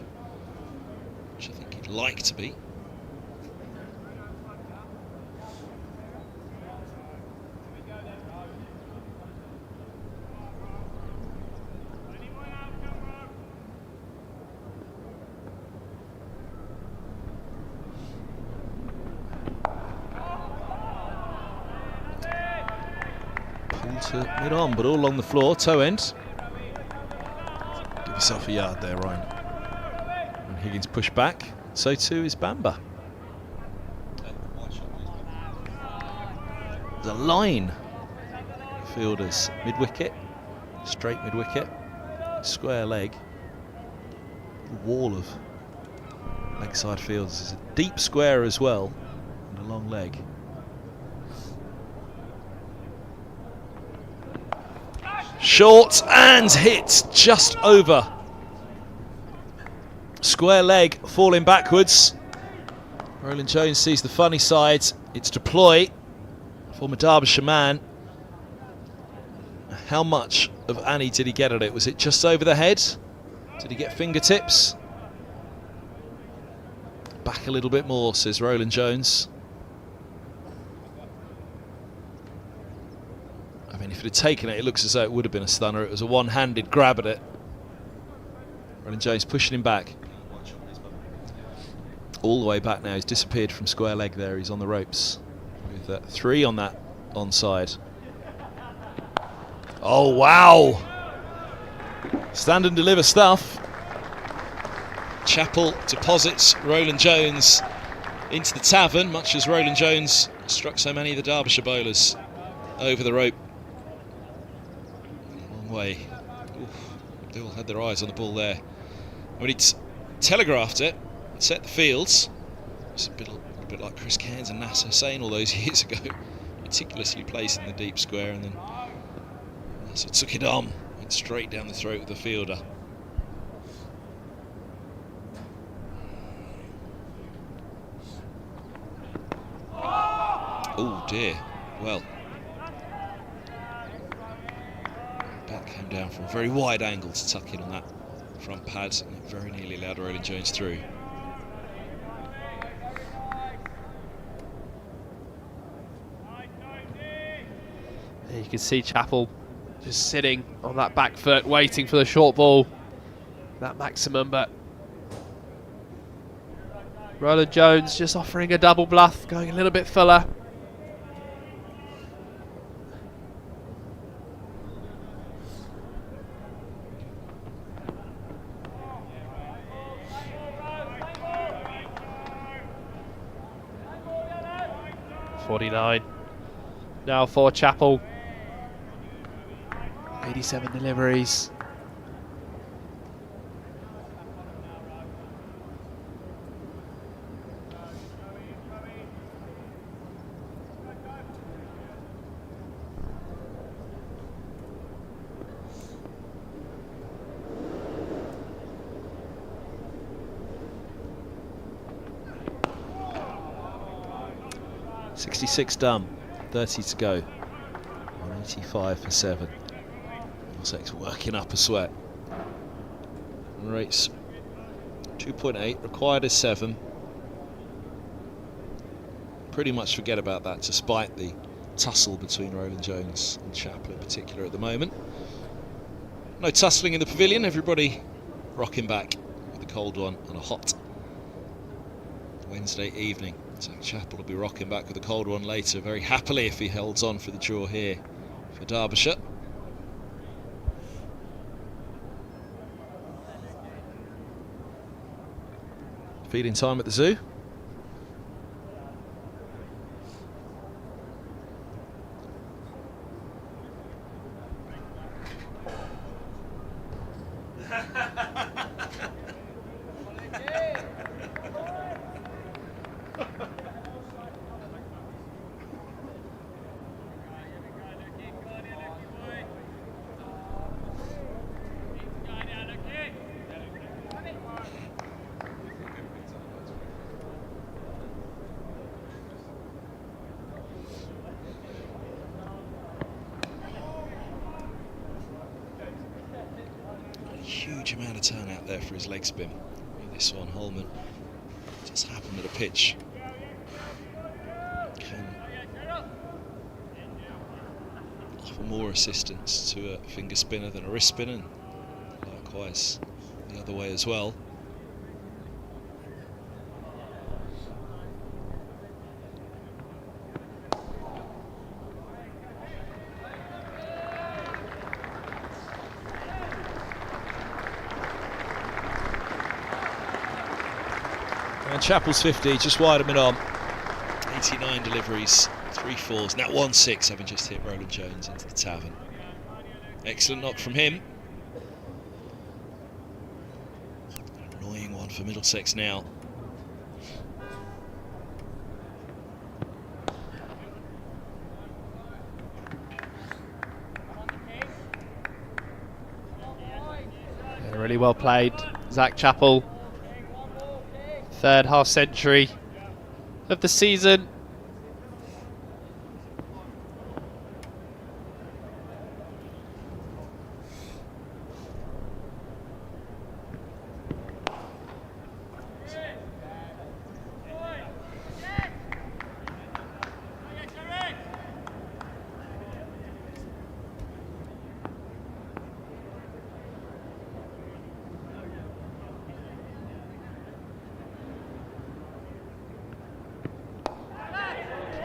A: which I think he'd like to be. To mid-on, but all along the floor, toe end. Give yourself a yard there, Ryan. And Higgins pushed back, so too is Bamba. There's a line. Fielders, mid-wicket, straight mid-wicket, square leg. Wall of leg side fielders. There's a deep square as well, and a long leg. Short and hit just over. Square leg falling backwards. Roland Jones sees the funny side. It's deploy. Former Derbyshire man. How much of Annie did he get at it? Was it just over the head? Did he get fingertips? Back a little bit more, says Roland Jones. I mean, if it had taken it, it looks as though it would have been a stunner. It was a one-handed grab at it. Roland Jones pushing him back. All the way back now. He's disappeared from square leg there. He's on the ropes. With 3 on that onside. Oh, wow! Stand and deliver stuff. Chappell deposits Roland Jones into the tavern, much as Roland Jones struck so many of the Derbyshire bowlers over the rope. Way. Oof. They all had their eyes on the ball there. I mean, he'd telegraphed it, set the fields. It's a bit like Chris Cairns and Nasser Hussain all those years ago. Meticulously placed in the deep square, and then Nasser took it on, went straight down the throat of the fielder. Oh dear. Well. Bat came down from a very wide angle to tuck in on that front pad, and it very nearly allowed Roland Jones through.
B: You can see Chappell just sitting on that back foot, waiting for the short ball, that maximum, but Roland Jones just offering a double bluff, going a little bit fuller. .49 now for Chappell. 87 deliveries.
A: .66 done, 30 to go. 185 for 7. Middlesex working up a sweat. Rates 2.8, required is 7. Pretty much forget about that, despite the tussle between Roland Jones and Chappell in particular at the moment. No tussling in the pavilion, everybody rocking back with a cold one on a hot Wednesday evening. So Chappell will be rocking back with a cold one later, very happily if he holds on for the draw here for Derbyshire. Feeding time at the zoo. Huge amount of turnout there for his leg spin. This one, Holman What's happened with the pitch? Can offer more assistance to a finger spinner than a wrist spinner, and likewise the other way as well. And Chappell's 50, just wide of mid-arm. 89 deliveries, 3 fours, now 1-6, having just hit Roland Jones into the tavern. Excellent knock from him. An annoying one for Middlesex now.
B: Yeah, really well played, Zach Chappell. Third half century of the season.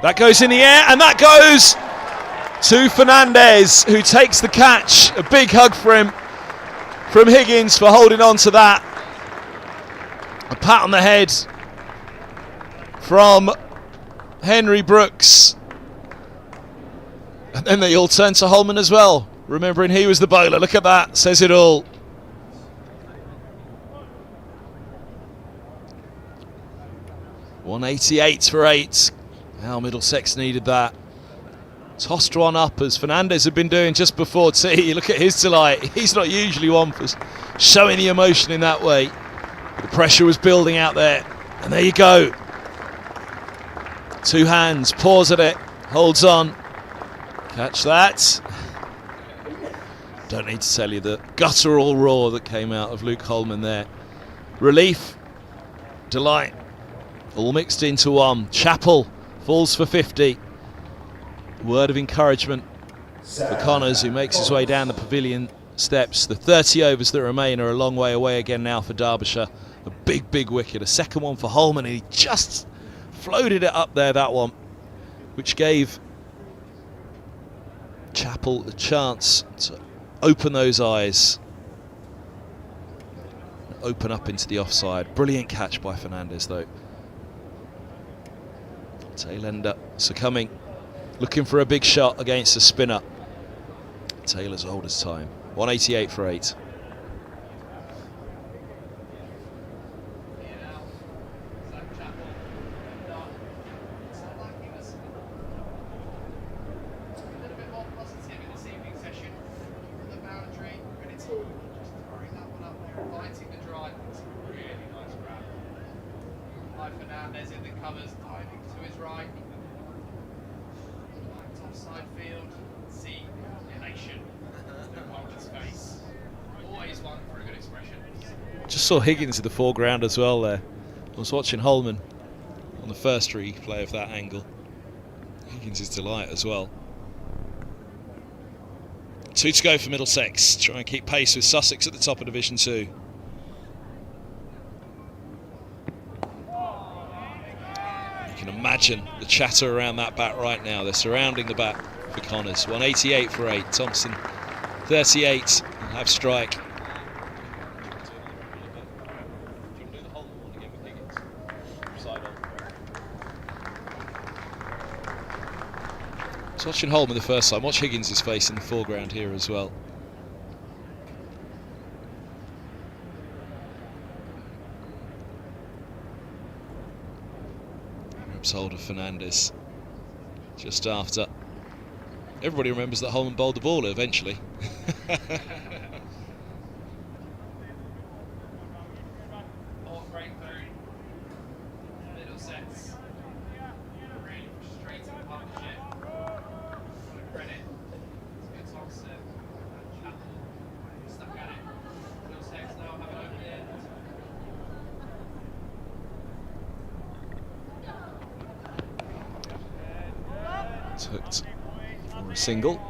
A: That goes in the air, and that goes to Fernandez, who takes the catch. A big hug for him from Higgins for holding on to that. A pat on the head from Henry Brooks. And then they all turn to Holman as well, remembering he was the bowler. Look at that, says it all. .188 for 8. How Middlesex needed that. Tossed one up as Fernandez had been doing just before tea. Look at his delight. He's not usually one for showing the emotion in that way. The pressure was building out there. And there you go. 2 hands, paws at it, holds on. Catch that. Don't need to tell you the guttural roar that came out of Luke Holman there. Relief, delight, all mixed into one. Chappell falls for 50. Word of encouragement for Connors, who makes his way down the pavilion steps. The 30 overs that remain are a long way away again now for Derbyshire. A big wicket. A second one for Holman, and he just floated it up there, that one, which gave Chappell a chance to open those eyes. Open up into the offside. Brilliant catch by Fernandez, though. Tailender succumbing, looking for a big shot against the spinner. Taylor's old as time. 188 for 8.
B: Fernandez in the covers, diving to his right. Offside field, see elation on his face. Always one for a good expression.
A: Just saw Higgins in the foreground as well there. I was watching Holman on the first replay of that angle. Higgins' delight as well. 2 to go for Middlesex. Try and keep pace with Sussex at the top of Division 2. You can imagine the chatter around that bat right now. They're surrounding the bat for Connors. 188 for 8. Thompson 38 will have strike. I was watching Holman the first time. Watch Higgins' face in the foreground here as well. Grabs hold of Fernandez just after. Everybody remembers that Holman bowled the ball eventually.
B: Middlesex. Really frustrating partnership. Credit. It's good Thompson and Chappell stuck at it. Middlesex now have it over the end.
A: hooked for a single.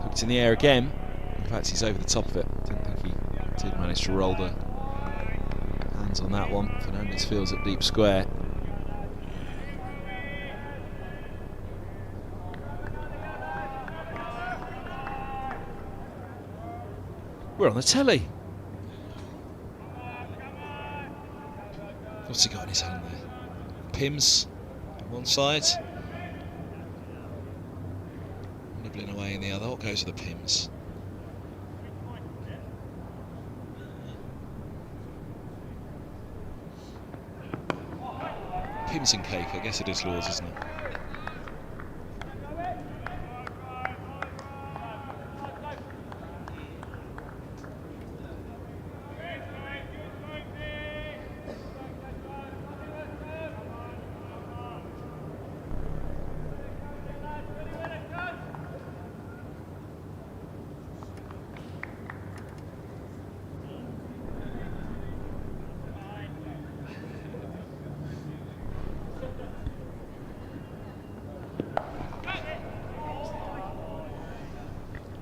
A: Hooked in the air again. In fact, he's over the top of it. Didn't think he did manage to roll the hands on that one. Fernandez feels at deep square. We're on the telly. What's he got in his hand there? Pims on one side. Nibbling away in the other. What goes with the Pims? Pims and cake, I guess it is Lords, isn't it?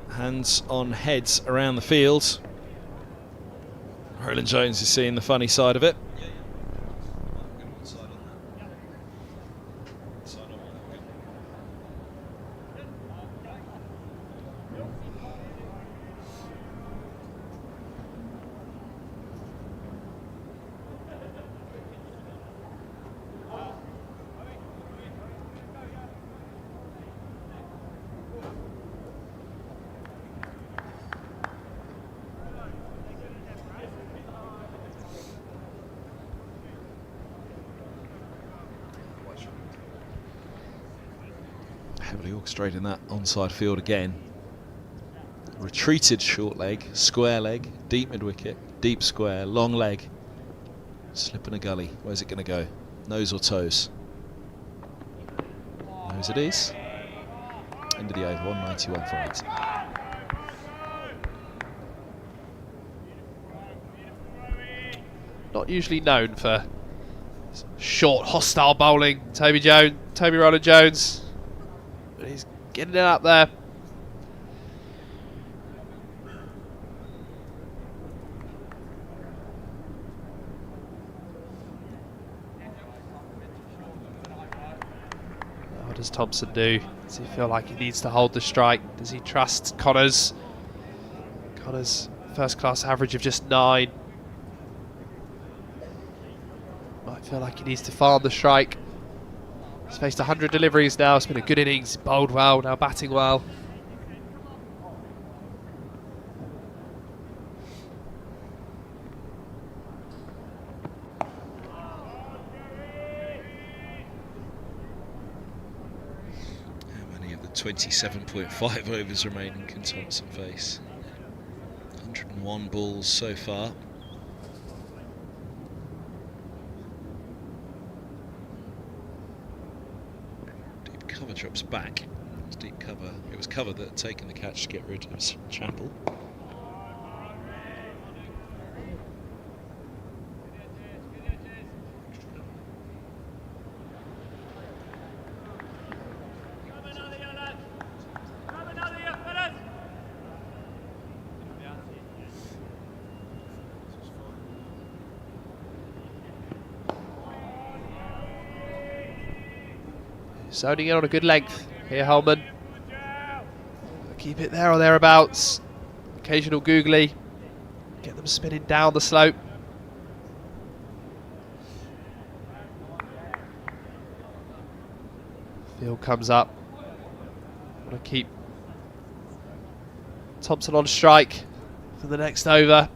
A: Hands on heads around the field. Roland Jones is seeing the funny side of it. Heavily orchestrating that onside field again. Retreated short leg, square leg, deep mid wicket, deep square, long leg. Slip in a gully. Where's it going to go? Nose or toes? Nose it is. End of the over, 191 for 8.
B: Not usually known for short, hostile bowling. Toby Roland Jones. But he's getting it up there. What does Thompson do? Does he feel like he needs to hold the strike? Does he trust Connors? Connors' first class average of just 9. Might feel like he needs to farm the strike. He's faced 100 deliveries now. It's been a good innings. Bowled well, now batting well.
A: How many of the 27.5 overs remaining can Thompson face? 101 balls so far. Cover drops back. It's deep cover. It was cover that had taken the catch to get rid of Champel.
B: Zoning in on a good length here, Holman. Keep it there or thereabouts. Occasional googly. Get them spinning down the slope. Field comes up. Want to keep Thompson on strike for the next over.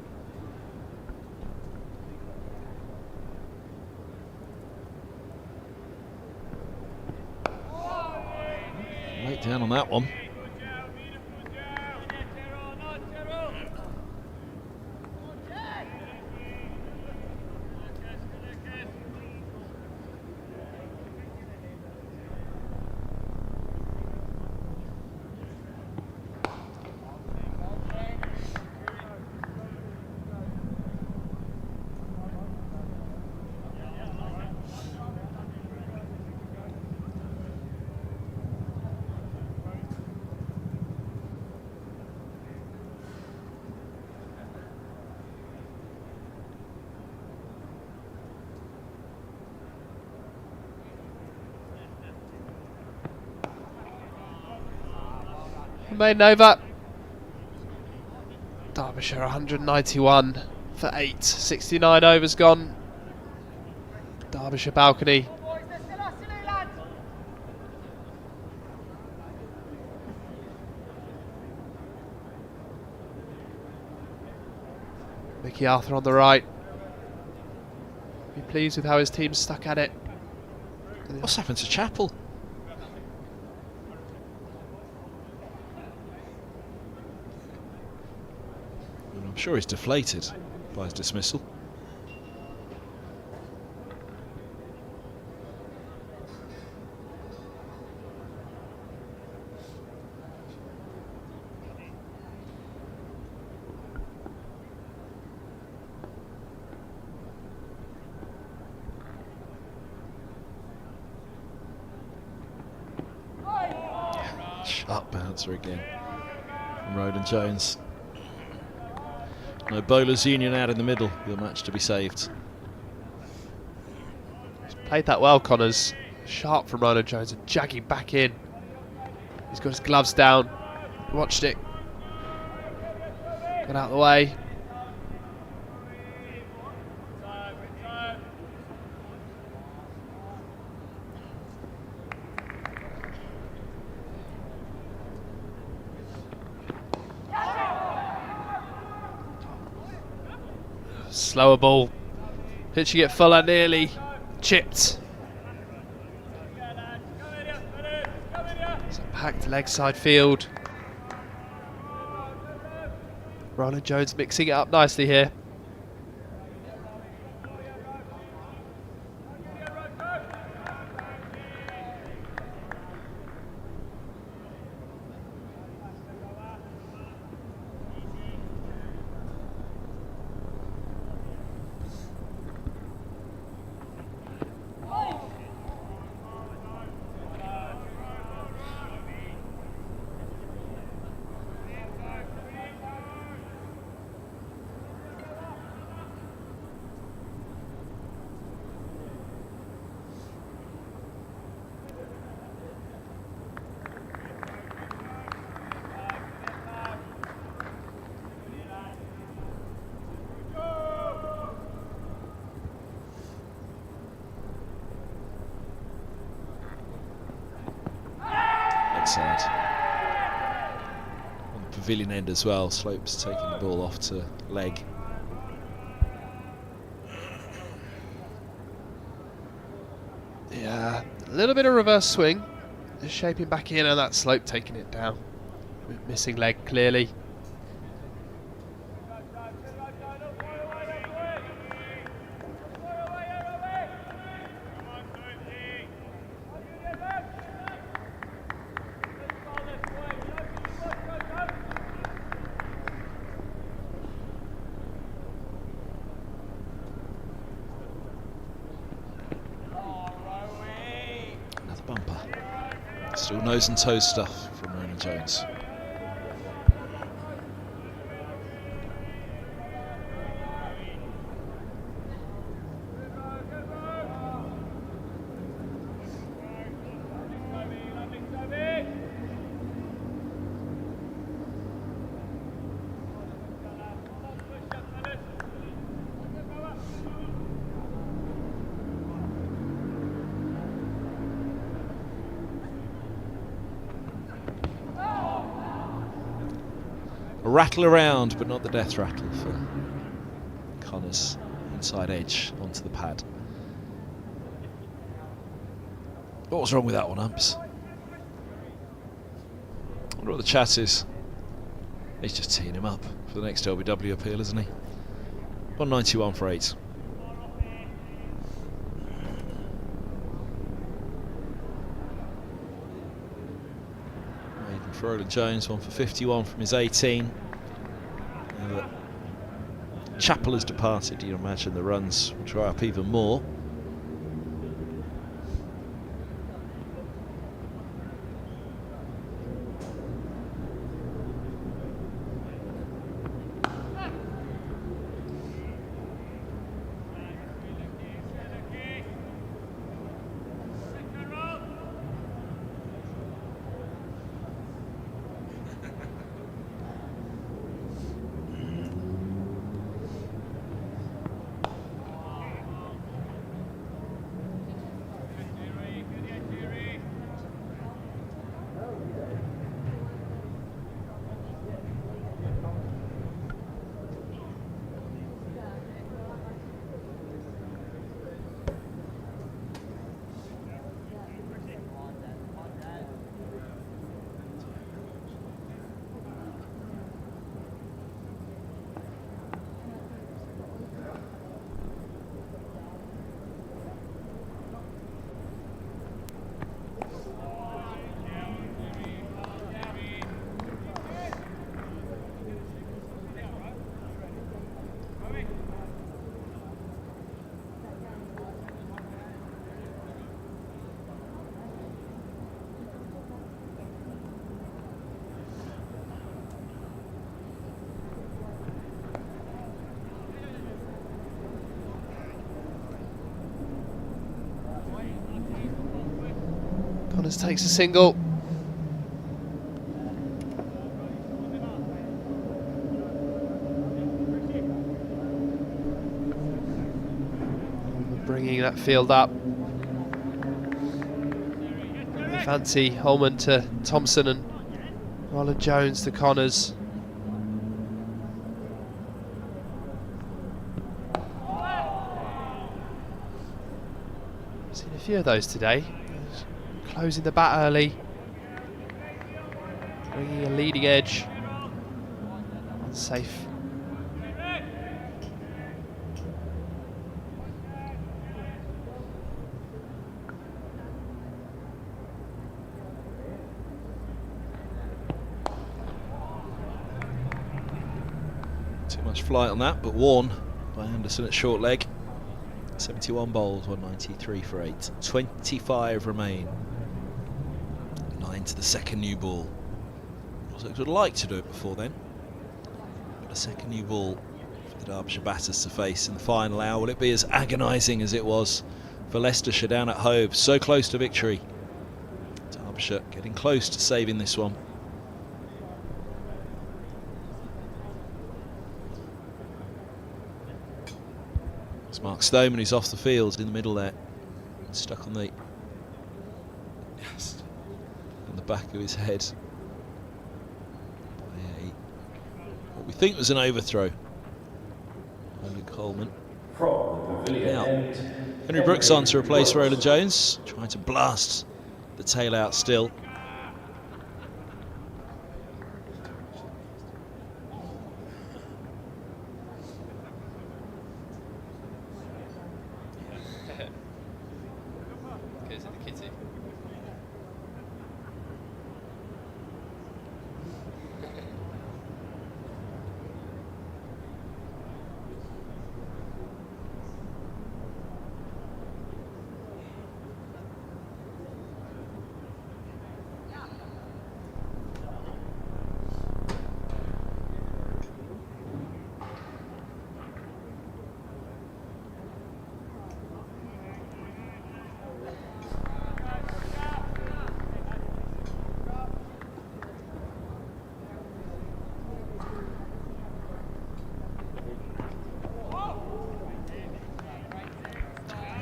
A: Late down on that one.
B: Maiden over. Derbyshire 191 for 8. 69 overs gone. Derbyshire balcony. Mickey Arthur on the right. Be pleased with how his team's stuck at it.
A: What's happened to Chappell? I'm sure he's deflated by his dismissal. Sharp bouncer again from Roland Jones. No bowlers union out in the middle. Your match to be saved.
B: He's played that well, Connors. Sharp from Roland Jones and jagging back in. He's got his gloves down. Watched it. Got out of the way. Slower ball. Pitching it fuller, nearly chipped. It's a packed leg side field. Roland Jones mixing it up nicely here.
A: Side. On the pavilion end as well, Slope's taking the ball off to leg.
B: Yeah, a little bit of reverse swing. Just shaping back in and that Slope taking it down. Missing leg clearly.
A: Still nose and toes stuff from Roland Jones. rattle around, but not the death rattle for Connor's inside edge onto the pad. What was wrong with that one, umps? I wonder what the chat is. He's just teeing him up for the next LBW appeal, isn't he? 191 for 8. Maiden for Roland Jones, 1 for 51 from his 18. Now that Chappell has departed, you imagine the runs will dry up even more.
B: Connors takes a single. Bringing that field up. Fancy Holman to Thompson and Roland Jones to Connors. Seen a few of those today. Closing the bat early, bringing a leading edge, unsafe.
A: Too much flight on that, but worn by Anderson at short leg. 71 bowls, 193 for 8. 25 remain. 9 to the second new ball. Middlesex would like to do it before then. But a second new ball for the Derbyshire batters to face in the final hour. Will it be as agonising as it was for Leicestershire down at Hove? So close to victory. Derbyshire getting close to saving this one. It's Mark Stoneman who's off the field in the middle there. Stuck on the back of his head by what we think was an overthrow. Ollie Coleman. Now, Henry Brooks on to replace Roland Jones, trying to blast the tail out still.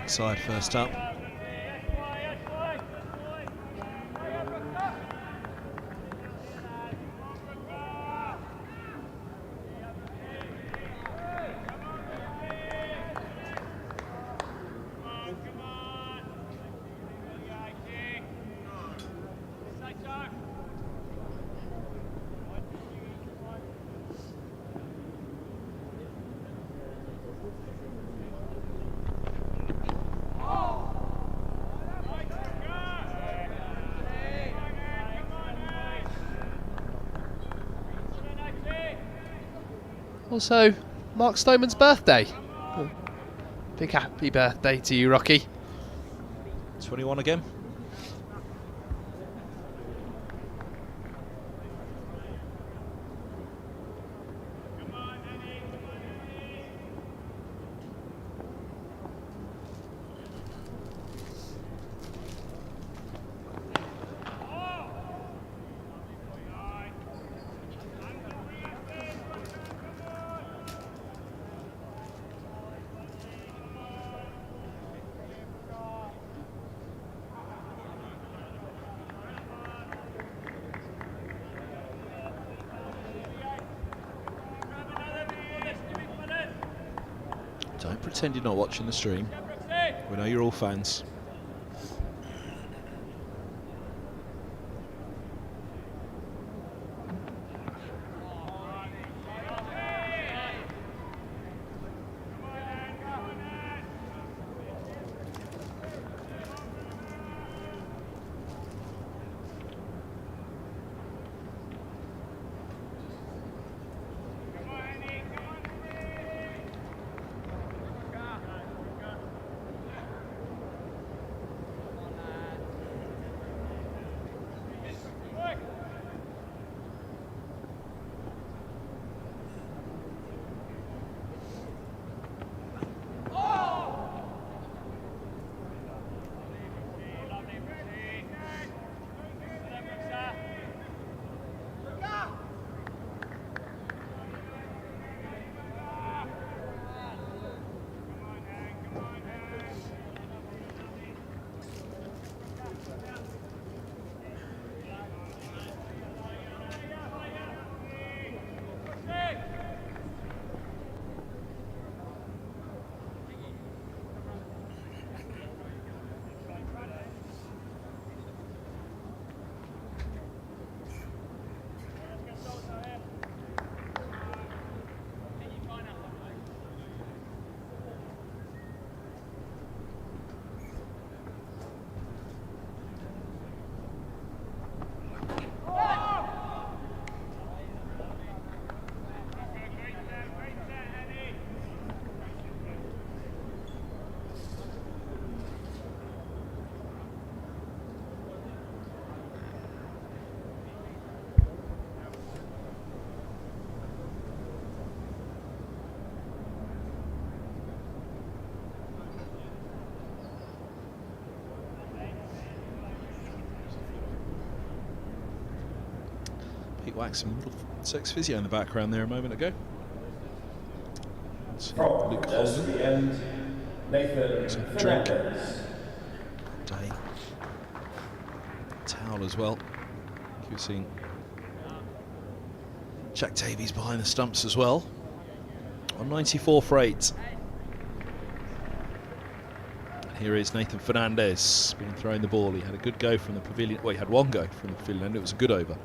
A: Side first up.
B: also Mark Stoneman's birthday. Big happy birthday to you, Rocky.
A: 21 again. Don't pretend you're not watching the stream. We know you're all fans. Waxing Middlesex physio in the background there a moment ago.
E: From
A: Luke
E: nursery
A: Holden.
E: end, Nathan
A: Some drink.
E: Fernandez.
A: Day. Towel as well. You've seen Jack Davies behind the stumps as well. On 94 for 8. Here is Nathan Fernandez, been throwing the ball. He had a good go from the pavilion. Well, he had one go from the pavilion end. It was a good over.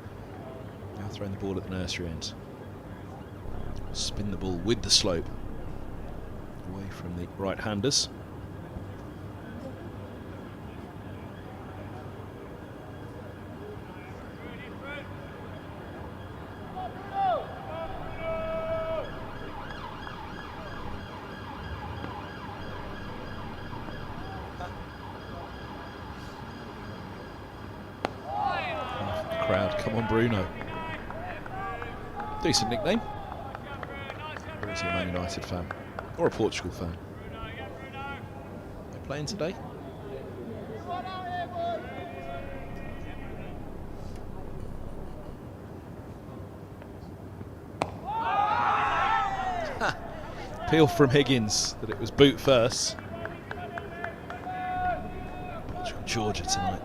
A: Now throwing the ball at the nursery end. Spin the ball with the slope. Away from the right-handers. Crowd, come on Bruno. Decent nickname. Or is he a Man United fan? Or a Portugal fan? They're playing today? Appeal from Higgins that it was boot first. Portugal Georgia tonight.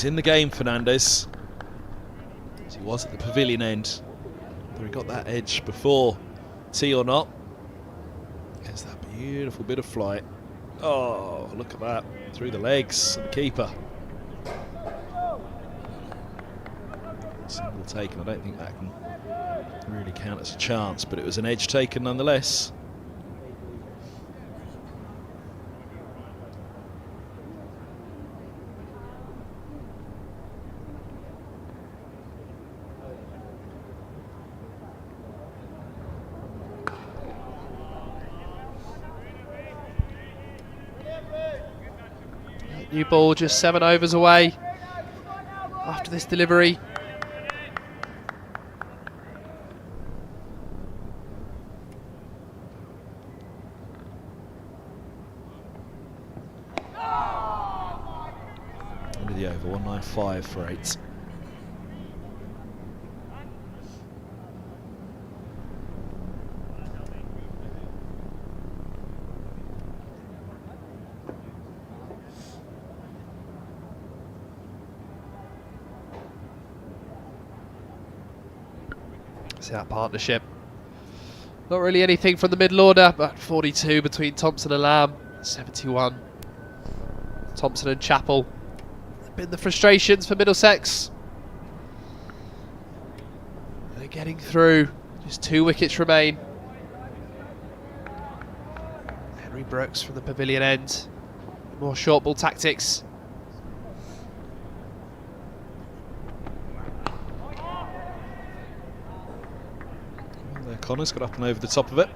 A: He's in the game, Fernandez, as he was at the pavilion end. Whether he got that edge before tee or not. There's that beautiful bit of flight. Oh, look at that. Through the legs of the keeper. Single taken. I don't think that can really count as a chance, but it was an edge taken nonetheless.
B: New ball just 7 overs away after this delivery.
A: End of the over, 195 for 8.
B: See that partnership. Not really anything from the middle order, but 42 between Thompson and Lamb, 71. Thompson and Chappell. Been the frustrations for Middlesex. They're getting through. Just 2 wickets remain. Henry Brooks from the pavilion end. More short ball tactics.
A: Connor's got up and over the top of it.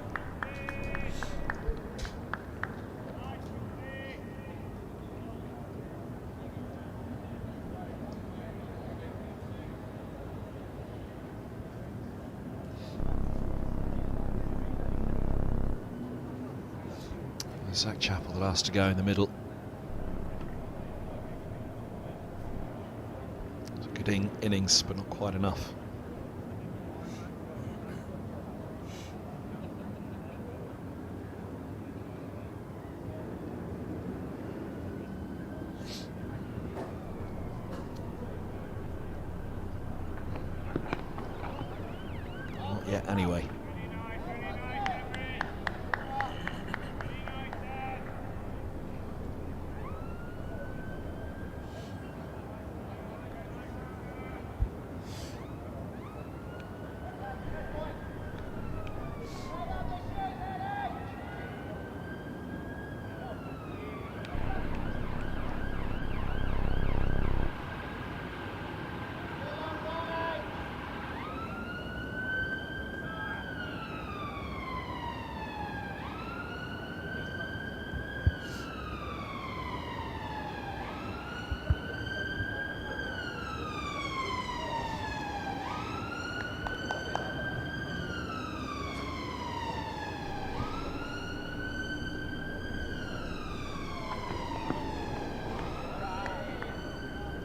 A: Zach Chappell, the last to go in the middle. It was a good innings, but not quite enough. Not yet, anyway.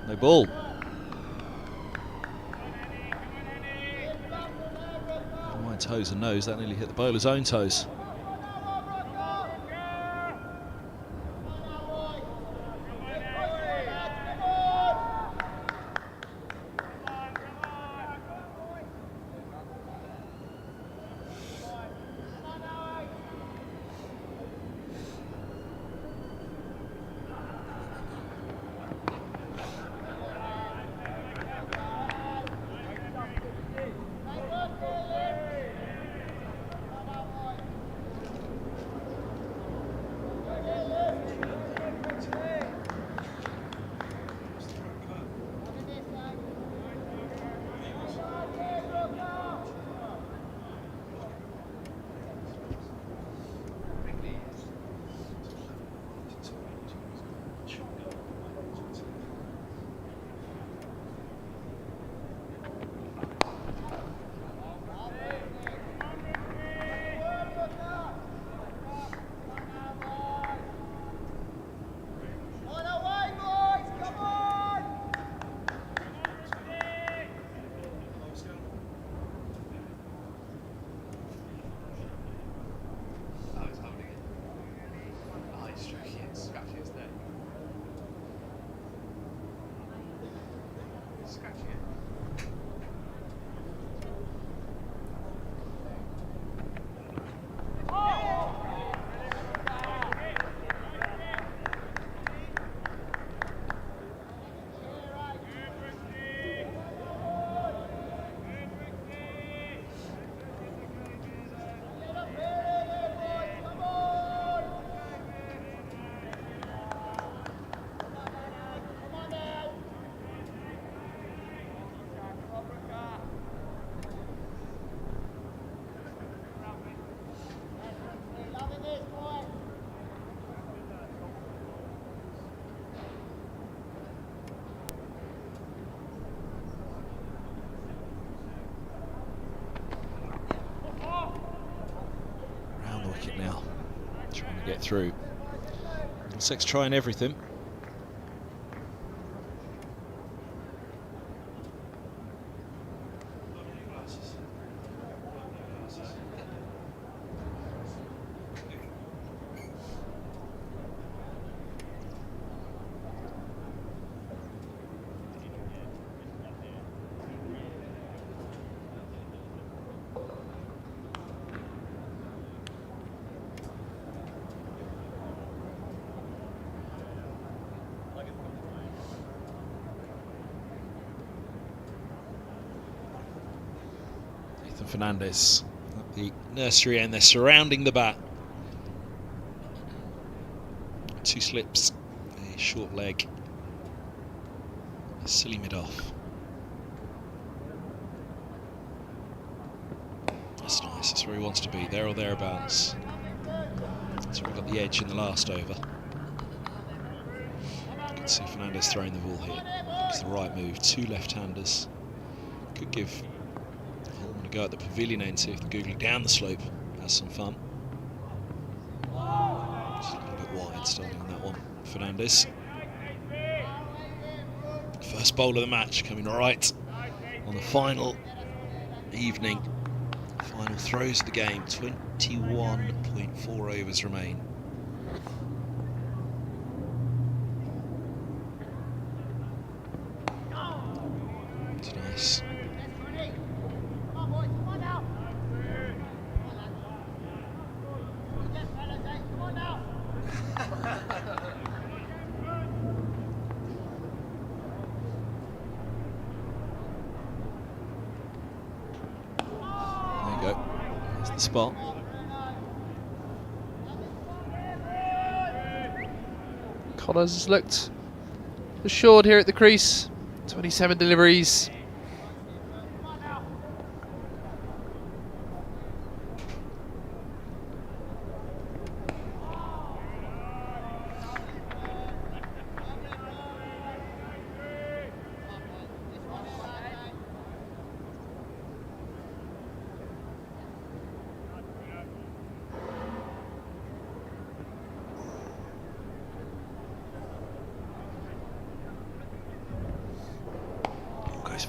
A: No ball. My toes and nose, that nearly hit the bowler's own toes. get through. Middlesex trying everything. Fernandez at the nursery end, they're surrounding the bat. 2 slips, a short leg, a silly mid-off. That's nice, that's where he wants to be, there or thereabouts. That's where we got the edge in the last over. You can see Fernandez throwing the ball here. It's the right move, 2 left-handers. Could give go at the pavilion end, see if the googly down the slope has some fun. Just a little bit wide starting on that one. Fernandez. First bowl of the match coming right on the final evening. Final throws of the game. 21.4 overs remain. It's nice. Spot.
B: Connors has looked assured here at the crease. 27 deliveries.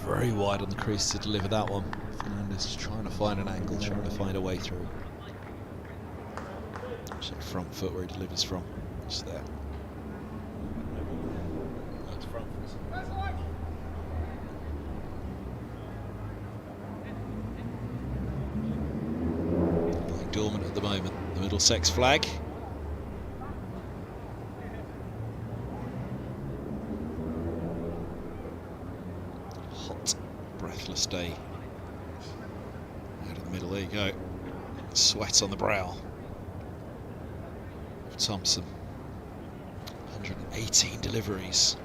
A: Very wide on the crease to deliver that one. Fernandez is trying to find an angle, trying to find a way through. Just that front foot where he delivers from. Just there. That's front. Lying dormant at the moment. The Middlesex flag. Breathless day out of the middle. There you go. Sweat on the brow of Thompson. 118 deliveries.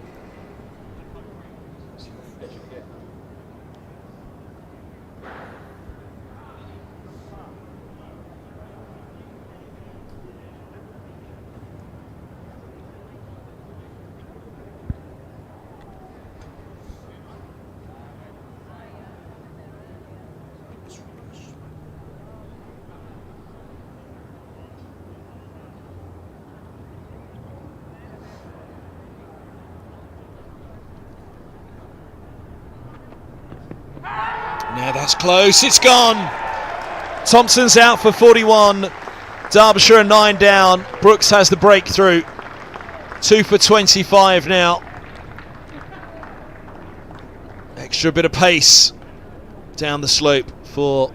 A: Now that's close, it's gone. Thompson's out for 41. Derbyshire 9 down. Brooks has the breakthrough. 2 for 25 now. Extra bit of pace down the slope for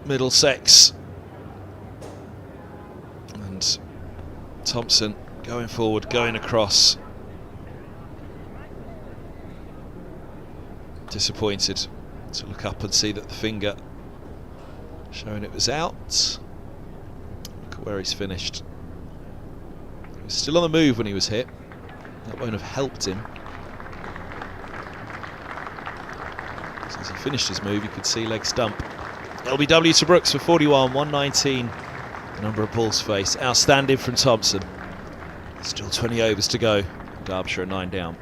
A: Middlesex. And Thompson going forward, going across. Disappointed to look up and see that the finger showing it was out. Look at where he's finished. He was still on the move when he was hit. That won't have helped him. So as he finished his move, you could see leg stump. LBW to Brooks for 41, 119. The number of balls faced. Outstanding from Thompson. Still 20 overs to go. Derbyshire 9 down.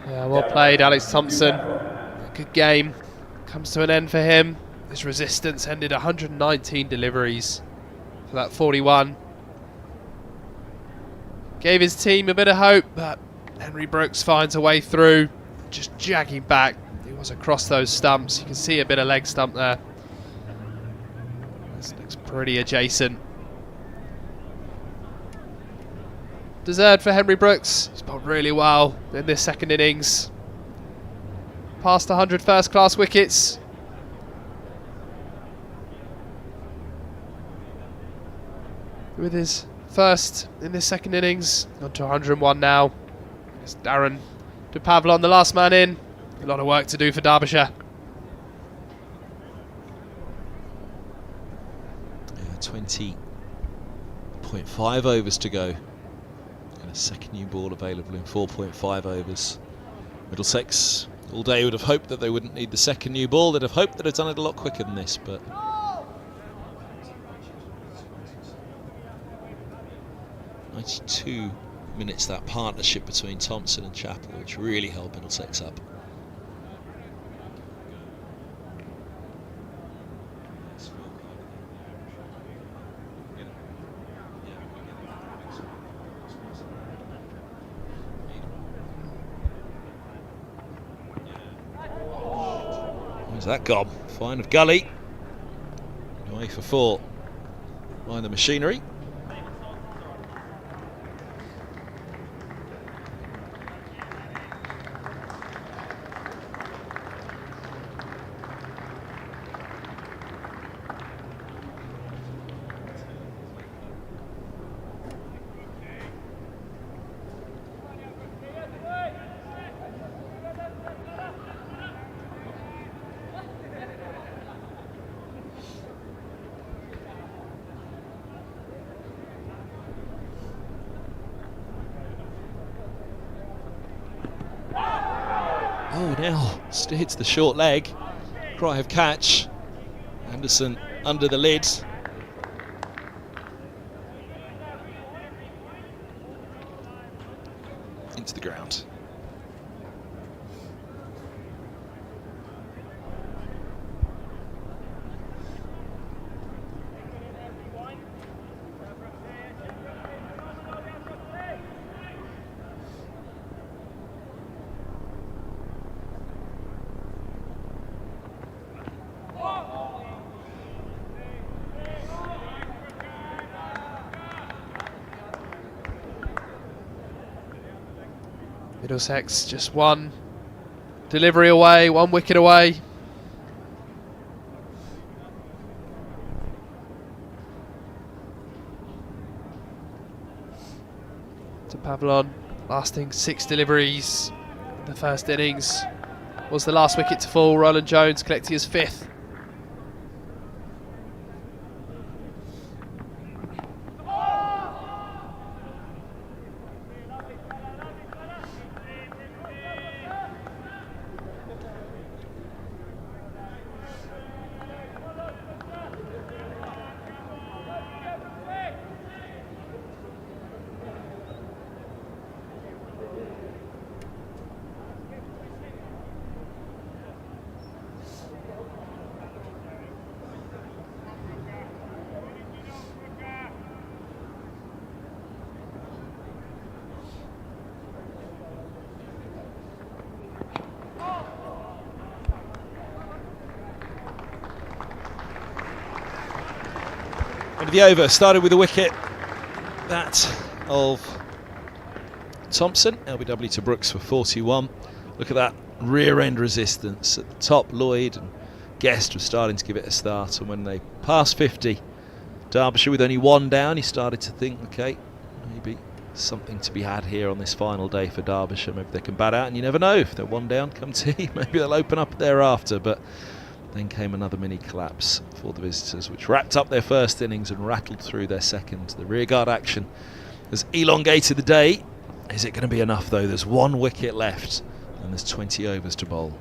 B: Yeah, well played, Alex Thompson. Good game. Comes to an end for him. his resistance ended 119 deliveries for that 41. Gave his team a bit of hope, but Henry Brooks finds a way through, just jagging back. He was across those stumps. You can see a bit of leg stump there. This looks pretty adjacent. Deserved for Henry Brooks. He's bowled really well in this second innings. Past 100 first-class wickets. With his first in this second innings, on to 101 now. It's Darren DePavlon, the last man in. A lot of work to do for Derbyshire.
A: 20.5 overs to go. And a second new ball available in 4.5 overs. Middlesex all day would have hoped that they wouldn't need the second new ball. They'd have hoped that they'd done it a lot quicker than this, but 92 minutes, that partnership between Thompson and Chappell, which really held Middlesex up. Where's that gone? Fine of Gully. Away for 4. Behind the machinery. Oh, now hits the short leg. Cry of catch. Anderson under the lid. Into the ground.
B: Middlesex just one delivery away, 1 wicket away. To Pavlon, lasting 6 deliveries in the first innings. Was the last wicket to fall. Roland Jones collecting his 5th.
A: End of the over, started with a wicket, that of Thompson. LBW to Brooks for 41. Look at that rear end resistance at the top. Lloyd and Guest were starting to give it a start, and when they passed 50, Derbyshire with only 1 down, he started to think, okay, maybe something to be had here on this final day for Derbyshire. Maybe they can bat out, and you never know, if they're 1 down, come tea, maybe they'll open up thereafter. But then came another mini collapse for the visitors, which wrapped up their first innings and rattled through their second. The rearguard action has elongated the day. Is it going to be enough though? There's 1 wicket left and there's 20 overs to bowl.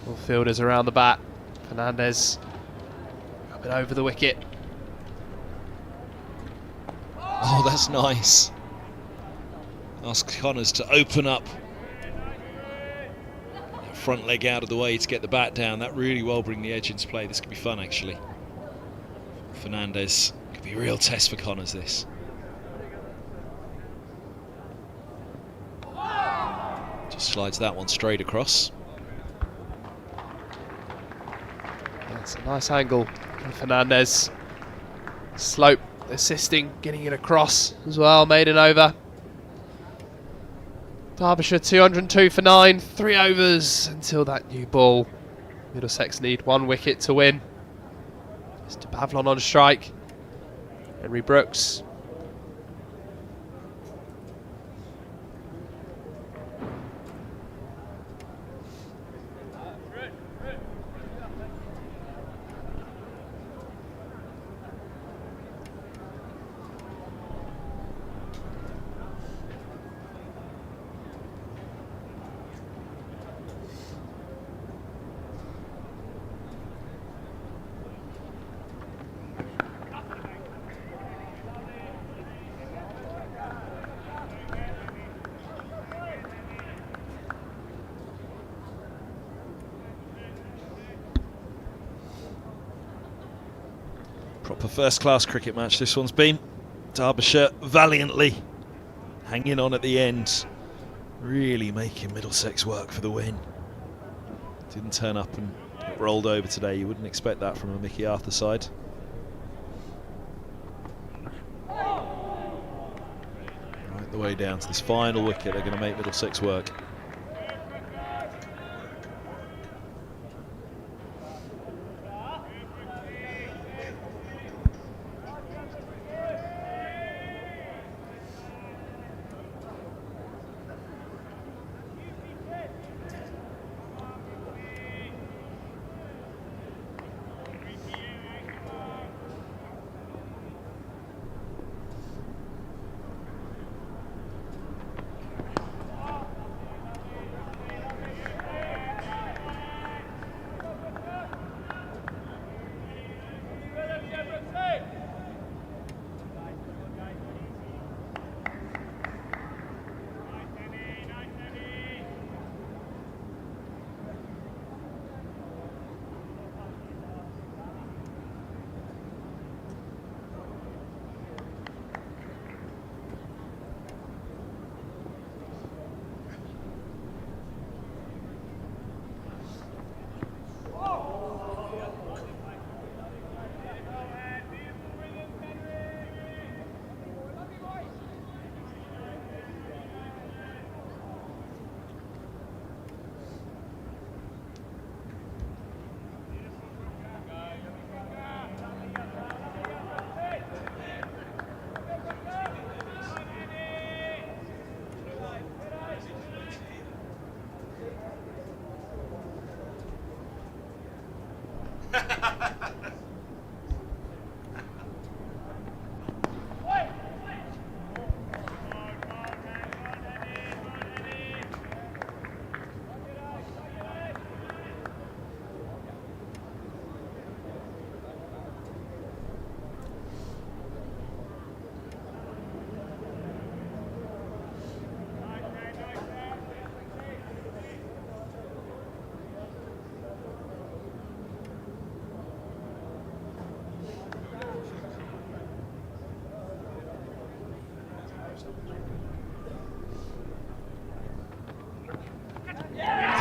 B: All fielders around the bat. Fernandez up and over the wicket.
A: Oh, that's nice. Ask Connors to open up. That front leg out of the way to get the bat down. That really well bring the edge into play. This could be fun, actually. Fernandez. Could be a real test for Connors, this. Just slides that one straight across.
B: That's a nice angle from Fernandez. Slope assisting, getting it across as well, made it over. Derbyshire 202 for 9, 3 overs until that new ball. Middlesex need 1 wicket to win. Mr. Pavlon on strike. Henry Brooks.
A: Proper first-class cricket match this one's been. Derbyshire valiantly hanging on at the end, really making Middlesex work for the win. Didn't turn up and get rolled over today. You wouldn't expect that from a Mickey Arthur side. Right the way down to this final wicket, they're going to make Middlesex work.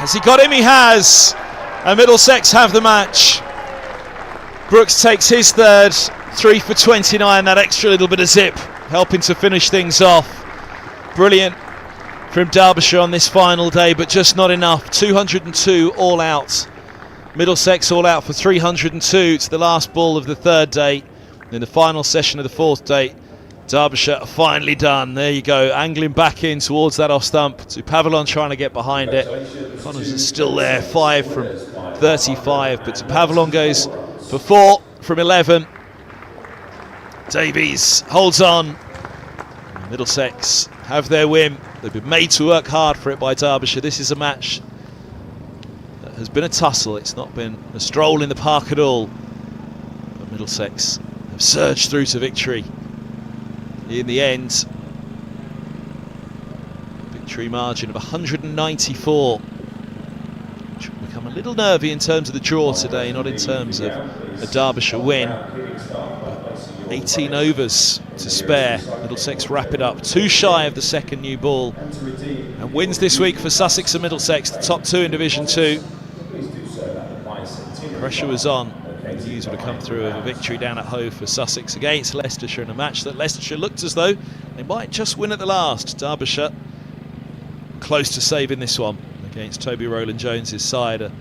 A: Has he got him? He has. And Middlesex have the match. Brooks takes his third, 3 for 29, that extra little bit of zip, helping to finish things off. Brilliant from Derbyshire on this final day, but just not enough. 202 all out. Middlesex all out for 302 to the last ball of the third day. In the final session of the fourth day, Derbyshire are finally done. There you go, angling back in towards that off stump. To Pavlon trying to get behind it. Connors is still there, 5 from 35, but to Pavlon goes for 4 from 11. Davies holds on. Middlesex have their win. They've been made to work hard for it by Derbyshire. This is a match that has been a tussle. It's not been a stroll in the park at all. But Middlesex have surged through to victory. In the end, victory margin of 194. Which will become a little nervy in terms of the draw today, not in terms of a Derbyshire win. But 18 overs to spare. Middlesex wrap it up, 2 shy of the second new ball. And wins this week for Sussex and Middlesex, the top 2 in Division 2. Pressure was on. The news would have come through of a victory down at Hove for Sussex against Leicestershire in a match that Leicestershire looked as though they might just win at the last. Derbyshire close to saving this one against Toby Rowland-Jones' side. A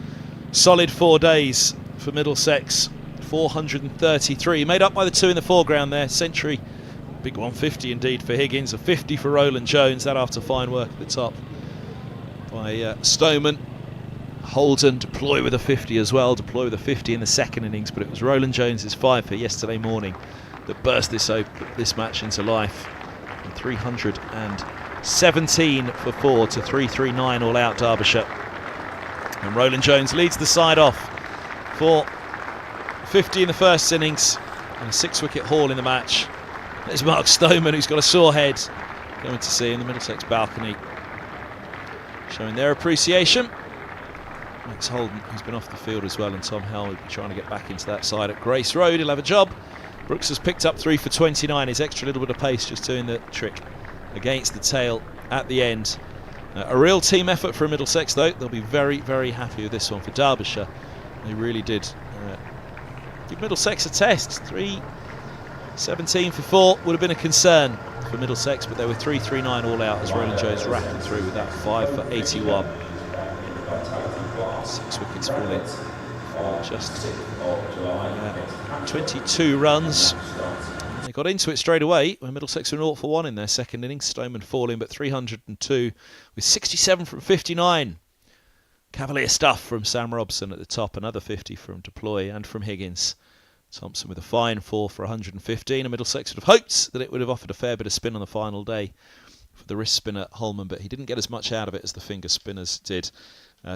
A: solid 4 days for Middlesex, 433, made up by the 2 in the foreground there. Century, big 150 indeed for Higgins, a 50 for Rowland-Jones, that after fine work at the top by Stoneman. Holden deploy with a 50 as well, deploy with a 50 in the second innings, but it was Rowland-Jones' 5 for yesterday morning that burst this match into life. And 317 for 4 to 339 all out Derbyshire. And Rowland-Jones leads the side off for 50 in the first innings and a 6-wicket haul in the match. There's Mark Stoneman, who's got a sore head, going to see in the Middlesex balcony, showing their appreciation. Max Holden, who's been off the field as well, and Tom Hell will be trying to get back into that side at Grace Road. He'll have a job. Brooks has picked up 3 for 29. His extra little bit of pace just doing the trick against the tail at the end. A real team effort for Middlesex, though. They'll be very, very happy with this one. For Derbyshire, they really did give Middlesex a test. 317 for 4 would have been a concern for Middlesex, but they were 339 all out as Rowland-Jones rattled through with that 5 for 81. 6 wickets falling for just 22 runs. They got into it straight away when Middlesex were 0 for 1 in their second innings. Stoneman falling, but 302 with 67 from 59. Cavalier stuff from Sam Robson at the top, another 50 from Deploy and from Higgins. Thompson with a fine 4 for 115. And Middlesex would have hoped that it would have offered a fair bit of spin on the final day for the wrist spinner Holman, but he didn't get as much out of it as the finger spinners did.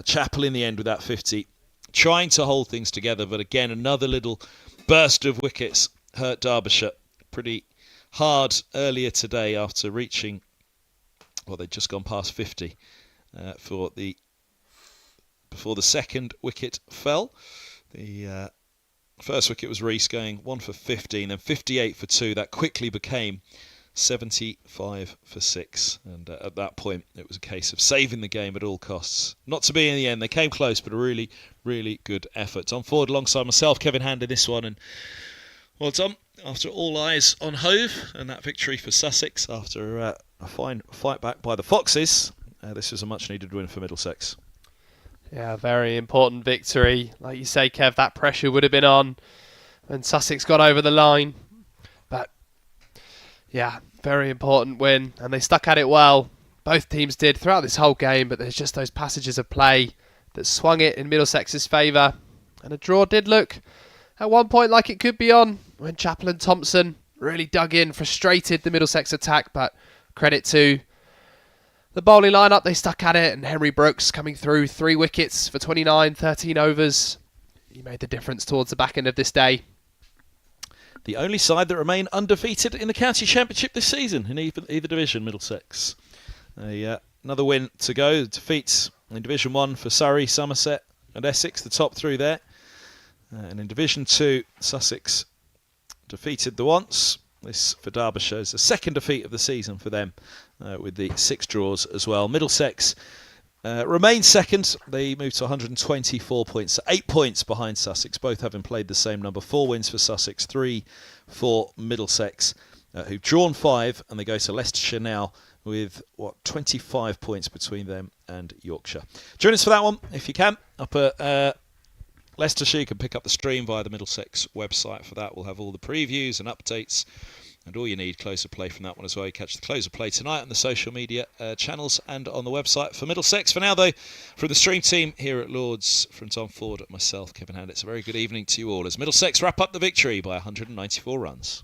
A: Chappell in the end with that 50, trying to hold things together, but again another little burst of wickets hurt Derbyshire pretty hard earlier today after reaching, well, they'd just gone past 50 before the second wicket fell. The first wicket was Rees going 1 for 15 and 58 for 2. That quickly became 75 for 6, and at that point it was a case of saving the game at all costs. Not to be in the end. They came close, but a really, really good effort. Tom Ford alongside myself, Kevin Hand in this one, and well done. After all eyes on Hove and that victory for Sussex after a fine fight back by the Foxes, this was a much needed win for Middlesex.
B: Yeah, very important victory. Like you say, Kev, that pressure would have been on when Sussex got over the line. But yeah, very important win, and they stuck at it well. Both teams did throughout this whole game, but there's just those passages of play that swung it in Middlesex's favour. And a draw did look at one point like it could be on when Chappell and Thompson really dug in, frustrated the Middlesex attack, but credit to the bowling lineup, they stuck at it, and Henry Brooks coming through 3 wickets for 29, 13 overs. He made the difference towards the back end of this day.
A: The only side that remain undefeated in the county championship this season in either division, Middlesex. Another win to go. Defeats in Division 1 for Surrey, Somerset and Essex, the top 3 there. And in Division 2, Sussex defeated the Once. This for Derbyshire is the second defeat of the season for them, with the 6 draws as well. Middlesex remain second. They moved to 124 points, 8 points behind Sussex, both having played the same number. 4 wins for Sussex, 3 for Middlesex, who've drawn 5, and they go to Leicestershire now with 25 points between them and Yorkshire. Join us for that one if you can up at Leicestershire. You can pick up the stream via the Middlesex website. For that, we'll have all the previews and updates and all you need. Close of play from that one as well. You catch the close of play tonight on the social media channels and on the website for Middlesex. For now, though, from the stream team here at Lords, from Tom Ford, myself, Kevin Hand, it's a very good evening to you all as Middlesex wrap up the victory by 194 runs.